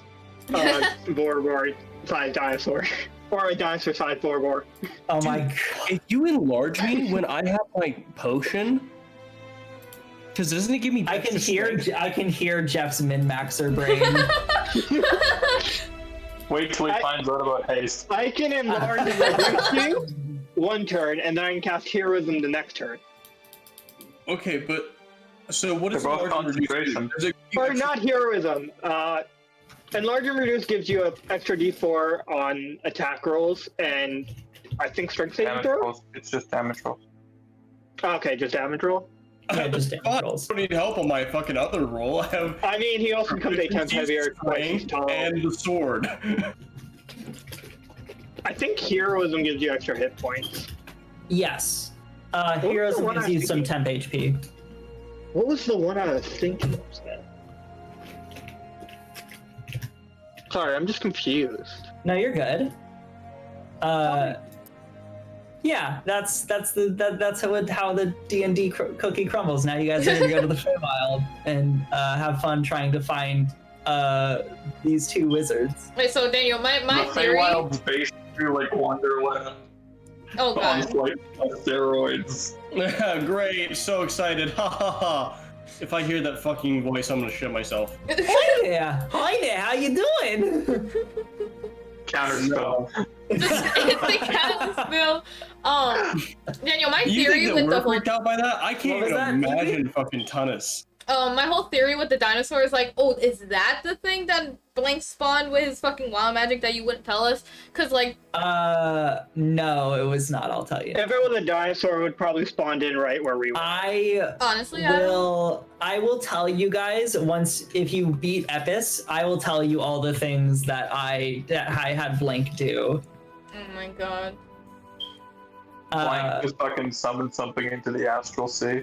[SPEAKER 1] Borbor-sized dinosaur. Or a dinosaur-sized Borbor.
[SPEAKER 2] oh my god.
[SPEAKER 3] If you enlarge me when I have my potion, because doesn't it give me?
[SPEAKER 2] I can hear Jeff's min-maxer brain.
[SPEAKER 6] Wait till he finds out about haste.
[SPEAKER 1] I can enlarge and reduce you one turn, and then I can cast Heroism the next turn.
[SPEAKER 3] Okay, but so what
[SPEAKER 6] They're
[SPEAKER 3] is
[SPEAKER 6] both
[SPEAKER 3] enlarge and reduce?
[SPEAKER 6] concentration.
[SPEAKER 3] Does it give
[SPEAKER 1] Or
[SPEAKER 3] extra-
[SPEAKER 1] not Heroism. Enlarge and reduce gives you an extra d4 on attack rolls, and I think strength saving
[SPEAKER 6] Damage
[SPEAKER 1] throw?
[SPEAKER 6] rolls. It's just damage rolls.
[SPEAKER 1] Okay, just damage roll.
[SPEAKER 2] Yeah, just damage
[SPEAKER 3] God,
[SPEAKER 2] rolls.
[SPEAKER 3] I don't need help on my fucking other roll. I have
[SPEAKER 1] I mean, he also becomes 8 times heavier, twice his
[SPEAKER 3] strength
[SPEAKER 1] tall.
[SPEAKER 3] and the sword.
[SPEAKER 1] I think Heroism gives you extra hit points.
[SPEAKER 2] Yes.
[SPEAKER 1] was
[SPEAKER 2] Heroes
[SPEAKER 1] the one
[SPEAKER 2] gives
[SPEAKER 1] I
[SPEAKER 2] you
[SPEAKER 1] was
[SPEAKER 2] some
[SPEAKER 1] thinking?
[SPEAKER 2] temp HP.
[SPEAKER 1] What was the one I was thinking of then? Sorry, I'm just confused.
[SPEAKER 2] No, you're good. Yeah, that's how the D&D cookie crumbles. Now you guys are gonna go to the Feywild and have fun trying to find these two wizards.
[SPEAKER 5] Wait, so Daniel, my
[SPEAKER 6] The
[SPEAKER 5] theory.
[SPEAKER 6] Feywild's basically like Wonderland
[SPEAKER 5] Oh
[SPEAKER 6] on
[SPEAKER 5] god.
[SPEAKER 6] like steroids.
[SPEAKER 3] Great, so excited. Ha ha ha. If I hear that fucking voice, I'm gonna shit myself.
[SPEAKER 2] Yeah. Hi there, how you doing?
[SPEAKER 6] Counterspell.
[SPEAKER 5] It's the cat still. Daniel, my
[SPEAKER 3] You
[SPEAKER 5] theory
[SPEAKER 3] think
[SPEAKER 5] with
[SPEAKER 3] that
[SPEAKER 5] the
[SPEAKER 3] we're
[SPEAKER 5] whole
[SPEAKER 3] freaked out by that? I can't
[SPEAKER 2] What was
[SPEAKER 3] even
[SPEAKER 2] that,
[SPEAKER 3] imagine fucking Tunis.
[SPEAKER 5] my whole theory with the dinosaur is like, oh, is that the thing that Blank spawned with his fucking wild magic that you wouldn't tell us? Cause like,
[SPEAKER 2] No, it was not, I'll tell you.
[SPEAKER 1] If it was a dinosaur, it would probably spawn in right where we were.
[SPEAKER 5] honestly,
[SPEAKER 2] I will tell you guys once if you beat Epis, I will tell you all the things that I had Blank do.
[SPEAKER 5] oh my god.
[SPEAKER 6] Blank just fucking summoned something into the astral sea.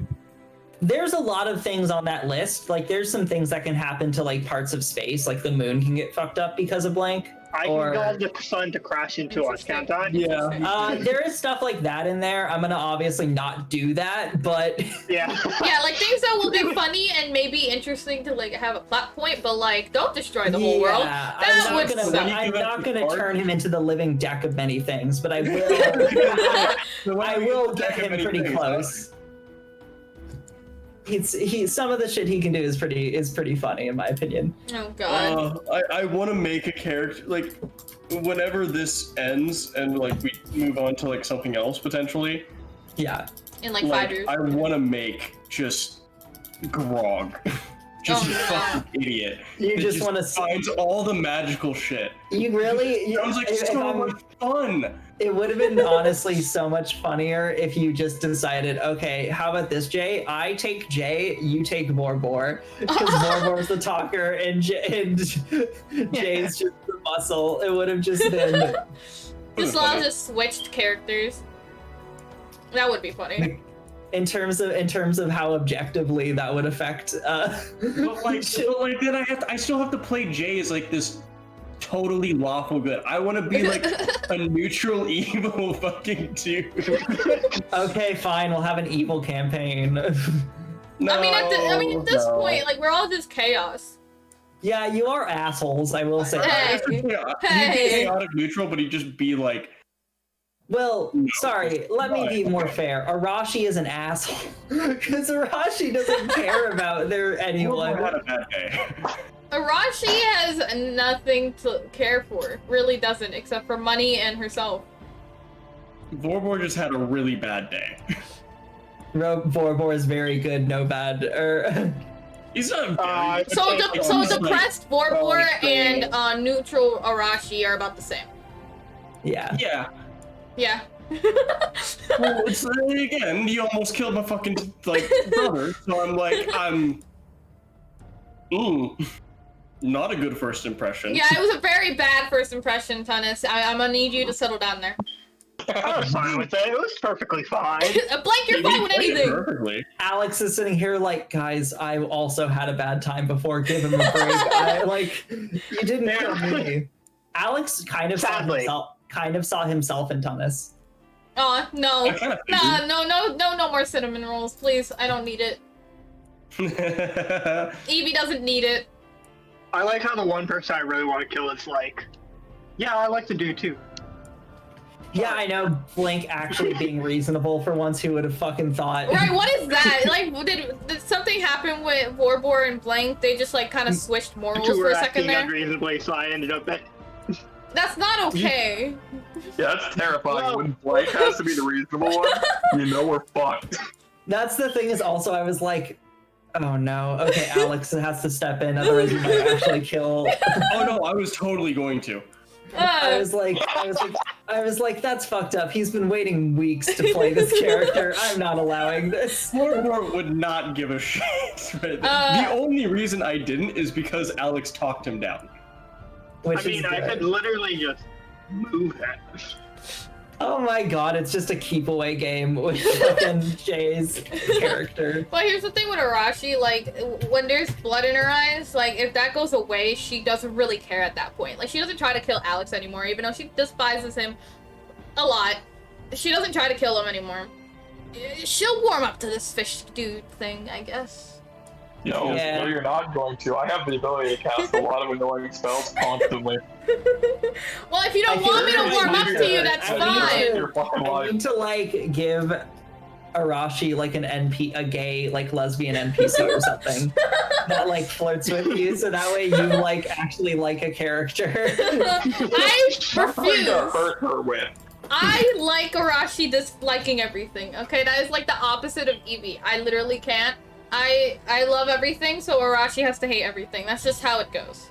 [SPEAKER 2] There's a lot of things on that list. Like there's some things that can happen to like parts of space, like the moon can get fucked up because of Blank.
[SPEAKER 1] I
[SPEAKER 2] or-
[SPEAKER 1] can cause the sun to crash into us, can't I?
[SPEAKER 3] Yeah.
[SPEAKER 2] There is stuff like that in there. I'm gonna obviously not do that, but
[SPEAKER 1] Yeah.
[SPEAKER 5] Yeah, like things that will be funny and maybe interesting to like have a plot point, but like don't destroy the whole world.
[SPEAKER 2] Yeah,
[SPEAKER 5] That would suck.
[SPEAKER 2] I'm not gonna turn him into the living deck of many things, but I will.
[SPEAKER 3] So
[SPEAKER 2] I
[SPEAKER 3] when
[SPEAKER 2] will
[SPEAKER 3] we
[SPEAKER 2] get
[SPEAKER 3] check
[SPEAKER 2] him
[SPEAKER 3] many
[SPEAKER 2] pretty
[SPEAKER 3] things,
[SPEAKER 2] close. Some of the shit he can do is pretty funny in my opinion.
[SPEAKER 5] Oh god.
[SPEAKER 3] I want to make a character like whenever this ends and like we move on to like something else potentially.
[SPEAKER 2] Yeah.
[SPEAKER 5] In like 5 years.
[SPEAKER 3] I want to make just Grog, just
[SPEAKER 5] Oh,
[SPEAKER 3] a
[SPEAKER 5] no.
[SPEAKER 3] fucking idiot.
[SPEAKER 2] You
[SPEAKER 3] that
[SPEAKER 2] just want to.
[SPEAKER 3] finds all the magical shit.
[SPEAKER 2] You really.
[SPEAKER 3] Sounds like
[SPEAKER 2] if
[SPEAKER 3] so
[SPEAKER 2] I'm-
[SPEAKER 3] much fun.
[SPEAKER 2] It would have been honestly so much funnier if you just decided, okay, how about this, Jay? I take Jay, you take Borbor, because Borbor's the talker and Jay's just the muscle. It would have just been.
[SPEAKER 5] Just all just switched characters. That would be funny.
[SPEAKER 2] In terms of how objectively that would affect.
[SPEAKER 3] But like then I still have to play Jay as like this totally lawful good. I want to be like a neutral evil fucking dude.
[SPEAKER 2] Okay, fine. We'll have an evil campaign.
[SPEAKER 3] No,
[SPEAKER 5] I mean, at this point, like we're all just chaos.
[SPEAKER 2] Yeah, you are assholes, I will say.
[SPEAKER 5] Hey.
[SPEAKER 3] Yeah,
[SPEAKER 5] Hey.
[SPEAKER 3] he'd be chaotic neutral, but he'd just be like,
[SPEAKER 2] Well, sorry, let me be more fair. Arashi is an asshole. Because Arashi doesn't care about anyone.
[SPEAKER 3] had a bad day.
[SPEAKER 5] Arashi has nothing to care for. Really doesn't, except for money and herself.
[SPEAKER 3] Vorbor just had a really bad day.
[SPEAKER 2] Vorbor is very good, no bad.
[SPEAKER 3] He's not
[SPEAKER 5] So depressed Vorbor and neutral Arashi are about the same.
[SPEAKER 2] Yeah.
[SPEAKER 3] Yeah.
[SPEAKER 5] Yeah.
[SPEAKER 3] Well, it's again, you almost killed my fucking brother, so I'm not a good first impression.
[SPEAKER 5] Yeah, it was a very bad first impression, Tunis. I'm gonna need you to settle down there.
[SPEAKER 1] I was fine with it. It was perfectly fine.
[SPEAKER 5] Blank, you're fine with anything.
[SPEAKER 3] Perfectly.
[SPEAKER 2] Alex is sitting here like, guys, I also had a bad time before. Give him a break. You didn't kill me. Alex kind of saw himself in Tunis.
[SPEAKER 5] Oh no.
[SPEAKER 3] I kinda figured.
[SPEAKER 5] No more cinnamon rolls, please. I don't need it. Evie doesn't need it.
[SPEAKER 1] I like how the one person I really want to kill is like, yeah, I like to do too.
[SPEAKER 2] Yeah, I know. Blank actually being reasonable for once. Who would have fucking thought?
[SPEAKER 5] Right, what is that? Like, did something happen with Vorbor and Blank? They just like kind of switched morals
[SPEAKER 1] Two
[SPEAKER 5] for
[SPEAKER 1] were
[SPEAKER 5] a second
[SPEAKER 1] acting
[SPEAKER 5] there.
[SPEAKER 1] unreasonably, so I ended up at.
[SPEAKER 5] That's not okay.
[SPEAKER 6] Yeah, that's terrifying.
[SPEAKER 1] Well-
[SPEAKER 6] When Blake has to be the reasonable one, you know we're fucked.
[SPEAKER 2] That's the thing. Is also I was like, oh no. Okay, Alex has to step in, otherwise you might actually kill.
[SPEAKER 3] Oh no, I was totally going to.
[SPEAKER 2] I was like, that's fucked up. He's been waiting weeks to play this character. I'm not allowing this.
[SPEAKER 3] Vorbor would not give a shit. The only reason I didn't is because Alex talked him down.
[SPEAKER 2] Which
[SPEAKER 1] I mean, I could literally just move it.
[SPEAKER 2] Oh my god, it's just a keep away game with fucking Jay's character.
[SPEAKER 5] But here's the thing with Arashi, like, when there's blood in her eyes, like, if that goes away, she doesn't really care at that point. Like, she doesn't try to kill Alex anymore, even though she despises him a lot. She doesn't try to kill him anymore. She'll warm up to this fish dude thing, I guess.
[SPEAKER 6] No,
[SPEAKER 2] Yeah.
[SPEAKER 6] no, you're not going to. I have the ability to cast a lot of annoying spells constantly.
[SPEAKER 5] Well, if you don't want me to warm up to you, that's fine.
[SPEAKER 6] Your fucking
[SPEAKER 2] I
[SPEAKER 6] life.
[SPEAKER 2] need to, like, give Arashi, like, a gay, like, lesbian NPC or something that, like, flirts with you, so that way you, like, actually like a character.
[SPEAKER 5] I
[SPEAKER 6] Something
[SPEAKER 5] refuse.
[SPEAKER 6] to hurt her with.
[SPEAKER 5] I like Arashi disliking everything, okay? That is, like, the opposite of Eevee. I literally can't. I love everything, so Arashi has to hate everything. That's just how it goes.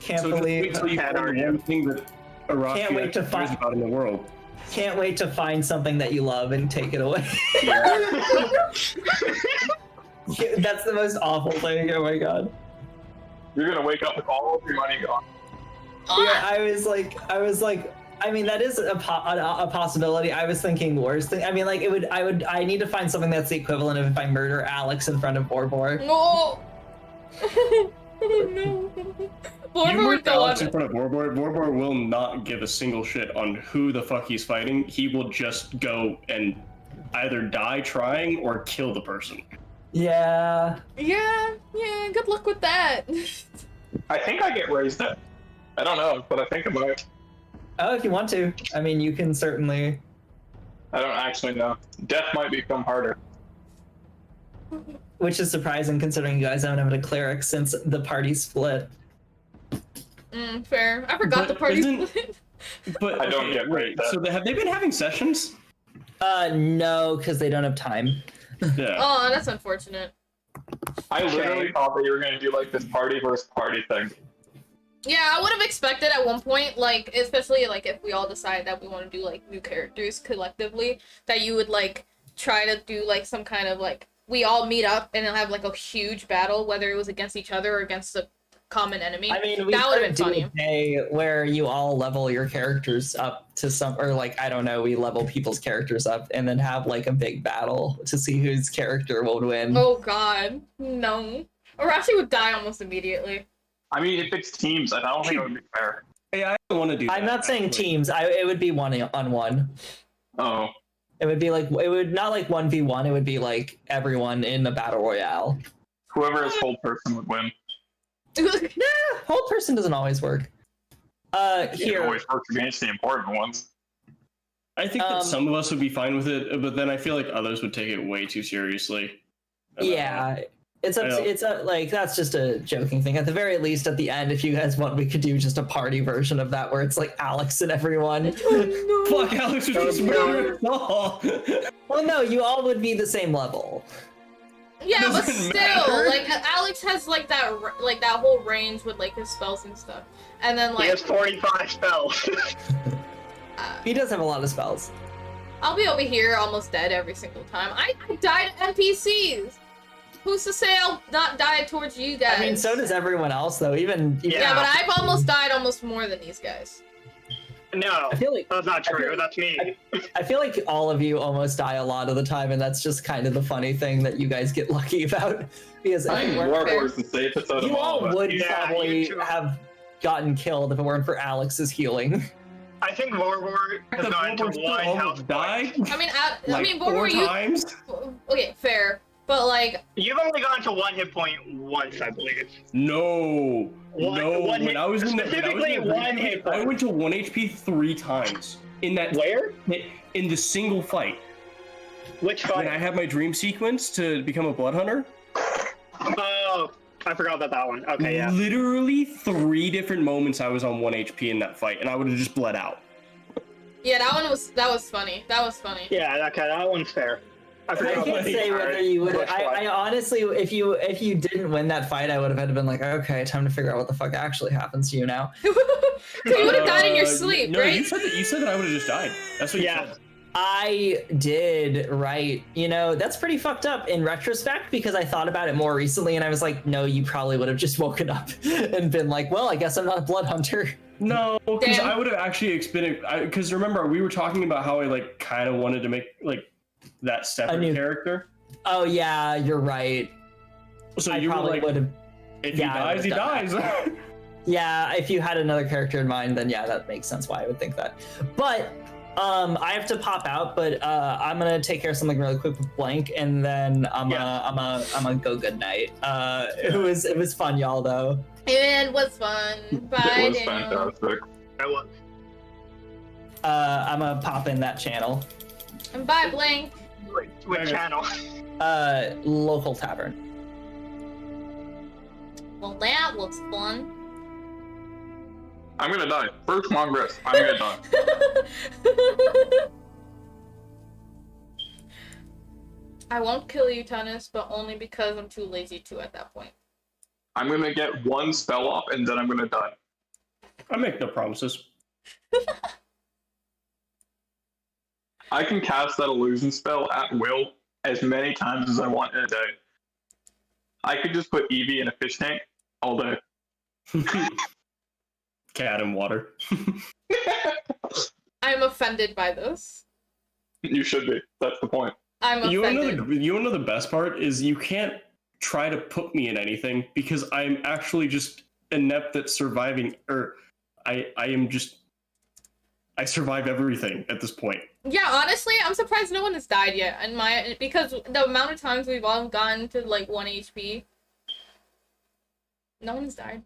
[SPEAKER 2] Can't
[SPEAKER 3] So just
[SPEAKER 2] believe.
[SPEAKER 3] wait till you
[SPEAKER 1] Can't
[SPEAKER 3] find the
[SPEAKER 1] argue.
[SPEAKER 3] one thing that Arashi
[SPEAKER 2] Can't wait to
[SPEAKER 3] cares
[SPEAKER 2] find-
[SPEAKER 3] about in the world.
[SPEAKER 2] Can't wait to find something that you love and take it away. That's the most awful thing. Oh my god.
[SPEAKER 6] You're gonna wake up with all of your money gone.
[SPEAKER 2] Yeah, I was like, I mean, that is a possibility. I was thinking worse thing. I mean, like, I need to find something that's the equivalent of if I murder Alex in front of Vorbor.
[SPEAKER 5] No! Oh no.
[SPEAKER 3] You
[SPEAKER 5] Vorbor
[SPEAKER 3] murder
[SPEAKER 5] would go
[SPEAKER 3] Alex
[SPEAKER 5] on
[SPEAKER 3] in front of Vorbor. Vorbor will not give a single shit on who the fuck he's fighting. He will just go and either die trying or kill the person.
[SPEAKER 2] Yeah.
[SPEAKER 5] Yeah, good luck with that.
[SPEAKER 6] I think I get raised up. I don't know, but I think I might.
[SPEAKER 2] Oh, if you want to. I mean, you can certainly.
[SPEAKER 6] I don't actually know. Death might become harder.
[SPEAKER 2] Which is surprising considering you guys haven't had a cleric since the party split.
[SPEAKER 5] Fair. I forgot
[SPEAKER 3] But
[SPEAKER 5] the party
[SPEAKER 3] isn't-
[SPEAKER 5] split.
[SPEAKER 3] But
[SPEAKER 6] I don't get
[SPEAKER 3] wait.
[SPEAKER 6] that.
[SPEAKER 3] So have they been having sessions?
[SPEAKER 2] No, because they don't have time.
[SPEAKER 3] Yeah.
[SPEAKER 5] Oh, that's unfortunate.
[SPEAKER 6] I literally thought that you were gonna do like this party versus party thing.
[SPEAKER 5] Yeah, I would have expected at one point, like, especially, like, if we all decide that we want to do, like, new characters collectively, that you would, like, try to do, like, some kind of, like, we all meet up and then have, like, a huge battle, whether it was against each other or against a common enemy.
[SPEAKER 2] I mean, we
[SPEAKER 5] that would have
[SPEAKER 2] could
[SPEAKER 5] been
[SPEAKER 2] do
[SPEAKER 5] funny.
[SPEAKER 2] a day where you all level your characters up to some, or like, I don't know, we level people's characters up and then have like a big battle to see whose character will win.
[SPEAKER 5] Oh, God. No. Arashi would die almost immediately.
[SPEAKER 6] I mean, if it's teams, I don't think it would be fair.
[SPEAKER 3] Hey, I don't want to do that.
[SPEAKER 2] I'm not saying
[SPEAKER 3] actually.
[SPEAKER 2] teams. It would be 1-on-1.
[SPEAKER 6] Oh.
[SPEAKER 2] It would be like, it would not like 1v1. It would be like everyone in the battle royale.
[SPEAKER 6] Whoever is full person would win.
[SPEAKER 2] Whole person doesn't always work.
[SPEAKER 4] It
[SPEAKER 2] Here.
[SPEAKER 4] always works against the important ones.
[SPEAKER 3] I think that some of us would be fine with it, but then I feel like others would take it way too seriously.
[SPEAKER 2] Yeah, it's like that's just a joking thing. At the very least, at the end, if you guys want, we could do just a party version of that where it's like Alex and everyone.
[SPEAKER 3] Fuck, Alex would just murder us all.
[SPEAKER 2] Well, no, you all would be the same level.
[SPEAKER 5] Yeah, but
[SPEAKER 3] Doesn't
[SPEAKER 5] still,
[SPEAKER 3] matter.
[SPEAKER 5] like Alex has like that whole range with like his spells and stuff, and then
[SPEAKER 1] He
[SPEAKER 5] like
[SPEAKER 1] has 45 spells.
[SPEAKER 2] He does have a lot of spells.
[SPEAKER 5] I'll be over here almost dead every single time. I died at NPCs. Who's to say I'll not die towards you guys?
[SPEAKER 2] I mean, so does everyone else, though. Even
[SPEAKER 5] Yeah, but I've almost died almost more than these guys.
[SPEAKER 1] No,
[SPEAKER 2] I feel like
[SPEAKER 1] that's not true. That's me.
[SPEAKER 2] I feel like all of you almost die a lot of the time, and that's just kind of the funny thing that you guys get lucky about. Because
[SPEAKER 4] I think Warbor's the safest out of
[SPEAKER 2] you
[SPEAKER 4] all
[SPEAKER 2] all
[SPEAKER 4] of us.
[SPEAKER 2] would
[SPEAKER 1] Yeah,
[SPEAKER 2] probably
[SPEAKER 1] you too.
[SPEAKER 2] have gotten killed if it weren't for Alex's healing.
[SPEAKER 1] I think Vorwar has gone to one health
[SPEAKER 3] die.
[SPEAKER 1] point.
[SPEAKER 5] I mean,
[SPEAKER 3] Like
[SPEAKER 5] what were
[SPEAKER 3] 4
[SPEAKER 5] you?
[SPEAKER 3] times.
[SPEAKER 5] Okay, fair, but like,
[SPEAKER 1] You've only gone to 1 hit point once, I believe.
[SPEAKER 3] No. No.
[SPEAKER 1] One
[SPEAKER 3] When
[SPEAKER 1] hit-
[SPEAKER 3] I was in the
[SPEAKER 1] specifically one hit
[SPEAKER 3] I
[SPEAKER 1] point.
[SPEAKER 3] went to 1 HP 3 times in that
[SPEAKER 1] Where?
[SPEAKER 3] in the single fight.
[SPEAKER 1] Which
[SPEAKER 3] When I
[SPEAKER 1] fight?
[SPEAKER 3] had my dream sequence to become a blood hunter.
[SPEAKER 1] Oh, I forgot about that one. Okay, yeah.
[SPEAKER 3] Literally 3 different moments I was on 1 HP in that fight, and I would have just bled out.
[SPEAKER 5] yeah, that was funny. That was funny.
[SPEAKER 1] Yeah, okay, that one's fair. I
[SPEAKER 2] I
[SPEAKER 1] forgot
[SPEAKER 2] can't
[SPEAKER 1] about
[SPEAKER 2] say
[SPEAKER 1] the
[SPEAKER 2] whether you would.
[SPEAKER 1] bush fight.
[SPEAKER 2] I honestly, if you didn't win that fight, I would have had to been like, okay, time to figure out what the fuck actually happens to you now.
[SPEAKER 5] So you would have died in your sleep,
[SPEAKER 3] no,
[SPEAKER 5] right?
[SPEAKER 3] you said that I would have just died. That's what
[SPEAKER 1] Yeah.
[SPEAKER 3] you said.
[SPEAKER 2] I did, right. You know, that's pretty fucked up in retrospect because I thought about it more recently and I was like, no, you probably would have just woken up and been like, well, I guess I'm not a blood hunter.
[SPEAKER 3] No, because
[SPEAKER 5] Damn.
[SPEAKER 3] I would have actually because remember we were talking about how I like kind of wanted to make like that separate
[SPEAKER 2] new-
[SPEAKER 3] character.
[SPEAKER 2] Oh yeah, you're right.
[SPEAKER 3] So
[SPEAKER 2] I
[SPEAKER 3] you were
[SPEAKER 2] probably
[SPEAKER 3] like,
[SPEAKER 2] would have.
[SPEAKER 3] if
[SPEAKER 2] yeah, I
[SPEAKER 3] he dies, he
[SPEAKER 2] would've
[SPEAKER 3] dies.
[SPEAKER 2] Yeah, if you had another character in mind, then yeah, that makes sense why I would think that. But I have to pop out, but I'm gonna take care of something really quick with Blank, and then I'm gonna go good night. It was fun, y'all, though.
[SPEAKER 5] It was fun. Bye,
[SPEAKER 4] It was
[SPEAKER 5] Daniel.
[SPEAKER 4] fantastic.
[SPEAKER 1] I was.
[SPEAKER 2] I'm gonna pop in that channel.
[SPEAKER 5] And bye, Blank.
[SPEAKER 1] Which
[SPEAKER 3] Okay.
[SPEAKER 1] channel?
[SPEAKER 2] Local tavern.
[SPEAKER 5] Well, that was fun.
[SPEAKER 4] I'm gonna die. First long rest. I'm gonna die.
[SPEAKER 5] I won't kill you, Tennis, but only because I'm too lazy to at that point.
[SPEAKER 4] I'm gonna get one spell off and then I'm gonna die.
[SPEAKER 3] I make no promises.
[SPEAKER 4] I can cast that illusion spell at will as many times as I want in a day. I could just put Eevee in a fish tank all day.
[SPEAKER 3] Cat in water.
[SPEAKER 5] I'm offended by this.
[SPEAKER 4] You should be. That's the point.
[SPEAKER 5] I'm
[SPEAKER 3] You
[SPEAKER 5] offended.
[SPEAKER 3] know the best part is you can't try to put me in anything because I'm actually just inept at surviving, or I survive everything at this point.
[SPEAKER 5] Yeah, honestly, I'm surprised no one has died yet. Because the amount of times we've all gotten to like 1 HP, no one's died.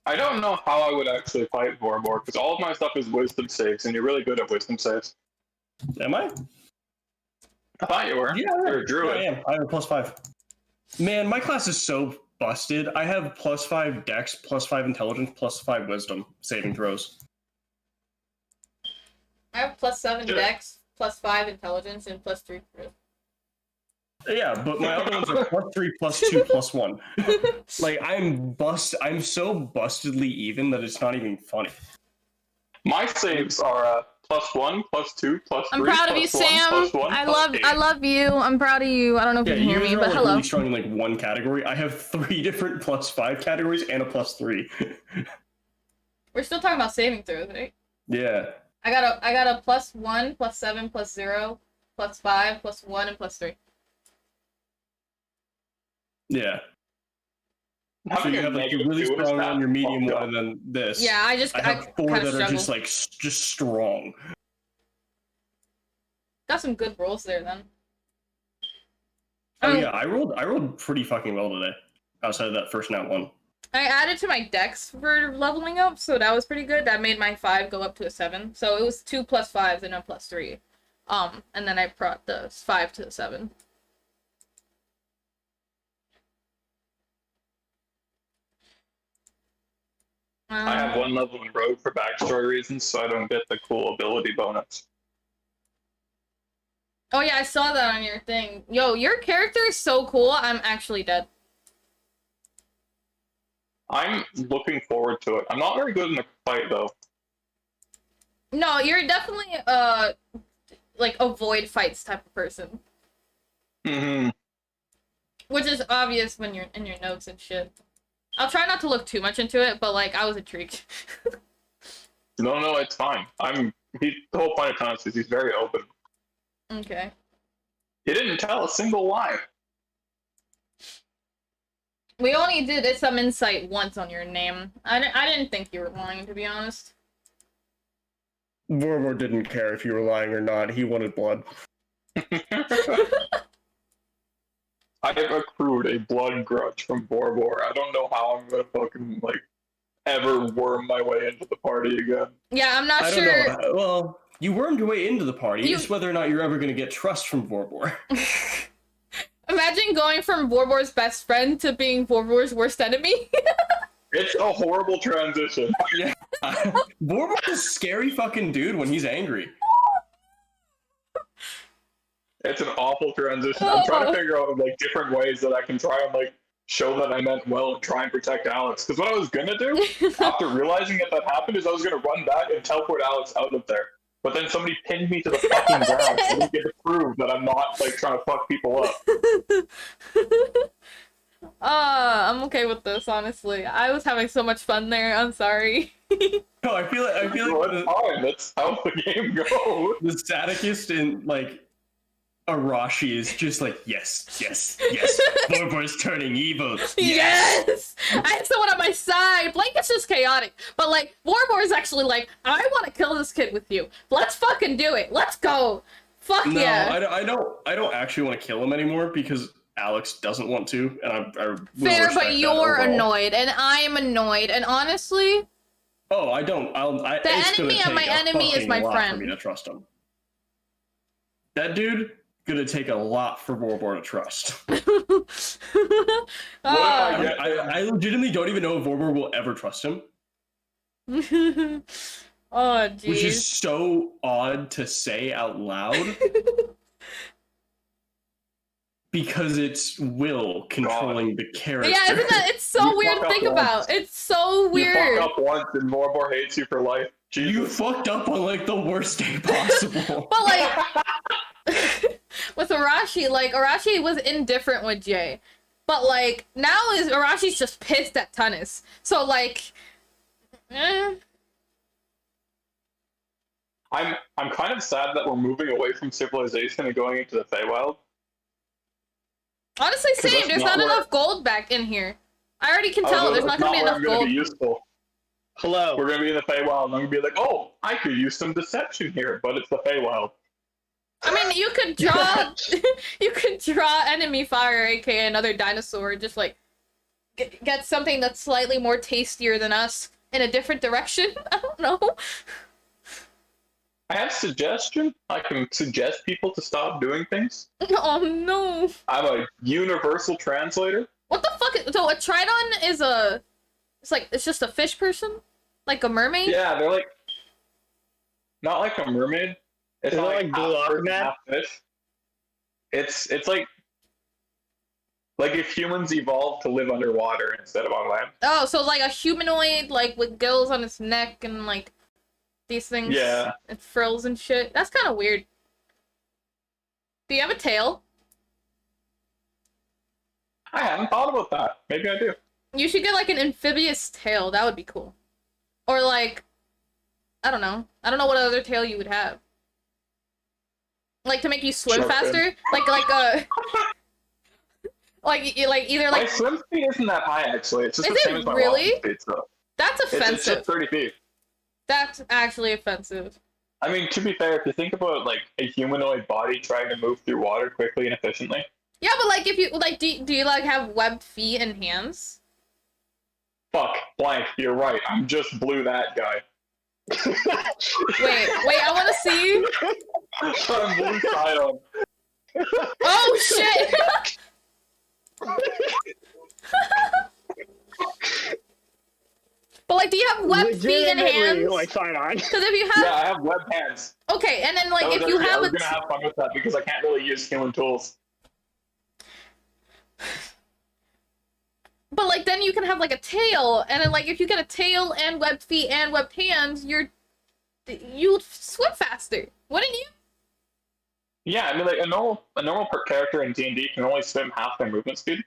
[SPEAKER 4] I don't know how I would actually fight Vormor, because all of my stuff is wisdom saves, and you're really good at wisdom saves.
[SPEAKER 3] Am I?
[SPEAKER 4] I thought you were.
[SPEAKER 3] Yeah,
[SPEAKER 4] You're a druid.
[SPEAKER 3] I am. I have a +5. Man, my class is so busted. I have +5 Dex, +5 Intelligence, +5 Wisdom saving throws.
[SPEAKER 5] I have +7
[SPEAKER 4] Yeah.
[SPEAKER 5] Dex, +5 Intelligence, and +3 Risk.
[SPEAKER 3] Yeah, but my other ones are +3, +2, +1. Like I'm so bustedly even that it's not even funny.
[SPEAKER 4] My saves are +1, +2, +3.
[SPEAKER 5] I'm proud of you,
[SPEAKER 4] +1,
[SPEAKER 5] Sam.
[SPEAKER 4] +1,
[SPEAKER 5] I
[SPEAKER 4] +8.
[SPEAKER 5] love you. I'm proud of you. I don't know if
[SPEAKER 3] Yeah,
[SPEAKER 5] you can hear
[SPEAKER 3] you
[SPEAKER 5] me,
[SPEAKER 3] guys are
[SPEAKER 5] but
[SPEAKER 3] like
[SPEAKER 5] hello.
[SPEAKER 3] really strong in like one category. I have 3 different +5 categories and a +3.
[SPEAKER 5] We're still talking about saving throws, right?
[SPEAKER 3] Yeah.
[SPEAKER 5] I got a +1, +7, +0, +5, +1, and +3.
[SPEAKER 3] Yeah. So
[SPEAKER 4] Having
[SPEAKER 3] you
[SPEAKER 4] a
[SPEAKER 3] have like your
[SPEAKER 4] negative
[SPEAKER 3] really
[SPEAKER 4] 2 is
[SPEAKER 3] strong
[SPEAKER 4] not
[SPEAKER 3] one, your medium
[SPEAKER 4] fucked up.
[SPEAKER 3] one, and then this.
[SPEAKER 5] Yeah, I
[SPEAKER 3] I have 4
[SPEAKER 5] kind
[SPEAKER 3] that
[SPEAKER 5] of
[SPEAKER 3] are
[SPEAKER 5] struggle.
[SPEAKER 3] just like just strong.
[SPEAKER 5] Got some good rolls there then.
[SPEAKER 3] Oh yeah, I rolled pretty fucking well today. Outside of that first nat 1.
[SPEAKER 5] I added to my dex for leveling up, so that was pretty good. That made my 5 go up to a 7. So it was 2 plus 5s and a plus 3. And then I brought the 5 to the 7.
[SPEAKER 6] I have 1 level in Rogue for backstory reasons, so I don't get the cool ability bonus.
[SPEAKER 5] Oh yeah, I saw that on your thing. Yo, your character is so cool, I'm actually dead.
[SPEAKER 6] I'm looking forward to it. I'm not very good in the fight, though.
[SPEAKER 5] No, you're definitely, like, avoid fights type of person.
[SPEAKER 6] Mm-hmm.
[SPEAKER 5] Which is obvious when you're in your notes and shit. I'll try not to look too much into it, but, like, I was intrigued.
[SPEAKER 6] No, it's fine. The whole point of Thomas is he's very open.
[SPEAKER 5] Okay.
[SPEAKER 6] He didn't tell a single lie.
[SPEAKER 5] We only did some insight once on your name. I didn't think you were lying, to be honest.
[SPEAKER 3] Vormor didn't care if you were lying or not. He wanted blood.
[SPEAKER 6] I have accrued a blood grudge from Borbor. I don't know how I'm gonna fucking, like, ever worm my way into the party again.
[SPEAKER 5] Yeah, I'm not
[SPEAKER 3] I
[SPEAKER 5] sure.
[SPEAKER 3] don't know. Well, you wormed your way into the party. It's whether or not you're ever going to get trust from Vorbor.
[SPEAKER 5] Imagine going from Vorbor's best friend to being Vorbor's worst enemy.
[SPEAKER 6] It's a horrible transition.
[SPEAKER 3] Yeah. Vorbor's a scary fucking dude when he's angry.
[SPEAKER 6] It's an awful transition. I'm trying to figure out, like, different ways that I can try and, like, show that I meant well and try and protect Alex. Because what I was gonna do, after realizing that happened, is I was gonna run back and teleport Alex out of there. But then somebody pinned me to the fucking ground, so we get to prove that I'm not, like, trying to fuck people up.
[SPEAKER 5] I'm okay with this, honestly. I was having so much fun there. I'm sorry.
[SPEAKER 3] No, I feel like
[SPEAKER 6] That's fine. That's how the game goes.
[SPEAKER 3] the staticist in, like, Arashi is just like, yes. Vorbor's turning evil.
[SPEAKER 5] Yes! I have someone on my side. Blanket's just chaotic. But, like, Vorbor is actually like, I want to kill this kid with you. Let's fucking do it. Let's go. Fuck
[SPEAKER 3] No,
[SPEAKER 5] yeah.
[SPEAKER 3] I don't actually want to kill him anymore because Alex doesn't want to, and I will
[SPEAKER 5] Fair,
[SPEAKER 3] respect
[SPEAKER 5] but
[SPEAKER 3] that
[SPEAKER 5] you're
[SPEAKER 3] overall.
[SPEAKER 5] annoyed, and I'm annoyed, and honestly...
[SPEAKER 3] Oh, I don't.
[SPEAKER 5] The
[SPEAKER 3] it's
[SPEAKER 5] enemy
[SPEAKER 3] gonna
[SPEAKER 5] of my
[SPEAKER 3] take a
[SPEAKER 5] enemy is
[SPEAKER 3] fucking
[SPEAKER 5] my
[SPEAKER 3] lot
[SPEAKER 5] friend.
[SPEAKER 3] for me to trust him. That dude gonna take a lot for Vorbor to trust. I legitimately don't even know if Vorbor will ever trust him.
[SPEAKER 5] Oh, jeez.
[SPEAKER 3] Which is so odd to say out loud. Because it's Will controlling the character.
[SPEAKER 5] Yeah, isn't that? It's so weird to think about. It's so weird.
[SPEAKER 6] You fuck up once and Vorbor hates you for life. Jesus.
[SPEAKER 3] You fucked up on, like, the worst day possible.
[SPEAKER 5] But, like, with Arashi, like, Arashi was indifferent with Jay. But, like, now Arashi's just pissed at Tunnis. So, like,
[SPEAKER 6] I'm kind of sad that we're moving away from civilization and going into the Feywild.
[SPEAKER 5] honestly, same. There's not enough gold back in here. I already can tell. There's not gonna be enough gold.
[SPEAKER 6] Be useful.
[SPEAKER 1] Hello.
[SPEAKER 6] We're gonna be in the Feywild, and I'm gonna be like, oh, I could use some deception here, but it's the Feywild.
[SPEAKER 5] I mean, you could draw, you could draw enemy fire, aka another dinosaur, just like get something that's slightly more tastier than us in a different direction. I don't know.
[SPEAKER 6] I have a suggestion. I can suggest people to stop doing things.
[SPEAKER 5] Oh no!
[SPEAKER 6] I'm a universal translator.
[SPEAKER 5] What the fuck? So a Tridon is it's just a fish person, like a mermaid.
[SPEAKER 6] Yeah, they're like not like a mermaid. It's
[SPEAKER 1] Is
[SPEAKER 6] not
[SPEAKER 1] it like Blue
[SPEAKER 6] half person,
[SPEAKER 1] Aquaman?
[SPEAKER 6] half fish. It's like if humans evolved to live underwater instead of on land.
[SPEAKER 5] Oh, so like a humanoid, like with gills on its neck and like these things.
[SPEAKER 6] Yeah.
[SPEAKER 5] And frills and shit. That's kind of weird. Do you have a tail?
[SPEAKER 6] I hadn't thought about that. Maybe I do.
[SPEAKER 5] You should get like an amphibious tail. That would be cool. Or like, I don't know. I don't know what other tail you would have. Like to make you swim
[SPEAKER 6] Shark fin.
[SPEAKER 5] faster. Like like either
[SPEAKER 6] My
[SPEAKER 5] like.
[SPEAKER 6] swim speed isn't that high actually. It's just
[SPEAKER 5] Is
[SPEAKER 6] the
[SPEAKER 5] it
[SPEAKER 6] same as my
[SPEAKER 5] really?
[SPEAKER 6] walking speed. So
[SPEAKER 5] That's
[SPEAKER 6] it's
[SPEAKER 5] offensive.
[SPEAKER 6] at 30 feet.
[SPEAKER 5] That's actually offensive.
[SPEAKER 6] I mean, to be fair, if you think about like a humanoid body trying to move through water quickly and efficiently,
[SPEAKER 5] Yeah, but like if you like, do you like have webbed feet and hands?
[SPEAKER 6] Fuck, blank. You're right. I'm just blue that guy.
[SPEAKER 5] Wait, I want to see.
[SPEAKER 6] I'm blue side on.
[SPEAKER 5] Oh shit! But like, do you have webbed feet and hands?
[SPEAKER 1] Like, sign on.
[SPEAKER 5] Because if you have,
[SPEAKER 6] Yeah, I have web hands.
[SPEAKER 5] okay, and then like if you
[SPEAKER 6] I
[SPEAKER 5] have
[SPEAKER 6] was
[SPEAKER 5] a
[SPEAKER 6] gonna have fun with that because I can't really use human tools.
[SPEAKER 5] but like then you can have like a tail, and then like if you get a tail and webbed feet and webbed hands, you swim faster, wouldn't you?
[SPEAKER 6] Yeah, I mean, like a normal character in D&D can only swim half their movement speed.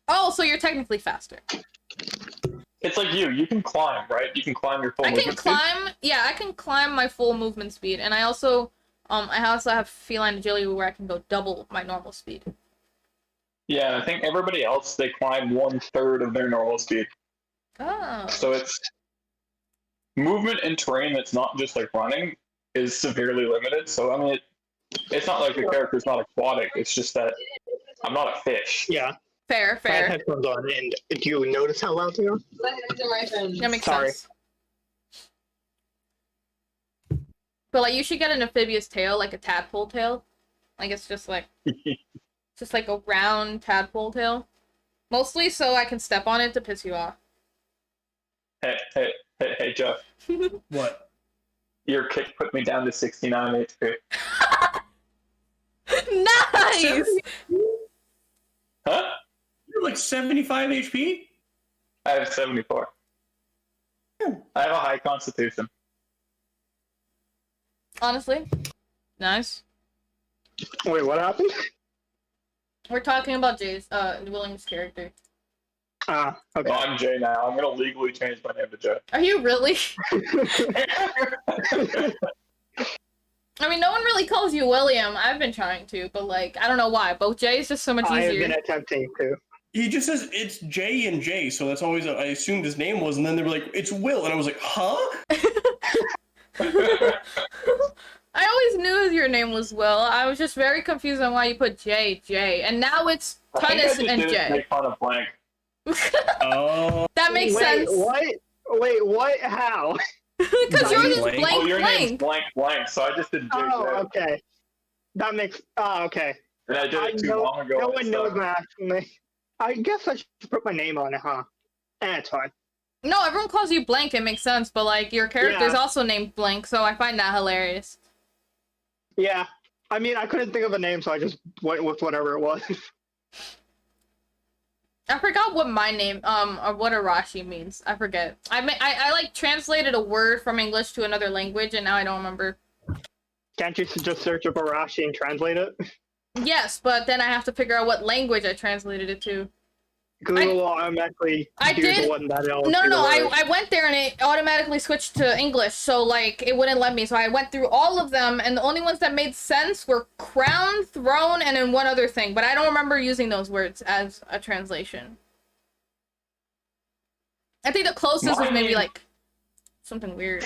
[SPEAKER 5] Oh, so you're technically faster.
[SPEAKER 6] It's like you can climb, right? You can climb your full
[SPEAKER 5] I
[SPEAKER 6] movement
[SPEAKER 5] can climb. Yeah, I can climb my full movement speed, and I also have feline agility where I can go double my normal speed.
[SPEAKER 6] speed. Yeah, I think everybody else, they climb 1/3 of their normal speed.
[SPEAKER 5] Oh.
[SPEAKER 6] So it's movement in terrain that's not just like running is severely limited. So I mean, it's not like the character's not aquatic. It's just that I'm not a fish.
[SPEAKER 1] Yeah.
[SPEAKER 5] Fair.
[SPEAKER 1] I had headphones on, and do you notice how loud they are?
[SPEAKER 5] That makes
[SPEAKER 1] Sorry.
[SPEAKER 5] sense. But like, you should get an amphibious tail, like a tadpole tail. Like it's just like a round tadpole tail. Mostly so I can step on it to piss you off.
[SPEAKER 6] Hey, Jeff.
[SPEAKER 3] What?
[SPEAKER 6] Your kick put me down to 69 HP.
[SPEAKER 5] Nice.
[SPEAKER 6] Huh?
[SPEAKER 3] You're like 75 HP?
[SPEAKER 6] I have 74. I have a high constitution.
[SPEAKER 5] Honestly, nice.
[SPEAKER 1] Wait, what happened?
[SPEAKER 5] We're talking about William's character.
[SPEAKER 1] Okay.
[SPEAKER 6] Well, I'm Jay now. I'm gonna legally change my name to Jay.
[SPEAKER 5] Are you really? I mean, no one really calls you William. I've been trying to, but like, I don't know why. But Jay is just so much
[SPEAKER 1] I have
[SPEAKER 5] easier.
[SPEAKER 1] been attempting to.
[SPEAKER 3] He just says it's J and J, so that's always I assumed his name was, and then they were like, it's Will, and I was like, huh?
[SPEAKER 5] I always knew your name was Will. I was just very confused on why you put J, and now it's Tunis and J.
[SPEAKER 6] Make fun of blank.
[SPEAKER 3] Oh.
[SPEAKER 5] That makes sense.
[SPEAKER 1] Wait, what? How?
[SPEAKER 5] Because yours is
[SPEAKER 3] Blank.
[SPEAKER 5] blank,
[SPEAKER 6] Oh, your name's
[SPEAKER 5] blank.
[SPEAKER 6] blank, so I just did J.
[SPEAKER 1] Oh, okay. That makes. Oh, okay.
[SPEAKER 6] And I did it too
[SPEAKER 1] know,
[SPEAKER 6] long ago.
[SPEAKER 1] no one
[SPEAKER 6] so-
[SPEAKER 1] knows my actual name. I guess I should put my name on it, huh? It's fine.
[SPEAKER 5] No, everyone calls you blank. It makes sense, but like your character's
[SPEAKER 1] Yeah.
[SPEAKER 5] also named blank, so I find that hilarious.
[SPEAKER 1] Yeah. I mean, I couldn't think of a name, so I just went with whatever it was.
[SPEAKER 5] I forgot what my name, or what Arashi means. I forget. I like translated a word from English to another language, and now I don't remember.
[SPEAKER 1] Can't you just search up Arashi and translate it?
[SPEAKER 5] Yes, but then I have to figure out what language I translated it to.
[SPEAKER 1] Google will automatically do the one that it'll
[SPEAKER 5] No,
[SPEAKER 1] do the word.
[SPEAKER 5] I went there and it automatically switched to English, so like it wouldn't let me. So I went through all of them, and the only ones that made sense were crown, throne, and then one other thing. But I don't remember using those words as a translation. I think the closest was maybe like something weird.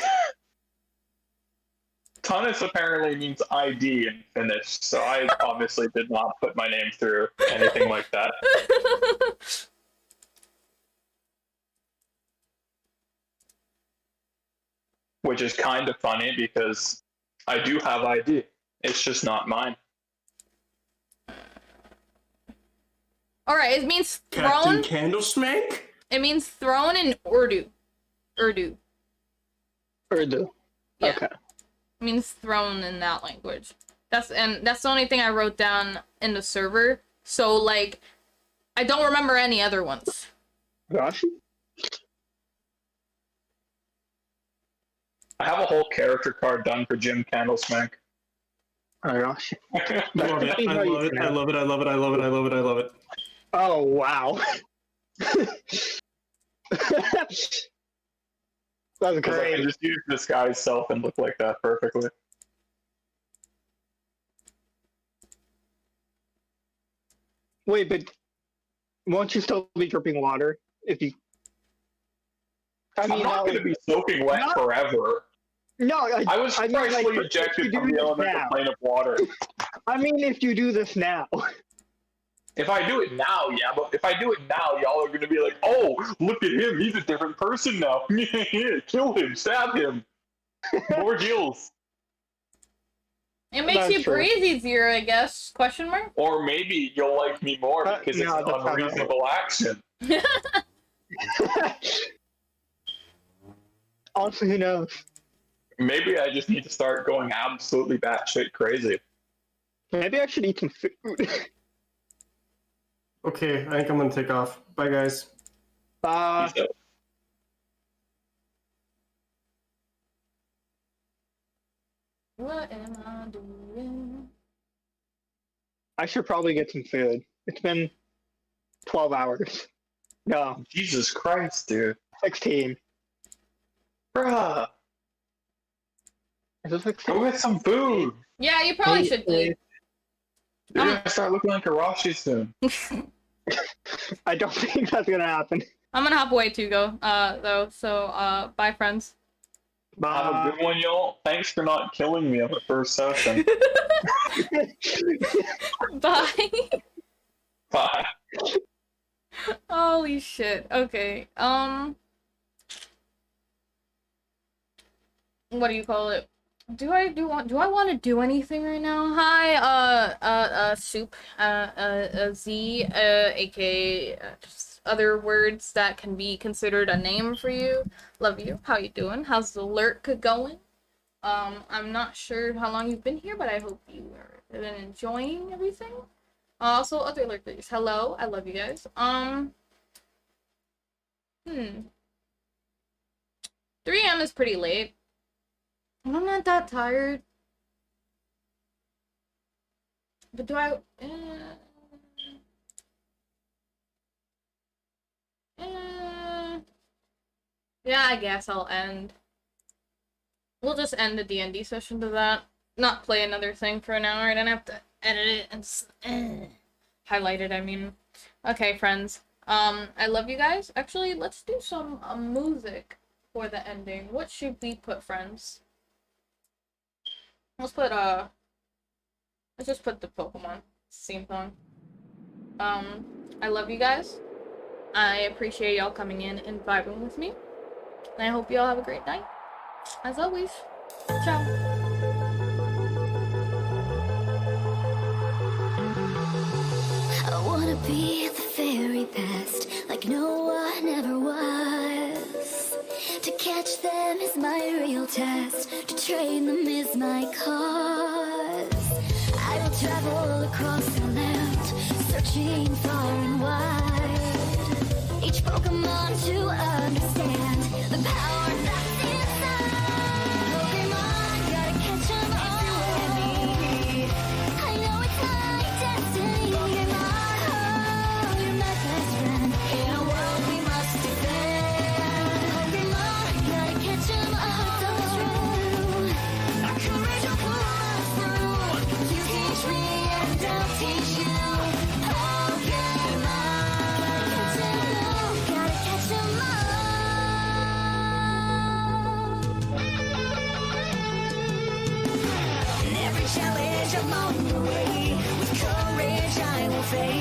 [SPEAKER 6] Tunis apparently means ID in Finnish, so I obviously did not put my name through anything like that. Which is kind of funny because I do have ID. It's just not mine.
[SPEAKER 5] Alright, it means
[SPEAKER 3] Captain
[SPEAKER 5] throne.
[SPEAKER 3] Candlesmack?
[SPEAKER 5] It means throne in Urdu.
[SPEAKER 1] Urdu.
[SPEAKER 5] Yeah.
[SPEAKER 1] Okay.
[SPEAKER 5] It means throne in that language. That's the only thing I wrote down in the server. So like, I don't remember any other ones.
[SPEAKER 1] Gosh.
[SPEAKER 6] I have a whole character card done for Jim Candlesmack.
[SPEAKER 1] Oh gosh.
[SPEAKER 3] I love it. I love it. I love it. I love it. I love it. I love it. I love it.
[SPEAKER 1] Oh wow. That's
[SPEAKER 6] Because I
[SPEAKER 1] great.
[SPEAKER 6] can just use this guy's self and look like that perfectly.
[SPEAKER 1] Wait, but won't you still be dripping water if you?
[SPEAKER 6] I'm not going to be soaking wet forever.
[SPEAKER 1] No,
[SPEAKER 6] I was
[SPEAKER 1] mean,
[SPEAKER 6] freshly
[SPEAKER 1] like,
[SPEAKER 6] ejected
[SPEAKER 1] if you
[SPEAKER 6] from
[SPEAKER 1] do
[SPEAKER 6] the
[SPEAKER 1] this
[SPEAKER 6] elemental
[SPEAKER 1] now.
[SPEAKER 6] plane of water.
[SPEAKER 1] I mean, if you do this now.
[SPEAKER 6] If I do it now, yeah, but if I do it now, y'all are gonna be like, "Oh, look at him! He's a different person now. Kill him, stab him." More kills.
[SPEAKER 5] It makes
[SPEAKER 1] That's
[SPEAKER 5] you
[SPEAKER 1] true.
[SPEAKER 5] breathe easier, I guess. Question mark?
[SPEAKER 6] Or maybe you'll like me more because
[SPEAKER 1] no,
[SPEAKER 6] it's
[SPEAKER 1] that's
[SPEAKER 6] an
[SPEAKER 1] not
[SPEAKER 6] unreasonable action.
[SPEAKER 1] Also, who knows?
[SPEAKER 6] Maybe I just need to start going absolutely batshit crazy.
[SPEAKER 1] Maybe I should eat some food.
[SPEAKER 7] Okay, I think I'm gonna take off. Bye, guys.
[SPEAKER 6] Peace out.
[SPEAKER 5] What am I doing?
[SPEAKER 1] I should probably get some food. It's been 12 hours. No,
[SPEAKER 6] Jesus Christ, dude.
[SPEAKER 1] 16.
[SPEAKER 6] Bruh,
[SPEAKER 1] Is it 16?
[SPEAKER 6] go get some food.
[SPEAKER 5] Yeah, you probably should eat.
[SPEAKER 6] You're gonna start looking like Arashi soon.
[SPEAKER 1] I don't think that's gonna happen.
[SPEAKER 5] I'm gonna hop away too, though. So, bye, friends.
[SPEAKER 6] Have a good one, y'all. Thanks for not killing me on the first session.
[SPEAKER 5] Bye.
[SPEAKER 6] Bye.
[SPEAKER 5] Holy shit. Okay. What do you call it? Do I want to do anything right now? Hi, Soup, Z, aka just other words that can be considered a name for you. Love you. How you doing? How's the lurk going? I'm not sure how long you've been here, but I hope you are enjoying everything. Also, other lurkers. Hello, I love you guys. 3 AM is pretty late. I'm not that tired. But do I... Yeah, I guess I'll end. We'll just end the DND session to that. Not play another thing for an hour, and then have to edit it and highlight it, I mean. Okay, friends. I love you guys. Actually, let's do some music for the ending. What should we put, friends? Let's just put the Pokemon theme song. I love you guys. I appreciate y'all coming in and vibing with me. And I hope y'all have a great night. As always, ciao.
[SPEAKER 8] I wanna be the very best, like no one ever was. To catch them is my real test, to train them is my cause. I will travel across the land, searching far and wide. Each Pokemon to understand the power that's inside. Pokemon, gotta catch them all. I know it's my destiny. Pokemon, oh, you're my best friend. In a world we must defend. Pokemon, gotta catch them all. So true. Our courage will pull us through. You teach me and I'll teach you. Pokemon, gotta catch them all. Gotta catch them all. In every challenge along the way, with courage I will face.